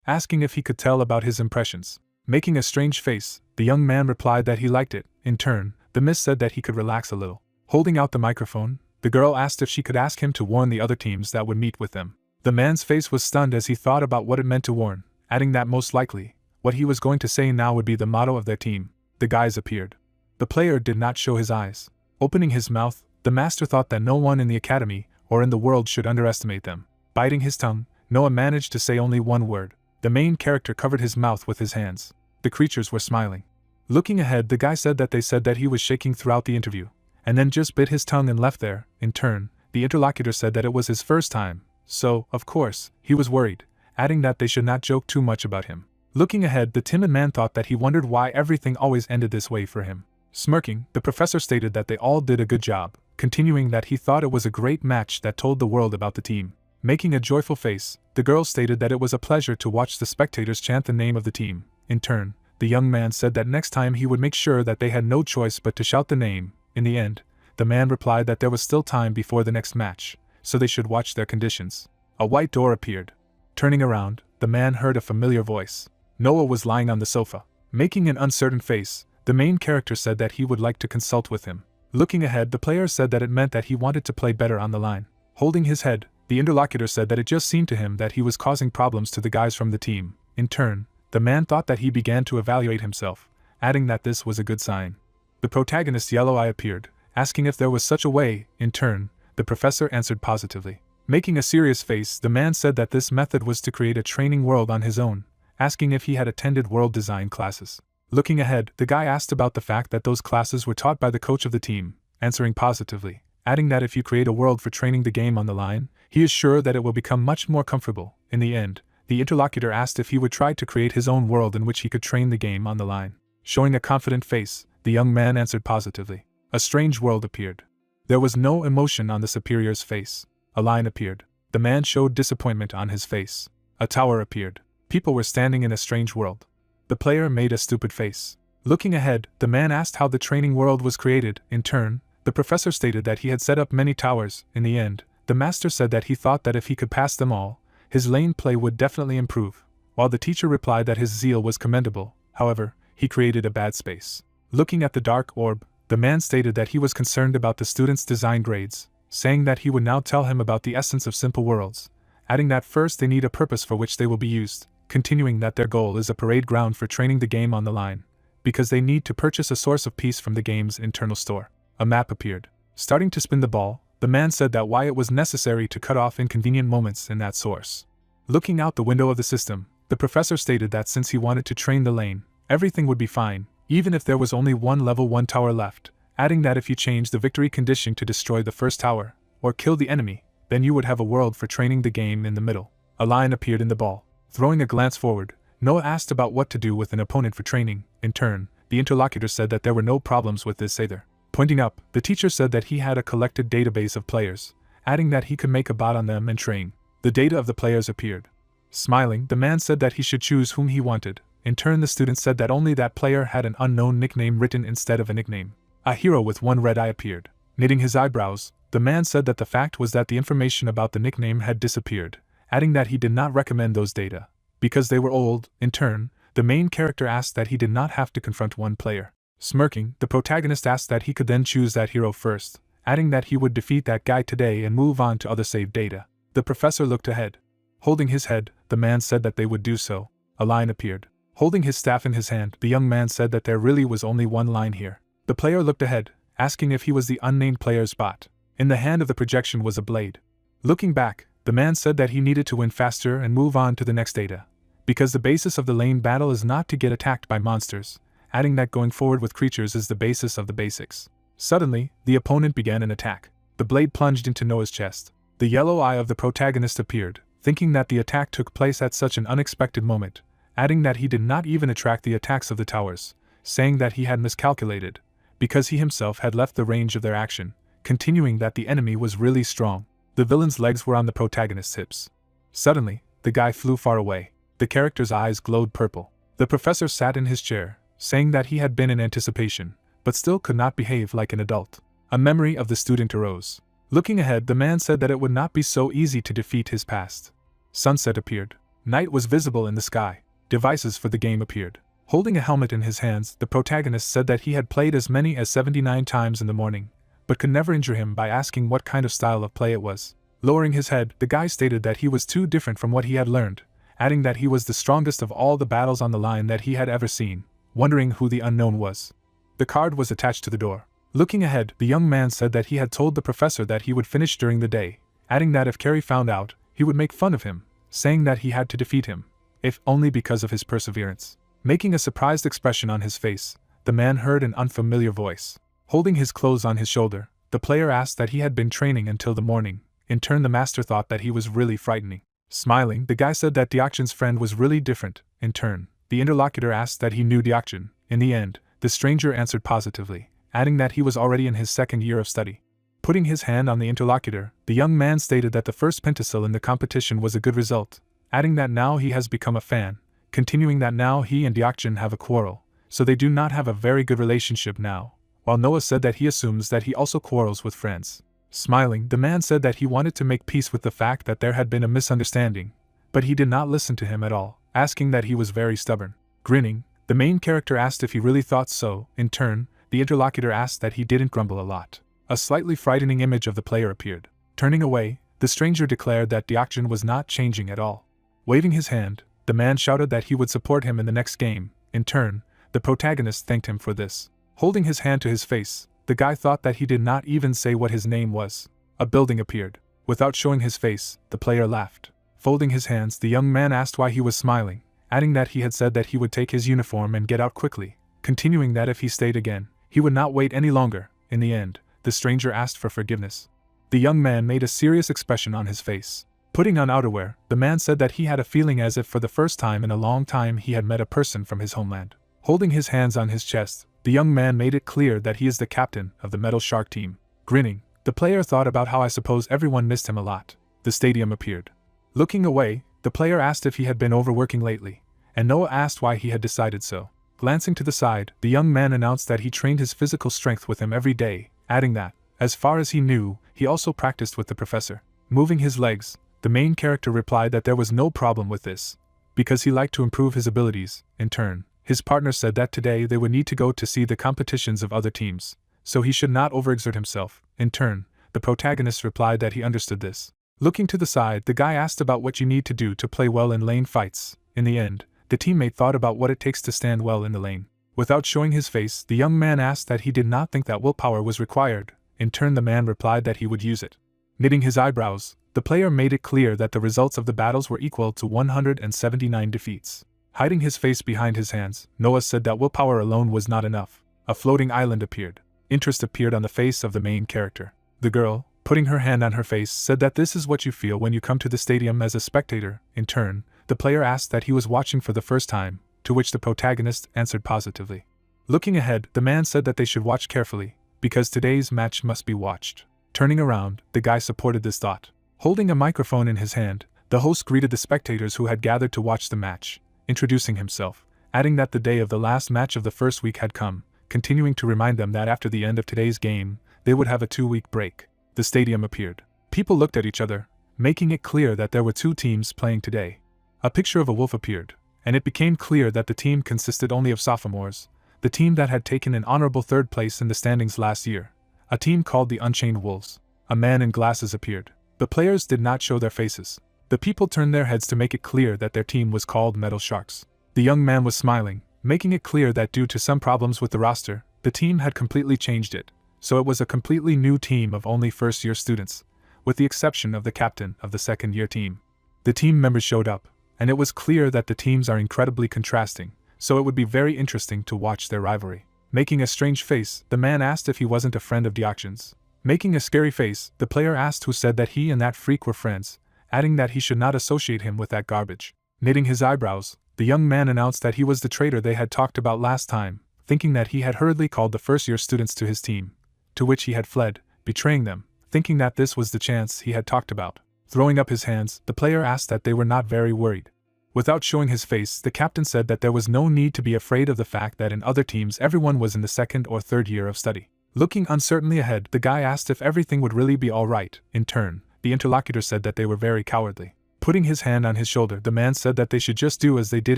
Asking if he could tell about his impressions. Making a strange face, the young man replied that he liked it. In turn, the miss said that he could relax a little. Holding out the microphone, the girl asked if she could ask him to warn the other teams that would meet with them. The man's face was stunned as he thought about what it meant to warn, adding that most likely, what he was going to say now would be the motto of their team. The guys appeared. The player did not show his eyes. Opening his mouth, the master thought that no one in the academy or in the world should underestimate them. Biting his tongue, Noah managed to say only one word. The main character covered his mouth with his hands. The creatures were smiling. Looking ahead, the guy said that he was shaking throughout the interview, and then just bit his tongue and left there. In turn, the interlocutor said that it was his first time, so, of course, he was worried, adding that they should not joke too much about him. Looking ahead, the timid man thought that he wondered why everything always ended this way for him. Smirking, the professor stated that they all did a good job, continuing that he thought it was a great match that told the world about the team. Making a joyful face, the girl stated that it was a pleasure to watch the spectators chant the name of the team. In turn, the young man said that next time he would make sure that they had no choice but to shout the name. In the end, the man replied that there was still time before the next match, so they should watch their conditions. A white door appeared. Turning around, the man heard a familiar voice. Noah was lying on the sofa. Making an uncertain face, the main character said that he would like to consult with him. Looking ahead, the player said that it meant that he wanted to play better on the line. Holding his head, the interlocutor said that it just seemed to him that he was causing problems to the guys from the team. In turn, the man thought that he began to evaluate himself, adding that this was a good sign. The protagonist's yellow eye appeared, asking if there was such a way. In turn, the professor answered positively. Making a serious face, the man said that this method was to create a training world on his own, asking if he had attended world design classes. Looking ahead, the guy asked about the fact that those classes were taught by the coach of the team, answering positively, adding that if you create a world for training the game on the line, he is sure that it will become much more comfortable. In the end, the interlocutor asked if he would try to create his own world in which he could train the game on the line. Showing a confident face, the young man answered positively. A strange world appeared. There was no emotion on the superior's face. A line appeared. The man showed disappointment on his face. A tower appeared. People were standing in a strange world. The player made a stupid face. Looking ahead, the man asked how the training world was created. In turn, the professor stated that he had set up many towers. In the end, the master said that he thought that if he could pass them all, his lane play would definitely improve, while the teacher replied that his zeal was commendable. However, he created a bad space. Looking at the dark orb, the man stated that he was concerned about the students' design grades, saying that he would now tell him about the essence of simple worlds, adding that first they need a purpose for which they will be used, continuing that their goal is a parade ground for training the game on the line, because they need to purchase a source of peace from the game's internal store. A map appeared. Starting to spin the ball, the man said that why it was necessary to cut off inconvenient moments in that source. Looking out the window of the system, the professor stated that since he wanted to train the lane, everything would be fine, even if there was only one level 1 tower left, adding that if you change the victory condition to destroy the first tower, or kill the enemy, then you would have a world for training the game in the middle. A line appeared in the ball. Throwing a glance forward, Noah asked about what to do with an opponent for training. In turn, the interlocutor said that there were no problems with this either. Pointing up, the teacher said that he had a collected database of players, adding that he could make a bot on them and train. The data of the players appeared. Smiling, the man said that he should choose whom he wanted. In turn, the student said that only that player had an unknown nickname written instead of a nickname. A hero with one red eye appeared. Knitting his eyebrows, the man said that the fact was that the information about the nickname had disappeared, adding that he did not recommend those data, because they were old. In turn, the main character asked that he did not have to confront one player. Smirking, the protagonist asked that he could then choose that hero first, adding that he would defeat that guy today and move on to other saved data. The professor looked ahead. Holding his head, the man said that they would do so. A line appeared. Holding his staff in his hand, the young man said that there really was only one line here. The player looked ahead, asking if he was the unnamed player's bot. In the hand of the projection was a blade. Looking back, the man said that he needed to win faster and move on to the next data, because the basis of the lane battle is not to get attacked by monsters, adding that going forward with creatures is the basis of the basics. Suddenly, the opponent began an attack. The blade plunged into Noah's chest. The yellow eye of the protagonist appeared, thinking that the attack took place at such an unexpected moment, adding that he did not even attract the attacks of the towers, saying that he had miscalculated, because he himself had left the range of their action, continuing that the enemy was really strong. The villain's legs were on the protagonist's hips. Suddenly, the guy flew far away. The character's eyes glowed purple. The professor sat in his chair, saying that he had been in anticipation, but still could not behave like an adult. A memory of the student arose. Looking ahead, the man said that it would not be so easy to defeat his past. Sunset appeared. Night was visible in the sky. Devices for the game appeared. Holding a helmet in his hands, the protagonist said that he had played as many as 79 times in the morning, but could never injure him by asking what kind of style of play it was. Lowering his head, the guy stated that he was too different from what he had learned, adding that he was the strongest of all the battles on the line that he had ever seen, wondering who the unknown was. The card was attached to the door. Looking ahead, the young man said that he had told the professor that he would finish during the day, adding that if Carrie found out, he would make fun of him, saying that he had to defeat him, if only because of his perseverance. Making a surprised expression on his face, the man heard an unfamiliar voice. Holding his clothes on his shoulder, the player asked that he had been training until the morning. In turn, the master thought that he was really frightening. Smiling, the guy said that Deokchan's friend was really different. In turn, the interlocutor asked that he knew Deokchan. In the end, the stranger answered positively, adding that he was already in his second year of study. Putting his hand on the interlocutor, the young man stated that the first pentasil in the competition was a good result, adding that now he has become a fan, continuing that now he and Deokchan have a quarrel, so they do not have a very good relationship now, while Noah said that he assumes that he also quarrels with friends. Smiling, the man said that he wanted to make peace with the fact that there had been a misunderstanding, but he did not listen to him at all, asking that he was very stubborn. Grinning, the main character asked if he really thought so. In turn, the interlocutor asked that he didn't grumble a lot. A slightly frightening image of the player appeared. Turning away, the stranger declared that Deokchan was not changing at all. Waving his hand, the man shouted that he would support him in the next game. In turn, the protagonist thanked him for this. Holding his hand to his face, the guy thought that he did not even say what his name was. A building appeared. Without showing his face, the player laughed. Folding his hands, the young man asked why he was smiling, adding that he had said that he would take his uniform and get out quickly, continuing that if he stayed again, he would not wait any longer. In the end, the stranger asked for forgiveness. The young man made a serious expression on his face. Putting on outerwear, the man said that he had a feeling as if for the first time in a long time he had met a person from his homeland. Holding his hands on his chest, the young man made it clear that he is the captain of the Metal Shark team. Grinning, the player thought about how I suppose everyone missed him a lot. The stadium appeared. Looking away, the player asked if he had been overworking lately, and Noah asked why he had decided so. Glancing to the side, the young man announced that he trained his physical strength with him every day, adding that, as far as he knew, he also practiced with the professor. Moving his legs, the main character replied that there was no problem with this, because he liked to improve his abilities. In turn, his partner said that today they would need to go to see the competitions of other teams, so he should not overexert himself. In turn, the protagonist replied that he understood this. Looking to the side, the guy asked about what you need to do to play well in lane fights. In the end, the teammate thought about what it takes to stand well in the lane. Without showing his face, the young man asked that he did not think that willpower was required. In turn, the man replied that he would use it. Knitting his eyebrows, the player made it clear that the results of the battles were equal to 179 defeats. Hiding his face behind his hands, Noah said that willpower alone was not enough. A floating island appeared. Interest appeared on the face of the main character. The girl, putting her hand on her face, said that this is what you feel when you come to the stadium as a spectator. In turn, the player asked that he was watching for the first time, to which the protagonist answered positively. Looking ahead, the man said that they should watch carefully, because today's match must be watched. Turning around, the guy supported this thought. Holding a microphone in his hand, the host greeted the spectators who had gathered to watch the match, introducing himself, adding that the day of the last match of the first week had come, continuing to remind them that after the end of today's game, they would have a 2-week break. The stadium appeared. People looked at each other, making it clear that there were 2 teams playing today. A picture of a wolf appeared, and it became clear that the team consisted only of sophomores, the team that had taken an honorable 3rd place in the standings last year, a team called the Unchained Wolves. A man in glasses appeared. The players did not show their faces. The people turned their heads to make it clear that their team was called Metal Sharks. The young man was smiling, making it clear that due to some problems with the roster, the team had completely changed it, so it was a completely new team of only first-year students, with the exception of the captain of the second-year team. The team members showed up, and it was clear that the teams are incredibly contrasting, so it would be very interesting to watch their rivalry. Making a strange face, the man asked if he wasn't a friend of Deoxyn's. Making a scary face, the player asked who said that he and that freak were friends, adding that he should not associate him with that garbage. Knitting his eyebrows, the young man announced that he was the traitor they had talked about last time, thinking that he had hurriedly called the first-year students to his team, to which he had fled, betraying them, thinking that this was the chance he had talked about. Throwing up his hands, the player asked that they were not very worried. Without showing his face, the captain said that there was no need to be afraid of the fact that in other teams everyone was in the 2nd or 3rd year of study. Looking uncertainly ahead, the guy asked if everything would really be alright. In turn, the interlocutor said that they were very cowardly. Putting his hand on his shoulder, the man said that they should just do as they did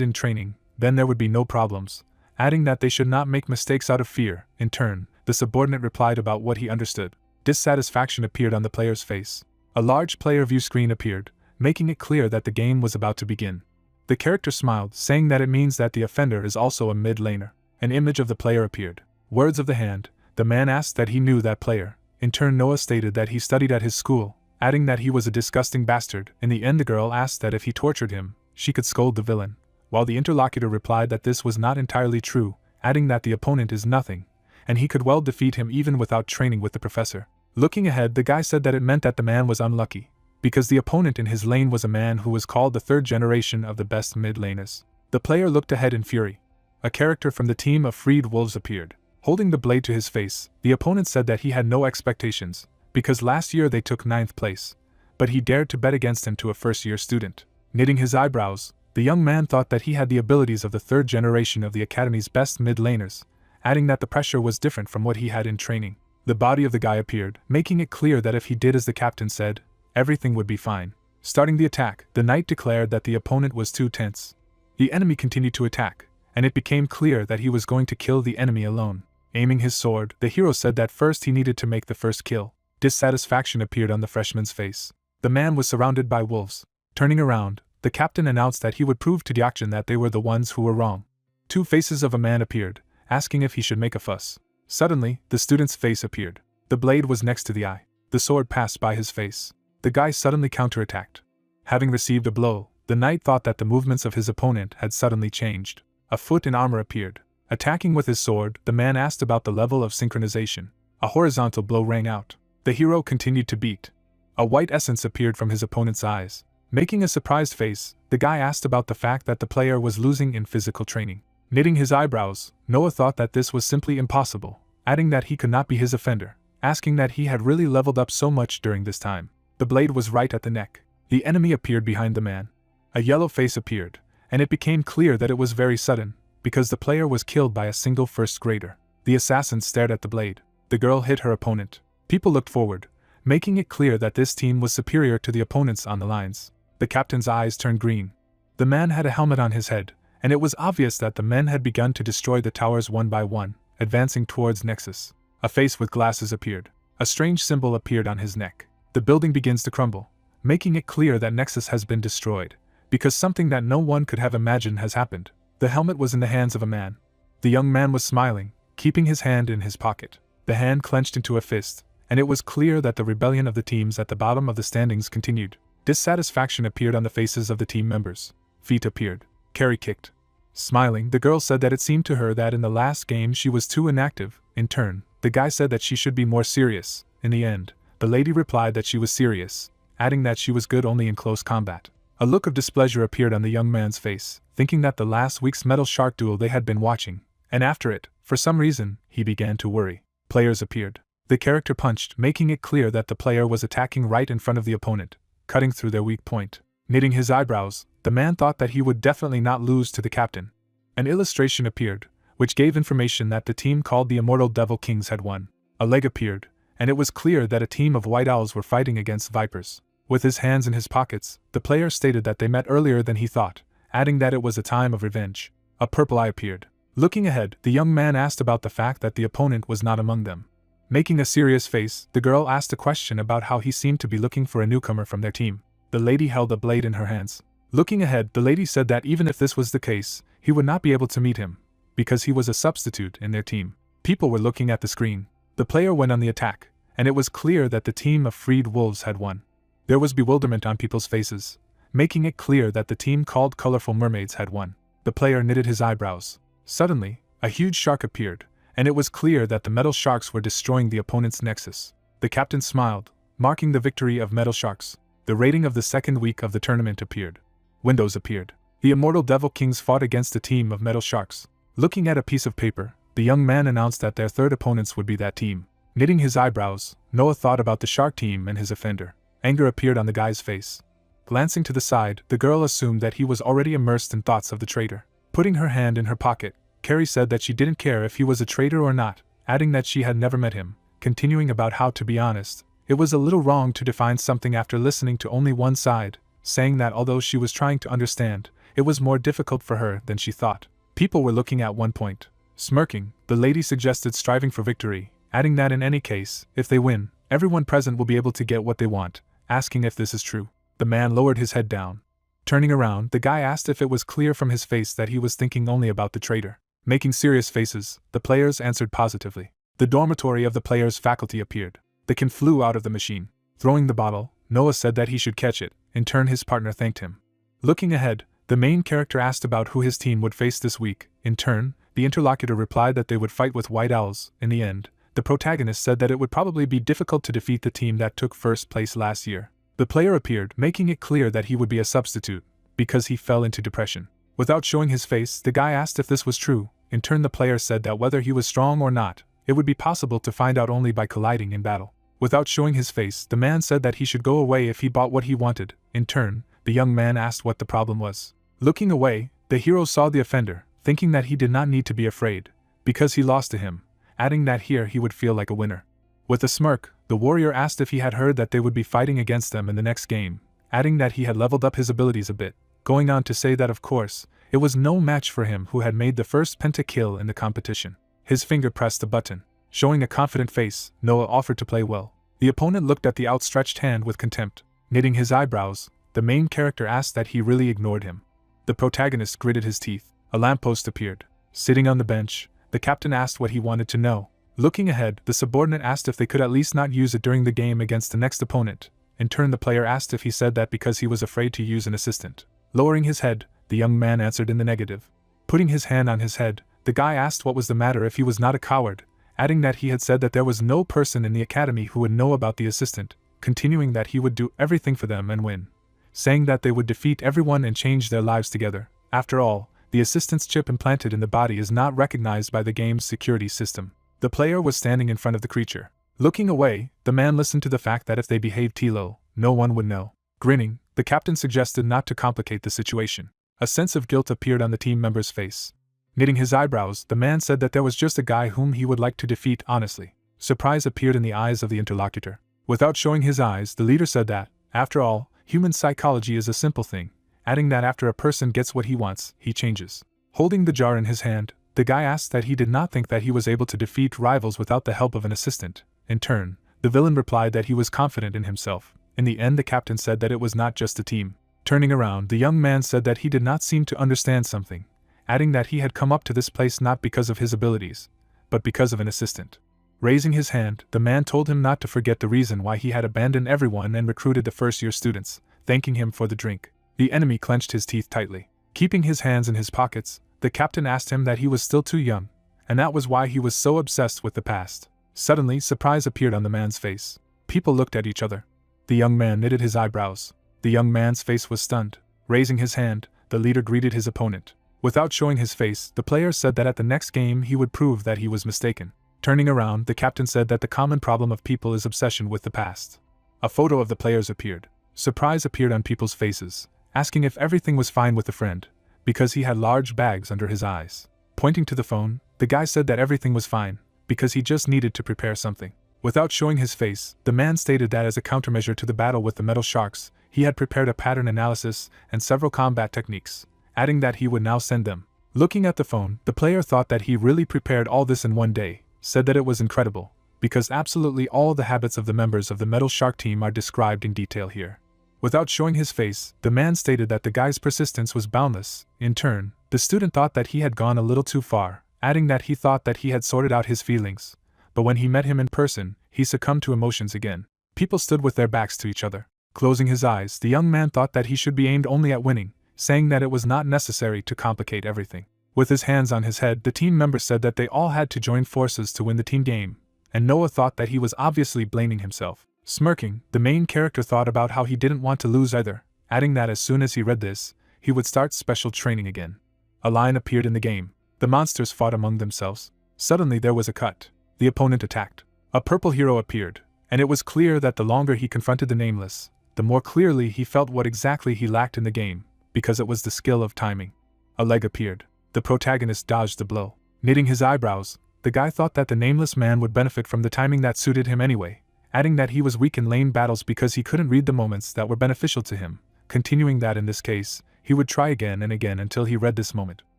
in training, then there would be no problems, adding that they should not make mistakes out of fear. In turn, the subordinate replied about what he understood. Dissatisfaction appeared on the player's face. A large player view screen appeared, making it clear that the game was about to begin. The character smiled, saying that it means that the offender is also a mid-laner. An image of the player appeared. Words of the hand. The man asked that he knew that player. In turn, Noah stated that he studied at his school, adding that he was a disgusting bastard. In the end, the girl asked that if he tortured him, she could scold the villain, while the interlocutor replied that this was not entirely true, adding that the opponent is nothing, and he could well defeat him even without training with the professor. Looking ahead, the guy said that it meant that the man was unlucky, because the opponent in his lane was a man who was called the 3rd generation of the best mid-laners. The player looked ahead in fury. A character from the team of Freed Wolves appeared. Holding the blade to his face, the opponent said that he had no expectations, because last year they took 9th place, but he dared to bet against him to a first-year student. Knitting his eyebrows, the young man thought that he had the abilities of the 3rd generation of the academy's best mid-laners, adding that the pressure was different from what he had in training. The body of the guy appeared, making it clear that if he did as the captain said, everything would be fine. Starting the attack, the knight declared that the opponent was too tense. The enemy continued to attack, and it became clear that he was going to kill the enemy alone. Aiming his sword, the hero said that first he needed to make the first kill. Dissatisfaction appeared on the freshman's face. The man was surrounded by wolves. Turning around, the captain announced that he would prove to Deoxyn that they were the ones who were wrong. 2 faces of a man appeared, asking if he should make a fuss. Suddenly, the student's face appeared. The blade was next to the eye. The sword passed by his face. The guy suddenly counterattacked. Having received a blow, The knight thought that the movements of his opponent had suddenly changed. A foot in armor appeared. Attacking with his sword, the man asked about the level of synchronization. A horizontal blow rang out. The hero continued to beat. A white essence appeared from his opponent's eyes. Making a surprised face, the guy asked about the fact that the player was losing in physical training. Knitting his eyebrows, Noah thought that this was simply impossible, adding that he could not be his offender, asking that he had really leveled up so much during this time. The blade was right at the neck. The enemy appeared behind the man. A yellow face appeared, and it became clear that it was very sudden, because the player was killed by a single first grader. The assassin stared at the blade. The girl hit her opponent. People looked forward, making it clear that this team was superior to the opponents on the lines. The captain's eyes turned green. The man had a helmet on his head, and it was obvious that the men had begun to destroy the towers one by one, advancing towards Nexus. A face with glasses appeared. A strange symbol appeared on his neck. The building begins to crumble, making it clear that Nexus has been destroyed, because something that no one could have imagined has happened. The helmet was in the hands of a man. The young man was smiling, keeping his hand in his pocket. The hand clenched into a fist, and it was clear that the rebellion of the teams at the bottom of the standings continued. Dissatisfaction appeared on the faces of the team members. Feet appeared. Carrie kicked. Smiling, the girl said that it seemed to her that in the last game she was too inactive. In turn, the guy said that she should be more serious. In the end, the lady replied that she was serious, adding that she was good only in close combat. A look of displeasure appeared on the young man's face, thinking that the last week's Metal Shark duel they had been watching, and after it, for some reason, he began to worry. Players appeared. The character punched, making it clear that the player was attacking right in front of the opponent, cutting through their weak point. Knitting his eyebrows, the man thought that he would definitely not lose to the captain. An illustration appeared, which gave information that the team called the Immortal Devil Kings had won. A leg appeared, and it was clear that a team of White Owls were fighting against Vipers. With his hands in his pockets, the player stated that they met earlier than he thought, adding that it was a time of revenge. A purple eye appeared. Looking ahead, the young man asked about the fact that the opponent was not among them. Making a serious face, the girl asked a question about how he seemed to be looking for a newcomer from their team. The lady held a blade in her hands. Looking ahead, the lady said that even if this was the case, he would not be able to meet him, because he was a substitute in their team. People were looking at the screen. The player went on the attack, and it was clear that the team of freed wolves had won. There was bewilderment on people's faces, making it clear that the team called Colorful Mermaids had won. The player knitted his eyebrows. Suddenly, a huge shark appeared, and it was clear that the metal sharks were destroying the opponent's nexus. The captain smiled, marking the victory of metal sharks. The rating of the second week of the tournament appeared. Windows appeared. The Immortal Devil Kings fought against a team of metal sharks. Looking at a piece of paper, the young man announced that their third opponents would be that team. Knitting his eyebrows, Noah thought about the shark team and his offender. Anger appeared on the guy's face. Glancing to the side, the girl assumed that he was already immersed in thoughts of the traitor. Putting her hand in her pocket, Carrie said that she didn't care if he was a traitor or not, adding that she had never met him, continuing about how, to be honest, it was a little wrong to define something after listening to only one side, saying that although she was trying to understand, it was more difficult for her than she thought. People were looking at one point. Smirking, the lady suggested striving for victory, adding that in any case, if they win, everyone present will be able to get what they want, asking if this is true. The man lowered his head down. Turning around, the guy asked if it was clear from his face that he was thinking only about the traitor. Making serious faces, the players answered positively. The dormitory of the players' faculty appeared. The can flew out of the machine. Throwing the bottle, Noah said that he should catch it. In turn, his partner thanked him. Looking ahead, the main character asked about who his team would face this week. In turn, the interlocutor replied that they would fight with White Owls. In the end, the protagonist said that it would probably be difficult to defeat the team that took first place last year. The player appeared, making it clear that he would be a substitute, because he fell into depression. Without showing his face, the guy asked if this was true. In turn, the player said that whether he was strong or not, it would be possible to find out only by colliding in battle. Without showing his face, the man said that he should go away if he bought what he wanted. In turn, the young man asked what the problem was. Looking away, the hero saw the offender, thinking that he did not need to be afraid, because he lost to him, adding that here he would feel like a winner. With a smirk, the warrior asked if he had heard that they would be fighting against them in the next game, adding that he had leveled up his abilities a bit, going on to say that of course, it was no match for him who had made the first pentakill in the competition. His finger pressed a button. Showing a confident face, Noah offered to play well. The opponent looked at the outstretched hand with contempt. Knitting his eyebrows, the main character asked that he really ignored him. The protagonist gritted his teeth. A lamppost appeared. Sitting on the bench, the captain asked what he wanted to know. Looking ahead, the subordinate asked if they could at least not use it during the game against the next opponent. In turn, the player asked if he said that because he was afraid to use an assistant. Lowering his head, the young man answered in the negative. Putting his hand on his head, the guy asked what was the matter if he was not a coward, adding that he had said that there was no person in the academy who would know about the assistant, continuing that he would do everything for them and win, saying that they would defeat everyone and change their lives together. After all, the assistant's chip implanted in the body is not recognized by the game's security system. The player was standing in front of the creature. Looking away, the man listened to the fact that if they behaved low, no one would know. Grinning, the captain suggested not to complicate the situation. A sense of guilt appeared on the team member's face. Knitting his eyebrows, the man said that there was just a guy whom he would like to defeat honestly. Surprise appeared in the eyes of the interlocutor. Without showing his eyes, the leader said that, after all, human psychology is a simple thing, adding that after a person gets what he wants, he changes. Holding the jar in his hand, the guy asked that he did not think that he was able to defeat rivals without the help of an assistant. In turn, the villain replied that he was confident in himself. In the end, the captain said that it was not just a team. Turning around, the young man said that he did not seem to understand something, adding that he had come up to this place not because of his abilities, but because of an assistant. Raising his hand, the man told him not to forget the reason why he had abandoned everyone and recruited the first-year students, thanking him for the drink. The enemy clenched his teeth tightly. Keeping his hands in his pockets, the captain asked him that he was still too young, and that was why he was so obsessed with the past. Suddenly, surprise appeared on the man's face. People looked at each other. The young man knitted his eyebrows. The young man's face was stunned. Raising his hand, the leader greeted his opponent. Without showing his face, the player said that at the next game he would prove that he was mistaken. Turning around, the captain said that the common problem of people is obsession with the past. A photo of the players appeared. Surprise appeared on people's faces, asking if everything was fine with the friend, because he had large bags under his eyes. Pointing to the phone, the guy said that everything was fine, because he just needed to prepare something. Without showing his face, the man stated that as a countermeasure to the battle with the metal sharks, he had prepared a pattern analysis and several combat techniques, adding that he would now send them. Looking at the phone, the player thought that he really prepared all this in one day, said that it was incredible, because absolutely all the habits of the members of the metal shark team are described in detail here. Without showing his face, the man stated that the guy's persistence was boundless. In turn, the student thought that he had gone a little too far, adding that he thought that he had sorted out his feelings. But when he met him in person, he succumbed to emotions again. People stood with their backs to each other. Closing his eyes, the young man thought that he should be aimed only at winning, saying that it was not necessary to complicate everything. With his hands on his head, the team members said that they all had to join forces to win the team game, and Noah thought that he was obviously blaming himself. Smirking, the main character thought about how he didn't want to lose either, adding that as soon as he read this, he would start special training again. A line appeared in the game. The monsters fought among themselves. Suddenly there was a cut. The opponent attacked. A purple hero appeared, and it was clear that the longer he confronted the Nameless, the more clearly he felt what exactly he lacked in the game, because it was the skill of timing. A leg appeared. The protagonist dodged the blow. Knitting his eyebrows, the guy thought that the Nameless man would benefit from the timing that suited him anyway, adding that he was weak in lane battles because he couldn't read the moments that were beneficial to him, continuing that in this case, he would try again and again until he read this moment.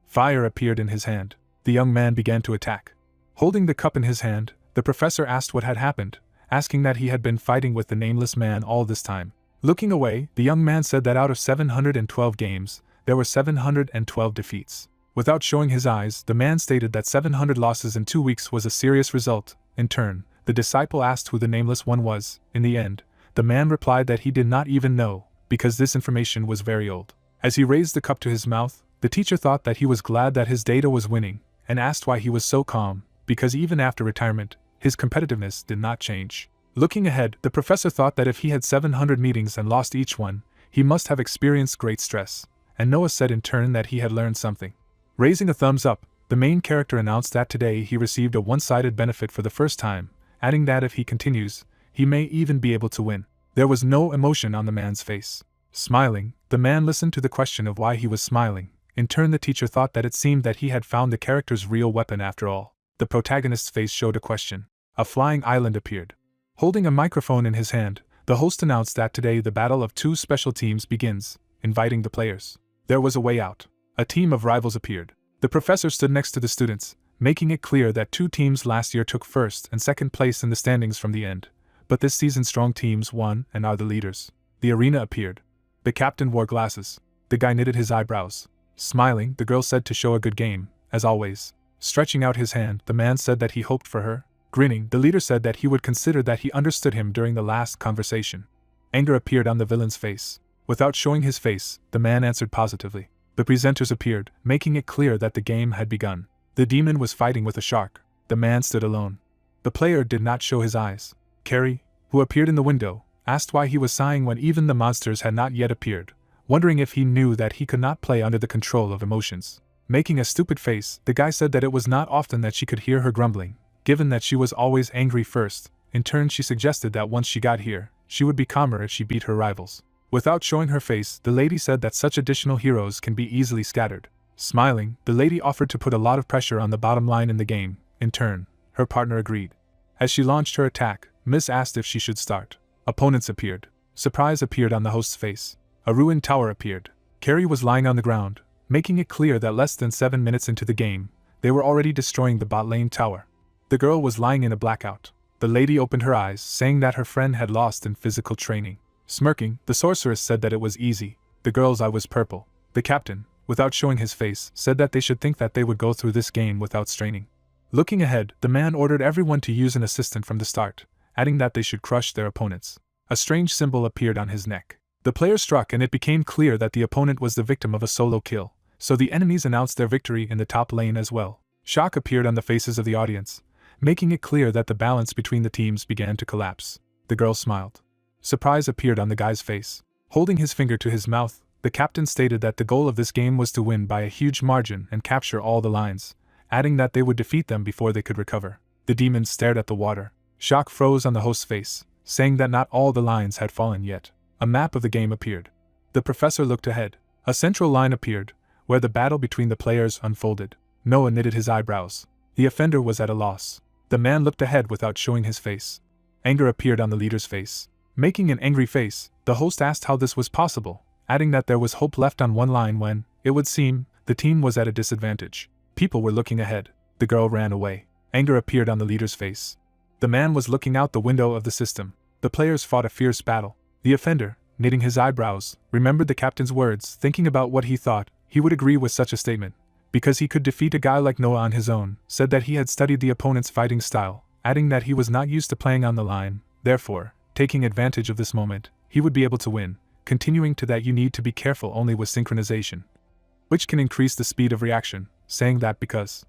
Fire appeared in his hand. The young man began to attack. Holding the cup in his hand, the professor asked what had happened, asking that he had been fighting with the Nameless man all this time. Looking away, the young man said that out of 712 games, there were 712 defeats. Without showing his eyes, the man stated that 700 losses in 2 weeks was a serious result. In turn, the disciple asked who the Nameless one was. In the end, the man replied that he did not even know, because this information was very old. As he raised the cup to his mouth, the teacher thought that he was glad that his data was winning, and asked why he was so calm, because even after retirement, his competitiveness did not change. Looking ahead, the professor thought that if he had 700 meetings and lost each one, he must have experienced great stress, and Noah said in turn that he had learned something. Raising a thumbs up, the main character announced that today he received a one-sided benefit for the first time, adding that if he continues, he may even be able to win. There was no emotion on the man's face. Smiling, the man listened to the question of why he was smiling. In turn, the teacher thought that it seemed that he had found the character's real weapon after all. The protagonist's face showed a question. A flying island appeared. Holding a microphone in his hand, the host announced that today the battle of two special teams begins, inviting the players. There was a way out. A team of rivals appeared. The professor stood next to the students, making it clear that two teams last year took first and second place in the standings from the end, but this season strong teams won and are the leaders. The arena appeared. The captain wore glasses. The guy knitted his eyebrows. Smiling, the girl said to show a good game, as always. Stretching out his hand, the man said that he hoped for her. Grinning, the leader said that he would consider that he understood him during the last conversation. Anger appeared on the villain's face. Without showing his face, the man answered positively. The presenters appeared, making it clear that the game had begun. The demon was fighting with a shark. The man stood alone. The player did not show his eyes. Carrie, who appeared in the window, asked why he was sighing when even the monsters had not yet appeared, wondering if he knew that he could not play under the control of emotions. Making a stupid face, the guy said that it was not often that she could hear her grumbling, given that she was always angry first. In turn, she suggested that once she got here, she would be calmer if she beat her rivals. Without showing her face, the lady said that such additional heroes can be easily scattered. Smiling, the lady offered to put a lot of pressure on the bottom line in the game. In turn, her partner agreed. As she launched her attack, Miss asked if she should start. Opponents appeared. Surprise appeared on the host's face. A ruined tower appeared. Carrie was lying on the ground, making it clear that less than 7 minutes into the game, they were already destroying the bot lane tower. The girl was lying in a blackout. The lady opened her eyes, saying that her friend had lost in physical training. Smirking, the sorceress said that it was easy. The girl's eye was purple. The captain, without showing his face, said that they should think that they would go through this game without straining. Looking ahead, the man ordered everyone to use an assistant from the start, adding that they should crush their opponents. A strange symbol appeared on his neck. The player struck and it became clear that the opponent was the victim of a solo kill, so the enemies announced their victory in the top lane as well. Shock appeared on the faces of the audience, making it clear that the balance between the teams began to collapse. The girl smiled. Surprise appeared on the guy's face. Holding his finger to his mouth, the captain stated that the goal of this game was to win by a huge margin and capture all the lines, adding that they would defeat them before they could recover. The demons stared at the water. Shock froze on the host's face, saying that not all the lines had fallen yet. A map of the game appeared. The professor looked ahead. A central line appeared, where the battle between the players unfolded. Noah knitted his eyebrows. The offender was at a loss. The man looked ahead without showing his face. Anger appeared on the leader's face. Making an angry face, the host asked how this was possible, adding that there was hope left on one line when, it would seem, the team was at a disadvantage. People were looking ahead. The girl ran away. Anger appeared on the leader's face. The man was looking out the window of the system. The players fought a fierce battle. The offender, knitting his eyebrows, remembered the captain's words, thinking about what he thought he would agree with such a statement. Because he could defeat a guy like Noah on his own, said that he had studied the opponent's fighting style, adding that he was not used to playing on the line, therefore, taking advantage of this moment, he would be able to win, continuing to that you need to be careful only with synchronization, which can increase the speed of reaction, saying that because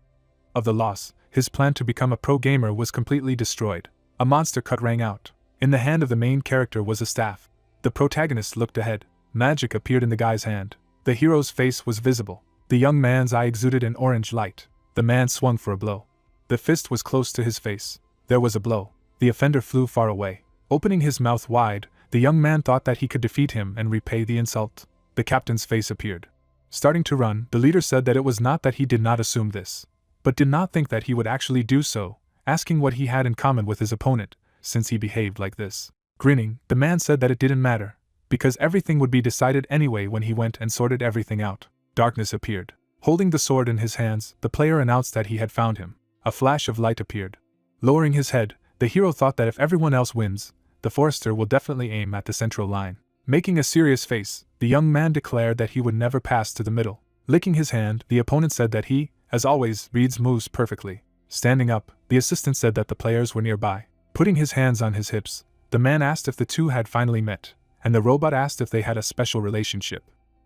of the loss, his plan to become a pro gamer was completely destroyed. A monster cut rang out. In the hand of the main character was a staff. The protagonist looked ahead. Magic appeared in the guy's hand. The hero's face was visible. The young man's eye exuded an orange light. The man swung for a blow. The fist was close to his face. There was a blow. The offender flew far away. Opening his mouth wide, the young man thought that he could defeat him and repay the insult. The captain's face appeared. Starting to run, the leader said that it was not that he did not assume this, but did not think that he would actually do so, asking what he had in common with his opponent, since he behaved like this. Grinning, the man said that it didn't matter, because everything would be decided anyway when he went and sorted everything out. Darkness appeared. Holding the sword in his hands, the player announced that he had found him. A flash of light appeared. Lowering his head, the hero thought that if everyone else wins, the forester will definitely aim at the central line. Making a serious face, the young man declared that he would never pass to the middle. Licking his hand, the opponent said that he, as always, reads moves perfectly. Standing up, the assistant said that the players were nearby. Putting his hands on his hips, the man asked if the two had finally met, and the robot asked if they had a special relationship.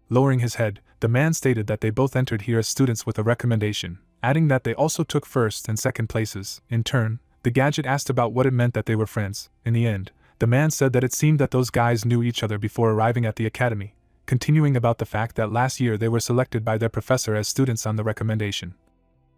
Lowering his head, the man stated that they both entered here as students with a recommendation, adding that they also took first and second places. In turn, the gadget asked about what it meant that they were friends. In the end, the man said that it seemed that those guys knew each other before arriving at the academy, continuing about the fact that last year they were selected by their professor as students on the recommendation.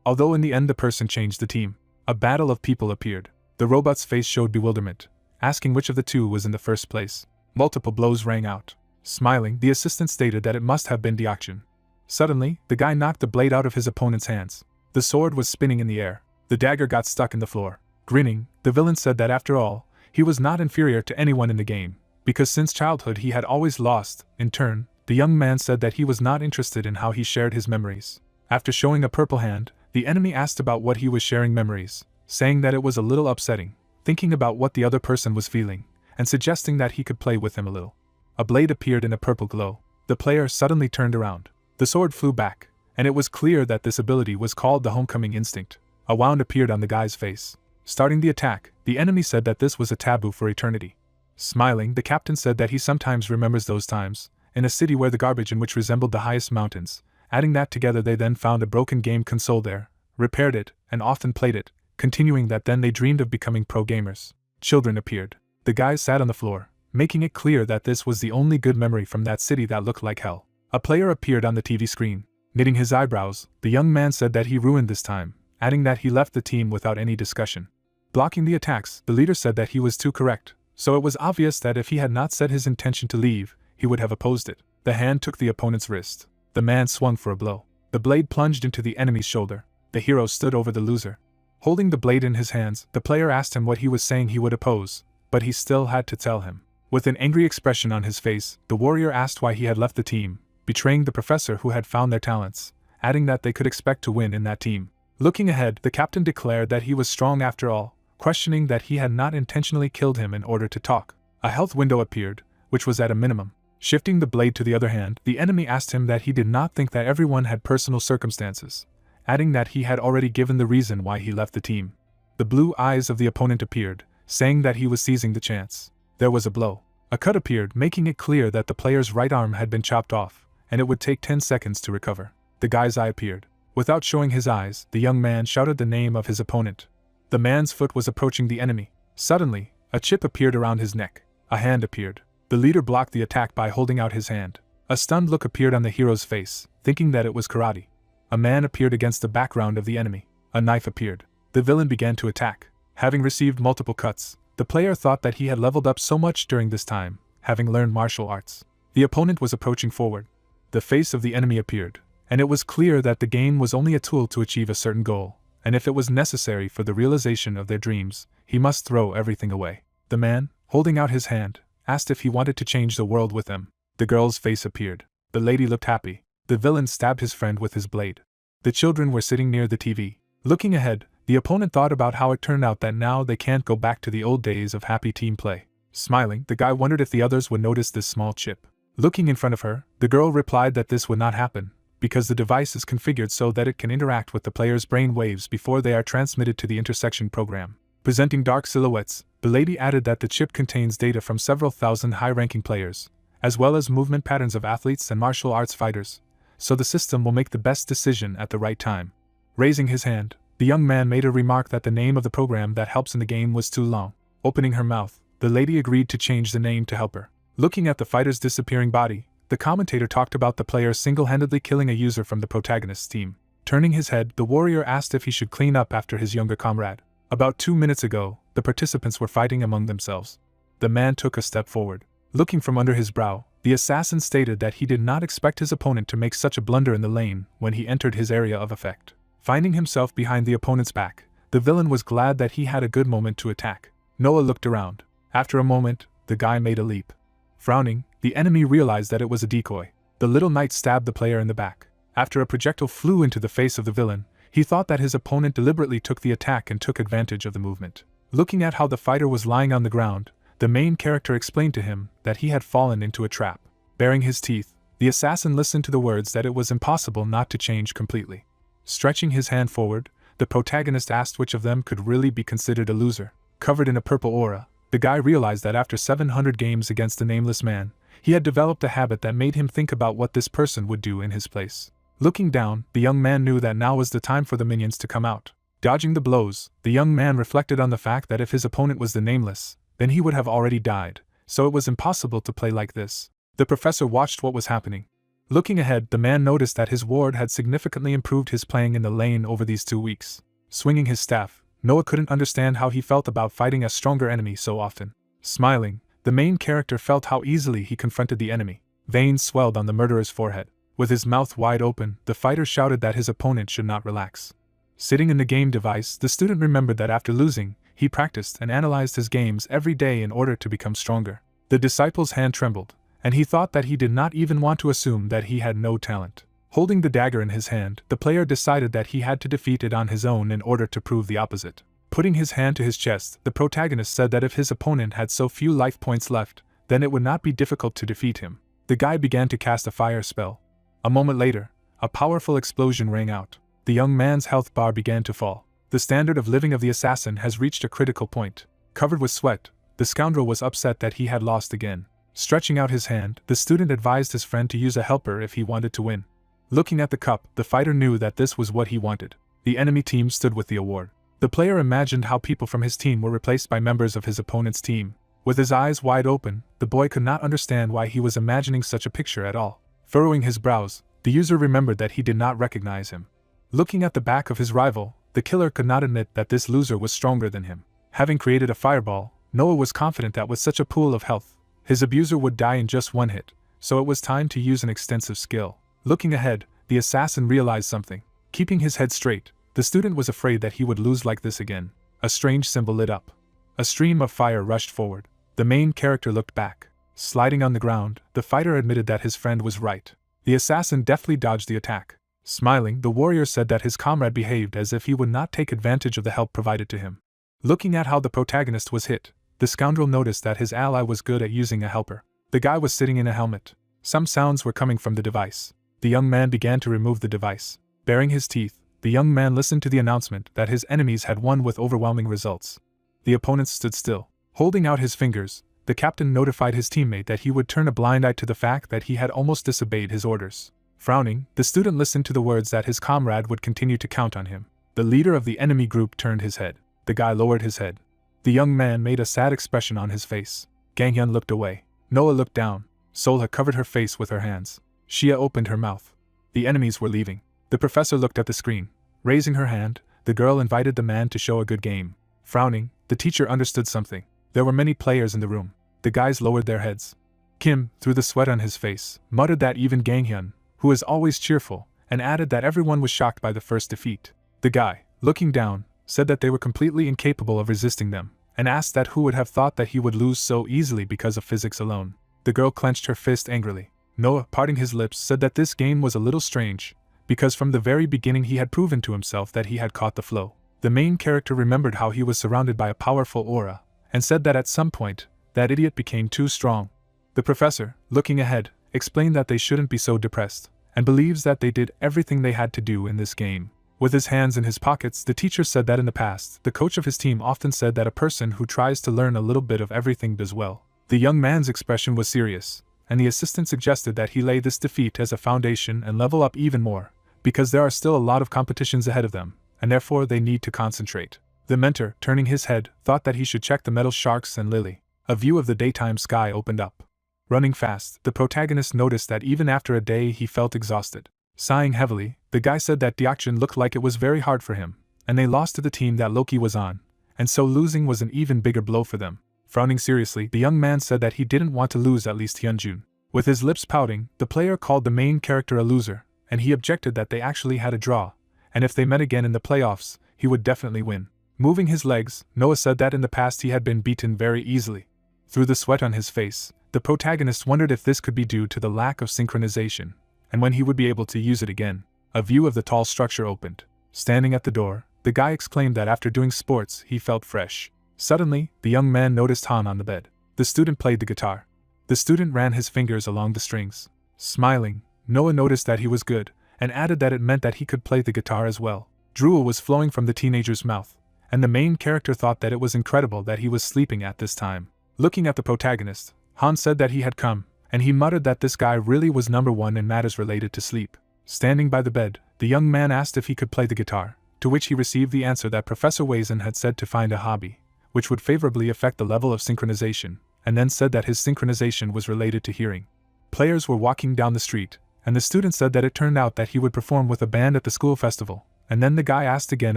Although in the end the person changed the team. A battle of people appeared. The robot's face showed bewilderment, asking which of the two was in the first place. Multiple blows rang out. Smiling, the assistant stated that it must have been Deoxys. Suddenly, the guy knocked the blade out of his opponent's hands. The sword was spinning in the air. The dagger got stuck in the floor. Grinning, the villain said that after all, he was not inferior to anyone in the game, because since childhood he had always lost. In turn, the young man said that he was not interested in how he shared his memories. After showing a purple hand, the enemy asked about what he was sharing memories, saying that it was a little upsetting, thinking about what the other person was feeling, and suggesting that he could play with him a little. A blade appeared in a purple glow. The player suddenly turned around. The sword flew back, and it was clear that this ability was called the homecoming instinct. A wound appeared on the guy's face. Starting the attack, the enemy said that this was a taboo for eternity. Smiling, the captain said that he sometimes remembers those times, in a city where the garbage in which resembled the highest mountains. Adding that together, they then found a broken game console there, repaired it, and often played it, continuing that then they dreamed of becoming pro gamers. Children appeared. The guys sat on the floor, making it clear that this was the only good memory from that city that looked like hell. A player appeared on the TV screen. Knitting his eyebrows, the young man said that he ruined this time, adding that he left the team without any discussion. Blocking the attacks, the leader said that he was too correct, so it was obvious that if he had not said his intention to leave, he would have opposed it. The hand took the opponent's wrist. The man swung for a blow. The blade plunged into the enemy's shoulder. The hero stood over the loser. Holding the blade in his hands, the player asked him what he was saying he would oppose, but he still had to tell him. With an angry expression on his face, the warrior asked why he had left the team, betraying the professor who had found their talents, adding that they could expect to win in that team. Looking ahead, the captain declared that he was strong after all, questioning that he had not intentionally killed him in order to talk. A health window appeared, which was at a minimum. Shifting the blade to the other hand, the enemy asked him that he did not think that everyone had personal circumstances, adding that he had already given the reason why he left the team. The blue eyes of the opponent appeared, saying that he was seizing the chance. There was a blow. A cut appeared, making it clear that the player's right arm had been chopped off, and it would take 10 seconds to recover. The guy's eye appeared. Without showing his eyes, the young man shouted the name of his opponent. The man's foot was approaching the enemy. Suddenly, a chip appeared around his neck. A hand appeared. The leader blocked the attack by holding out his hand. A stunned look appeared on the hero's face, thinking that it was karate. A man appeared against the background of the enemy. A knife appeared. The villain began to attack. Having received multiple cuts, the player thought that he had leveled up so much during this time, having learned martial arts. The opponent was approaching forward. The face of the enemy appeared, and it was clear that the game was only a tool to achieve a certain goal, and if it was necessary for the realization of their dreams, he must throw everything away. The man, holding out his hand, asked if he wanted to change the world with them. The girl's face appeared. The lady looked happy. The villain stabbed his friend with his blade. The children were sitting near the TV. Looking ahead, the opponent thought about how it turned out that now they can't go back to the old days of happy team play. Smiling, the guy wondered if the others would notice this small chip. Looking in front of her, the girl replied that this would not happen, because the device is configured so that it can interact with the player's brain waves before they are transmitted to the intersection program. Presenting dark silhouettes, the lady added that the chip contains data from several thousand high-ranking players, as well as movement patterns of athletes and martial arts fighters, so the system will make the best decision at the right time. Raising his hand, the young man made a remark that the name of the program that helps in the game was too long. Opening her mouth, the lady agreed to change the name to help her. Looking at the fighter's disappearing body, the commentator talked about the player single-handedly killing a user from the protagonist's team. Turning his head, the warrior asked if he should clean up after his younger comrade. About 2 minutes ago, the participants were fighting among themselves. The man took a step forward. Looking from under his brow, the assassin stated that he did not expect his opponent to make such a blunder in the lane when he entered his area of effect. Finding himself behind the opponent's back, the villain was glad that he had a good moment to attack. Noah looked around. After a moment, the guy made a leap. Frowning, the enemy realized that it was a decoy. The little knight stabbed the player in the back. After a projectile flew into the face of the villain, he thought that his opponent deliberately took the attack and took advantage of the movement. Looking at how the fighter was lying on the ground, the main character explained to him that he had fallen into a trap. Baring his teeth, the assassin listened to the words that it was impossible not to change completely. Stretching his hand forward, the protagonist asked which of them could really be considered a loser. Covered in a purple aura, the guy realized that after 700 games against the nameless man, he had developed a habit that made him think about what this person would do in his place. Looking down, the young man knew that now was the time for the minions to come out. Dodging the blows, the young man reflected on the fact that if his opponent was the nameless, then he would have already died, so it was impossible to play like this. The professor watched what was happening. Looking ahead, the man noticed that his ward had significantly improved his playing in the lane over these 2 weeks. Swinging his staff, Noah couldn't understand how he felt about fighting a stronger enemy so often. Smiling, the main character felt how easily he confronted the enemy. Veins swelled on the murderer's forehead. With his mouth wide open, the fighter shouted that his opponent should not relax. Sitting in the game device, the student remembered that after losing, he practiced and analyzed his games every day in order to become stronger. The disciple's hand trembled, and he thought that he did not even want to assume that he had no talent. Holding the dagger in his hand, the player decided that he had to defeat it on his own in order to prove the opposite. Putting his hand to his chest, the protagonist said that if his opponent had so few life points left, then it would not be difficult to defeat him. The guy began to cast a fire spell. A moment later, a powerful explosion rang out. The young man's health bar began to fall. The standard of living of the assassin has reached a critical point. Covered with sweat, the scoundrel was upset that he had lost again. Stretching out his hand, the student advised his friend to use a helper if he wanted to win. Looking at the cup, the fighter knew that this was what he wanted. The enemy team stood with the award. The player imagined how people from his team were replaced by members of his opponent's team. With his eyes wide open, the boy could not understand why he was imagining such a picture at all. Furrowing his brows, the user remembered that he did not recognize him. Looking at the back of his rival, the killer could not admit that this loser was stronger than him. Having created a fireball, Noah was confident that with such a pool of health, his abuser would die in just one hit, so it was time to use an extensive skill. Looking ahead, the assassin realized something. Keeping his head straight, the student was afraid that he would lose like this again. A strange symbol lit up. A stream of fire rushed forward. The main character looked back. Sliding on the ground, the fighter admitted that his friend was right. The assassin deftly dodged the attack. Smiling, the warrior said that his comrade behaved as if he would not take advantage of the help provided to him. Looking at how the protagonist was hit, the scoundrel noticed that his ally was good at using a helper. The guy was sitting in a helmet. Some sounds were coming from the device. The young man began to remove the device. Baring his teeth, the young man listened to the announcement that his enemies had won with overwhelming results. The opponents stood still. Holding out his fingers, the captain notified his teammate that he would turn a blind eye to the fact that he had almost disobeyed his orders. Frowning, the student listened to the words that his comrade would continue to count on him. The leader of the enemy group turned his head. The guy lowered his head. The young man made a sad expression on his face. Ganghyun looked away. Noah looked down. Solha covered her face with her hands. Shia opened her mouth. The enemies were leaving. The professor looked at the screen. Raising her hand, the girl invited the man to show a good game. Frowning, the teacher understood something. There were many players in the room. The guys lowered their heads. Kim, through the sweat on his face, muttered that even Ganghyun, who is always cheerful, and added that everyone was shocked by the first defeat. The guy, looking down, said that they were completely incapable of resisting them, and asked that who would have thought that he would lose so easily because of physics alone. The girl clenched her fist angrily. Noah, parting his lips, said that this game was a little strange, because from the very beginning he had proven to himself that he had caught the flow. The main character remembered how he was surrounded by a powerful aura, and said that at some point, that idiot became too strong. The professor, looking ahead, explained that they shouldn't be so depressed, and believes that they did everything they had to do in this game. With his hands in his pockets, the teacher said that in the past, the coach of his team often said that a person who tries to learn a little bit of everything does well. The young man's expression was serious, and the assistant suggested that he lay this defeat as a foundation and level up even more, because there are still a lot of competitions ahead of them, and therefore they need to concentrate. The mentor, turning his head, thought that he should check the metal sharks and Lily. A view of the daytime sky opened up. Running fast, the protagonist noticed that even after a day he felt exhausted. Sighing heavily, the guy said that Deokjin looked like it was very hard for him, and they lost to the team that Loki was on, and so losing was an even bigger blow for them. Frowning seriously, the young man said that he didn't want to lose at least Hyunjun. With his lips pouting, the player called the main character a loser, and he objected that they actually had a draw, and if they met again in the playoffs, he would definitely win. Moving his legs, Noah said that in the past he had been beaten very easily. Through the sweat on his face, the protagonist wondered if this could be due to the lack of synchronization, and when he would be able to use it again. A view of the tall structure opened. Standing at the door, the guy exclaimed that after doing sports he felt fresh. Suddenly, the young man noticed Han on the bed. The student played the guitar. The student ran his fingers along the strings. Smiling, Noah noticed that he was good, and added that it meant that he could play the guitar as well. Drool was flowing from the teenager's mouth, and the main character thought that it was incredible that he was sleeping at this time. Looking at the protagonist, Han said that he had come, and he muttered that this guy really was number one in matters related to sleep. Standing by the bed, the young man asked if he could play the guitar, to which he received the answer that Professor Wazin had said to find a hobby, which would favorably affect the level of synchronization, and then said that his synchronization was related to hearing. Players were walking down the street, and the student said that it turned out that he would perform with a band at the school festival, and then the guy asked again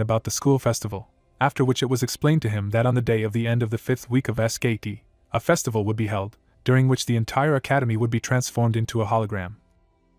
about the school festival, after which it was explained to him that on the day of the end of the 5th week of SKT, a festival would be held, during which the entire academy would be transformed into a hologram.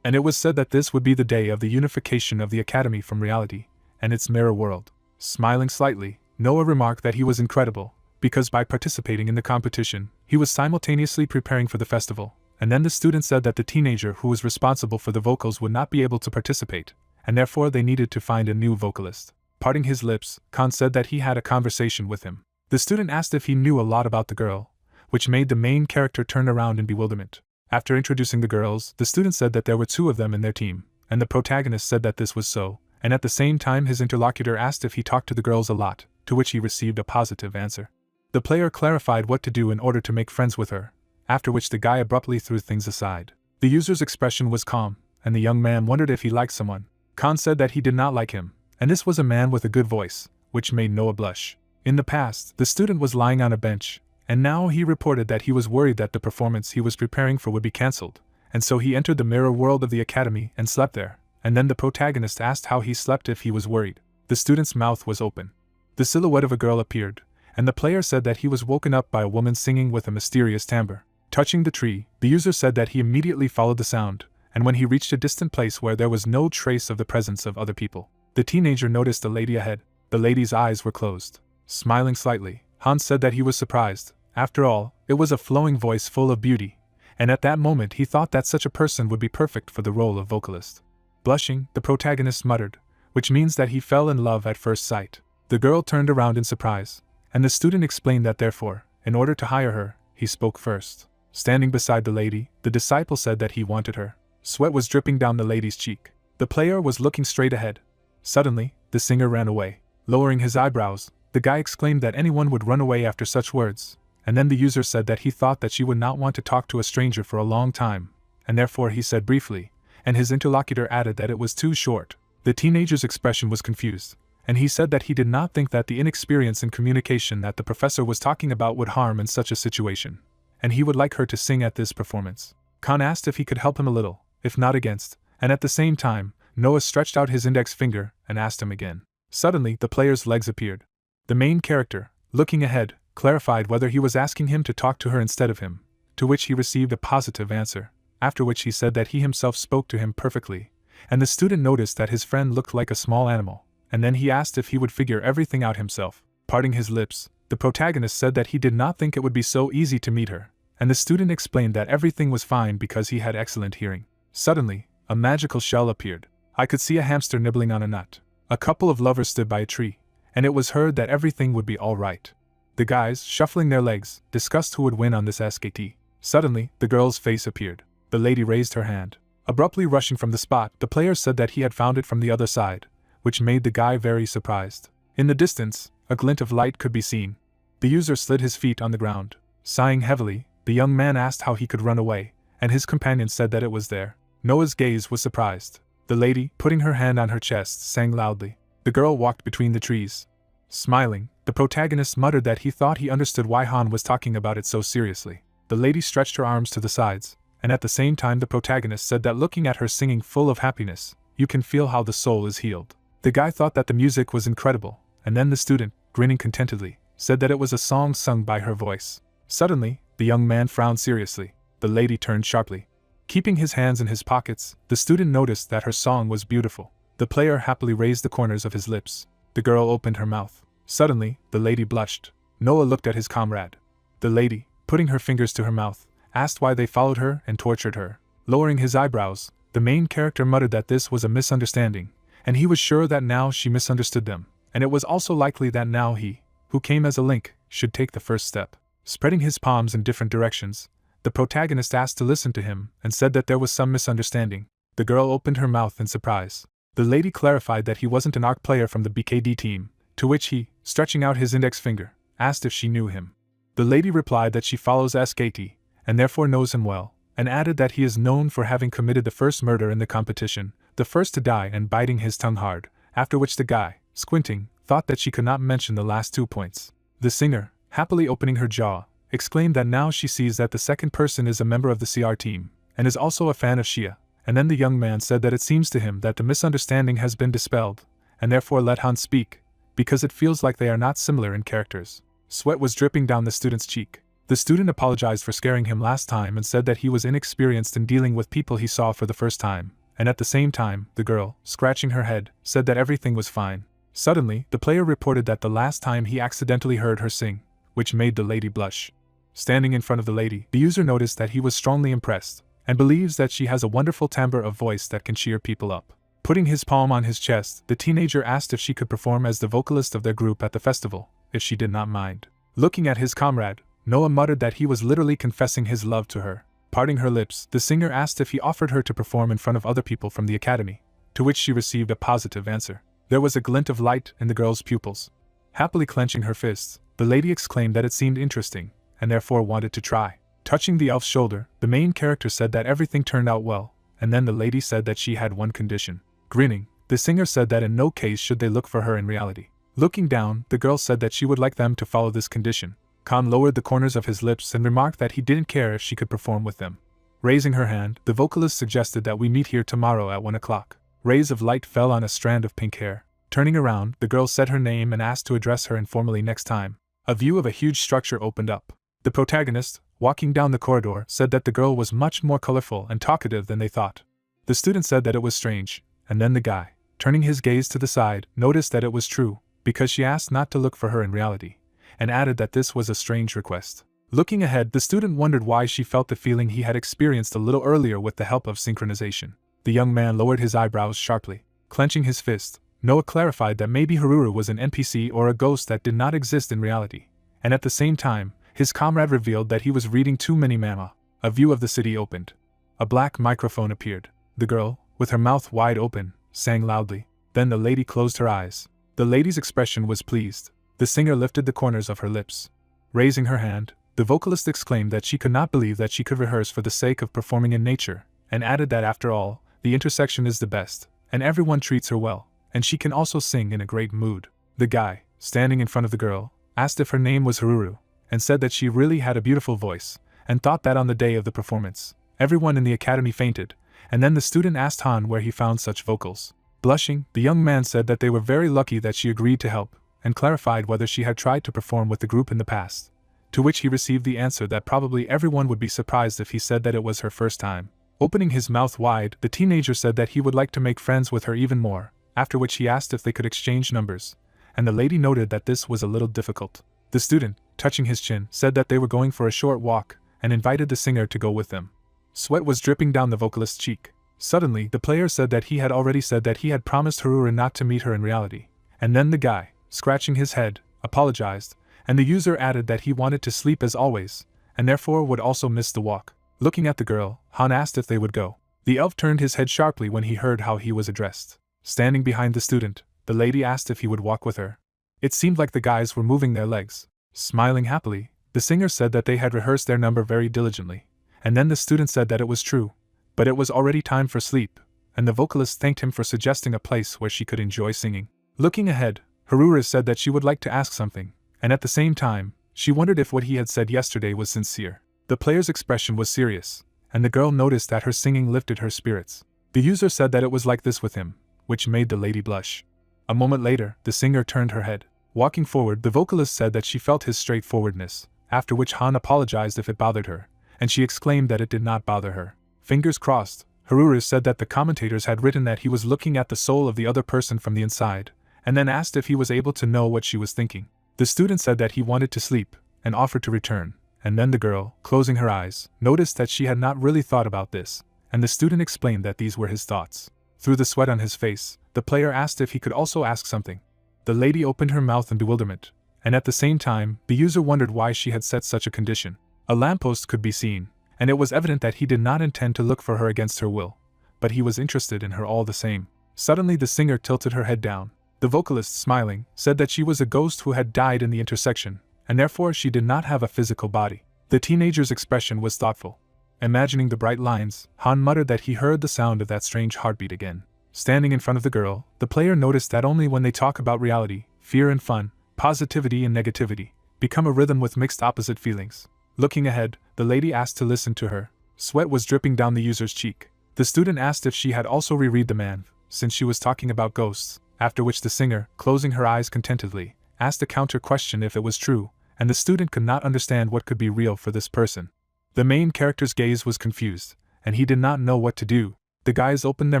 And it was said that this would be the day of the unification of the academy from reality and its mirror world. Smiling slightly, Noah remarked that he was incredible, because by participating in the competition, he was simultaneously preparing for the festival, and then the student said that the teenager who was responsible for the vocals would not be able to participate, and therefore they needed to find a new vocalist. Parting his lips, Khan said that he had a conversation with him. The student asked if he knew a lot about the girl, which made the main character turn around in bewilderment. After introducing the girls, the student said that there were 2 of them in their team, and the protagonist said that this was so, and at the same time his interlocutor asked if he talked to the girls a lot, to which he received a positive answer. The player clarified what to do in order to make friends with her, after which the guy abruptly threw things aside. The user's expression was calm, and the young man wondered if he liked someone. Khan said that he did not like him, and this was a man with a good voice, which made Noah blush. In the past, the student was lying on a bench, and now he reported that he was worried that the performance he was preparing for would be cancelled, and so he entered the mirror world of the academy and slept there, and then the protagonist asked how he slept if he was worried. The student's mouth was open. The silhouette of a girl appeared, and the player said that he was woken up by a woman singing with a mysterious timbre. Touching the tree, the user said that he immediately followed the sound, and when he reached a distant place where there was no trace of the presence of other people, the teenager noticed a lady ahead. The lady's eyes were closed. Smiling slightly, Hans said that he was surprised. After all, it was a flowing voice full of beauty, and at that moment he thought that such a person would be perfect for the role of vocalist. Blushing, the protagonist muttered, which means that he fell in love at first sight. The girl turned around in surprise, and the student explained that therefore, in order to hire her, he spoke first. Standing beside the lady, the disciple said that he wanted her. Sweat was dripping down the lady's cheek. The player was looking straight ahead. Suddenly, the singer ran away. Lowering his eyebrows, the guy exclaimed that anyone would run away after such words, and then the user said that he thought that she would not want to talk to a stranger for a long time, and therefore he said briefly, and his interlocutor added that it was too short. The teenager's expression was confused, and he said that he did not think that the inexperience in communication that the professor was talking about would harm in such a situation, and he would like her to sing at this performance. Khan asked if he could help him a little, if not against, and at the same time, Noah stretched out his index finger and asked him again. Suddenly, the player's legs appeared. The main character, looking ahead, clarified whether he was asking him to talk to her instead of him, to which he received a positive answer, after which he said that he himself spoke to him perfectly, and the student noticed that his friend looked like a small animal, and then he asked if he would figure everything out himself. Parting his lips, the protagonist said that he did not think it would be so easy to meet her, and the student explained that everything was fine because he had excellent hearing. Suddenly, a magical shell appeared. I could see a hamster nibbling on a nut. A couple of lovers stood by a tree, and it was heard that everything would be all right. The guys, shuffling their legs, discussed who would win on this SKT. Suddenly, the girl's face appeared. The lady raised her hand. Abruptly rushing from the spot, the player said that he had found it from the other side, which made the guy very surprised. In the distance, a glint of light could be seen. The user slid his feet on the ground. Sighing heavily, the young man asked how he could run away, and his companion said that it was there. Noah's gaze was surprised. The lady, putting her hand on her chest, sang loudly. The girl walked between the trees. Smiling, the protagonist muttered that he thought he understood why Han was talking about it so seriously. The lady stretched her arms to the sides, and at the same time the protagonist said that looking at her singing full of happiness, you can feel how the soul is healed. The guy thought that the music was incredible, and then the student, grinning contentedly, said that it was a song sung by her voice. Suddenly, the young man frowned seriously. The lady turned sharply. Keeping his hands in his pockets, the student noticed that her song was beautiful. The player happily raised the corners of his lips. The girl opened her mouth. Suddenly, the lady blushed. Noah looked at his comrade. The lady, putting her fingers to her mouth, asked why they followed her and tortured her. Lowering his eyebrows, the main character muttered that this was a misunderstanding, and he was sure that now she misunderstood them, and it was also likely that now he, who came as a link, should take the first step. Spreading his palms in different directions, the protagonist asked to listen to him and said that there was some misunderstanding. The girl opened her mouth in surprise. The lady clarified that he wasn't an ARC player from the BKD team, to which he, stretching out his index finger, asked if she knew him. The lady replied that she follows SKT, and therefore knows him well, and added that he is known for having committed the first murder in the competition, the first to die and biting his tongue hard, after which the guy, squinting, thought that she could not mention the last 2 points. The singer, happily opening her jaw, exclaimed that now she sees that the second person is a member of the CR team, and is also a fan of Shia, and then the young man said that it seems to him that the misunderstanding has been dispelled, and therefore let Han speak, because it feels like they are not similar in characters. Sweat was dripping down the student's cheek. The student apologized for scaring him last time and said that he was inexperienced in dealing with people he saw for the first time, and at the same time, the girl, scratching her head, said that everything was fine. Suddenly, the player reported that the last time he accidentally heard her sing, which made the lady blush. Standing in front of the lady, the user noticed that he was strongly impressed, and believes that she has a wonderful timbre of voice that can cheer people up. Putting his palm on his chest, the teenager asked if she could perform as the vocalist of their group at the festival, if she did not mind. Looking at his comrade, Noah muttered that he was literally confessing his love to her. Parting her lips, the singer asked if he offered her to perform in front of other people from the academy, to which she received a positive answer. There was a glint of light in the girl's pupils. Happily clenching her fists, the lady exclaimed that it seemed interesting, and therefore wanted to try. Touching the elf's shoulder, the main character said that everything turned out well, and then the lady said that she had one condition. Grinning, the singer said that in no case should they look for her in reality. Looking down, the girl said that she would like them to follow this condition. Khan lowered the corners of his lips and remarked that he didn't care if she could perform with them. Raising her hand, the vocalist suggested that we meet here tomorrow at 1 o'clock. Rays of light fell on a strand of pink hair. Turning around, the girl said her name and asked to address her informally next time. A view of a huge structure opened up. The protagonist, walking down the corridor, said that the girl was much more colorful and talkative than they thought. The student said that it was strange, and then the guy, turning his gaze to the side, noticed that it was true, because she asked not to look for her in reality, and added that this was a strange request. Looking ahead, the student wondered why she felt the feeling he had experienced a little earlier with the help of synchronization. The young man lowered his eyebrows sharply. Clenching his fist, Noah clarified that maybe Haruru was an NPC or a ghost that did not exist in reality, and at the same time, his comrade revealed that he was reading too many manhwa. A view of the city opened. A black microphone appeared. The girl, with her mouth wide open, sang loudly. Then the lady closed her eyes. The lady's expression was pleased. The singer lifted the corners of her lips. Raising her hand, the vocalist exclaimed that she could not believe that she could rehearse for the sake of performing in nature, and added that after all, the intersection is the best, and everyone treats her well, and she can also sing in a great mood. The guy, standing in front of the girl, asked if her name was Haruru, and said that she really had a beautiful voice, and thought that on the day of the performance, everyone in the academy fainted, and then the student asked Han where he found such vocals. Blushing, the young man said that they were very lucky that she agreed to help, and clarified whether she had tried to perform with the group in the past, to which he received the answer that probably everyone would be surprised if he said that it was her first time. Opening his mouth wide, the teenager said that he would like to make friends with her even more, after which he asked if they could exchange numbers, and the lady noted that this was a little difficult. The student, touching his chin, said that they were going for a short walk, and invited the singer to go with them. Sweat was dripping down the vocalist's cheek. Suddenly, the player said that he had already said that he had promised Haruru not to meet her in reality, and then the guy, scratching his head, apologized, and the user added that he wanted to sleep as always, and therefore would also miss the walk. Looking at the girl, Han asked if they would go. The elf turned his head sharply when he heard how he was addressed. Standing behind the student, the lady asked if he would walk with her. It seemed like the guys were moving their legs. Smiling happily, the singer said that they had rehearsed their number very diligently, and then the student said that it was true, but it was already time for sleep, and the vocalist thanked him for suggesting a place where she could enjoy singing. Looking ahead, Haruru said that she would like to ask something, and at the same time, she wondered if what he had said yesterday was sincere. The player's expression was serious, and the girl noticed that her singing lifted her spirits. The user said that it was like this with him, which made the lady blush. A moment later, the singer turned her head. Walking forward, the vocalist said that she felt his straightforwardness, after which Han apologized if it bothered her, and she exclaimed that it did not bother her. Fingers crossed, Haruru said that the commentators had written that he was looking at the soul of the other person from the inside, and then asked if he was able to know what she was thinking. The student said that he wanted to sleep, and offered to return, and then the girl, closing her eyes, noticed that she had not really thought about this, and the student explained that these were his thoughts. Through the sweat on his face, the player asked if he could also ask something. The lady opened her mouth in bewilderment, and at the same time, the user wondered why she had set such a condition. A lamppost could be seen, and it was evident that he did not intend to look for her against her will, but he was interested in her all the same. Suddenly the singer tilted her head down. The vocalist, smiling, said that she was a ghost who had died in the intersection, and therefore she did not have a physical body. The teenager's expression was thoughtful. Imagining the bright lines, Han muttered that he heard the sound of that strange heartbeat again. Standing in front of the girl, the player noticed that only when they talk about reality, fear and fun, positivity and negativity, become a rhythm with mixed opposite feelings. Looking ahead, the lady asked to listen to her. Sweat was dripping down the user's cheek. The student asked if she had also reread the manhwa, since she was talking about ghosts, after which the singer, closing her eyes contentedly, asked a counter question if it was true, and the student could not understand what could be real for this person. The main character's gaze was confused, and he did not know what to do. The guys opened their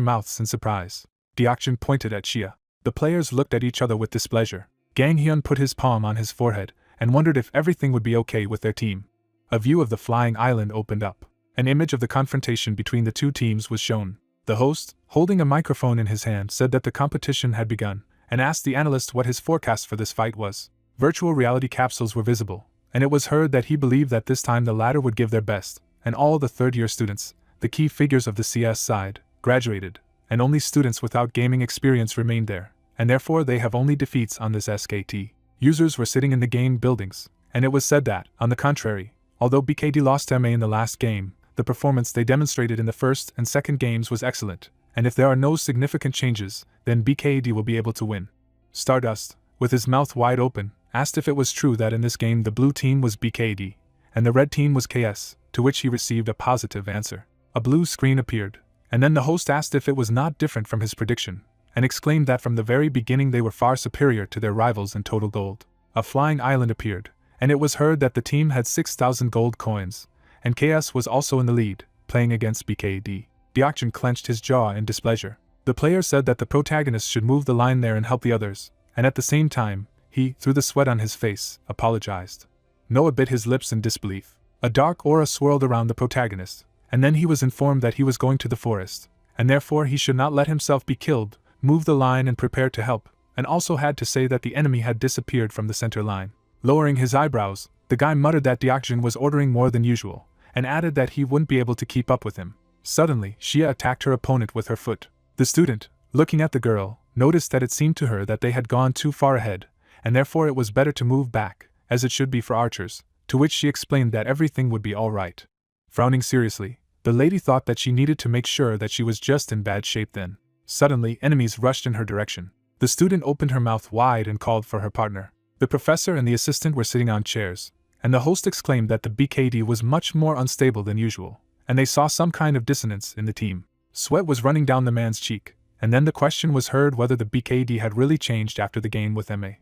mouths in surprise. Deokjin pointed at Chia. The players looked at each other with displeasure. Gang Hyun put his palm on his forehead, and wondered if everything would be okay with their team. A view of the flying island opened up. An image of the confrontation between the two teams was shown. The host, holding a microphone in his hand, said that the competition had begun, and asked the analyst what his forecast for this fight was. Virtual reality capsules were visible, and it was heard that he believed that this time the latter would give their best, and all the third-year students, the key figures of the CS side, graduated, and only students without gaming experience remained there, and therefore they have only defeats on this SKT. Users were sitting in the game buildings, and it was said that, on the contrary, Although BKD lost MA in the last game, the performance they demonstrated in the first and second games was excellent, and if there are no significant changes, then BKD will be able to win. Stardust, with his mouth wide open, asked if it was true that in this game the blue team was BKD, and the red team was KS, to which he received a positive answer. A blue screen appeared, and then the host asked if it was not different from his prediction, and exclaimed that from the very beginning they were far superior to their rivals in total gold. A flying island appeared, and it was heard that the team had 6,000 gold coins, and KS was also in the lead, playing against BKD. Deokjin clenched his jaw in displeasure. The player said that the protagonist should move the line there and help the others, and at the same time, he, through the sweat on his face, apologized. Noah bit his lips in disbelief. A dark aura swirled around the protagonist, and then he was informed that he was going to the forest, and therefore he should not let himself be killed, move the line and prepare to help, and also had to say that the enemy had disappeared from the center line. Lowering his eyebrows, the guy muttered that Deokjin was ordering more than usual, and added that he wouldn't be able to keep up with him. Suddenly, Shia attacked her opponent with her foot. The student, looking at the girl, noticed that it seemed to her that they had gone too far ahead, and therefore it was better to move back, as it should be for archers, to which she explained that everything would be all right. Frowning seriously, the lady thought that she needed to make sure that she was just in bad shape then. Suddenly, enemies rushed in her direction. The student opened her mouth wide and called for her partner. The professor and the assistant were sitting on chairs, and the host exclaimed that the BKD was much more unstable than usual, and they saw some kind of dissonance in the team. Sweat was running down the man's cheek, and then the question was heard whether the BKD had really changed after the game with MA.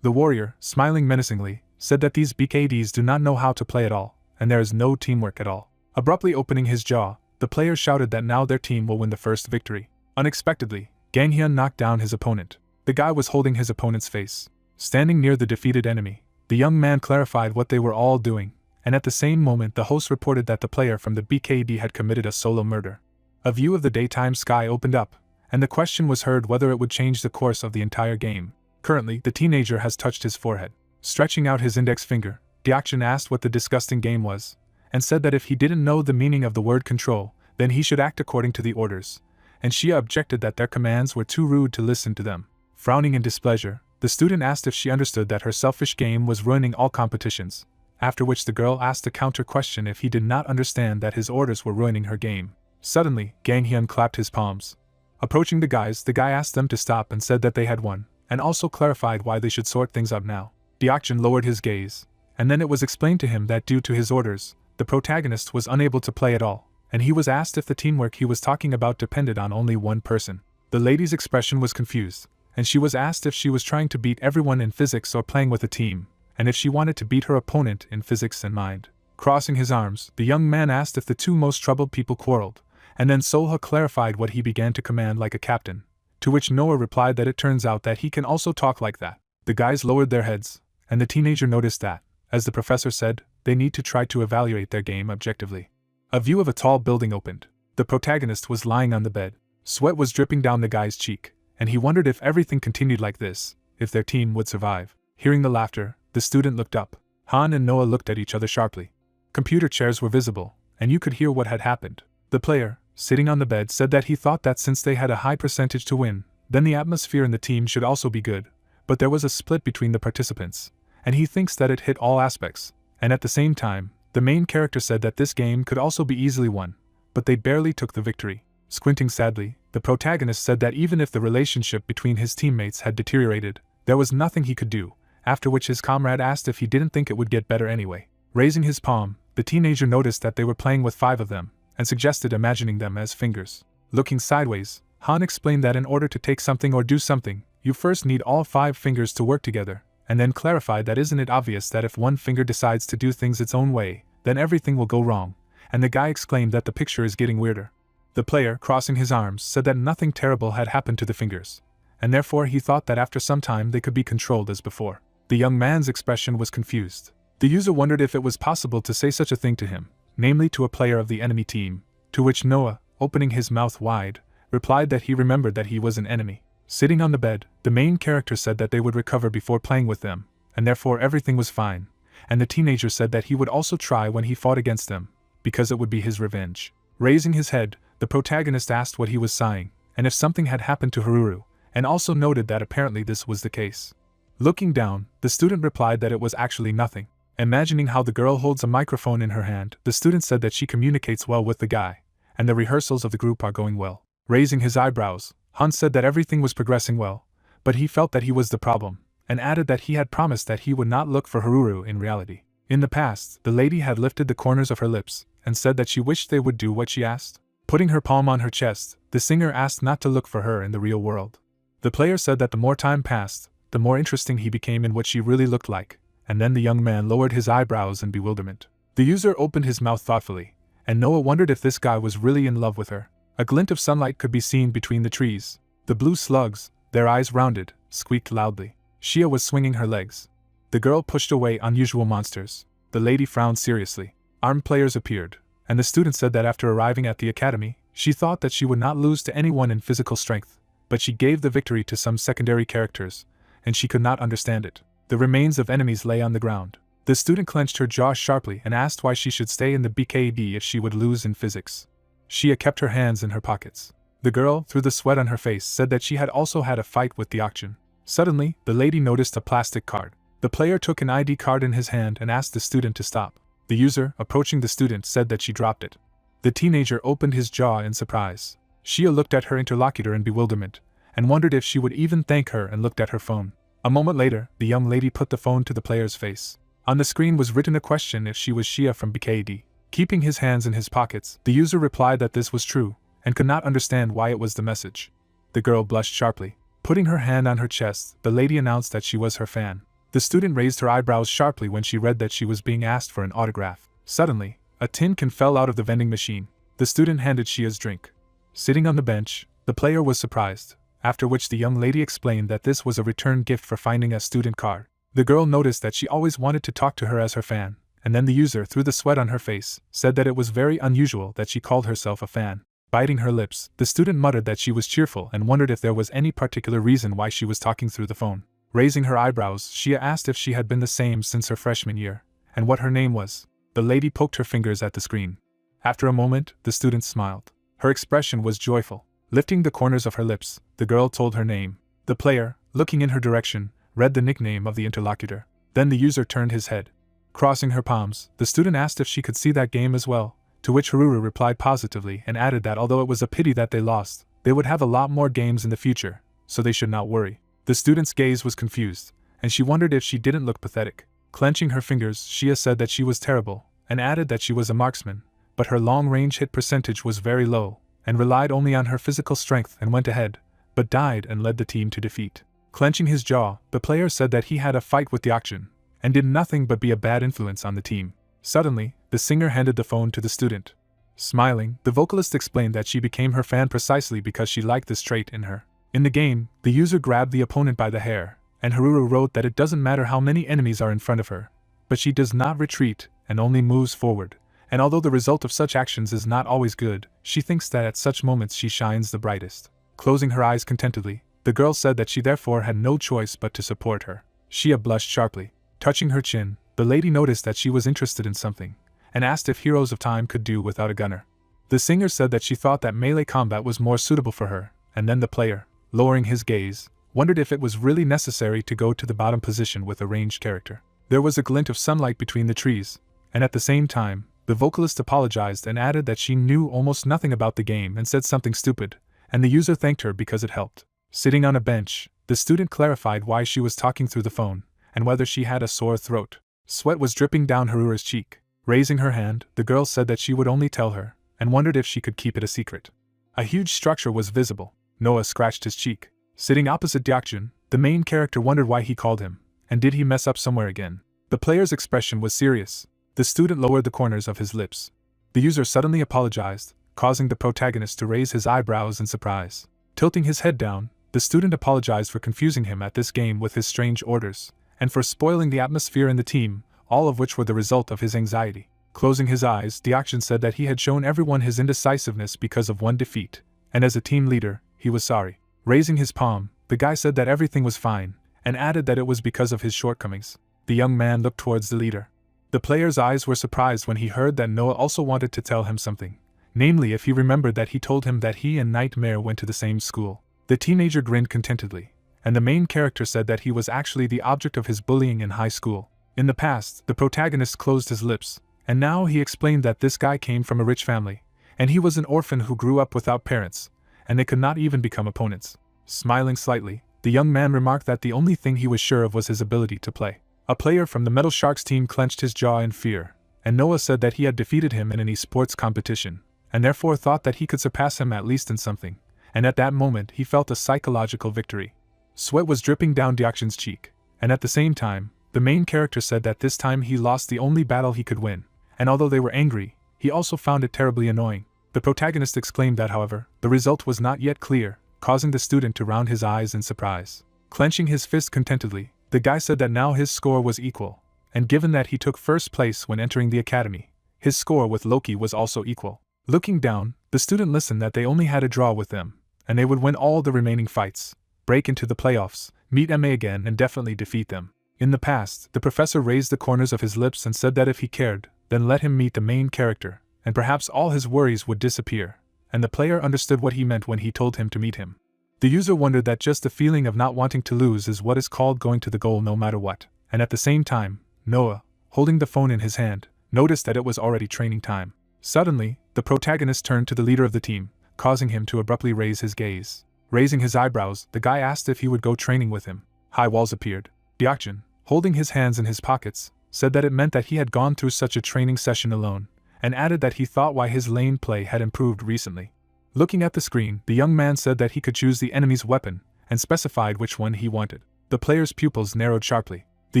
The warrior, smiling menacingly, said that these BKDs do not know how to play at all, and there is no teamwork at all. Abruptly opening his jaw, the player shouted that now their team will win the first victory. Unexpectedly, Gang Hyun knocked down his opponent. The guy was holding his opponent's face. Standing near the defeated enemy, the young man clarified what they were all doing, and at the same moment the host reported that the player from the BKD had committed a solo murder. A view of the daytime sky opened up, and the question was heard whether it would change the course of the entire game. Currently, the teenager has touched his forehead. Stretching out his index finger, Deokjin asked what the disgusting game was, and said that if he didn't know the meaning of the word control, then he should act according to the orders, and Shia objected that their commands were too rude to listen to them. Frowning in displeasure, the student asked if she understood that her selfish game was ruining all competitions, after which the girl asked a counter question if he did not understand that his orders were ruining her game. Suddenly, Gang Hyun clapped his palms. Approaching the guy asked them to stop and said that they had won, and also clarified why they should sort things up now. Deokjin lowered his gaze, and then it was explained to him that due to his orders, the protagonist was unable to play at all, and he was asked if the teamwork he was talking about depended on only one person. The lady's expression was confused, and she was asked if she was trying to beat everyone in physics or playing with a team, and if she wanted to beat her opponent in physics and mind. Crossing his arms, the young man asked if the two most troubled people quarreled, and then Soha clarified what he began to command like a captain, to which Noah replied that it turns out that he can also talk like that. The guys lowered their heads, and the teenager noticed that, as the professor said, they need to try to evaluate their game objectively. A view of a tall building opened. The protagonist was lying on the bed. Sweat was dripping down the guy's cheek, and he wondered if everything continued like this, if their team would survive. Hearing the laughter, the student looked up. Han and Noah looked at each other sharply. Computer chairs were visible, and you could hear what had happened. The player, sitting on the bed, said that he thought that since they had a high percentage to win, then the atmosphere in the team should also be good, but there was a split between the participants, and he thinks that it hit all aspects, and at the same time, the main character said that this game could also be easily won, but they barely took the victory. Squinting sadly, the protagonist said that even if the relationship between his teammates had deteriorated, there was nothing he could do, after which his comrade asked if he didn't think it would get better anyway. Raising his palm, the teenager noticed that they were playing with 5 of them, and suggested imagining them as fingers. Looking sideways, Han explained that in order to take something or do something, you first need all 5 fingers to work together, and then clarified that isn't it obvious that if one finger decides to do things its own way, then everything will go wrong, and the guy exclaimed that the picture is getting weirder. The player, crossing his arms, said that nothing terrible had happened to the fingers, and therefore he thought that after some time they could be controlled as before. The young man's expression was confused. The user wondered if it was possible to say such a thing to him, namely to a player of the enemy team, to which Noah, opening his mouth wide, replied that he remembered that he was an enemy. Sitting on the bed, the main character said that they would recover before playing with them, and therefore everything was fine, and the teenager said that he would also try when he fought against them, because it would be his revenge. Raising his head, the protagonist asked what he was sighing, and if something had happened to Haruru, and also noted that apparently this was the case. Looking down, the student replied that it was actually nothing. Imagining how the girl holds a microphone in her hand, the student said that she communicates well with the guy, and the rehearsals of the group are going well. Raising his eyebrows, Han said that everything was progressing well, but he felt that he was the problem, and added that he had promised that he would not look for Haruru in reality. In the past, the lady had lifted the corners of her lips, and said that she wished they would do what she asked. Putting her palm on her chest, the singer asked not to look for her in the real world. The player said that the more time passed, the more interesting he became in what she really looked like, and then the young man lowered his eyebrows in bewilderment. The user opened his mouth thoughtfully, and Noah wondered if this guy was really in love with her. A glint of sunlight could be seen between the trees. The blue slugs, their eyes rounded, squeaked loudly. Shia was swinging her legs. The girl pushed away unusual monsters. The lady frowned seriously. Armed players appeared, and the student said that after arriving at the academy, she thought that she would not lose to anyone in physical strength, but she gave the victory to some secondary characters, and she could not understand it. The remains of enemies lay on the ground. The student clenched her jaw sharply and asked why she should stay in the BKD if she would lose in physics. Shia kept her hands in her pockets. The girl, through the sweat on her face, said that she had also had a fight with the auction. Suddenly, the lady noticed a plastic card. The player took an ID card in his hand and asked the student to stop. The user, approaching the student, said that she dropped it. The teenager opened his jaw in surprise. Shia looked at her interlocutor in bewilderment, and wondered if she would even thank her, and looked at her phone. A moment later, the young lady put the phone to the player's face. On the screen was written a question if she was Shia from BKD. Keeping his hands in his pockets, the user replied that this was true, and could not understand why it was the message. The girl blushed sharply. Putting her hand on her chest, the lady announced that she was her fan. The student raised her eyebrows sharply when she read that she was being asked for an autograph. Suddenly, a tin can fell out of the vending machine. The student handed Shia's drink. Sitting on the bench, the player was surprised, after which the young lady explained that this was a return gift for finding a student card. The girl noticed that she always wanted to talk to her as her fan, and then the user, through the sweat on her face, said that it was very unusual that she called herself a fan. Biting her lips, the student muttered that she was cheerful and wondered if there was any particular reason why she was talking through the phone. Raising her eyebrows, Shia asked if she had been the same since her freshman year, and what her name was. The lady poked her fingers at the screen. After a moment, the student smiled. Her expression was joyful. Lifting the corners of her lips, the girl told her name. The player, looking in her direction, read the nickname of the interlocutor. Then the user turned his head. Crossing her palms, the student asked if she could see that game as well, to which Haruru replied positively and added that although it was a pity that they lost, they would have a lot more games in the future, so they should not worry. The student's gaze was confused, and she wondered if she didn't look pathetic. Clenching her fingers, Shia said that she was terrible, and added that she was a marksman, but her long-range hit percentage was very low, and relied only on her physical strength, and went ahead, but died and led the team to defeat. Clenching his jaw, the player said that he had a fight with the auction, and did nothing but be a bad influence on the team. Suddenly, the singer handed the phone to the student. Smiling, the vocalist explained that she became her fan precisely because she liked this trait in her. In the game, the user grabbed the opponent by the hair, and Haruru wrote that it doesn't matter how many enemies are in front of her, but she does not retreat and only moves forward. And although the result of such actions is not always good, she thinks that at such moments she shines the brightest. Closing her eyes contentedly, the girl said that she therefore had no choice but to support her. Shia blushed sharply. Touching her chin, the lady noticed that she was interested in something, and asked if Heroes of Time could do without a gunner. The singer said that she thought that melee combat was more suitable for her, and then the player, lowering his gaze, wondered if it was really necessary to go to the bottom position with a ranged character. There was a glint of sunlight between the trees, and at the same time, the vocalist apologized and added that she knew almost nothing about the game and said something stupid, and the user thanked her because it helped. Sitting on a bench, the student clarified why she was talking through the phone, and whether she had a sore throat. Sweat was dripping down Haruru's cheek. Raising her hand, the girl said that she would only tell her, and wondered if she could keep it a secret. A huge structure was visible. Noah scratched his cheek. Sitting opposite Deokjun, the main character wondered why he called him, and did he mess up somewhere again. The player's expression was serious. The student lowered the corners of his lips. The user suddenly apologized, causing the protagonist to raise his eyebrows in surprise. Tilting his head down, the student apologized for confusing him at this game with his strange orders, and for spoiling the atmosphere in the team, all of which were the result of his anxiety. Closing his eyes, Deokjun said that he had shown everyone his indecisiveness because of one defeat, and as a team leader, he was sorry. Raising his palm, the guy said that everything was fine, and added that it was because of his shortcomings. The young man looked towards the leader. The player's eyes were surprised when he heard that Noah also wanted to tell him something, namely if he remembered that he told him that he and Nightmare went to the same school. The teenager grinned contentedly, and the main character said that he was actually the object of his bullying in high school. In the past, the protagonist closed his lips, and now he explained that this guy came from a rich family, and he was an orphan who grew up without parents, and they could not even become opponents. Smiling slightly, the young man remarked that the only thing he was sure of was his ability to play. A player from the Metal Sharks team clenched his jaw in fear, and Noah said that he had defeated him in an esports competition, and therefore thought that he could surpass him at least in something, and at that moment he felt a psychological victory. Sweat was dripping down Deokjin's cheek, and at the same time, the main character said that this time he lost the only battle he could win, and although they were angry, he also found it terribly annoying. The protagonist exclaimed that, however, the result was not yet clear, causing the student to round his eyes in surprise. Clenching his fist contentedly, the guy said that now his score was equal, and given that he took first place when entering the academy, his score with Loki was also equal. Looking down, the student listened that they only had a draw with them, and they would win all the remaining fights, break into the playoffs, meet MA again and definitely defeat them. In the past, the professor raised the corners of his lips and said that if he cared, then let him meet the main character, and perhaps all his worries would disappear, and the player understood what he meant when he told him to meet him. The user wondered that just the feeling of not wanting to lose is what is called going to the goal no matter what, and at the same time, Noah, holding the phone in his hand, noticed that it was already training time. Suddenly, the protagonist turned to the leader of the team, causing him to abruptly raise his gaze. Raising his eyebrows, the guy asked if he would go training with him. High walls appeared. Deokjin, holding his hands in his pockets, said that it meant that he had gone through such a training session alone, and added that he thought why his lane play had improved recently. Looking at the screen, the young man said that he could choose the enemy's weapon, and specified which one he wanted. The player's pupils narrowed sharply. The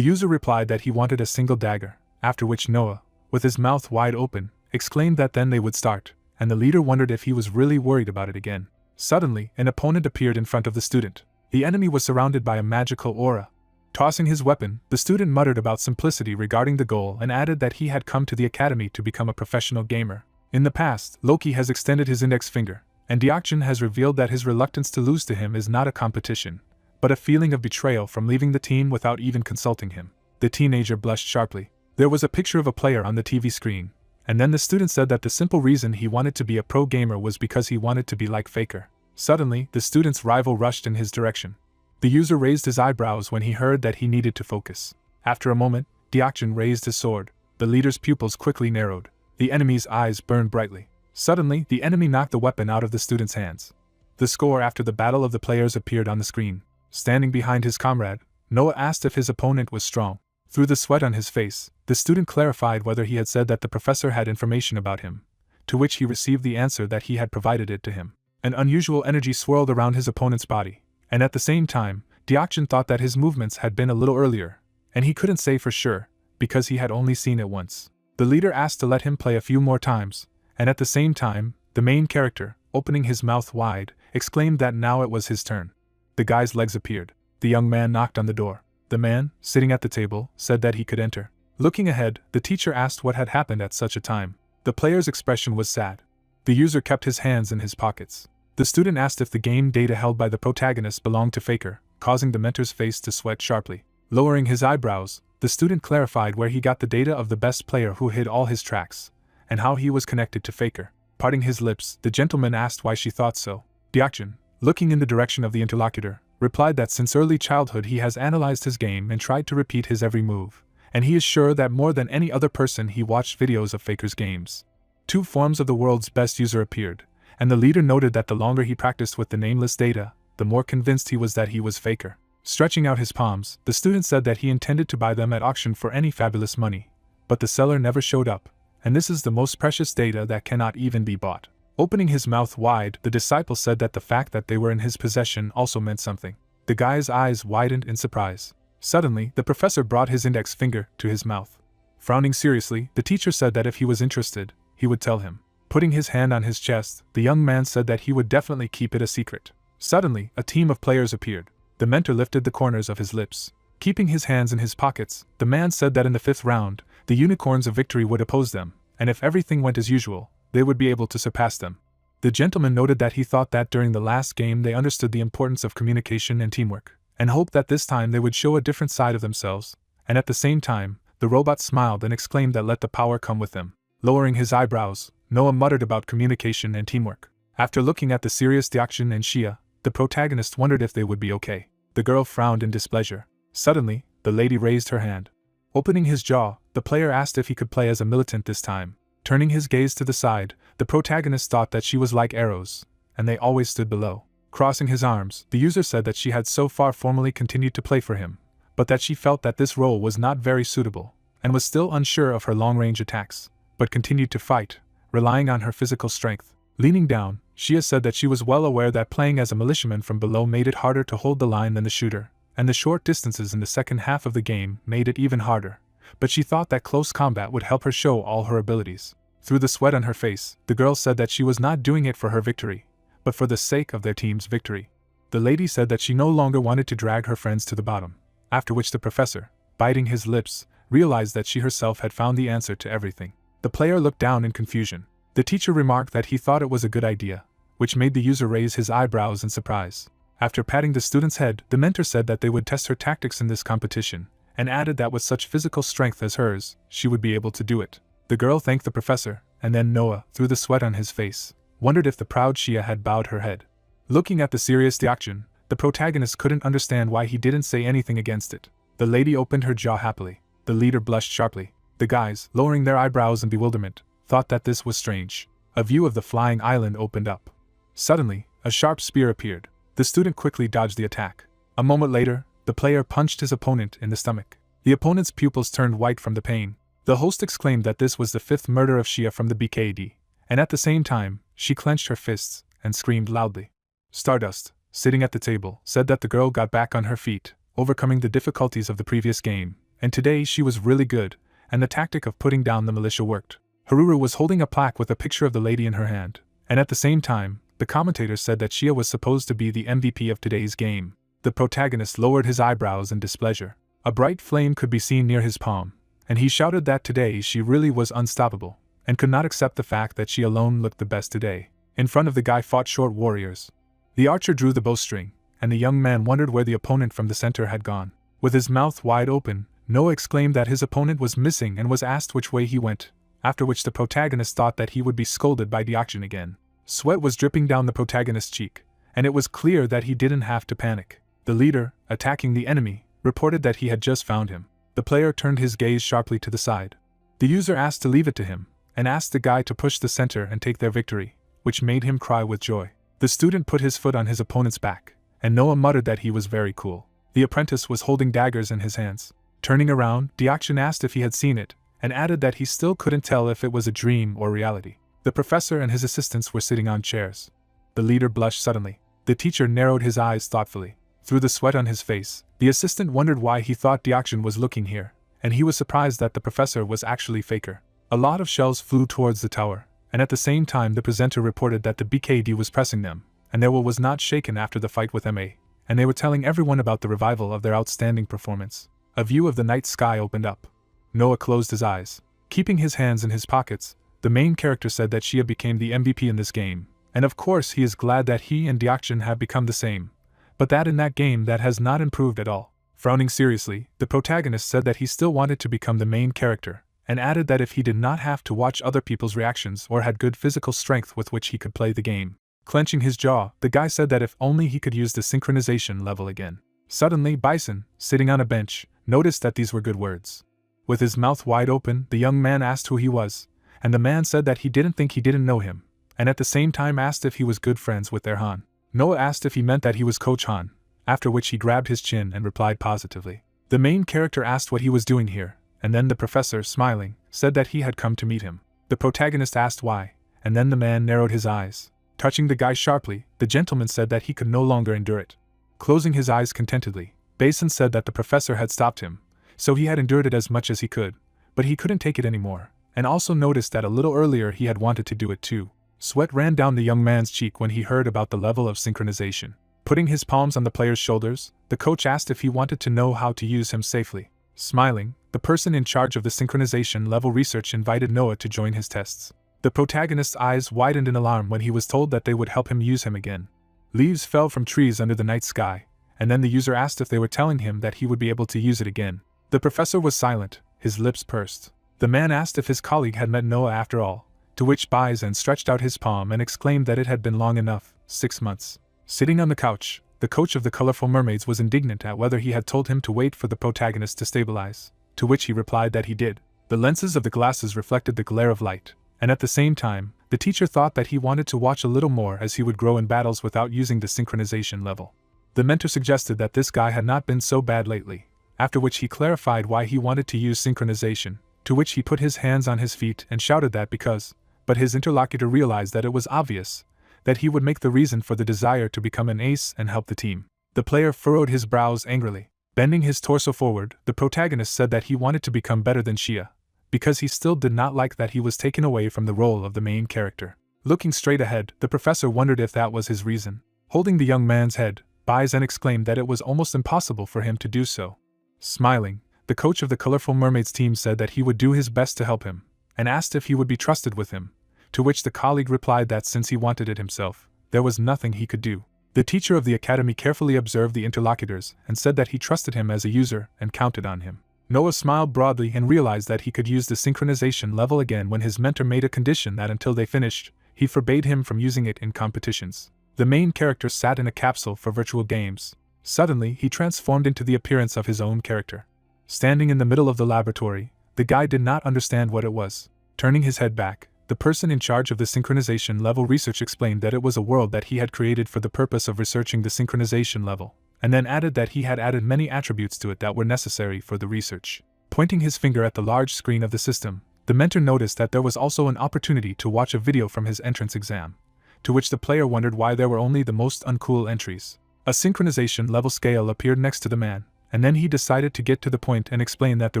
user replied that he wanted a single dagger, after which Noah, with his mouth wide open, exclaimed that then they would start, and the leader wondered if he was really worried about it again. Suddenly, an opponent appeared in front of the student. The enemy was surrounded by a magical aura. Tossing his weapon, the student muttered about simplicity regarding the goal and added that he had come to the academy to become a professional gamer. In the past, Loki has extended his index finger, and Deokjin has revealed that his reluctance to lose to him is not a competition, but a feeling of betrayal from leaving the team without even consulting him. The teenager blushed sharply. There was a picture of a player on the TV screen, and then the student said that the simple reason he wanted to be a pro gamer was because he wanted to be like Faker. Suddenly, the student's rival rushed in his direction. The user raised his eyebrows when he heard that he needed to focus. After a moment, Deokjin raised his sword. The leader's pupils quickly narrowed. The enemy's eyes burned brightly. Suddenly, the enemy knocked the weapon out of the student's hands. The score after the battle of the players appeared on the screen. Standing behind his comrade, Noah asked if his opponent was strong. Through the sweat on his face, the student clarified whether he had said that the professor had information about him, to which he received the answer that he had provided it to him. An unusual energy swirled around his opponent's body, and at the same time, Deokjin thought that his movements had been a little earlier, and he couldn't say for sure, because he had only seen it once. The leader asked to let him play a few more times, and at the same time, the main character, opening his mouth wide, exclaimed that now it was his turn. The guy's legs appeared. The young man knocked on the door. The man, sitting at the table, said that he could enter. Looking ahead, the teacher asked what had happened at such a time. The player's expression was sad. The user kept his hands in his pockets. The student asked if the game data held by the protagonist belonged to Faker, causing the mentor's face to sweat sharply. Lowering his eyebrows, the student clarified where he got the data of the best player who hid all his tracks, and how he was connected to Faker. Parting his lips, the gentleman asked why she thought so. Deokjin, looking in the direction of the interlocutor, replied that since early childhood he has analyzed his game and tried to repeat his every move, and he is sure that more than any other person he watched videos of Faker's games. Two forms of the world's best user appeared, and the leader noted that the longer he practiced with the nameless data, the more convinced he was that he was Faker. Stretching out his palms, the student said that he intended to buy them at auction for any fabulous money, but the seller never showed up, and this is the most precious data that cannot even be bought. Opening his mouth wide, the disciple said that the fact that they were in his possession also meant something. The guy's eyes widened in surprise. Suddenly, the professor brought his index finger to his mouth. Frowning seriously, the teacher said that if he was interested, he would tell him. Putting his hand on his chest, the young man said that he would definitely keep it a secret. Suddenly, a team of players appeared. The mentor lifted the corners of his lips. Keeping his hands in his pockets, the man said that in the 5th round, the unicorns of victory would oppose them, and if everything went as usual, they would be able to surpass them. The gentleman noted that he thought that during the last game they understood the importance of communication and teamwork, and hoped that this time they would show a different side of themselves, and at the same time, the robot smiled and exclaimed that let the power come with them. Lowering his eyebrows, Noah muttered about communication and teamwork. After looking at the serious Deokjin and Shia, the protagonist wondered if they would be okay. The girl frowned in displeasure. Suddenly, the lady raised her hand. Opening his jaw, the player asked if he could play as a militant this time. Turning his gaze to the side, the protagonist thought that she was like arrows, and they always stood below. Crossing his arms, the user said that she had so far formally continued to play for him, but that she felt that this role was not very suitable, and was still unsure of her long-range attacks, but continued to fight, relying on her physical strength. Leaning down, Shia said that she was well aware that playing as a militiaman from below made it harder to hold the line than the shooter, and the short distances in the second half of the game made it even harder, but she thought that close combat would help her show all her abilities. Through the sweat on her face, the girl said that she was not doing it for her victory, but for the sake of their team's victory. The lady said that she no longer wanted to drag her friends to the bottom, after which the professor, biting his lips, realized that she herself had found the answer to everything. The player looked down in confusion. The teacher remarked that he thought it was a good idea, which made the user raise his eyebrows in surprise. After patting the student's head, the mentor said that they would test her tactics in this competition, and added that with such physical strength as hers, she would be able to do it. The girl thanked the professor, and then Noah, through the sweat on his face, wondered if the proud Shia had bowed her head. Looking at the serious Deokjin, the protagonist couldn't understand why he didn't say anything against it. The lady opened her jaw happily. The leader blushed sharply. The guys, lowering their eyebrows in bewilderment, thought that this was strange. A view of the flying island opened up. Suddenly, a sharp spear appeared. The student quickly dodged the attack. A moment later, the player punched his opponent in the stomach. The opponent's pupils turned white from the pain. The host exclaimed that this was the fifth murder of Shia from the BKD, and at the same time, she clenched her fists and screamed loudly. Stardust, sitting at the table, said that the girl got back on her feet, overcoming the difficulties of the previous game, and today she was really good, and the tactic of putting down the militia worked. Haruru was holding a plaque with a picture of the lady in her hand, and at the same time, the commentator said that Shia was supposed to be the MVP of today's game. The protagonist lowered his eyebrows in displeasure. A bright flame could be seen near his palm, and he shouted that today she really was unstoppable, and could not accept the fact that she alone looked the best today. In front of the guy fought short warriors. The archer drew the bowstring, and the young man wondered where the opponent from the center had gone. With his mouth wide open, Noah exclaimed that his opponent was missing and was asked which way he went, after which the protagonist thought that he would be scolded by Deokjin again. Sweat was dripping down the protagonist's cheek, and it was clear that he didn't have to panic. The leader, attacking the enemy, reported that he had just found him. The player turned his gaze sharply to the side. The user asked to leave it to him, and asked the guy to push the center and take their victory, which made him cry with joy. The student put his foot on his opponent's back, and Noah muttered that he was very cool. The apprentice was holding daggers in his hands. Turning around, Deokjin asked if he had seen it, and added that he still couldn't tell if it was a dream or reality. The professor and his assistants were sitting on chairs. The leader blushed suddenly. The teacher narrowed his eyes thoughtfully. Through the sweat on his face, the assistant wondered why he thought Deokjin was looking here, and he was surprised that the professor was actually Faker. A lot of shells flew towards the tower, and at the same time the presenter reported that the BKD was pressing them, and their will was not shaken after the fight with MA, and they were telling everyone about the revival of their outstanding performance. A view of the night sky opened up. Noah closed his eyes. Keeping his hands in his pockets, the main character said that Shia became the MVP in this game, and of course he is glad that he and Deokjin have become the same, but that in that game that has not improved at all. Frowning seriously, the protagonist said that he still wanted to become the main character, and added that if he did not have to watch other people's reactions or had good physical strength with which he could play the game. Clenching his jaw, the guy said that if only he could use the synchronization level again. Suddenly, Bison, sitting on a bench, noticed that these were good words. With his mouth wide open, the young man asked who he was, and the man said that he didn't think he didn't know him, and at the same time asked if he was good friends with their Han. Noah asked if he meant that he was Coach Han, after which he grabbed his chin and replied positively. The main character asked what he was doing here, and then the professor, smiling, said that he had come to meet him. The protagonist asked why, and then the man narrowed his eyes. Touching the guy sharply, the gentleman said that he could no longer endure it. Closing his eyes contentedly, Basin said that the professor had stopped him, so he had endured it as much as he could, but he couldn't take it anymore, and also noticed that a little earlier he had wanted to do it too. Sweat ran down the young man's cheek when he heard about the level of synchronization. Putting his palms on the player's shoulders, the coach asked if he wanted to know how to use him safely. Smiling, the person in charge of the synchronization level research invited Noah to join his tests. The protagonist's eyes widened in alarm when he was told that they would help him use him again. Leaves fell from trees under the night sky, and then the user asked if they were telling him that he would be able to use it again. The professor was silent, his lips pursed. The man asked if his colleague had met Noah after all, to which Bison stretched out his palm and exclaimed that it had been long enough, 6 months. Sitting on the couch, the coach of the colorful mermaids was indignant at whether he had told him to wait for the protagonist to stabilize, to which he replied that he did. The lenses of the glasses reflected the glare of light, and at the same time, the teacher thought that he wanted to watch a little more as he would grow in battles without using the synchronization level. The mentor suggested that this guy had not been so bad lately, after which he clarified why he wanted to use synchronization, to which he put his hands on his feet and shouted that because, but his interlocutor realized that it was obvious that he would make the reason for the desire to become an ace and help the team. The player furrowed his brows angrily. Bending his torso forward, the protagonist said that he wanted to become better than Shia, because he still did not like that he was taken away from the role of the main character. Looking straight ahead, the professor wondered if that was his reason. Holding the young man's head, Baizen exclaimed that it was almost impossible for him to do so. Smiling, the coach of the Colorful Mermaids team said that he would do his best to help him, and asked if he would be trusted with him, to which the colleague replied that since he wanted it himself, there was nothing he could do. The teacher of the academy carefully observed the interlocutors and said that he trusted him as a user and counted on him. Noah smiled broadly and realized that he could use the synchronization level again when his mentor made a condition that until they finished, he forbade him from using it in competitions. The main character sat in a capsule for virtual games. Suddenly, he transformed into the appearance of his own character. Standing in the middle of the laboratory, the guy did not understand what it was. Turning his head back, the person in charge of the synchronization level research explained that it was a world that he had created for the purpose of researching the synchronization level, and then added that he had added many attributes to it that were necessary for the research. Pointing his finger at the large screen of the system, the mentor noticed that there was also an opportunity to watch a video from his entrance exam, to which the player wondered why there were only the most uncool entries. A synchronization level scale appeared next to the man, and then he decided to get to the point and explain that the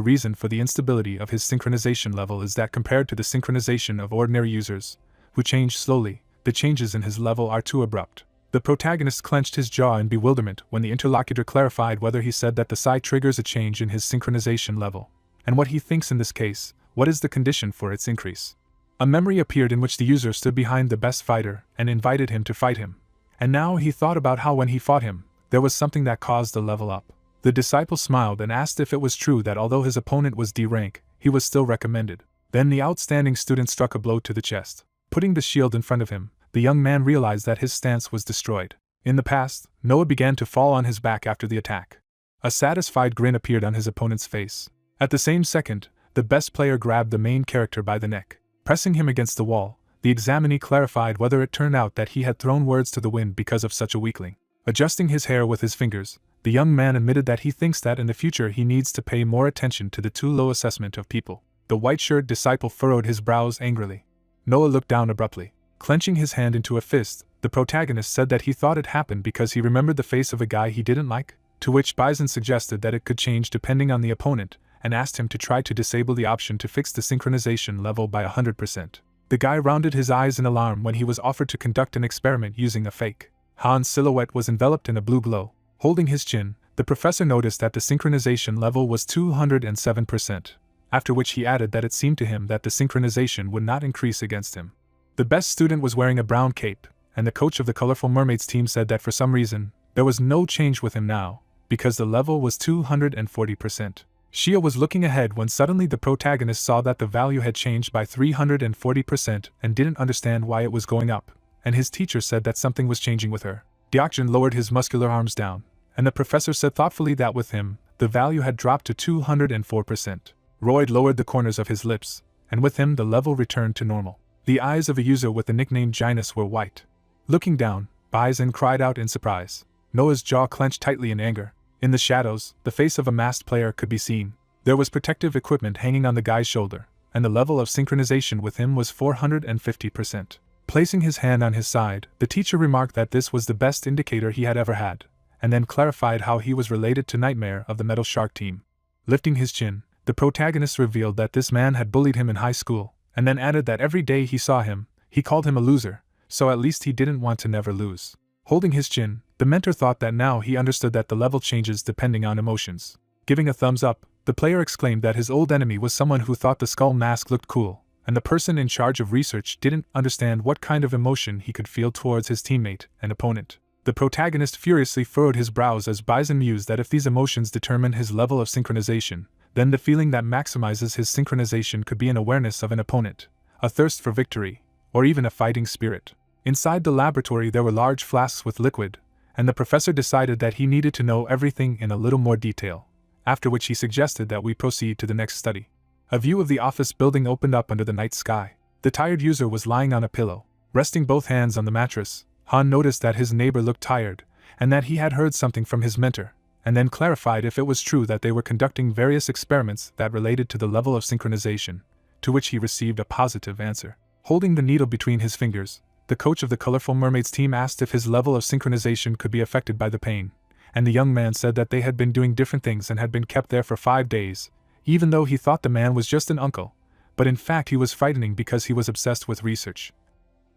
reason for the instability of his synchronization level is that compared to the synchronization of ordinary users, who change slowly, the changes in his level are too abrupt. The protagonist clenched his jaw in bewilderment when the interlocutor clarified whether he said that the psi triggers a change in his synchronization level, and what he thinks in this case, what is the condition for its increase. A memory appeared in which the user stood behind the best fighter and invited him to fight him. And now he thought about how when he fought him, there was something that caused the level up. The disciple smiled and asked if it was true that although his opponent was D rank, he was still recommended. Then the outstanding student struck a blow to the chest. Putting the shield in front of him, the young man realized that his stance was destroyed. In the past, Noah began to fall on his back after the attack. A satisfied grin appeared on his opponent's face. At the same second, the best player grabbed the main character by the neck. Pressing him against the wall, the examinee clarified whether it turned out that he had thrown words to the wind because of such a weakling. Adjusting his hair with his fingers, the young man admitted that he thinks that in the future he needs to pay more attention to the too low assessment of people. The white-shirt disciple furrowed his brows angrily. Noah looked down abruptly. Clenching his hand into a fist, the protagonist said that he thought it happened because he remembered the face of a guy he didn't like, to which Bison suggested that it could change depending on the opponent, and asked him to try to disable the option to fix the synchronization level by 100%. The guy rounded his eyes in alarm when he was offered to conduct an experiment using a fake. Han's silhouette was enveloped in a blue glow. Holding his chin, the professor noticed that the synchronization level was 207%, after which he added that it seemed to him that the synchronization would not increase against him. The best student was wearing a brown cape, and the coach of the Colorful Mermaids team said that for some reason, there was no change with him now, because the level was 240%. Shia was looking ahead when suddenly the protagonist saw that the value had changed by 340% and didn't understand why it was going up, and his teacher said that something was changing with her. Deokjin lowered his muscular arms down, and the professor said thoughtfully that with him, the value had dropped to 204%. Royd lowered the corners of his lips, and with him the level returned to normal. The eyes of a user with the nickname Jinus were white. Looking down, Bison cried out in surprise. Noah's jaw clenched tightly in anger. In the shadows, the face of a masked player could be seen. There was protective equipment hanging on the guy's shoulder, and the level of synchronization with him was 450%. Placing his hand on his side, the teacher remarked that this was the best indicator he had ever had, and then clarified how he was related to Nightmare of the Metal Shark team. Lifting his chin, the protagonist revealed that this man had bullied him in high school, and then added that every day he saw him, he called him a loser, so at least he didn't want to never lose. Holding his chin, the mentor thought that now he understood that the level changes depending on emotions. Giving a thumbs up, the player exclaimed that his old enemy was someone who thought the skull mask looked cool, and the person in charge of research didn't understand what kind of emotion he could feel towards his teammate and opponent. The protagonist furiously furrowed his brows as Bison mused that if these emotions determine his level of synchronization, then the feeling that maximizes his synchronization could be an awareness of an opponent, a thirst for victory, or even a fighting spirit. Inside the laboratory there were large flasks with liquid, and the professor decided that he needed to know everything in a little more detail. after which he suggested that we proceed to the next study. A view of the office building opened up under the night sky. The tired user was lying on a pillow, resting both hands on the mattress. Han noticed that his neighbor looked tired, and that he had heard something from his mentor, and then clarified if it was true that they were conducting various experiments that related to the level of synchronization, to which he received a positive answer. Holding the needle between his fingers, the coach of the Colorful Mermaids team asked if his level of synchronization could be affected by the pain, and the young man said that they had been doing different things and had been kept there for 5 days, even though he thought the man was just an uncle, but in fact he was frightening because he was obsessed with research.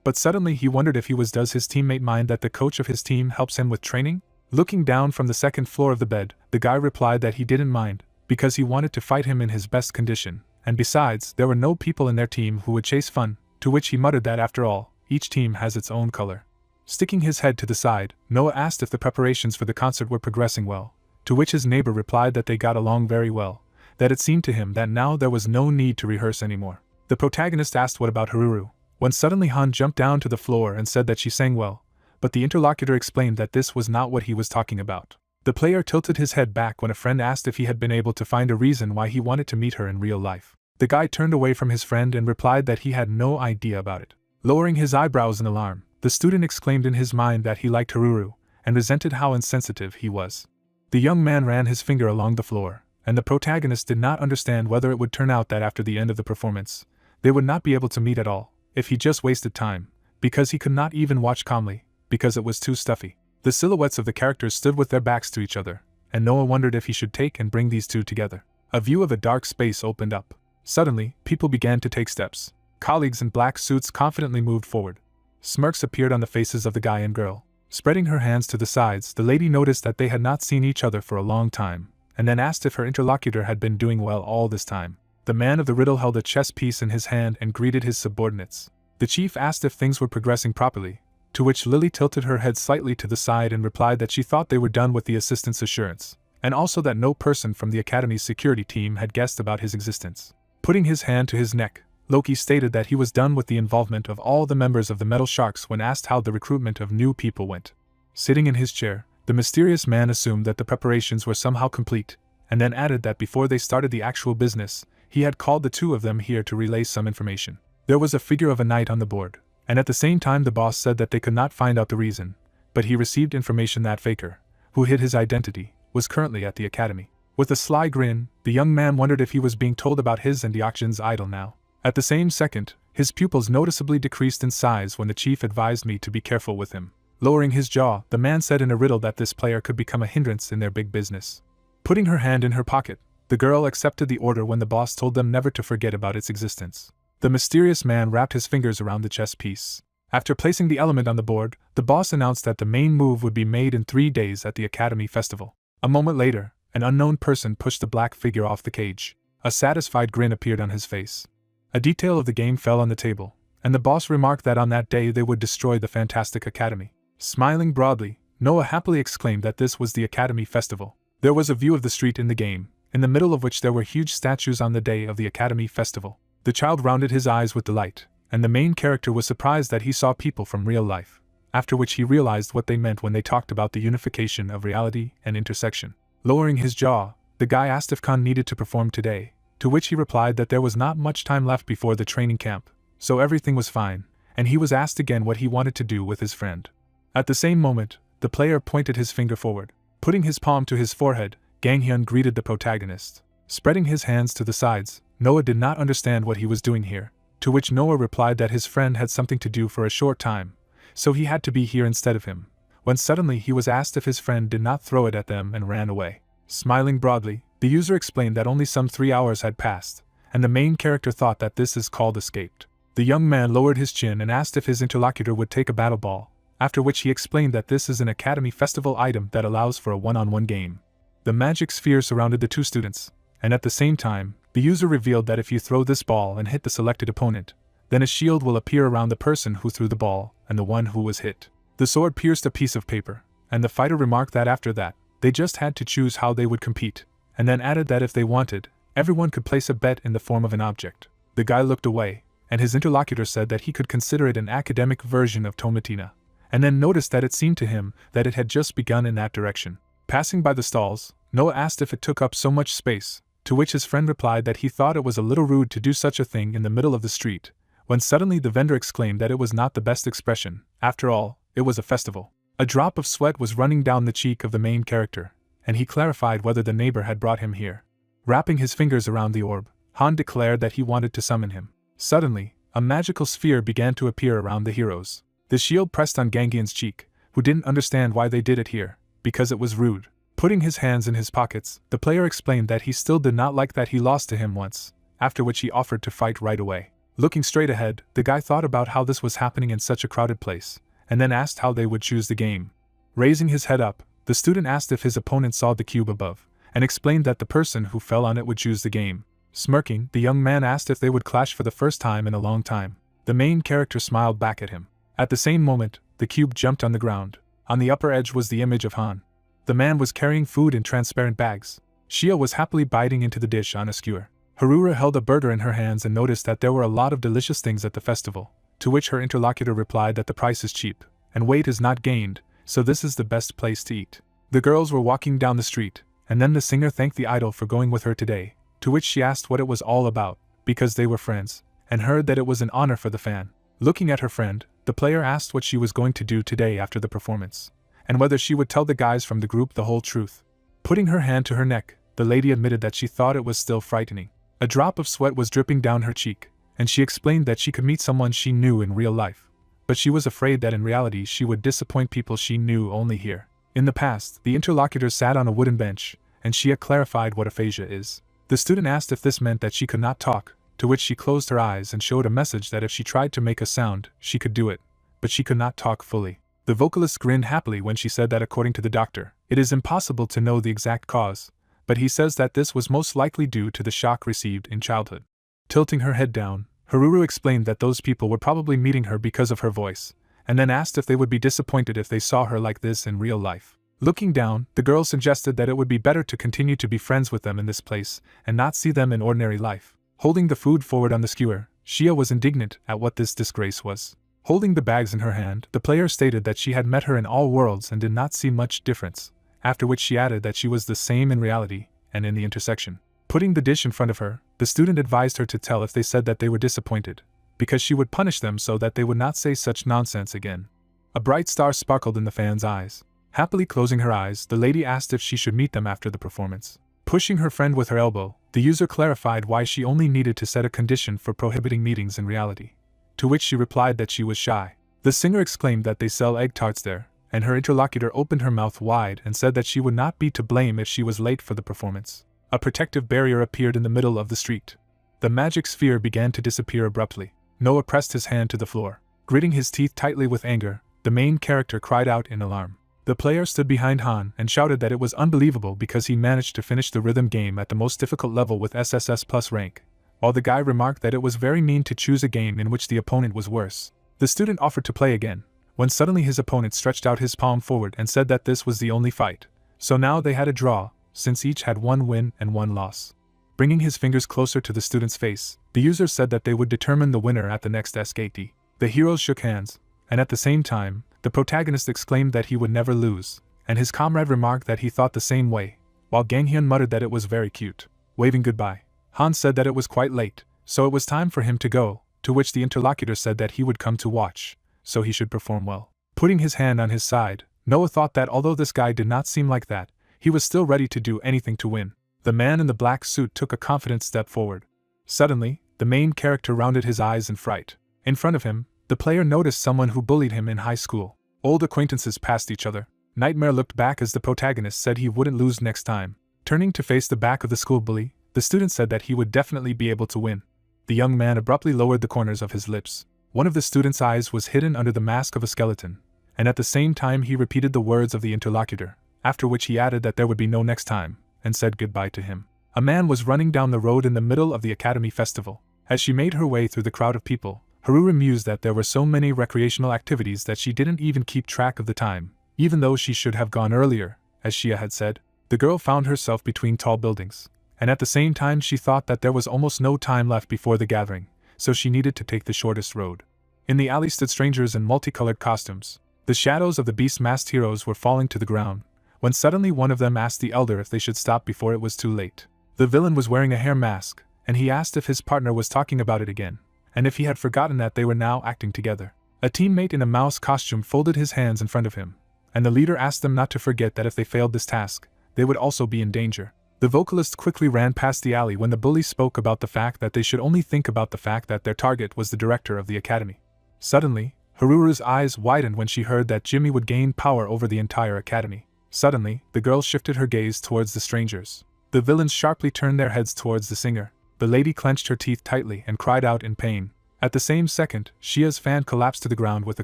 But suddenly he wondered if he was. Does his teammate mind that the coach of his team helps him with training? Looking down from the second floor of the bed, the guy replied that he didn't mind, because he wanted to fight him in his best condition, and besides, there were no people in their team who would chase fun, to which he muttered that after all, each team has its own color. Sticking his head to the side, Noah asked if the preparations for the concert were progressing well, to which his neighbor replied that they got along very well, that it seemed to him that now there was no need to rehearse anymore. The protagonist asked what about Haruru, when suddenly Han jumped down to the floor and said that she sang well, but the interlocutor explained that this was not what he was talking about. The player tilted his head back when a friend asked if he had been able to find a reason why he wanted to meet her in real life. The guy turned away from his friend and replied that he had no idea about it. Lowering his eyebrows in alarm, the student exclaimed in his mind that he liked Haruru, and resented how insensitive he was. The young man ran his finger along the floor, and the protagonist did not understand whether it would turn out that after the end of the performance, they would not be able to meet at all, if he just wasted time, because he could not even watch calmly, because it was too stuffy. The silhouettes of the characters stood with their backs to each other, and Noah wondered if he should take and bring these two together. A view of a dark space opened up. Suddenly, people began to take steps. Colleagues in black suits confidently moved forward. Smirks appeared on the faces of the guy and girl. Spreading her hands to the sides, the lady noticed that they had not seen each other for a long time, and then asked if her interlocutor had been doing well all this time. The man of the riddle held a chess piece in his hand and greeted his subordinates. The chief asked if things were progressing properly, to which Lily tilted her head slightly to the side and replied that she thought they were done with the assistant's assurance, and also that no person from the Academy's security team had guessed about his existence. Putting his hand to his neck, Loki stated that he was done with the involvement of all the members of the Metal Sharks when asked how the recruitment of new people went. Sitting in his chair, the mysterious man assumed that the preparations were somehow complete, and then added that before they started the actual business, he had called the two of them here to relay some information. There was a figure of a knight on the board, and at the same time the boss said that they could not find out the reason, but he received information that Faker, who hid his identity, was currently at the academy. With a sly grin, the young man wondered if he was being told about his and Deokjin's idol now. At the same second, his pupils noticeably decreased in size when the chief advised me to be careful with him. Lowering his jaw, the man said in a riddle that this player could become a hindrance in their big business. Putting her hand in her pocket, the girl accepted the order when the boss told them never to forget about its existence. The mysterious man wrapped his fingers around the chess piece. After placing the element on the board, the boss announced that the main move would be made in 3 days at the Academy Festival. A moment later, an unknown person pushed the black figure off the cage. A satisfied grin appeared on his face. A detail of the game fell on the table, and the boss remarked that on that day they would destroy the Fantastic Academy. Smiling broadly, Noah happily exclaimed that this was the Academy Festival. There was a view of the street in the game, in the middle of which there were huge statues on the day of the Academy Festival. The child rounded his eyes with delight, and the main character was surprised that he saw people from real life, after which he realized what they meant when they talked about the unification of reality and intersection. Lowering his jaw, the guy asked if Khan needed to perform today, to which he replied that there was not much time left before the training camp, so everything was fine, and he was asked again what he wanted to do with his friend. At the same moment, the player pointed his finger forward. Putting his palm to his forehead, Gang Hyun greeted the protagonist. Spreading his hands to the sides, Noah did not understand what he was doing here, to which Noah replied that his friend had something to do for a short time, so he had to be here instead of him, when suddenly he was asked if his friend did not throw it at them and ran away. Smiling broadly, the user explained that only some 3 hours had passed, and the main character thought that this is called escaped. The young man lowered his chin and asked if his interlocutor would take a battle ball, after which he explained that this is an Academy Festival item that allows for a one-on-one game. The magic sphere surrounded the two students, and at the same time, the user revealed that if you throw this ball and hit the selected opponent, then a shield will appear around the person who threw the ball and the one who was hit. The sword pierced a piece of paper, and the fighter remarked that after that, they just had to choose how they would compete, and then added that if they wanted, everyone could place a bet in the form of an object. The guy looked away, and his interlocutor said that he could consider it an academic version of Tomatina, and then noticed that it seemed to him that it had just begun in that direction. Passing by the stalls, Noah asked if it took up so much space, to which his friend replied that he thought it was a little rude to do such a thing in the middle of the street, when suddenly the vendor exclaimed that it was not the best expression. After all, it was a festival. A drop of sweat was running down the cheek of the main character, and he clarified whether the neighbor had brought him here. Wrapping his fingers around the orb, Han declared that he wanted to summon him. Suddenly, a magical sphere began to appear around the heroes. The shield pressed on Gangion's cheek, who didn't understand why they did it here, because it was rude. Putting his hands in his pockets, the player explained that he still did not like that he lost to him once, after which he offered to fight right away. Looking straight ahead, the guy thought about how this was happening in such a crowded place, and then asked how they would choose the game. Raising his head up, the student asked if his opponent saw the cube above, and explained that the person who fell on it would choose the game. Smirking, the young man asked if they would clash for the first time in a long time. The main character smiled back at him. At the same moment, the cube jumped on the ground. On the upper edge was the image of Han. The man was carrying food in transparent bags. Shia was happily biting into the dish on a skewer. Harura held a burger in her hands and noticed that there were a lot of delicious things at the festival, to which her interlocutor replied that the price is cheap, and weight is not gained, so this is the best place to eat. The girls were walking down the street, and then the singer thanked the idol for going with her today, to which she asked what it was all about, because they were friends, and heard that it was an honor for the fan. Looking at her friend, the player asked what she was going to do today after the performance, and whether she would tell the guys from the group the whole truth. Putting her hand to her neck, the lady admitted that she thought it was still frightening. A drop of sweat was dripping down her cheek, and she explained that she could meet someone she knew in real life, but she was afraid that in reality she would disappoint people she knew only here. In the past, the interlocutors sat on a wooden bench, and Shia clarified what aphasia is. The student asked if this meant that she could not talk, to which she closed her eyes and showed a message that if she tried to make a sound, she could do it, but she could not talk fully. The vocalist grinned happily when she said that according to the doctor, it is impossible to know the exact cause, but he says that this was most likely due to the shock received in childhood. Tilting her head down, Haruru explained that those people were probably meeting her because of her voice, and then asked if they would be disappointed if they saw her like this in real life. Looking down, the girl suggested that it would be better to continue to be friends with them in this place and not see them in ordinary life. Holding the food forward on the skewer, Shia was indignant at what this disgrace was. Holding the bags in her hand, the player stated that she had met her in all worlds and did not see much difference, after which she added that she was the same in reality and in the intersection. Putting the dish in front of her, the student advised her to tell if they said that they were disappointed, because she would punish them so that they would not say such nonsense again. A bright star sparkled in the fan's eyes. Happily closing her eyes, the lady asked if she should meet them after the performance. Pushing her friend with her elbow, the user clarified why she only needed to set a condition for prohibiting meetings in reality, to which she replied that she was shy. The singer exclaimed that they sell egg tarts there, and her interlocutor opened her mouth wide and said that she would not be to blame if she was late for the performance. A protective barrier appeared in the middle of the street. The magic sphere began to disappear abruptly. Noah pressed his hand to the floor. Gritting his teeth tightly with anger, the main character cried out in alarm. The player stood behind Han and shouted that it was unbelievable because he managed to finish the rhythm game at the most difficult level with SSS plus rank, while the guy remarked that it was very mean to choose a game in which the opponent was worse. The student offered to play again, when suddenly his opponent stretched out his palm forward and said that this was the only fight. So now they had a draw, since each had one win and one loss. Bringing his fingers closer to the student's face, the user said that they would determine the winner at the next SKT. The heroes shook hands, and at the same time, the protagonist exclaimed that he would never lose, and his comrade remarked that he thought the same way, while Ganghyun muttered that it was very cute. Waving goodbye, Han said that it was quite late, so it was time for him to go, to which the interlocutor said that he would come to watch, so he should perform well. Putting his hand on his side, Noah thought that although this guy did not seem like that, he was still ready to do anything to win. The man in the black suit took a confident step forward. Suddenly, the main character rounded his eyes in fright. In front of him, the player noticed someone who bullied him in high school. Old acquaintances passed each other. Nightmare looked back as the protagonist said he wouldn't lose next time. Turning to face the back of the school bully, the student said that he would definitely be able to win. The young man abruptly lowered the corners of his lips. One of the student's eyes was hidden under the mask of a skeleton, and at the same time he repeated the words of the interlocutor, after which he added that there would be no next time, and said goodbye to him. A man was running down the road in the middle of the Academy Festival. As she made her way through the crowd of people, Harura mused that there were so many recreational activities that she didn't even keep track of the time, even though she should have gone earlier, as Shia had said. The girl found herself between tall buildings, and at the same time she thought that there was almost no time left before the gathering, so she needed to take the shortest road. In the alley stood strangers in multicolored costumes. The shadows of the beast-masked heroes were falling to the ground, when suddenly one of them asked the elder if they should stop before it was too late. The villain was wearing a hair mask, and he asked if his partner was talking about it again, and if he had forgotten that they were now acting together. A teammate in a mouse costume folded his hands in front of him, and the leader asked them not to forget that if they failed this task, they would also be in danger. The vocalist quickly ran past the alley when the bully spoke about the fact that they should only think about the fact that their target was the director of the academy. Suddenly, Haruru's eyes widened when she heard that Jimmy would gain power over the entire academy. Suddenly, the girl shifted her gaze towards the strangers. The villains sharply turned their heads towards the singer. The lady clenched her teeth tightly and cried out in pain. At the same second, Shia's fan collapsed to the ground with a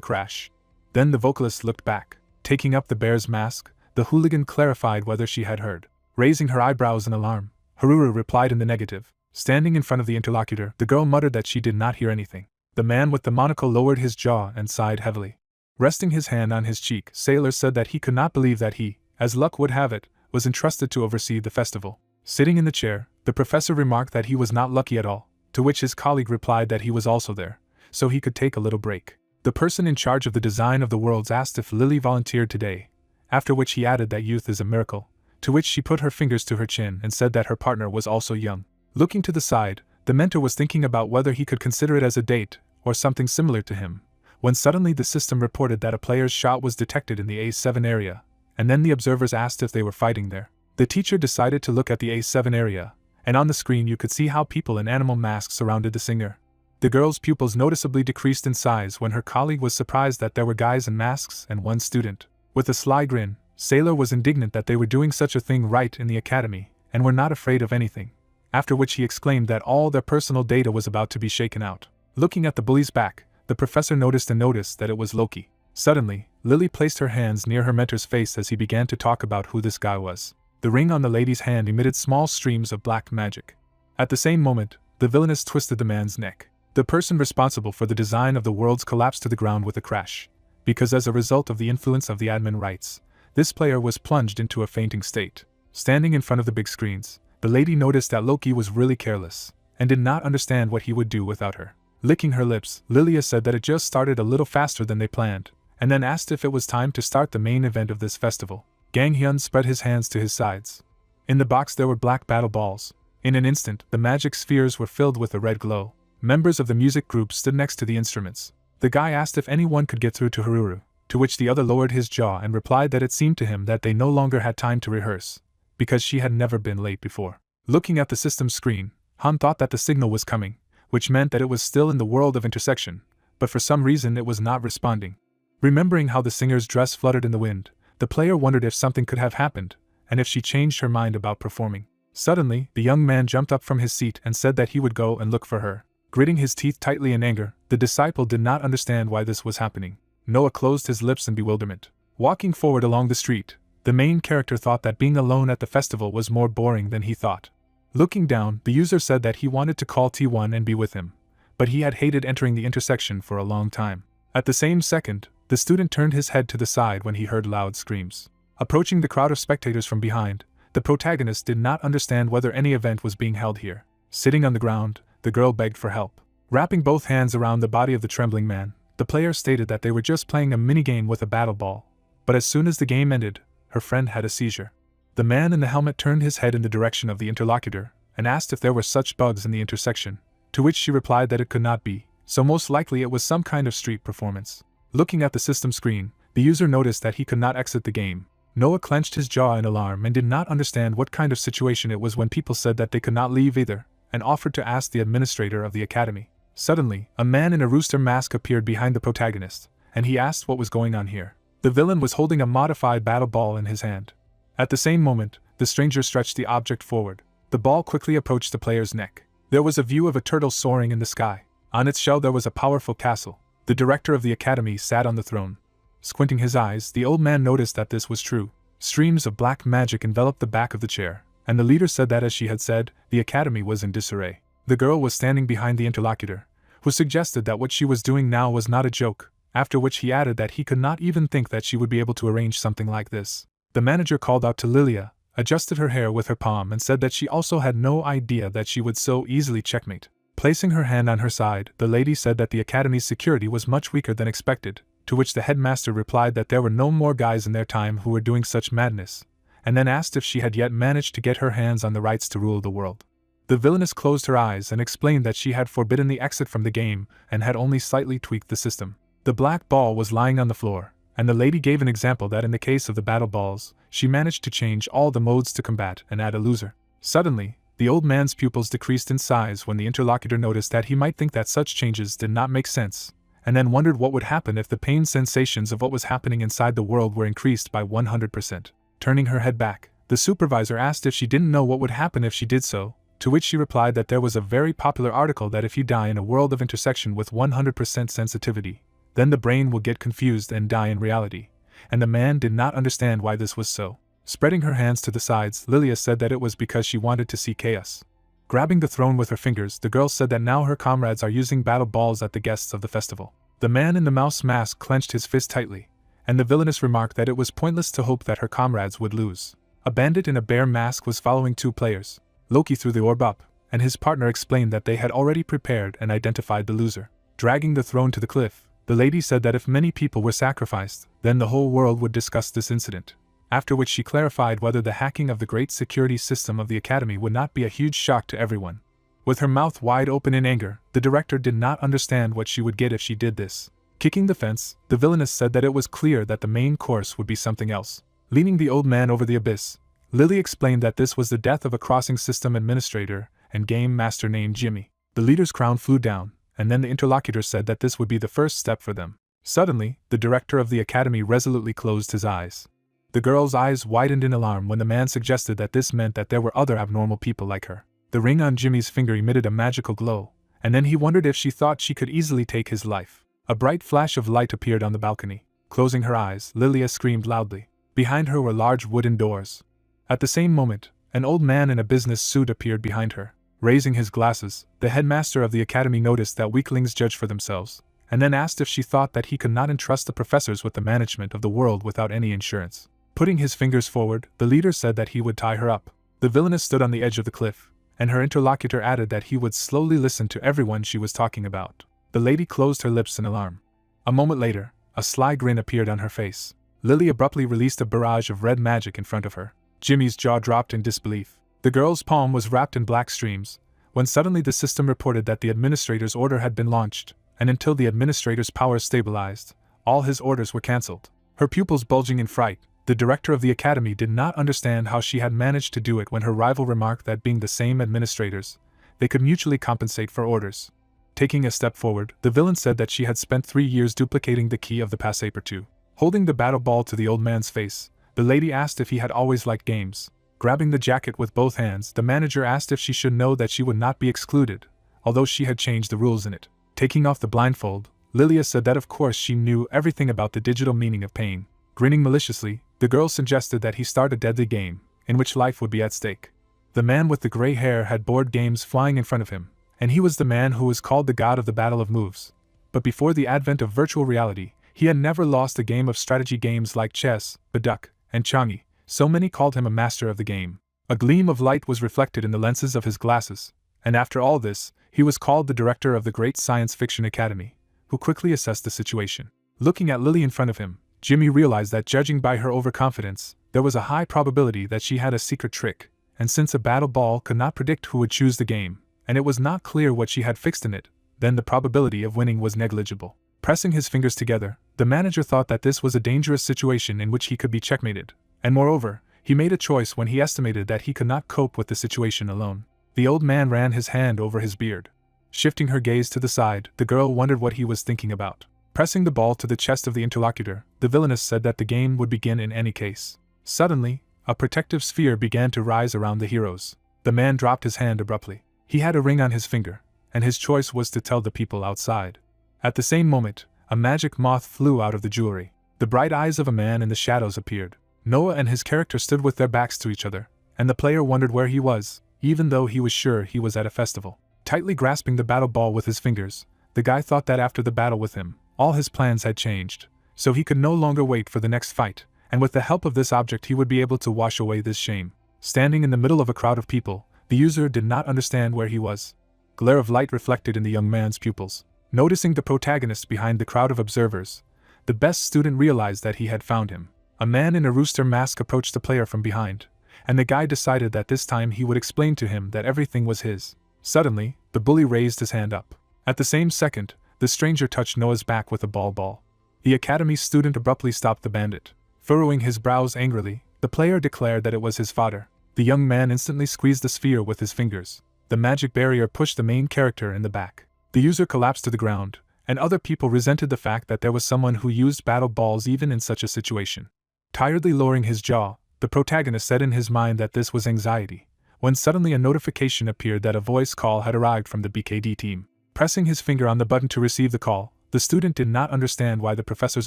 crash. Then the vocalist looked back. Taking up the bear's mask, the hooligan clarified whether she had heard. Raising her eyebrows in alarm, Haruru replied in the negative. Standing in front of the interlocutor, the girl muttered that she did not hear anything. The man with the monocle lowered his jaw and sighed heavily. Resting his hand on his cheek, Sailor said that he could not believe that he, as luck would have it, was entrusted to oversee the festival. Sitting in the chair, the professor remarked that he was not lucky at all, to which his colleague replied that he was also there, so he could take a little break. The person in charge of the design of the worlds asked if Lily volunteered today, after which he added that youth is a miracle, to which she put her fingers to her chin and said that her partner was also young. Looking to the side, the mentor was thinking about whether he could consider it as a date, or something similar to him, when suddenly the system reported that a player's shot was detected in the A7 area, and then the observers asked if they were fighting there. The teacher decided to look at the A7 area, and on the screen you could see how people in animal masks surrounded the singer. The girl's pupils noticeably decreased in size when her colleague was surprised that there were guys in masks and one student. With a sly grin, Sailor was indignant that they were doing such a thing right in the academy, and were not afraid of anything, after which he exclaimed that all their personal data was about to be shaken out. Looking at the bully's back, the professor noticed that it was Loki. Suddenly, Lily placed her hands near her mentor's face as he began to talk about who this guy was. The ring on the lady's hand emitted small streams of black magic. At the same moment, the villainess twisted the man's neck. The person responsible for the design of the worlds collapsed to the ground with a crash, because as a result of the influence of the admin rights, this player was plunged into a fainting state. Standing in front of the big screens, the lady noticed that Loki was really careless, and did not understand what he would do without her. Licking her lips, Lilia said that it just started a little faster than they planned, and then asked if it was time to start the main event of this festival. Gang Hyun spread his hands to his sides. In the box there were black battle balls. In an instant, the magic spheres were filled with a red glow. Members of the music group stood next to the instruments. The guy asked if anyone could get through to Haruru, to which the other lowered his jaw and replied that it seemed to him that they no longer had time to rehearse, because she had never been late before. Looking at the system screen, Han thought that the signal was coming, which meant that it was still in the world of intersection, but for some reason it was not responding. Remembering how the singer's dress fluttered in the wind, the player wondered if something could have happened, and if she changed her mind about performing. Suddenly, the young man jumped up from his seat and said that he would go and look for her. Gritting his teeth tightly in anger, the disciple did not understand why this was happening. Noah closed his lips in bewilderment. Walking forward along the street, the main character thought that being alone at the festival was more boring than he thought. Looking down, the user said that he wanted to call T1 and be with him, but he had hated entering the intersection for a long time. At the same second, the student turned his head to the side when he heard loud screams. Approaching the crowd of spectators from behind, the protagonist did not understand whether any event was being held here. Sitting on the ground, the girl begged for help. Wrapping both hands around the body of the trembling man, the player stated that they were just playing a minigame with a battle ball, but as soon as the game ended, her friend had a seizure. The man in the helmet turned his head in the direction of the interlocutor, and asked if there were such bugs in the intersection, to which she replied that it could not be, so most likely it was some kind of street performance. Looking at the system screen, the user noticed that he could not exit the game. Noah clenched his jaw in alarm and did not understand what kind of situation it was when people said that they could not leave either, and offered to ask the administrator of the academy. Suddenly, a man in a rooster mask appeared behind the protagonist, and he asked what was going on here. The villain was holding a modified battle ball in his hand. At the same moment, the stranger stretched the object forward. The ball quickly approached the player's neck. There was a view of a turtle soaring in the sky. On its shell there was a powerful castle. The director of the academy sat on the throne. Squinting his eyes, the old man noticed that this was true. Streams of black magic enveloped the back of the chair, and the leader said that as she had said, the academy was in disarray. The girl was standing behind the interlocutor, who suggested that what she was doing now was not a joke, after which he added that he could not even think that she would be able to arrange something like this. The manager called out to Lilia, adjusted her hair with her palm and said that she also had no idea that she would so easily checkmate. Placing her hand on her side, the lady said that the academy's security was much weaker than expected, to which the headmaster replied that there were no more guys in their time who were doing such madness, and then asked if she had yet managed to get her hands on the rights to rule the world. The villainess closed her eyes and explained that she had forbidden the exit from the game and had only slightly tweaked the system. The black ball was lying on the floor, and the lady gave an example that in the case of the battle balls, she managed to change all the modes to combat and add a loser. Suddenly, the old man's pupils decreased in size when the interlocutor noticed that he might think that such changes did not make sense, and then wondered what would happen if the pain sensations of what was happening inside the world were increased by 100%. Turning her head back, the supervisor asked if she didn't know what would happen if she did so, to which she replied that there was a very popular article that if you die in a world of intersection with 100% sensitivity, then the brain will get confused and die in reality, and the man did not understand why this was so. Spreading her hands to the sides, Lilia said that it was because she wanted to see chaos. Grabbing the throne with her fingers, the girl said that now her comrades are using battle balls at the guests of the festival. The man in the mouse mask clenched his fist tightly, and the villainess remarked that it was pointless to hope that her comrades would lose. A bandit in a bear mask was following two players. Loki threw the orb up, and his partner explained that they had already prepared and identified the loser. Dragging the throne to the cliff, the lady said that if many people were sacrificed, then the whole world would discuss this incident, after which she clarified whether the hacking of the great security system of the academy would not be a huge shock to everyone. With her mouth wide open in anger, the director did not understand what she would get if she did this. Kicking the fence, the villainess said that it was clear that the main course would be something else. Leaning the old man over the abyss, Lily explained that this was the death of a crossing system administrator and game master named Jimmy. The leader's crown flew down, and then the interlocutor said that this would be the first step for them. Suddenly, the director of the academy resolutely closed his eyes. The girl's eyes widened in alarm when the man suggested that this meant that there were other abnormal people like her. The ring on Jimmy's finger emitted a magical glow, and then he wondered if she thought she could easily take his life. A bright flash of light appeared on the balcony. Closing her eyes, Lilia screamed loudly. Behind her were large wooden doors. At the same moment, an old man in a business suit appeared behind her. Raising his glasses, the headmaster of the academy noticed that weaklings judge for themselves, and then asked if she thought that he could not entrust the professors with the management of the world without any insurance. Putting his fingers forward, the leader said that he would tie her up. The villainess stood on the edge of the cliff, and her interlocutor added that he would slowly listen to everyone she was talking about. The lady closed her lips in alarm. A moment later, a sly grin appeared on her face. Lily abruptly released a barrage of red magic in front of her. Jimmy's jaw dropped in disbelief. The girl's palm was wrapped in black streams, when suddenly the system reported that the administrator's order had been launched, and until the administrator's powers stabilized, all his orders were cancelled. Her pupils bulging in fright, the director of the academy did not understand how she had managed to do it when her rival remarked that being the same administrators, they could mutually compensate for orders. Taking a step forward, the villain said that she had spent 3 years duplicating the key of the Passepartout. Holding the battle ball to the old man's face, the lady asked if he had always liked games. Grabbing the jacket with both hands, the manager asked if she should know that she would not be excluded, although she had changed the rules in it. Taking off the blindfold, Lilia said that of course she knew everything about the digital meaning of pain. Grinning maliciously, the girl suggested that he start a deadly game, in which life would be at stake. The man with the gray hair had board games flying in front of him, and he was the man who was called the god of the battle of moves. But before the advent of virtual reality, he had never lost a game of strategy games like chess, baduk, and changi, so many called him a master of the game. A gleam of light was reflected in the lenses of his glasses, and after all this, he was called the director of the Great Science Fiction Academy, who quickly assessed the situation. Looking at Lily in front of him, Jimmy realized that judging by her overconfidence, there was a high probability that she had a secret trick, and since a battle ball could not predict who would choose the game, and it was not clear what she had fixed in it, then the probability of winning was negligible. Pressing his fingers together, the manager thought that this was a dangerous situation in which he could be checkmated, and moreover, he made a choice when he estimated that he could not cope with the situation alone. The old man ran his hand over his beard. Shifting her gaze to the side, the girl wondered what he was thinking about. Pressing the ball to the chest of the interlocutor, the villainess said that the game would begin in any case. Suddenly, a protective sphere began to rise around the heroes. The man dropped his hand abruptly. He had a ring on his finger, and his choice was to tell the people outside. At the same moment, a magic moth flew out of the jewelry. The bright eyes of a man in the shadows appeared. Noah and his character stood with their backs to each other, and the player wondered where he was, even though he was sure he was at a festival. Tightly grasping the battle ball with his fingers, the guy thought that after the battle with him, all his plans had changed, so he could no longer wait for the next fight, and with the help of this object he would be able to wash away this shame. Standing in the middle of a crowd of people, the user did not understand where he was. Glare of light reflected in the young man's pupils. Noticing the protagonist behind the crowd of observers, the best student realized that he had found him. A man in a rooster mask approached the player from behind, and the guy decided that this time he would explain to him that everything was his. Suddenly, the bully raised his hand up. At the same second, the stranger touched Noah's back with a ball. The academy student abruptly stopped the bandit. Furrowing his brows angrily, the player declared that it was his father. The young man instantly squeezed the sphere with his fingers. The magic barrier pushed the main character in the back. The user collapsed to the ground, and other people resented the fact that there was someone who used battle balls even in such a situation. Tiredly lowering his jaw, the protagonist said in his mind that this was anxiety, when suddenly a notification appeared that a voice call had arrived from the BKD team. Pressing his finger on the button to receive the call, the student did not understand why the professor's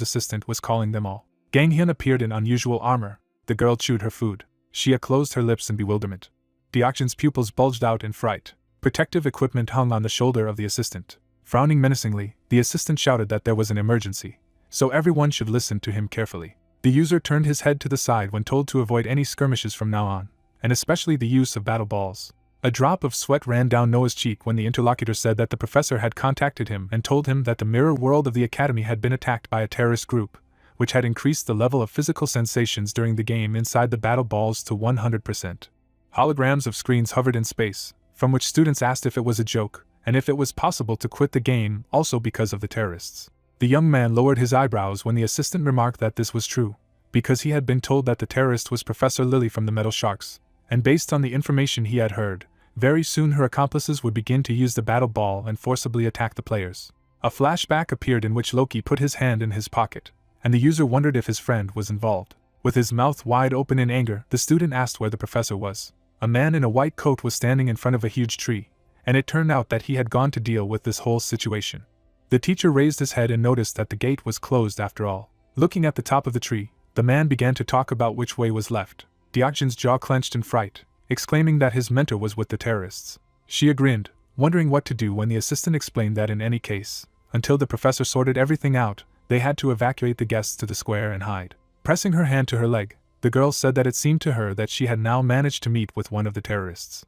assistant was calling them all. Gang Hyun appeared in unusual armor. The girl chewed her food. Shia closed her lips in bewilderment. Deokjin's pupils bulged out in fright. Protective equipment hung on the shoulder of the assistant. Frowning menacingly, the assistant shouted that there was an emergency, so everyone should listen to him carefully. The user turned his head to the side when told to avoid any skirmishes from now on, and especially the use of battle balls. A drop of sweat ran down Noah's cheek when the interlocutor said that the professor had contacted him and told him that the mirror world of the academy had been attacked by a terrorist group, which had increased the level of physical sensations during the game inside the battle balls to 100%. Holograms of screens hovered in space, from which students asked if it was a joke, and if it was possible to quit the game also because of the terrorists. The young man lowered his eyebrows when the assistant remarked that this was true, because he had been told that the terrorist was Professor Lily from the Metal Sharks, and based on the information he had heard, very soon her accomplices would begin to use the battle ball and forcibly attack the players. A flashback appeared in which Loki put his hand in his pocket, and the user wondered if his friend was involved. With his mouth wide open in anger, the student asked where the professor was. A man in a white coat was standing in front of a huge tree, and it turned out that he had gone to deal with this whole situation. The teacher raised his head and noticed that the gate was closed after all. Looking at the top of the tree, the man began to talk about which way was left. Deokjin's jaw clenched in fright, exclaiming that his mentor was with the terrorists. Shia grinned, wondering what to do when the assistant explained that in any case, until the professor sorted everything out, they had to evacuate the guests to the square and hide. Pressing her hand to her leg, the girl said that it seemed to her that she had now managed to meet with one of the terrorists.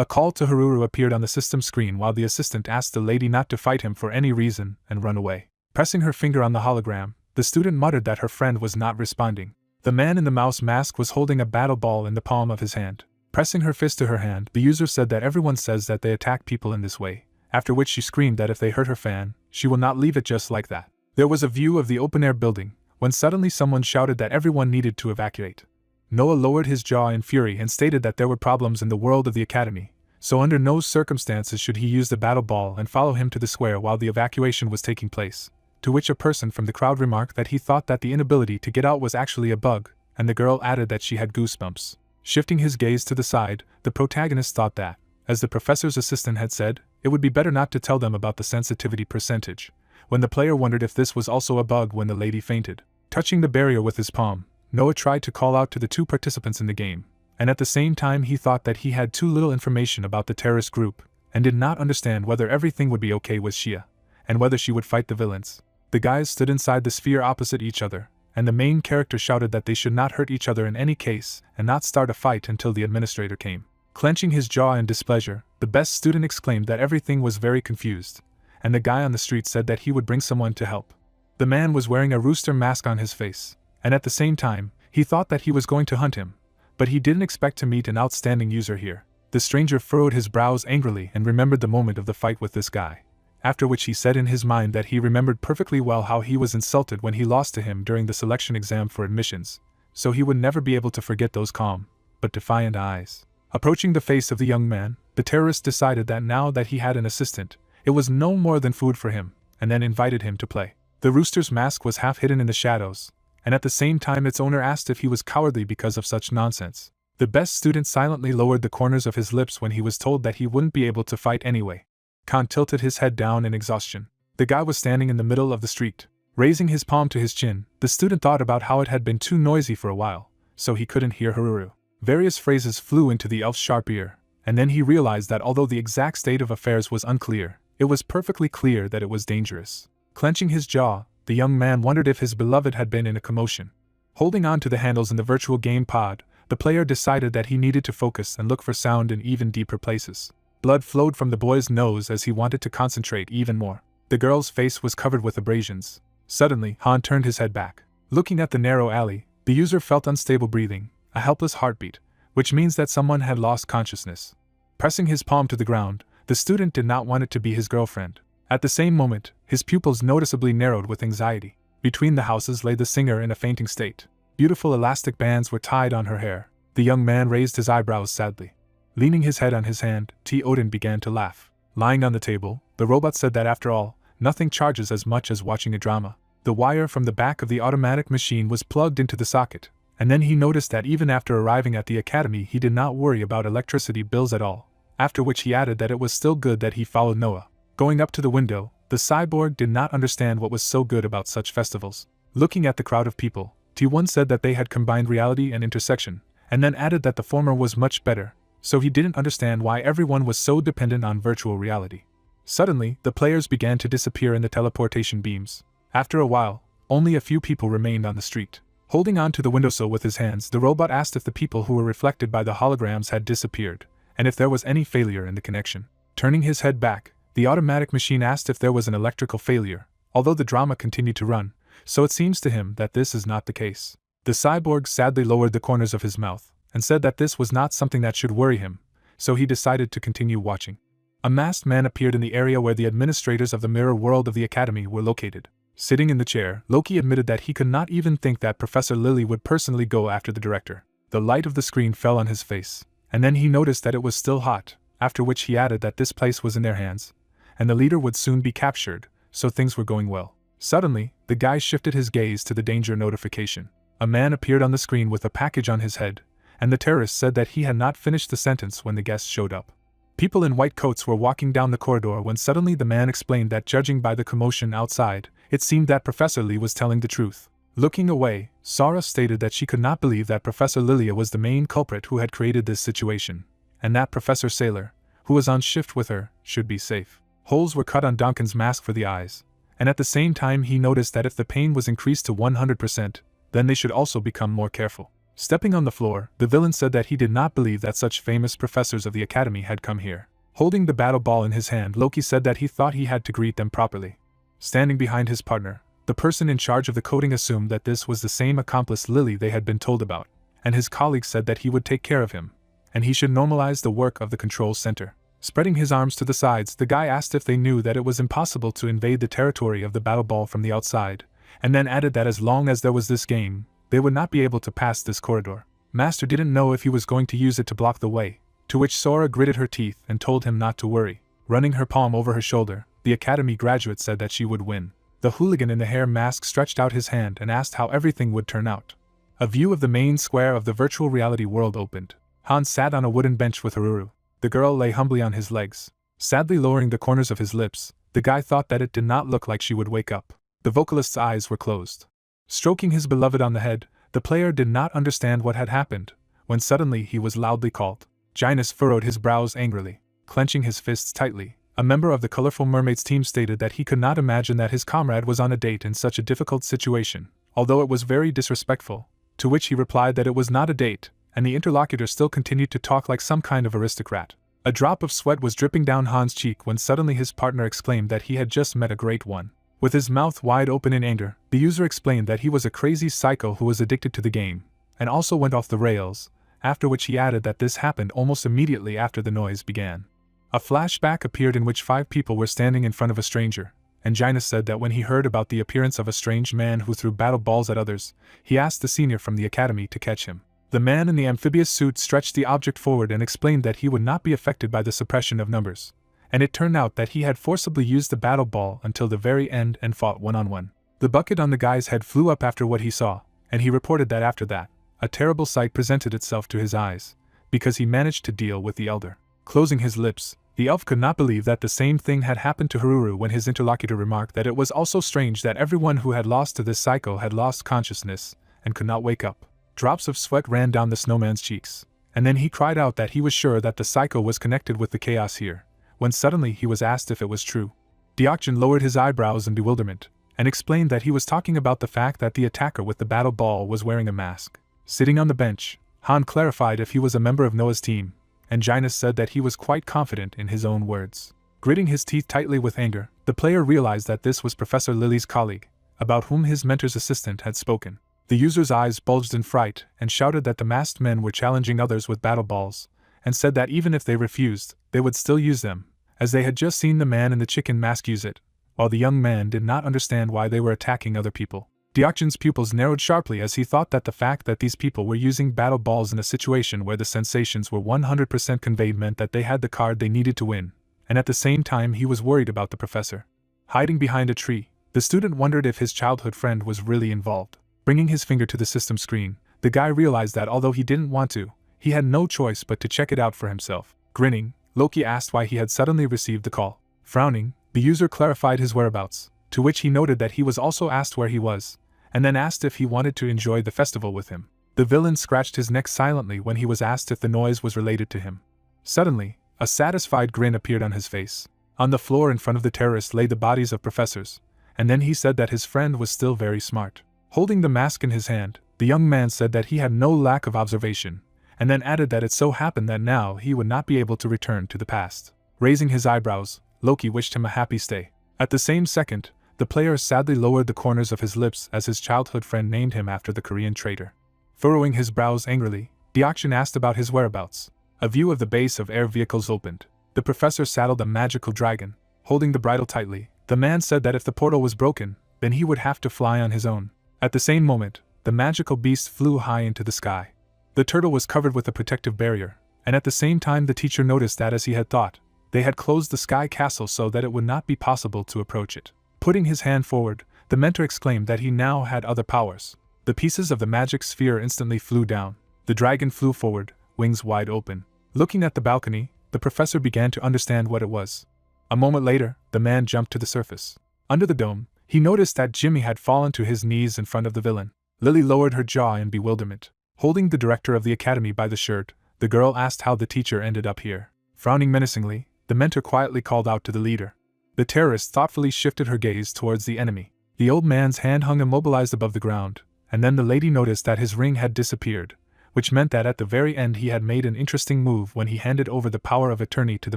A call to Haruru appeared on the system screen while the assistant asked the lady not to fight him for any reason and run away. Pressing her finger on the hologram, the student muttered that her friend was not responding. The man in the mouse mask was holding a battle ball in the palm of his hand. Pressing her fist to her hand, the user said that everyone says that they attack people in this way, after which she screamed that if they hurt her fan, she will not leave it just like that. There was a view of the open-air building, when suddenly someone shouted that everyone needed to evacuate. Noah lowered his jaw in fury and stated that there were problems in the world of the academy, so under no circumstances should he use the battle ball and follow him to the square while the evacuation was taking place, to which a person from the crowd remarked that he thought that the inability to get out was actually a bug, and the girl added that she had goosebumps. Shifting his gaze to the side, the protagonist thought that, as the professor's assistant had said, it would be better not to tell them about the sensitivity percentage, when the player wondered if this was also a bug when the lady fainted. Touching the barrier with his palm, Noah tried to call out to the two participants in the game, and at the same time he thought that he had too little information about the terrorist group, and did not understand whether everything would be okay with Shia, and whether she would fight the villains. The guys stood inside the sphere opposite each other, and the main character shouted that they should not hurt each other in any case, and not start a fight until the administrator came. Clenching his jaw in displeasure, the best student exclaimed that everything was very confused, and the guy on the street said that he would bring someone to help. The man was wearing a rooster mask on his face, and at the same time, he thought that he was going to hunt him, but he didn't expect to meet an outstanding user here. The stranger furrowed his brows angrily and remembered the moment of the fight with this guy, after which he said in his mind that he remembered perfectly well how he was insulted when he lost to him during the selection exam for admissions, so he would never be able to forget those calm, but defiant eyes. Approaching the face of the young man, the terrorist decided that now that he had an assistant, it was no more than food for him, and then invited him to play. The rooster's mask was half hidden in the shadows, and at the same time its owner asked if he was cowardly because of such nonsense. The best student silently lowered the corners of his lips when he was told that he wouldn't be able to fight anyway. Khan tilted his head down in exhaustion. The guy was standing in the middle of the street. Raising his palm to his chin, the student thought about how it had been too noisy for a while, so he couldn't hear Haruru. Various phrases flew into the elf's sharp ear, and then he realized that although the exact state of affairs was unclear, it was perfectly clear that it was dangerous. Clenching his jaw, the young man wondered if his beloved had been in a commotion. Holding on to the handles in the virtual game pod, the player decided that he needed to focus and look for sound in even deeper places. Blood flowed from the boy's nose as he wanted to concentrate even more. The girl's face was covered with abrasions, Suddenly, Han turned his head back. Looking at the narrow alley, the user felt unstable breathing, a helpless heartbeat, which means that someone had lost consciousness. Pressing his palm to the ground, the student did not want it to be his girlfriend. At the same moment, his pupils noticeably narrowed with anxiety. Between the houses lay the singer in a fainting state. Beautiful elastic bands were tied on her hair. The young man raised his eyebrows sadly. Leaning his head on his hand, T. Odin began to laugh. Lying on the table, the robot said that after all, nothing charges as much as watching a drama. The wire from the back of the automatic machine was plugged into the socket, and then he noticed that even after arriving at the academy he did not worry about electricity bills at all, after which he added that it was still good that he followed Noah. Going up to the window, the cyborg did not understand what was so good about such festivals. Looking at the crowd of people, T1 said that they had combined reality and intersection, and then added that the former was much better, so he didn't understand why everyone was so dependent on virtual reality. Suddenly, the players began to disappear in the teleportation beams. After a while, only a few people remained on the street. Holding on to the windowsill with his hands, the robot asked if the people who were reflected by the holograms had disappeared, and if there was any failure in the connection. Turning his head back, the automatic machine asked if there was an electrical failure, although the drama continued to run, so it seems to him that this is not the case. The cyborg sadly lowered the corners of his mouth, and said that this was not something that should worry him, so he decided to continue watching. A masked man appeared in the area where the administrators of the mirror world of the academy were located. Sitting in the chair, Loki admitted that he could not even think that Professor Lily would personally go after the director. The light of the screen fell on his face, and then he noticed that it was still hot, after which he added that this place was in their hands, and the leader would soon be captured, so things were going well. Suddenly, the guy shifted his gaze to the danger notification. A man appeared on the screen with a package on his head, and the terrorist said that he had not finished the sentence when the guest showed up. People in white coats were walking down the corridor when suddenly the man explained that judging by the commotion outside, it seemed that Professor Lee was telling the truth. Looking away, Sara stated that she could not believe that Professor Lilia was the main culprit who had created this situation, and that Professor Sailor, who was on shift with her, should be safe. Holes were cut on Duncan's mask for the eyes, and at the same time he noticed that if the pain was increased to 100%, then they should also become more careful. Stepping on the floor, the villain said that he did not believe that such famous professors of the academy had come here. Holding the battle ball in his hand, Loki said that he thought he had to greet them properly. Standing behind his partner, the person in charge of the coding assumed that this was the same accomplice Lily they had been told about, and his colleague said that he would take care of him, and he should normalize the work of the control center. Spreading his arms to the sides, the guy asked if they knew that it was impossible to invade the territory of the battle ball from the outside, and then added that as long as there was this game, they would not be able to pass this corridor. Master didn't know if he was going to use it to block the way, to which Sora gritted her teeth and told him not to worry. Running her palm over her shoulder, the academy graduate said that she would win. The hooligan in the hair mask stretched out his hand and asked how everything would turn out. A view of the main square of the virtual reality world opened. Han sat on a wooden bench with Haruru. The girl lay humbly on his legs. Sadly lowering the corners of his lips, the guy thought that it did not look like she would wake up. The vocalist's eyes were closed. Stroking his beloved on the head, the player did not understand what had happened, when suddenly he was loudly called. Gynus furrowed his brows angrily. Clenching his fists tightly, a member of the Colorful Mermaids team stated that he could not imagine that his comrade was on a date in such a difficult situation, although it was very disrespectful, to which he replied that it was not a date, and the interlocutor still continued to talk like some kind of aristocrat. A drop of sweat was dripping down Han's cheek when suddenly his partner exclaimed that he had just met a great one. With his mouth wide open in anger, the user explained that he was a crazy psycho who was addicted to the game, and also went off the rails, after which he added that this happened almost immediately after the noise began. A flashback appeared in which 5 people were standing in front of a stranger, and Gynus said that when he heard about the appearance of a strange man who threw battle balls at others, he asked the senior from the academy to catch him. The man in the amphibious suit stretched the object forward and explained that he would not be affected by the suppression of numbers, and it turned out that he had forcibly used the battle ball until the very end and fought one-on-one. The bucket on the guy's head flew up after what he saw, and he reported that after that, a terrible sight presented itself to his eyes, because he managed to deal with the elder. Closing his lips, the elf could not believe that the same thing had happened to Haruru when his interlocutor remarked that it was also strange that everyone who had lost to this psycho had lost consciousness and could not wake up. Drops of sweat ran down the snowman's cheeks, and then he cried out that he was sure that the psycho was connected with the chaos here, when suddenly he was asked if it was true. Deokjin lowered his eyebrows in bewilderment, and explained that he was talking about the fact that the attacker with the battle ball was wearing a mask. Sitting on the bench, Han clarified if he was a member of Noah's team, and Gynus said that he was quite confident in his own words. Gritting his teeth tightly with anger, the player realized that this was Professor Lily's colleague, about whom his mentor's assistant had spoken. The user's eyes bulged in fright and shouted that the masked men were challenging others with battle balls, and said that even if they refused, they would still use them, as they had just seen the man in the chicken mask use it, while the young man did not understand why they were attacking other people. Deokjin's pupils narrowed sharply as he thought that the fact that these people were using battle balls in a situation where the sensations were 100% conveyed meant that they had the card they needed to win, and at the same time he was worried about the professor. Hiding behind a tree, the student wondered if his childhood friend was really involved. Bringing his finger to the system screen, the guy realized that although he didn't want to, he had no choice but to check it out for himself. Grinning, Loki asked why he had suddenly received the call. Frowning, the user clarified his whereabouts, to which he noted that he was also asked where he was, and then asked if he wanted to enjoy the festival with him. The villain scratched his neck silently when he was asked if the noise was related to him. Suddenly, a satisfied grin appeared on his face. On the floor in front of the terrorist lay the bodies of professors, and then he said that his friend was still very smart. Holding the mask in his hand, the young man said that he had no lack of observation, and then added that it so happened that now he would not be able to return to the past. Raising his eyebrows, Loki wished him a happy stay. At the same second, the player sadly lowered the corners of his lips as his childhood friend named him after the Korean traitor. Furrowing his brows angrily, Deokjin asked about his whereabouts. A view of the base of air vehicles opened. The professor saddled a magical dragon. Holding the bridle tightly, the man said that if the portal was broken, then he would have to fly on his own. At the same moment, the magical beast flew high into the sky. The turtle was covered with a protective barrier, and at the same time the teacher noticed that as he had thought, they had closed the sky castle so that it would not be possible to approach it. Putting his hand forward, the mentor exclaimed that he now had other powers. The pieces of the magic sphere instantly flew down. The dragon flew forward, wings wide open. Looking at the balcony, the professor began to understand what it was. A moment later, the man jumped to the surface. Under the dome, he noticed that Jimmy had fallen to his knees in front of the villain. Lily lowered her jaw in bewilderment. Holding the director of the academy by the shirt, the girl asked how the teacher ended up here. Frowning menacingly, the mentor quietly called out to the leader. The terrorist thoughtfully shifted her gaze towards the enemy. The old man's hand hung immobilized above the ground, and then the lady noticed that his ring had disappeared, which meant that at the very end he had made an interesting move when he handed over the power of attorney to the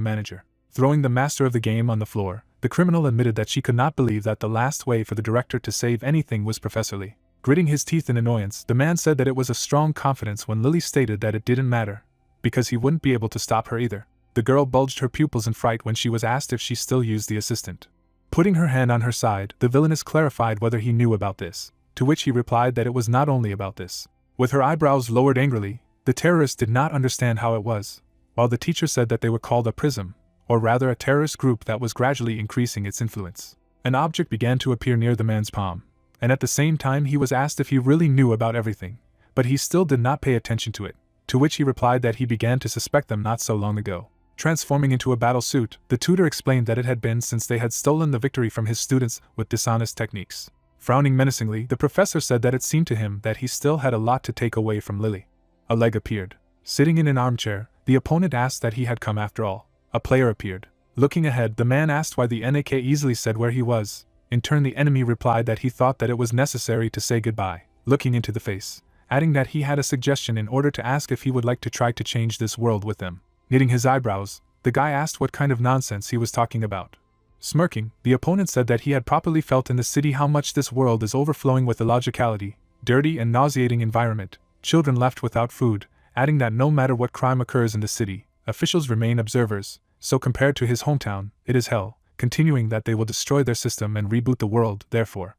manager. Throwing the master of the game on the floor, the criminal admitted that she could not believe that the last way for the director to save anything was Professor Lee. Gritting his teeth in annoyance, the man said that it was a strong confidence when Lily stated that it didn't matter, because he wouldn't be able to stop her either. The girl bulged her pupils in fright when she was asked if she still used the assistant. Putting her hand on her side, the villainess clarified whether he knew about this, to which he replied that it was not only about this. With her eyebrows lowered angrily, the terrorist did not understand how it was, while the teacher said that they were called a prism, or rather a terrorist group that was gradually increasing its influence. An object began to appear near the man's palm, and at the same time he was asked if he really knew about everything, but he still did not pay attention to it, to which he replied that he began to suspect them not so long ago. Transforming into a battle suit, the tutor explained that it had been since they had stolen the victory from his students with dishonest techniques. Frowning menacingly, the professor said that it seemed to him that he still had a lot to take away from Lily. A leg appeared. Sitting in an armchair, the opponent asked that he had come after all. A player appeared. Looking ahead, the man asked why the NAK easily said where he was. In turn, the enemy replied that he thought that it was necessary to say goodbye, looking into the face, adding that he had a suggestion in order to ask if he would like to try to change this world with them. Knitting his eyebrows, the guy asked what kind of nonsense he was talking about. Smirking, the opponent said that he had properly felt in the city how much this world is overflowing with illogicality, dirty and nauseating environment, children left without food, adding that no matter what crime occurs in the city, officials remain observers, so compared to his hometown, it is hell, continuing that they will destroy their system and reboot the world, therefore.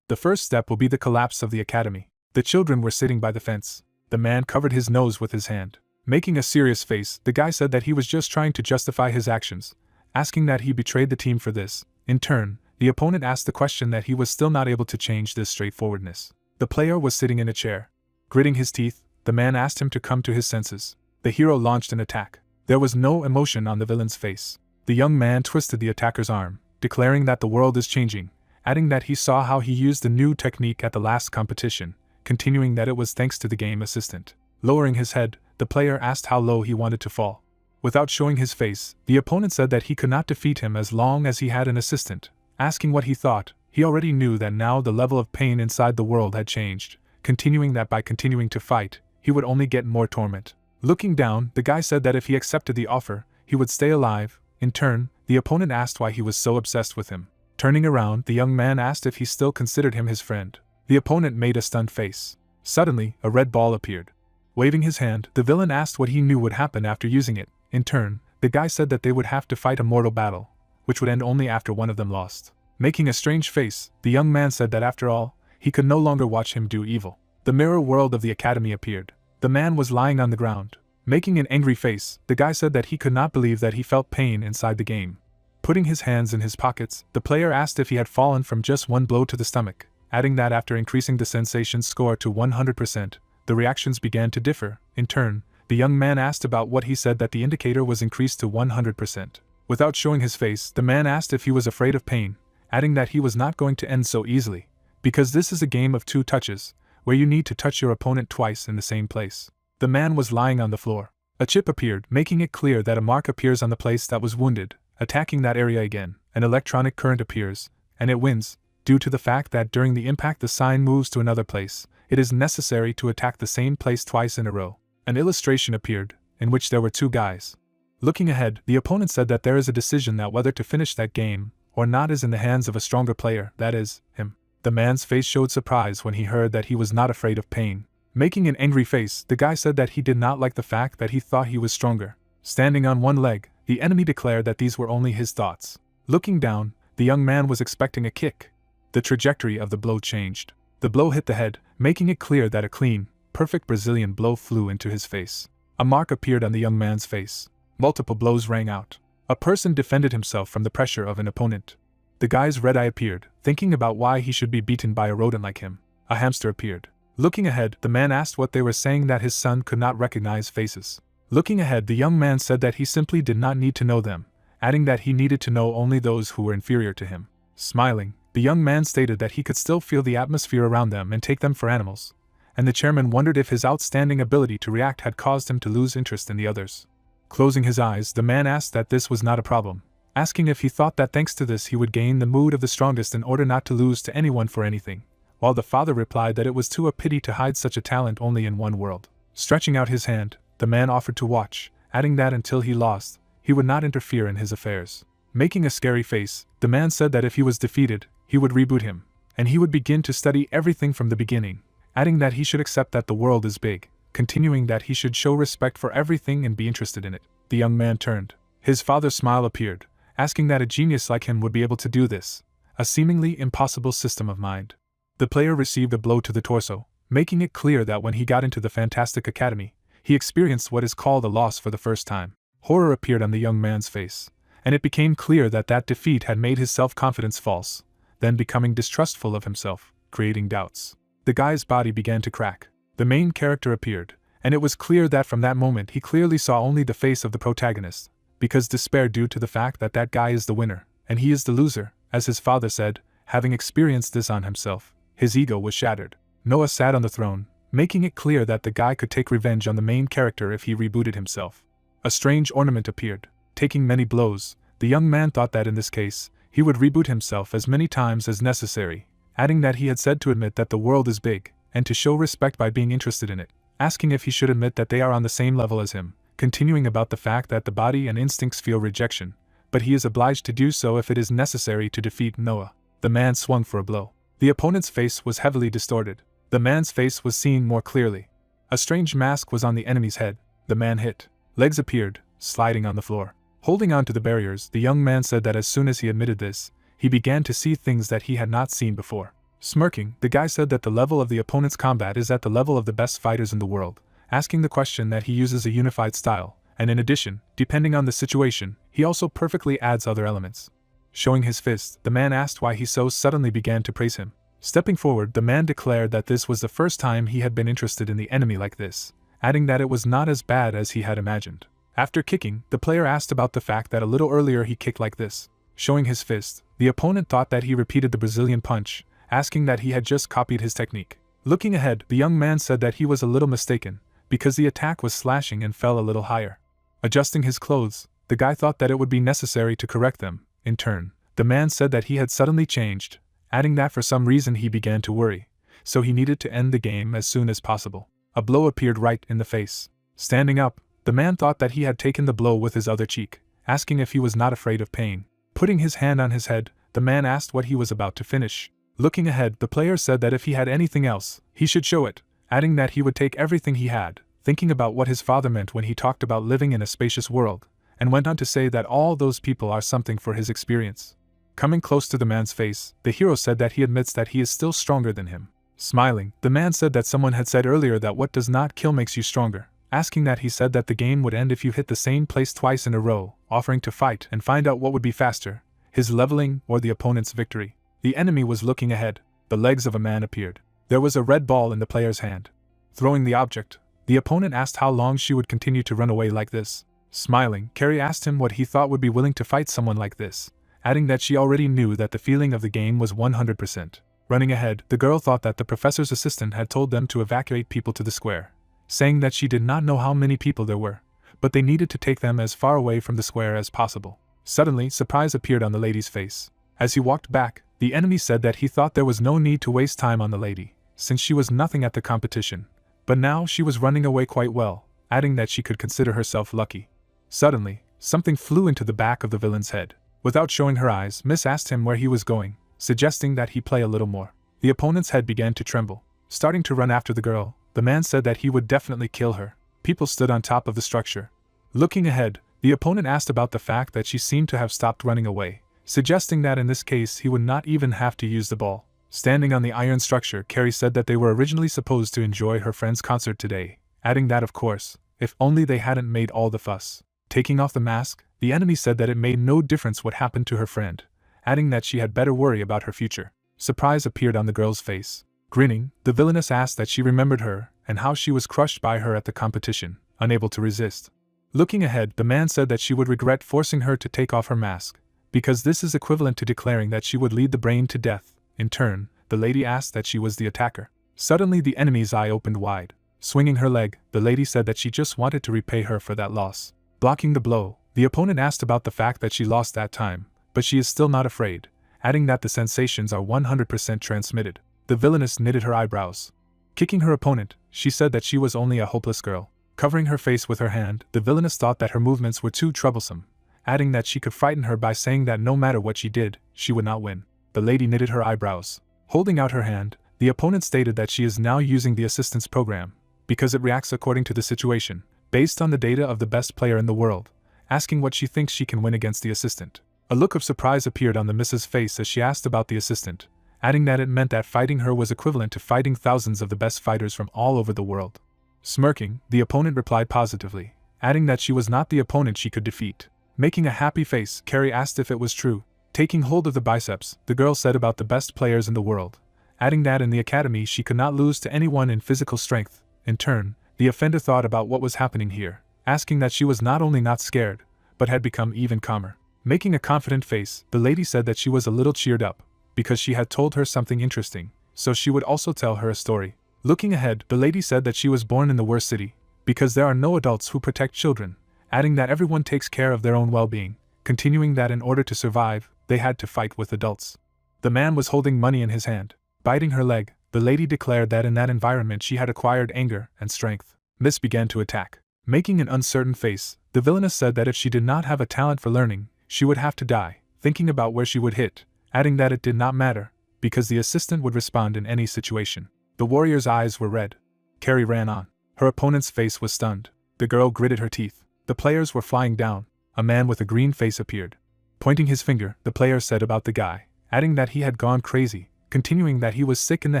The first step will be the collapse of the academy. The children were sitting by the fence. The man covered his nose with his hand. Making a serious face, the guy said that he was just trying to justify his actions, asking that he betrayed the team for this. In turn, the opponent asked the question that he was still not able to change this straightforwardness. The player was sitting in a chair. Gritting his teeth, the man asked him to come to his senses. The hero launched an attack. There was no emotion on the villain's face. The young man twisted the attacker's arm, declaring that the world is changing, adding that he saw how he used the new technique at the last competition, continuing that it was thanks to the game assistant. Lowering his head, the player asked how low he wanted to fall. Without showing his face, the opponent said that he could not defeat him as long as he had an assistant. Asking what he thought, he already knew that now the level of pain inside the world had changed, continuing that by continuing to fight, he would only get more torment. Looking down, the guy said that if he accepted the offer, he would stay alive. In turn, the opponent asked why he was so obsessed with him. Turning around, the young man asked if he still considered him his friend. The opponent made a stunned face. Suddenly, a red ball appeared. Waving his hand, the villain asked what he knew would happen after using it. In turn, the guy said that they would have to fight a mortal battle, which would end only after one of them lost. Making a strange face, the young man said that after all, he could no longer watch him do evil. The mirror world of the academy appeared. The man was lying on the ground. Making an angry face, the guy said that he could not believe that he felt pain inside the game. Putting his hands in his pockets, the player asked if he had fallen from just one blow to the stomach, adding that after increasing the sensation score to 100%, the reactions began to differ. In turn, the young man asked about what he said that the indicator was increased to 100%. Without showing his face, the man asked if he was afraid of pain, adding that he was not going to end so easily, because this is a game of 2 touches, where you need to touch your opponent twice in the same place. The man was lying on the floor. A chip appeared, making it clear that a mark appears on the place that was wounded. Attacking that area again, an electronic current appears, and it wins, due to the fact that during the impact the sign moves to another place. It is necessary to attack the same place twice in a row. An illustration appeared, in which there were 2 guys. Looking ahead, the opponent said that there is a decision that whether to finish that game or not is in the hands of a stronger player, that is, him. The man's face showed surprise when he heard that he was not afraid of pain. Making an angry face, the guy said that he did not like the fact that he thought he was stronger. Standing on one leg, the enemy declared that these were only his thoughts. Looking down, the young man was expecting a kick. The trajectory of the blow changed. The blow hit the head, making it clear that a clean, perfect Brazilian blow flew into his face. A mark appeared on the young man's face. Multiple blows rang out. A person defended himself from the pressure of an opponent. The guy's red eye appeared, thinking about why he should be beaten by a rodent like him. A hamster appeared. Looking ahead, the man asked what they were saying that his son could not recognize faces. Looking ahead, the young man said that he simply did not need to know them, adding that he needed to know only those who were inferior to him. Smiling, the young man stated that he could still feel the atmosphere around them and take them for animals, and the chairman wondered if his outstanding ability to react had caused him to lose interest in the others. Closing his eyes, the man asked that this was not a problem, asking if he thought that thanks to this he would gain the mood of the strongest in order not to lose to anyone for anything, while the father replied that it was too a pity to hide such a talent only in one world. Stretching out his hand, the man offered to watch, adding that until he lost, he would not interfere in his affairs. Making a scary face, the man said that if he was defeated, he would reboot him, and he would begin to study everything from the beginning, adding that he should accept that the world is big, continuing that he should show respect for everything and be interested in it. The young man turned. His father's smile appeared, asking that a genius like him would be able to do this, a seemingly impossible system of mind. The player received a blow to the torso, making it clear that when he got into the Fantastic Academy, he experienced what is called a loss for the first time. Horror appeared on the young man's face, and it became clear that that defeat had made his self-confidence false, then becoming distrustful of himself, creating doubts. The guy's body began to crack. The main character appeared, and it was clear that from that moment he clearly saw only the face of the protagonist, because despair due to the fact that that guy is the winner, and he is the loser, as his father said, having experienced this on himself. His ego was shattered. Noah sat on the throne, making it clear that the guy could take revenge on the main character if he rebooted himself. A strange ornament appeared. Taking many blows, the young man thought that in this case, he would reboot himself as many times as necessary, adding that he had said to admit that the world is big, and to show respect by being interested in it, asking if he should admit that they are on the same level as him, continuing about the fact that the body and instincts feel rejection, but he is obliged to do so if it is necessary to defeat Noah. The man swung for a blow. The opponent's face was heavily distorted. The man's face was seen more clearly. A strange mask was on the enemy's head. The man hit. Legs appeared, sliding on the floor. Holding on to the barriers, the young man said that as soon as he admitted this, he began to see things that he had not seen before. Smirking, the guy said that the level of the opponent's combat is at the level of the best fighters in the world, asking the question that he uses a unified style, and in addition, depending on the situation, he also perfectly adds other elements. Showing his fist, the man asked why he so suddenly began to praise him. Stepping forward, the man declared that this was the first time he had been interested in the enemy like this, adding that it was not as bad as he had imagined. After kicking, the player asked about the fact that a little earlier he kicked like this. Showing his fist, the opponent thought that he repeated the Brazilian punch, asking that he had just copied his technique. Looking ahead, the young man said that he was a little mistaken, because the attack was slashing and fell a little higher. Adjusting his clothes, the guy thought that it would be necessary to correct them. In turn, the man said that he had suddenly changed, adding that for some reason he began to worry, so he needed to end the game as soon as possible. A blow appeared right in the face. Standing up, the man thought that he had taken the blow with his other cheek, asking if he was not afraid of pain. Putting his hand on his head, The man asked what he was about to finish. Looking ahead, the player said that if he had anything else, he should show it, adding that he would take everything he had, thinking about what his father meant when he talked about living in a spacious world, and went on to say that all those people are something for his experience. Coming close to the man's face, the hero said that he admits that he is still stronger than him. Smiling, the man said that someone had said earlier that what does not kill makes you stronger. Asking that, he said that the game would end if you hit the same place twice in a row, offering to fight and find out what would be faster, his leveling or the opponent's victory. The enemy was looking ahead. The legs of a man appeared. There was a red ball in the player's hand. Throwing the object, the opponent asked how long she would continue to run away like this. Smiling, Carrie asked him what he thought would be willing to fight someone like this, adding that she already knew that the feeling of the game was 100%. Running ahead, the girl thought that the professor's assistant had told them to evacuate people to the square, saying that she did not know how many people there were, but they needed to take them as far away from the square as possible. Suddenly, surprise appeared on the lady's face. As he walked back, the enemy said that he thought there was no need to waste time on the lady, since she was nothing at the competition, but now she was running away quite well, adding that she could consider herself lucky. Suddenly, something flew into the back of the villain's head. Without showing her eyes, Miss asked him where he was going, suggesting that he play a little more. The opponent's head began to tremble. Starting to run after the girl, the man said that he would definitely kill her. People stood on top of the structure. Looking ahead, the opponent asked about the fact that she seemed to have stopped running away, suggesting that in this case he would not even have to use the ball. Standing on the iron structure, Carrie said that they were originally supposed to enjoy her friend's concert today, adding that of course, if only they hadn't made all the fuss. Taking off the mask, the enemy said that it made no difference what happened to her friend, adding that she had better worry about her future. Surprise appeared on the girl's face. Grinning, the villainess asked that she remembered her and how she was crushed by her at the competition, unable to resist. Looking ahead, the man said that she would regret forcing her to take off her mask, because this is equivalent to declaring that she would lead the brain to death. In turn, the lady asked that she was the attacker. Suddenly the enemy's eye opened wide. Swinging her leg, the lady said that she just wanted to repay her for that loss. Blocking the blow, the opponent asked about the fact that she lost that time, but she is still not afraid, adding that the sensations are 100% transmitted. The villainess knitted her eyebrows. Kicking her opponent, she said that she was only a hopeless girl. Covering her face with her hand, the villainess thought that her movements were too troublesome, adding that she could frighten her by saying that no matter what she did, she would not win. The lady knitted her eyebrows. Holding out her hand, the opponent stated that she is now using the assistance program, because it reacts according to the situation, based on the data of the best player in the world, asking what she thinks she can win against the assistant. A look of surprise appeared on the Mrs. face as she asked about the assistant, adding that it meant that fighting her was equivalent to fighting thousands of the best fighters from all over the world. Smirking, the opponent replied positively, adding that she was not the opponent she could defeat. Making a happy face, Carrie asked if it was true. Taking hold of the biceps, the girl said about the best players in the world, adding that in the academy she could not lose to anyone in physical strength. In turn, the offender thought about what was happening here, asking that she was not only not scared, but had become even calmer. Making a confident face, the lady said that she was a little cheered up, because she had told her something interesting, so she would also tell her a story. Looking ahead, the lady said that she was born in the worst city, because there are no adults who protect children, adding that everyone takes care of their own well-being, continuing that in order to survive, they had to fight with adults. The man was holding money in his hand. Biting her leg, the lady declared that in that environment she had acquired anger and strength. Miss began to attack. Making an uncertain face, the villainess said that if she did not have a talent for learning, she would have to die, thinking about where she would hit, adding that it did not matter, because the assistant would respond in any situation. The warrior's eyes were red. Carrie ran on. Her opponent's face was stunned. The girl gritted her teeth. The players were flying down. A man with a green face appeared. Pointing his finger, the player said about the guy, adding that he had gone crazy, continuing that he was sick in the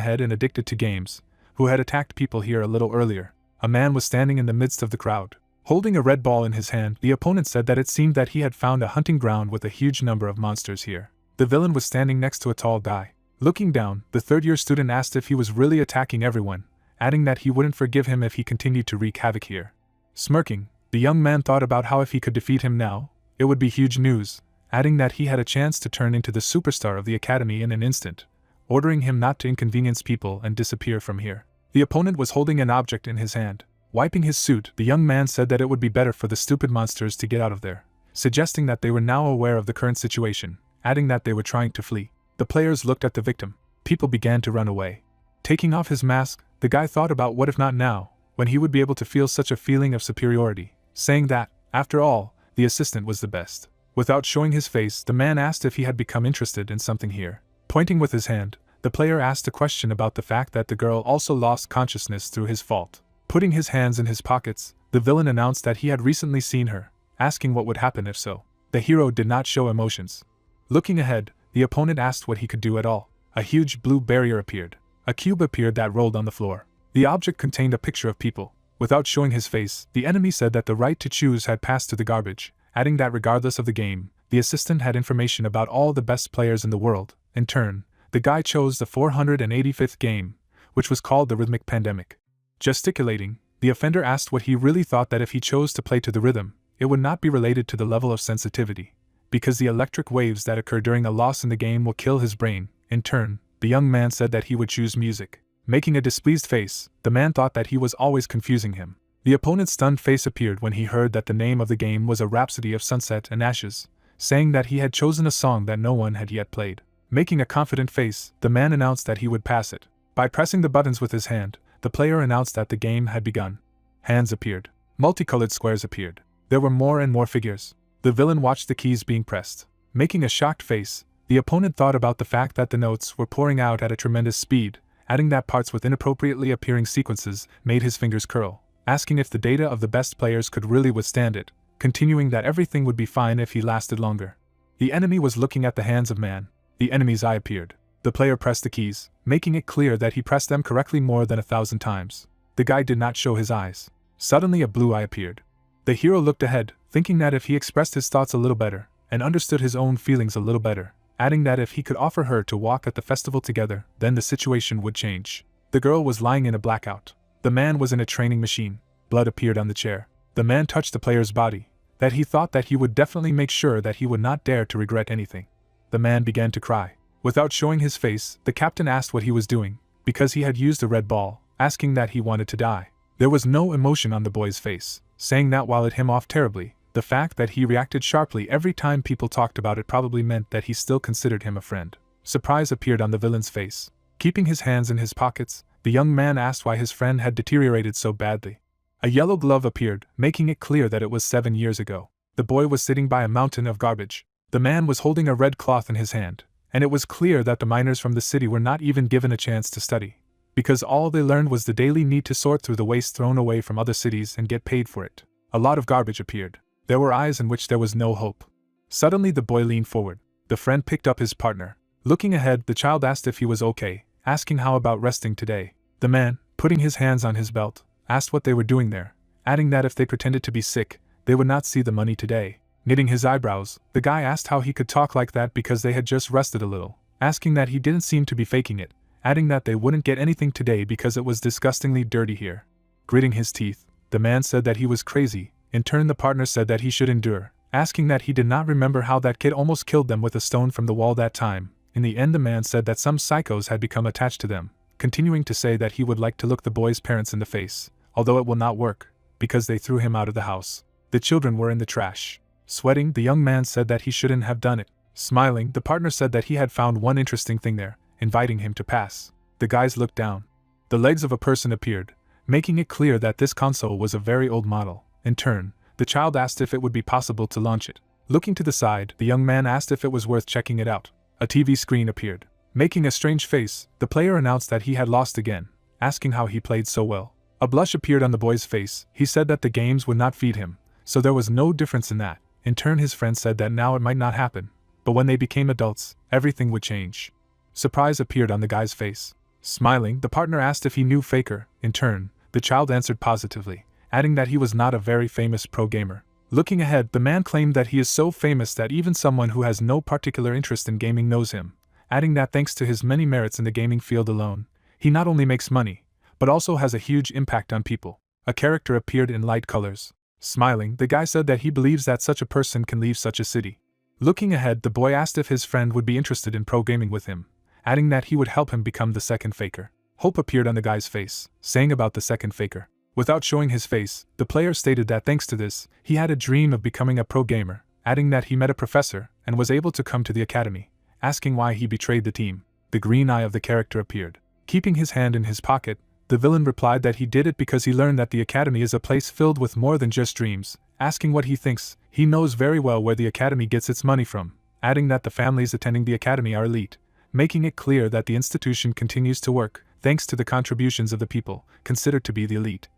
head and addicted to games, who had attacked people here a little earlier. A man was standing in the midst of the crowd. Holding a red ball in his hand, the opponent said that it seemed that he had found a hunting ground with a huge number of monsters here. The villain was standing next to a tall guy. Looking down, the third-year student asked if he was really attacking everyone, adding that he wouldn't forgive him if he continued to wreak havoc here. Smirking, the young man thought about how if he could defeat him now, it would be huge news, adding that he had a chance to turn into the superstar of the academy in an instant, ordering him not to inconvenience people and disappear from here. The opponent was holding an object in his hand. Wiping his suit, the young man said that it would be better for the stupid monsters to get out of there, suggesting that they were now aware of the current situation, adding that they were trying to flee. The players looked at the victim. People began to run away. Taking off his mask, the guy thought about what if not now, when he would be able to feel such a feeling of superiority, saying that, after all, the assistant was the best. Without showing his face, the man asked if he had become interested in something here. Pointing with his hand, the player asked a question about the fact that the girl also lost consciousness through his fault. Putting his hands in his pockets, the villain announced that he had recently seen her, asking what would happen if so. The hero did not show emotions. Looking ahead, the opponent asked what he could do at all. A huge blue barrier appeared. A cube appeared that rolled on the floor. The object contained a picture of people. Without showing his face, the enemy said that the right to choose had passed to the garbage, adding that regardless of the game, the assistant had information about all the best players in the world. In turn, the guy chose the 485th game, which was called the Rhythmic Pandemic. Gesticulating, the offender asked what he really thought that if he chose to play to the rhythm, it would not be related to the level of sensitivity, because the electric waves that occur during a loss in the game will kill his brain. In turn, the young man said that he would choose music. Making a displeased face, the man thought that he was always confusing him. The opponent's stunned face appeared when he heard that the name of the game was A Rhapsody of Sunset and Ashes, saying that he had chosen a song that no one had yet played. Making a confident face, the man announced that he would pass it. By pressing the buttons with his hand, the player announced that the game had begun. Hands appeared. Multicolored squares appeared. There were more and more figures. The villain watched the keys being pressed. Making a shocked face, the opponent thought about the fact that the notes were pouring out at a tremendous speed, adding that parts with inappropriately appearing sequences made his fingers curl, asking if the data of the best players could really withstand it, continuing that everything would be fine if he lasted longer. The enemy was looking at the hands of man. The enemy's eye appeared. The player pressed the keys, making it clear that he pressed them correctly more than 1,000 times. The guy did not show his eyes. Suddenly a blue eye appeared. The hero looked ahead, thinking that if he expressed his thoughts a little better, and understood his own feelings a little better, adding that if he could offer her to walk at the festival together, then the situation would change. The girl was lying in a blackout. The man was in a training machine. Blood appeared on the chair. The man touched the player's body, that he thought that he would definitely make sure that he would not dare to regret anything. The man began to cry. Without showing his face, the captain asked what he was doing, because he had used a red ball, asking that he wanted to die. There was no emotion on the boy's face, saying that while it him off terribly, the fact that he reacted sharply every time people talked about it probably meant that he still considered him a friend. Surprise appeared on the villain's face. Keeping his hands in his pockets, the young man asked why his friend had deteriorated so badly. A yellow glove appeared, making it clear that it was 7 years ago. The boy was sitting by a mountain of garbage. The man was holding a red cloth in his hand, and it was clear that the miners from the city were not even given a chance to study, because all they learned was the daily need to sort through the waste thrown away from other cities and get paid for it. A lot of garbage appeared. There were eyes in which there was no hope. Suddenly the boy leaned forward. The friend picked up his partner. Looking ahead, the child asked if he was okay, asking how about resting today. The man, putting his hands on his belt, asked what they were doing there, adding that if they pretended to be sick, they would not see the money today. Knitting his eyebrows, the guy asked how he could talk like that because they had just rested a little, asking that he didn't seem to be faking it, adding that they wouldn't get anything today because it was disgustingly dirty here. Gritting his teeth, the man said that he was crazy. In turn, the partner said that he should endure, asking that he did not remember how that kid almost killed them with a stone from the wall that time. In the end, the man said that some psychos had become attached to them, continuing to say that he would like to look the boy's parents in the face, although it will not work, because they threw him out of the house. The children were in the trash. Sweating, the young man said that he shouldn't have done it. Smiling, the partner said that he had found one interesting thing there, inviting him to pass. The guys looked down. The legs of a person appeared, making it clear that this console was a very old model. In turn, the child asked if it would be possible to launch it. Looking to the side, the young man asked if it was worth checking it out. A TV screen appeared. Making a strange face, the player announced that he had lost again, asking how he played so well. A blush appeared on the boy's face. He said that the games would not feed him, so there was no difference in that. In turn, his friend said that now it might not happen, but when they became adults, everything would change. Surprise appeared on the guy's face. Smiling, the partner asked if he knew Faker. In turn, the child answered positively, adding that he was not a very famous pro gamer. Looking ahead, the man claimed that he is so famous that even someone who has no particular interest in gaming knows him, adding that thanks to his many merits in the gaming field alone, he not only makes money, but also has a huge impact on people. A character appeared in light colors. Smiling, the guy said that he believes that such a person can leave such a city. Looking ahead, the boy asked if his friend would be interested in pro gaming with him, adding that he would help him become the second Faker. Hope appeared on the guy's face, saying about the second Faker. Without showing his face, the player stated that thanks to this, he had a dream of becoming a pro gamer, adding that he met a professor and was able to come to the academy, asking why he betrayed the team. The green eye of the character appeared. Keeping his hand in his pocket, The villain replied that he did it because he learned that the academy is a place filled with more than just dreams, asking what he thinks. He knows very well where the academy gets its money from, adding that the families attending the academy are elite, making it clear that the institution continues to work, thanks to the contributions of the people, considered to be the elite.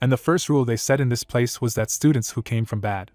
And the first rule they set in this place was that students who came from bad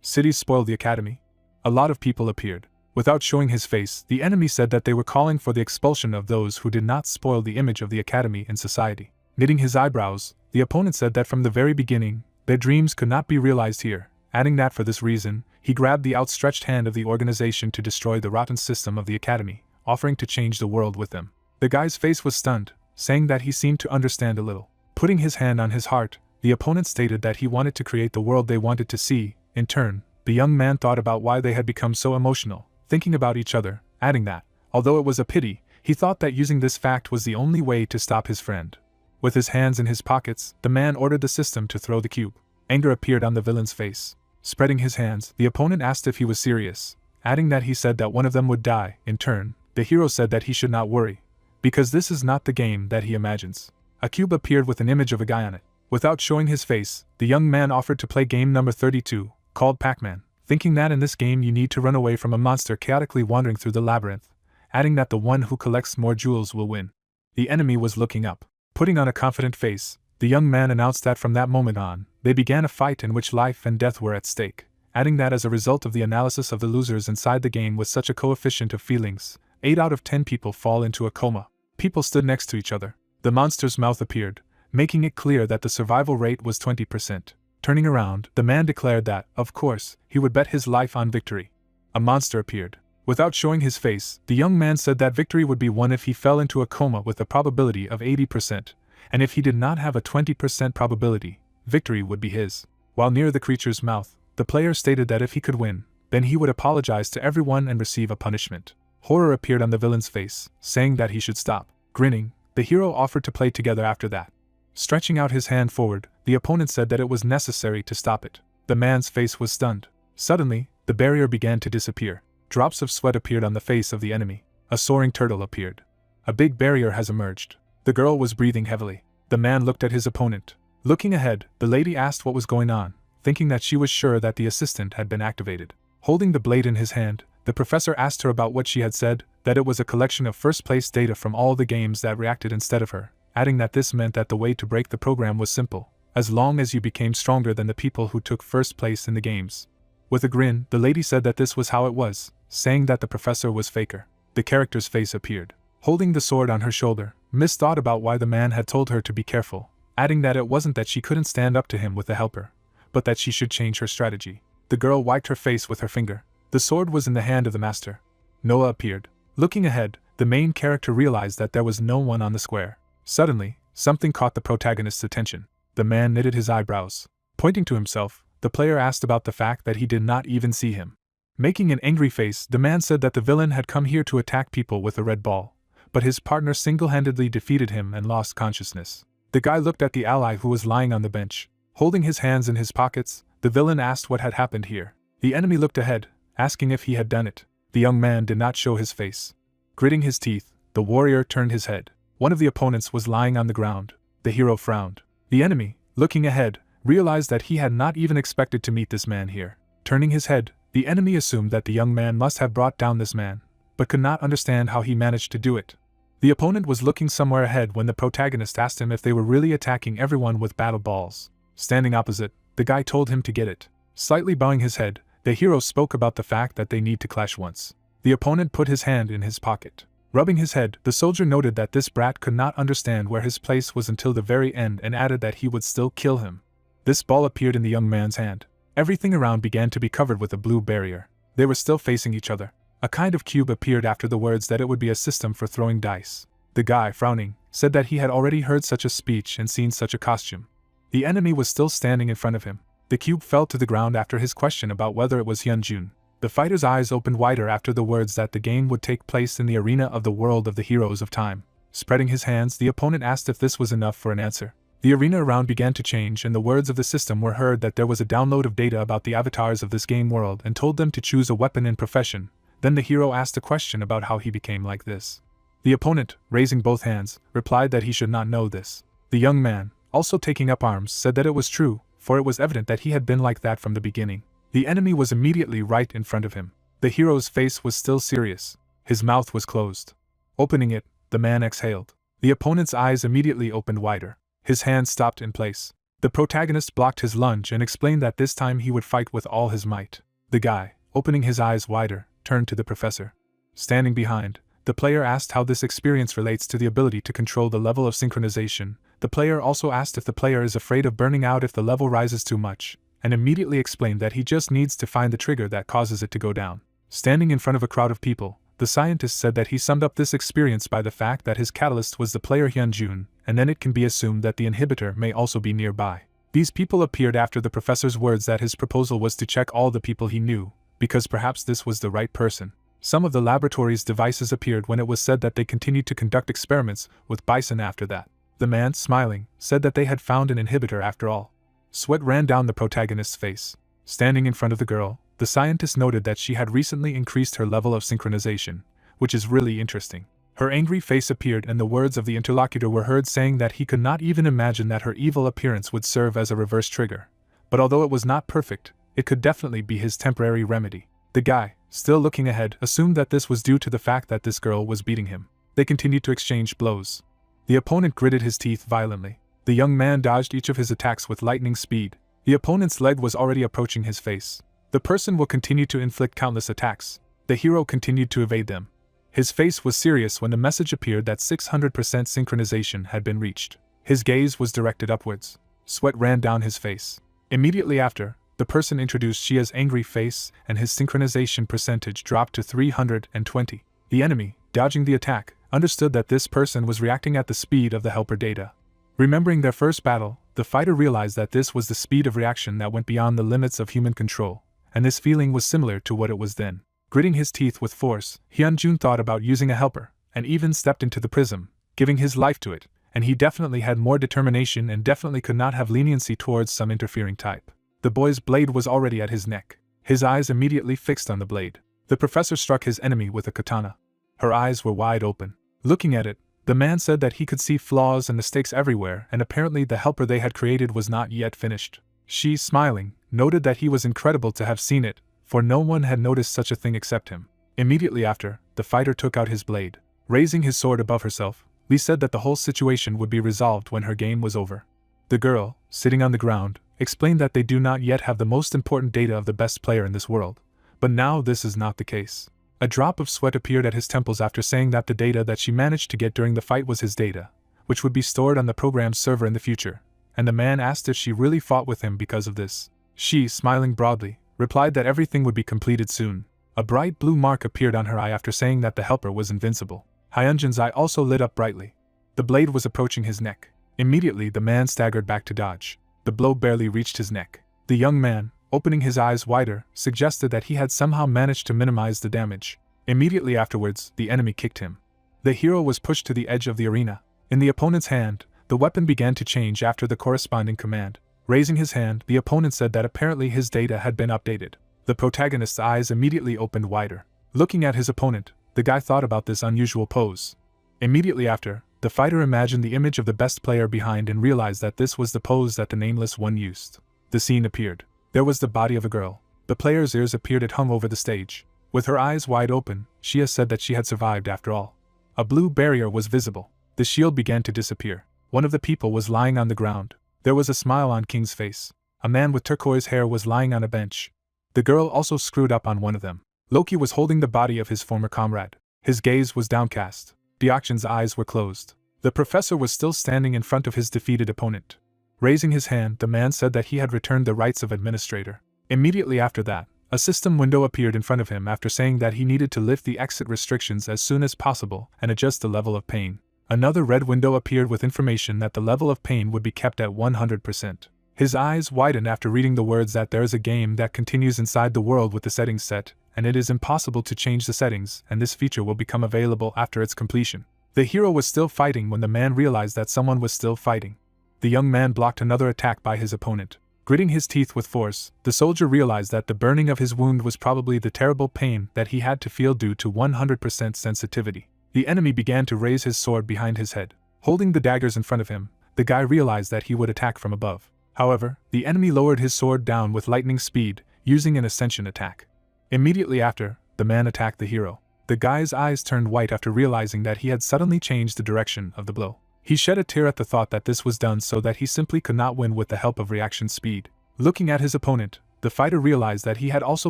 cities spoiled the academy. A lot of people appeared. Without showing his face, the enemy said that they were calling for the expulsion of those who did not spoil the image of the academy in society. Knitting his eyebrows, the opponent said that from the very beginning, their dreams could not be realized here, adding that for this reason, he grabbed the outstretched hand of the organization to destroy the rotten system of the academy, offering to change the world with them. The guy's face was stunned, saying that he seemed to understand a little. Putting his hand on his heart, the opponent stated that he wanted to create the world they wanted to see. In turn, the young man thought about why they had become so emotional, thinking about each other, adding that, although it was a pity, he thought that using this fact was the only way to stop his friend. With his hands in his pockets, the man ordered the system to throw the cube. Anger appeared on the villain's face. Spreading his hands, the opponent asked if he was serious, adding that he said that one of them would die. In turn, the hero said that he should not worry, because this is not the game that he imagines. A cube appeared with an image of a guy on it. Without showing his face, the young man offered to play game number 32, called Pac-Man, thinking that in this game you need to run away from a monster chaotically wandering through the labyrinth, adding that the one who collects more jewels will win. The enemy was looking up. Putting on a confident face, the young man announced that from that moment on, they began a fight in which life and death were at stake, adding that as a result of the analysis of the losers inside the game with such a coefficient of feelings, 8 out of 10 people fall into a coma. People stood next to each other. The monster's mouth appeared, making it clear that the survival rate was 20%. Turning around, the man declared that, of course, he would bet his life on victory. A monster appeared. Without showing his face, the young man said that victory would be won if he fell into a coma with a probability of 80%, and if he did not have a 20% probability, victory would be his. While near the creature's mouth, the player stated that if he could win, then he would apologize to everyone and receive a punishment. Horror appeared on the villain's face, saying that he should stop. Grinning, the hero offered to play together after that. Stretching out his hand forward, the opponent said that it was necessary to stop it. The man's face was stunned. Suddenly, the barrier began to disappear. Drops of sweat appeared on the face of the enemy. A soaring turtle appeared. A big barrier has emerged. The girl was breathing heavily. The man looked at his opponent. Looking ahead, the lady asked what was going on, thinking that she was sure that the assistant had been activated. Holding the blade in his hand, the professor asked her about what she had said, that it was a collection of first-place data from all the games that reacted instead of her, adding that this meant that the way to break the program was simple, as long as you became stronger than the people who took first place in the games. With a grin, the lady said that this was how it was, saying that the professor was faker. The character's face appeared. Holding the sword on her shoulder, Miss thought about why the man had told her to be careful, adding that it wasn't that she couldn't stand up to him with a helper, but that she should change her strategy. The girl wiped her face with her finger. The sword was in the hand of the master. Noah appeared. Looking ahead, the main character realized that there was no one on the square. Suddenly, something caught the protagonist's attention. The man knitted his eyebrows. Pointing to himself, the player asked about the fact that he did not even see him. Making an angry face, the man said that the villain had come here to attack people with a red ball, but his partner single-handedly defeated him and lost consciousness. The guy looked at the ally who was lying on the bench. Holding his hands in his pockets, the villain asked what had happened here. The enemy looked ahead, asking if he had done it. The young man did not show his face. Gritting his teeth, the warrior turned his head. One of the opponents was lying on the ground. The hero frowned. The enemy, looking ahead, realized that he had not even expected to meet this man here. Turning his head, the enemy assumed that the young man must have brought down this man, but could not understand how he managed to do it. The opponent was looking somewhere ahead when the protagonist asked him if they were really attacking everyone with battle balls. Standing opposite, the guy told him to get it. Slightly bowing his head, the hero spoke about the fact that they need to clash once. The opponent put his hand in his pocket. Rubbing his head, the soldier noted that this brat could not understand where his place was until the very end and added that he would still kill him. This ball appeared in the young man's hand. Everything around began to be covered with a blue barrier. They were still facing each other. A kind of cube appeared after the words that it would be a system for throwing dice. The guy, frowning, said that he had already heard such a speech and seen such a costume. The enemy was still standing in front of him. The cube fell to the ground after his question about whether it was Hyunjun. The fighter's eyes opened wider after the words that the game would take place in the arena of the world of the heroes of time. Spreading his hands, the opponent asked if this was enough for an answer. The arena around began to change and the words of the system were heard that there was a download of data about the avatars of this game world and told them to choose a weapon and profession. Then the hero asked a question about how he became like this. The opponent, raising both hands, replied that he should not know this. The young man, also taking up arms, said that it was true, for it was evident that he had been like that from the beginning. The enemy was immediately right in front of him. The hero's face was still serious. His mouth was closed. Opening it, the man exhaled. The opponent's eyes immediately opened wider. His hand stopped in place. The protagonist blocked his lunge and explained that this time he would fight with all his might. The guy, opening his eyes wider, turned to the professor. Standing behind, the player asked how this experience relates to the ability to control the level of synchronization. The player also asked if the player is afraid of burning out if the level rises too much, and immediately explained that he just needs to find the trigger that causes it to go down. Standing in front of a crowd of people, the scientist said that he summed up this experience by the fact that his catalyst was the player Hyunjun, and then it can be assumed that the inhibitor may also be nearby. These people appeared after the professor's words that his proposal was to check all the people he knew, because perhaps this was the right person. Some of the laboratory's devices appeared when it was said that they continued to conduct experiments with Bison after that. The man, smiling, said that they had found an inhibitor after all. Sweat ran down the protagonist's face. Standing in front of the girl, the scientist noted that she had recently increased her level of synchronization, which is really interesting. Her angry face appeared and the words of the interlocutor were heard saying that he could not even imagine that her evil appearance would serve as a reverse trigger. But although it was not perfect, it could definitely be his temporary remedy. The guy, still looking ahead, assumed that this was due to the fact that this girl was beating him. They continued to exchange blows. The opponent gritted his teeth violently. The young man dodged each of his attacks with lightning speed. The opponent's leg was already approaching his face. The person will continue to inflict countless attacks. The hero continued to evade them. His face was serious when the message appeared that 600% synchronization had been reached. His gaze was directed upwards. Sweat ran down his face. Immediately after, the person introduced Shia's angry face and his synchronization percentage dropped to 320. The enemy, dodging the attack, understood that this person was reacting at the speed of the helper data. Remembering their first battle, the fighter realized that this was the speed of reaction that went beyond the limits of human control, and this feeling was similar to what it was then. Gritting his teeth with force, Hyunjun thought about using a helper, and even stepped into the prism, giving his life to it, and he definitely had more determination and definitely could not have leniency towards some interfering type. The boy's blade was already at his neck. His eyes immediately fixed on the blade. The professor struck his enemy with a katana. Her eyes were wide open. Looking at it, the man said that he could see flaws and mistakes everywhere, and apparently the helper they had created was not yet finished. She, smiling, noted that he was incredible to have seen it, for no one had noticed such a thing except him. Immediately after, the fighter took out his blade. Raising his sword above herself, Lee said that the whole situation would be resolved when her game was over. The girl, sitting on the ground, explained that they do not yet have the most important data of the best player in this world, but now this is not the case. A drop of sweat appeared at his temples after saying that the data that she managed to get during the fight was his data, which would be stored on the program's server in the future, and the man asked if she really fought with him because of this. She, smiling broadly, replied that everything would be completed soon. A bright blue mark appeared on her eye after saying that the helper was invincible. Hyunjin's eye also lit up brightly. The blade was approaching his neck. Immediately the man staggered back to dodge. The blow barely reached his neck. The young man, opening his eyes wider, suggested that he had somehow managed to minimize the damage. Immediately afterwards, the enemy kicked him. The hero was pushed to the edge of the arena. In the opponent's hand, the weapon began to change after the corresponding command. Raising his hand, the opponent said that apparently his data had been updated. The protagonist's eyes immediately opened wider. Looking at his opponent, the guy thought about this unusual pose. Immediately after, the fighter imagined the image of the best player behind and realized that this was the pose that the nameless one used. The scene appeared. There was the body of a girl. The player's ears appeared it hung over the stage. With her eyes wide open, Shia said that she had survived after all. A blue barrier was visible. The shield began to disappear. One of the people was lying on the ground. There was a smile on King's face. A man with turquoise hair was lying on a bench. The girl also screwed up on one of them. Loki was holding the body of his former comrade. His gaze was downcast. Deokjin's eyes were closed. The professor was still standing in front of his defeated opponent. Raising his hand, the man said that he had returned the rights of administrator. Immediately after that, a system window appeared in front of him after saying that he needed to lift the exit restrictions as soon as possible and adjust the level of pain. Another red window appeared with information that the level of pain would be kept at 100%. His eyes widened after reading the words that there is a game that continues inside the world with the settings set, and it is impossible to change the settings, and this feature will become available after its completion. The hero was still fighting when the man realized that someone was still fighting. The young man blocked another attack by his opponent. Gritting his teeth with force, the soldier realized that the burning of his wound was probably the terrible pain that he had to feel due to 100% sensitivity. The enemy began to raise his sword behind his head. Holding the daggers in front of him, the guy realized that he would attack from above. However, the enemy lowered his sword down with lightning speed, using an ascension attack. Immediately after, the man attacked the hero. The guy's eyes turned white after realizing that he had suddenly changed the direction of the blow. He shed a tear at the thought that this was done so that he simply could not win with the help of reaction speed. Looking at his opponent, the fighter realized that he had also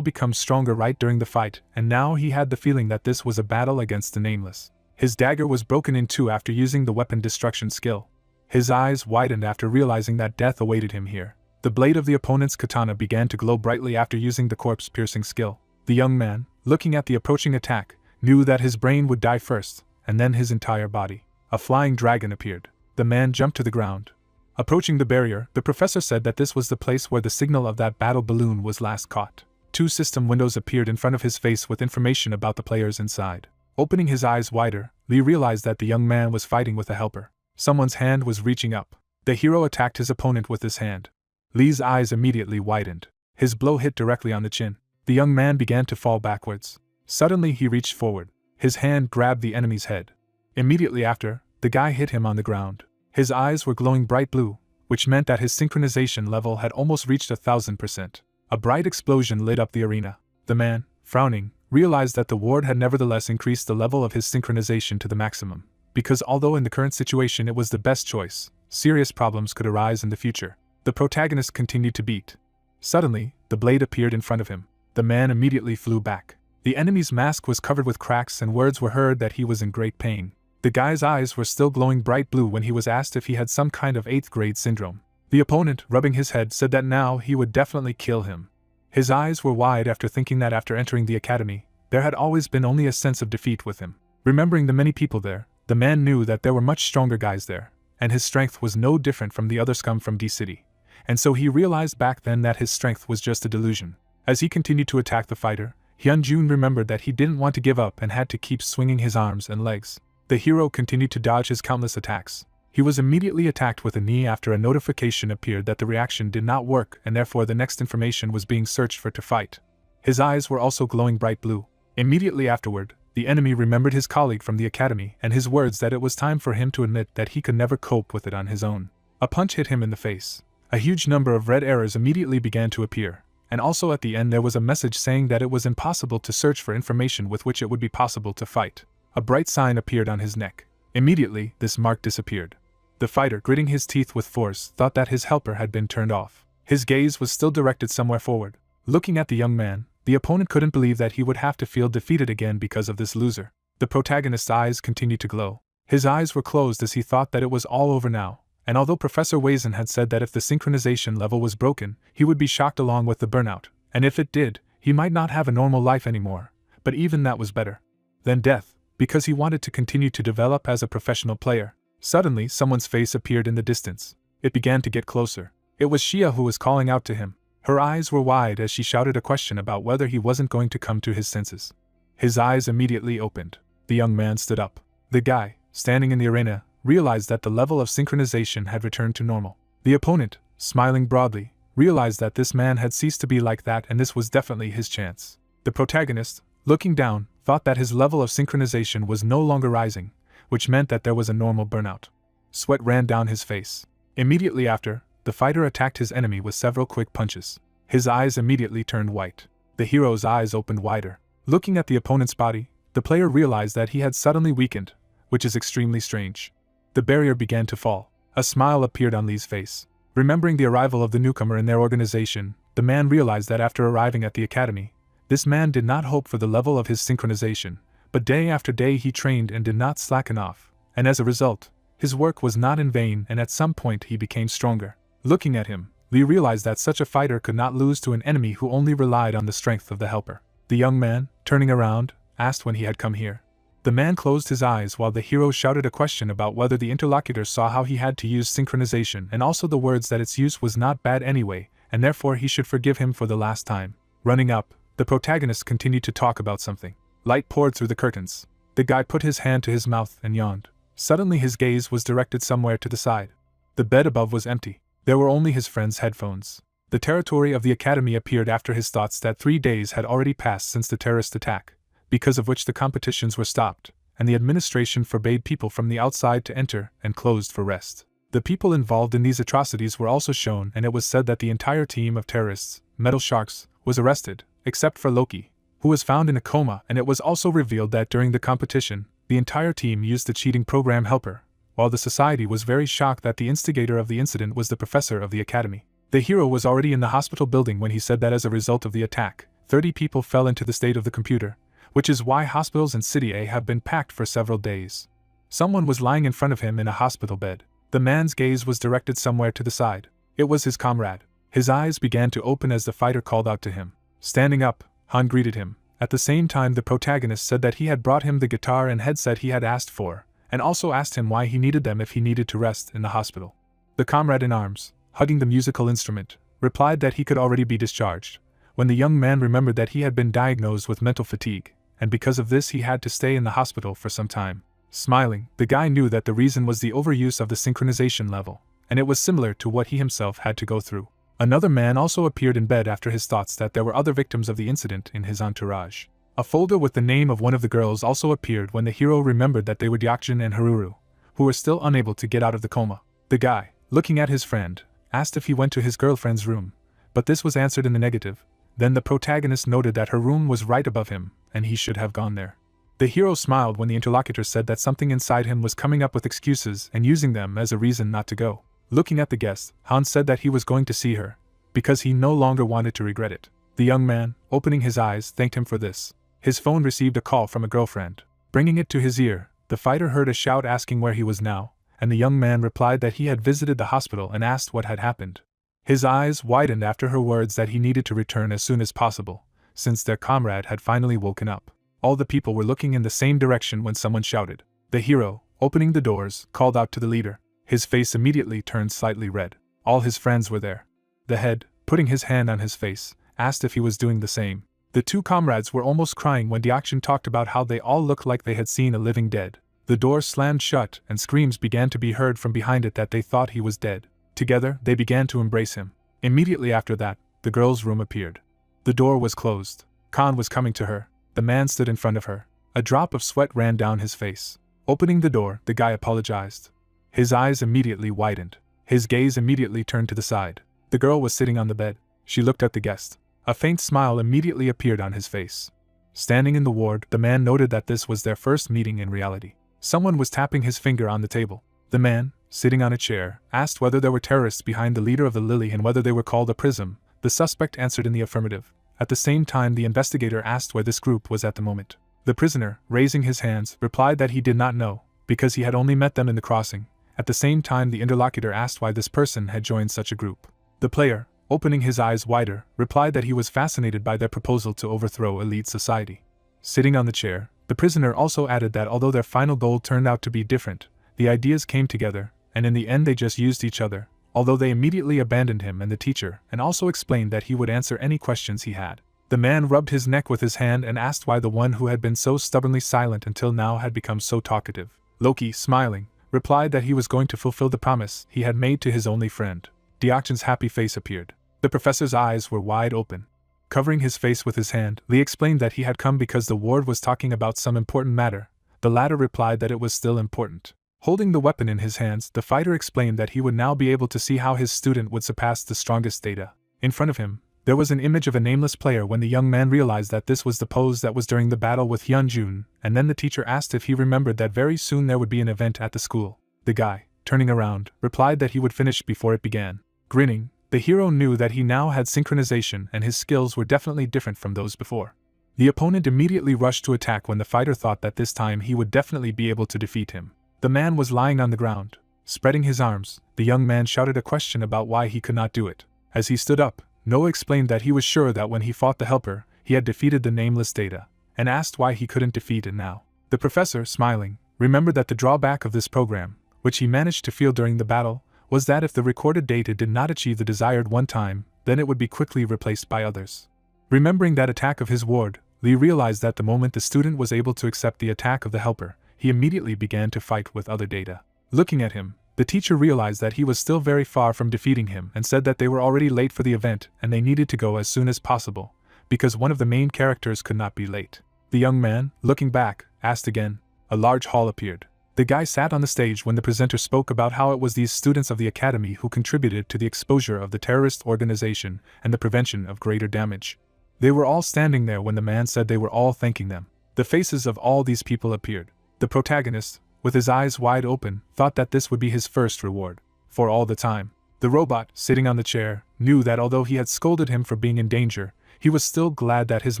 become stronger right during the fight, and now he had the feeling that this was a battle against the nameless. His dagger was broken in two after using the weapon destruction skill. His eyes widened after realizing that death awaited him here. The blade of the opponent's katana began to glow brightly after using the corpse-piercing skill. The young man, looking at the approaching attack, knew that his brain would die first, and then his entire body. A flying dragon appeared. The man jumped to the ground. Approaching the barrier, the professor said that this was the place where the signal of that battle balloon was last caught. Two system windows appeared in front of his face with information about the players inside. Opening his eyes wider, Lee realized that the young man was fighting with a helper. Someone's hand was reaching up. The hero attacked his opponent with his hand. Lee's eyes immediately widened. His blow hit directly on the chin. The young man began to fall backwards. Suddenly he reached forward. His hand grabbed the enemy's head. Immediately after, the guy hit him on the ground. His eyes were glowing bright blue, which meant that his synchronization level had almost reached 1000%. A bright explosion lit up the arena. The man, frowning, realized that the ward had nevertheless increased the level of his synchronization to the maximum. Because although in the current situation it was the best choice, serious problems could arise in the future. The protagonist continued to beat. Suddenly, the blade appeared in front of him. The man immediately flew back. The enemy's mask was covered with cracks and words were heard that he was in great pain. The guy's eyes were still glowing bright blue when he was asked if he had some kind of 8th grade syndrome. The opponent, rubbing his head, said that now he would definitely kill him. His eyes were wide after thinking that after entering the academy, there had always been only a sense of defeat with him. Remembering the many people there, the man knew that there were much stronger guys there, and his strength was no different from the other scum from D-City. And so he realized back then that his strength was just a delusion. As he continued to attack the fighter, Hyunjun remembered that he didn't want to give up and had to keep swinging his arms and legs. The hero continued to dodge his countless attacks. He was immediately attacked with a knee after a notification appeared that the reaction did not work and therefore the next information was being searched for to fight. His eyes were also glowing bright blue. Immediately afterward, the enemy remembered his colleague from the academy and his words that it was time for him to admit that he could never cope with it on his own. A punch hit him in the face. A huge number of red arrows immediately began to appear, and also at the end there was a message saying that it was impossible to search for information with which it would be possible to fight. A bright sign appeared on his neck. Immediately, this mark disappeared. The fighter, gritting his teeth with force, thought that his helper had been turned off. His gaze was still directed somewhere forward. Looking at the young man, the opponent couldn't believe that he would have to feel defeated again because of this loser. The protagonist's eyes continued to glow. His eyes were closed as he thought that it was all over now, and although Professor Wazen had said that if the synchronization level was broken, he would be shocked along with the burnout, and if it did, he might not have a normal life anymore, but even that was better than death, because he wanted to continue to develop as a professional player. Suddenly, someone's face appeared in the distance. It began to get closer. It was Shia who was calling out to him. Her eyes were wide as she shouted a question about whether he wasn't going to come to his senses. His eyes immediately opened. The young man stood up. The guy, standing in the arena, realized that the level of synchronization had returned to normal. The opponent, smiling broadly, realized that this man had ceased to be like that and this was definitely his chance. The protagonist, looking down, thought that his level of synchronization was no longer rising, which meant that there was a normal burnout. Sweat ran down his face. Immediately after, the fighter attacked his enemy with several quick punches. His eyes immediately turned white. The hero's eyes opened wider. Looking at the opponent's body, the player realized that he had suddenly weakened, which is extremely strange. The barrier began to fall. A smile appeared on Lee's face. Remembering the arrival of the newcomer in their organization, the man realized that after arriving at the academy, this man did not hope for the level of his synchronization, but day after day he trained and did not slacken off, and as a result, his work was not in vain and at some point he became stronger. Looking at him, Lee realized that such a fighter could not lose to an enemy who only relied on the strength of the helper. The young man, turning around, asked when he had come here. The man closed his eyes while the hero shouted a question about whether the interlocutor saw how he had to use synchronization and also the words that its use was not bad anyway, and therefore he should forgive him for the last time. Running up, the protagonist continued to talk about something. Light poured through the curtains. The guy put his hand to his mouth and yawned. Suddenly his gaze was directed somewhere to the side. The bed above was empty. There were only his friend's headphones. The territory of the academy appeared after his thoughts that 3 days had already passed since the terrorist attack, because of which the competitions were stopped, and the administration forbade people from the outside to enter and closed for rest. The people involved in these atrocities were also shown, and it was said that the entire team of terrorists, Metal Sharks, was arrested, except for Loki, who was found in a coma, and it was also revealed that during the competition, the entire team used the cheating program Helper, while the society was very shocked that the instigator of the incident was the professor of the academy. The hero was already in the hospital building when he said that as a result of the attack, 30 people fell into the state of the computer, which is why hospitals in City A have been packed for several days. Someone was lying in front of him in a hospital bed. The man's gaze was directed somewhere to the side. It was his comrade. His eyes began to open as the fighter called out to him. Standing up, Han greeted him. At the same time, the protagonist said that he had brought him the guitar and headset he had asked for, and also asked him why he needed them if he needed to rest in the hospital. The comrade in arms, hugging the musical instrument, replied that he could already be discharged, when the young man remembered that he had been diagnosed with mental fatigue, and because of this he had to stay in the hospital for some time. Smiling, the guy knew that the reason was the overuse of the synchronization level, and it was similar to what he himself had to go through. Another man also appeared in bed after his thoughts that there were other victims of the incident in his entourage. A folder with the name of one of the girls also appeared when the hero remembered that they were Dyakjin and Haruru, who were still unable to get out of the coma. The guy, looking at his friend, asked if he went to his girlfriend's room, but this was answered in the negative. Then the protagonist noted that her room was right above him, and he should have gone there. The hero smiled when the interlocutor said that something inside him was coming up with excuses and using them as a reason not to go. Looking at the guest, Han said that he was going to see her, because he no longer wanted to regret it. The young man, opening his eyes, thanked him for this. His phone received a call from a girlfriend. Bringing it to his ear, the fighter heard a shout asking where he was now, and the young man replied that he had visited the hospital and asked what had happened. His eyes widened after her words that he needed to return as soon as possible, since their comrade had finally woken up. All the people were looking in the same direction when someone shouted. The hero, opening the doors, called out to the leader. His face immediately turned slightly red. All his friends were there. The head, putting his hand on his face, asked if he was doing the same. The two comrades were almost crying when Dyakjin talked about how they all looked like they had seen a living dead. The door slammed shut and screams began to be heard from behind it that they thought he was dead. Together, they began to embrace him. Immediately after that, the girl's room appeared. The door was closed. Khan was coming to her. The man stood in front of her. A drop of sweat ran down his face. Opening the door, the guy apologized. His eyes immediately widened. His gaze immediately turned to the side. The girl was sitting on the bed. She looked at the guest. A faint smile immediately appeared on his face. Standing in the ward, the man noted that this was their first meeting in reality. Someone was tapping his finger on the table. The man, sitting on a chair, asked whether there were terrorists behind the leader of the Lily and whether they were called a Prism. The suspect answered in the affirmative. At the same time, the investigator asked where this group was at the moment. The prisoner, raising his hands, replied that he did not know, because he had only met them in the crossing. At the same time, the interlocutor asked why this person had joined such a group. The player, opening his eyes wider, replied that he was fascinated by their proposal to overthrow elite society. Sitting on the chair, the prisoner also added that although their final goal turned out to be different, the ideas came together, and in the end they just used each other, although they immediately abandoned him and the teacher, and also explained that he would answer any questions he had. The man rubbed his neck with his hand and asked why the one who had been so stubbornly silent until now had become so talkative. Loki, smiling, replied that he was going to fulfill the promise he had made to his only friend. Dyakjin's happy face appeared. The professor's eyes were wide open. Covering his face with his hand, Lee explained that he had come because the ward was talking about some important matter. The latter replied that it was still important. Holding the weapon in his hands, the fighter explained that he would now be able to see how his student would surpass the strongest data. In front of him, there was an image of a nameless player when the young man realized that this was the pose that was during the battle with Hyunjun, and then the teacher asked if he remembered that very soon there would be an event at the school. The guy, turning around, replied that he would finish before it began. Grinning, the hero knew that he now had synchronization and his skills were definitely different from those before. The opponent immediately rushed to attack when the fighter thought that this time he would definitely be able to defeat him. The man was lying on the ground. Spreading his arms, the young man shouted a question about why he could not do it. As he stood up, Noah explained that he was sure that when he fought the helper, he had defeated the nameless data, and asked why he couldn't defeat it now. The professor, smiling, remembered that the drawback of this program, which he managed to feel during the battle, was that if the recorded data did not achieve the desired one time, then it would be quickly replaced by others. Remembering that attack of his ward, Lee realized that the moment the student was able to accept the attack of the helper, he immediately began to fight with other data. Looking at him, the teacher realized that he was still very far from defeating him and said that they were already late for the event and they needed to go as soon as possible, because one of the main characters could not be late. The young man, looking back, asked again. A large hall appeared. The guy sat on the stage when the presenter spoke about how it was these students of the academy who contributed to the exposure of the terrorist organization and the prevention of greater damage. They were all standing there when the man said they were all thanking them. The faces of all these people appeared. The protagonist, with his eyes wide open, thought that this would be his first reward. For all the time, the robot, sitting on the chair, knew that although he had scolded him for being in danger, he was still glad that his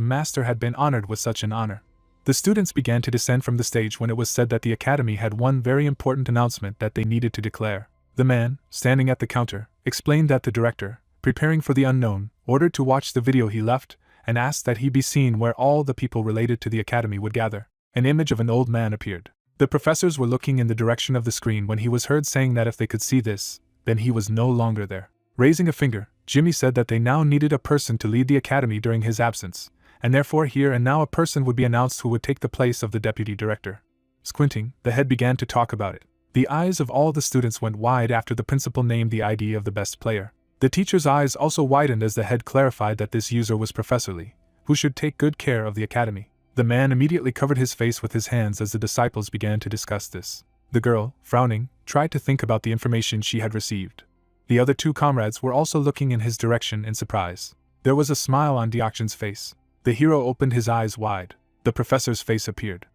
master had been honored with such an honor. The students began to descend from the stage when it was said that the academy had one very important announcement that they needed to declare. The man, standing at the counter, explained that the director, preparing for the unknown, ordered to watch the video he left, and asked that he be seen where all the people related to the academy would gather. An image of an old man appeared. The professors were looking in the direction of the screen when he was heard saying that if they could see this, then he was no longer there. Raising a finger, Jimmy said that they now needed a person to lead the academy during his absence, and therefore here and now a person would be announced who would take the place of the deputy director. Squinting, the head began to talk about it. The eyes of all the students went wide after the principal named the ID of the best player. The teacher's eyes also widened as the head clarified that this user was Professor Lee, who should take good care of the academy. The man immediately covered his face with his hands as the disciples began to discuss this. The girl, frowning, tried to think about the information she had received. The other two comrades were also looking in his direction in surprise. There was a smile on Deokshin's face. The hero opened his eyes wide. The professor's face appeared.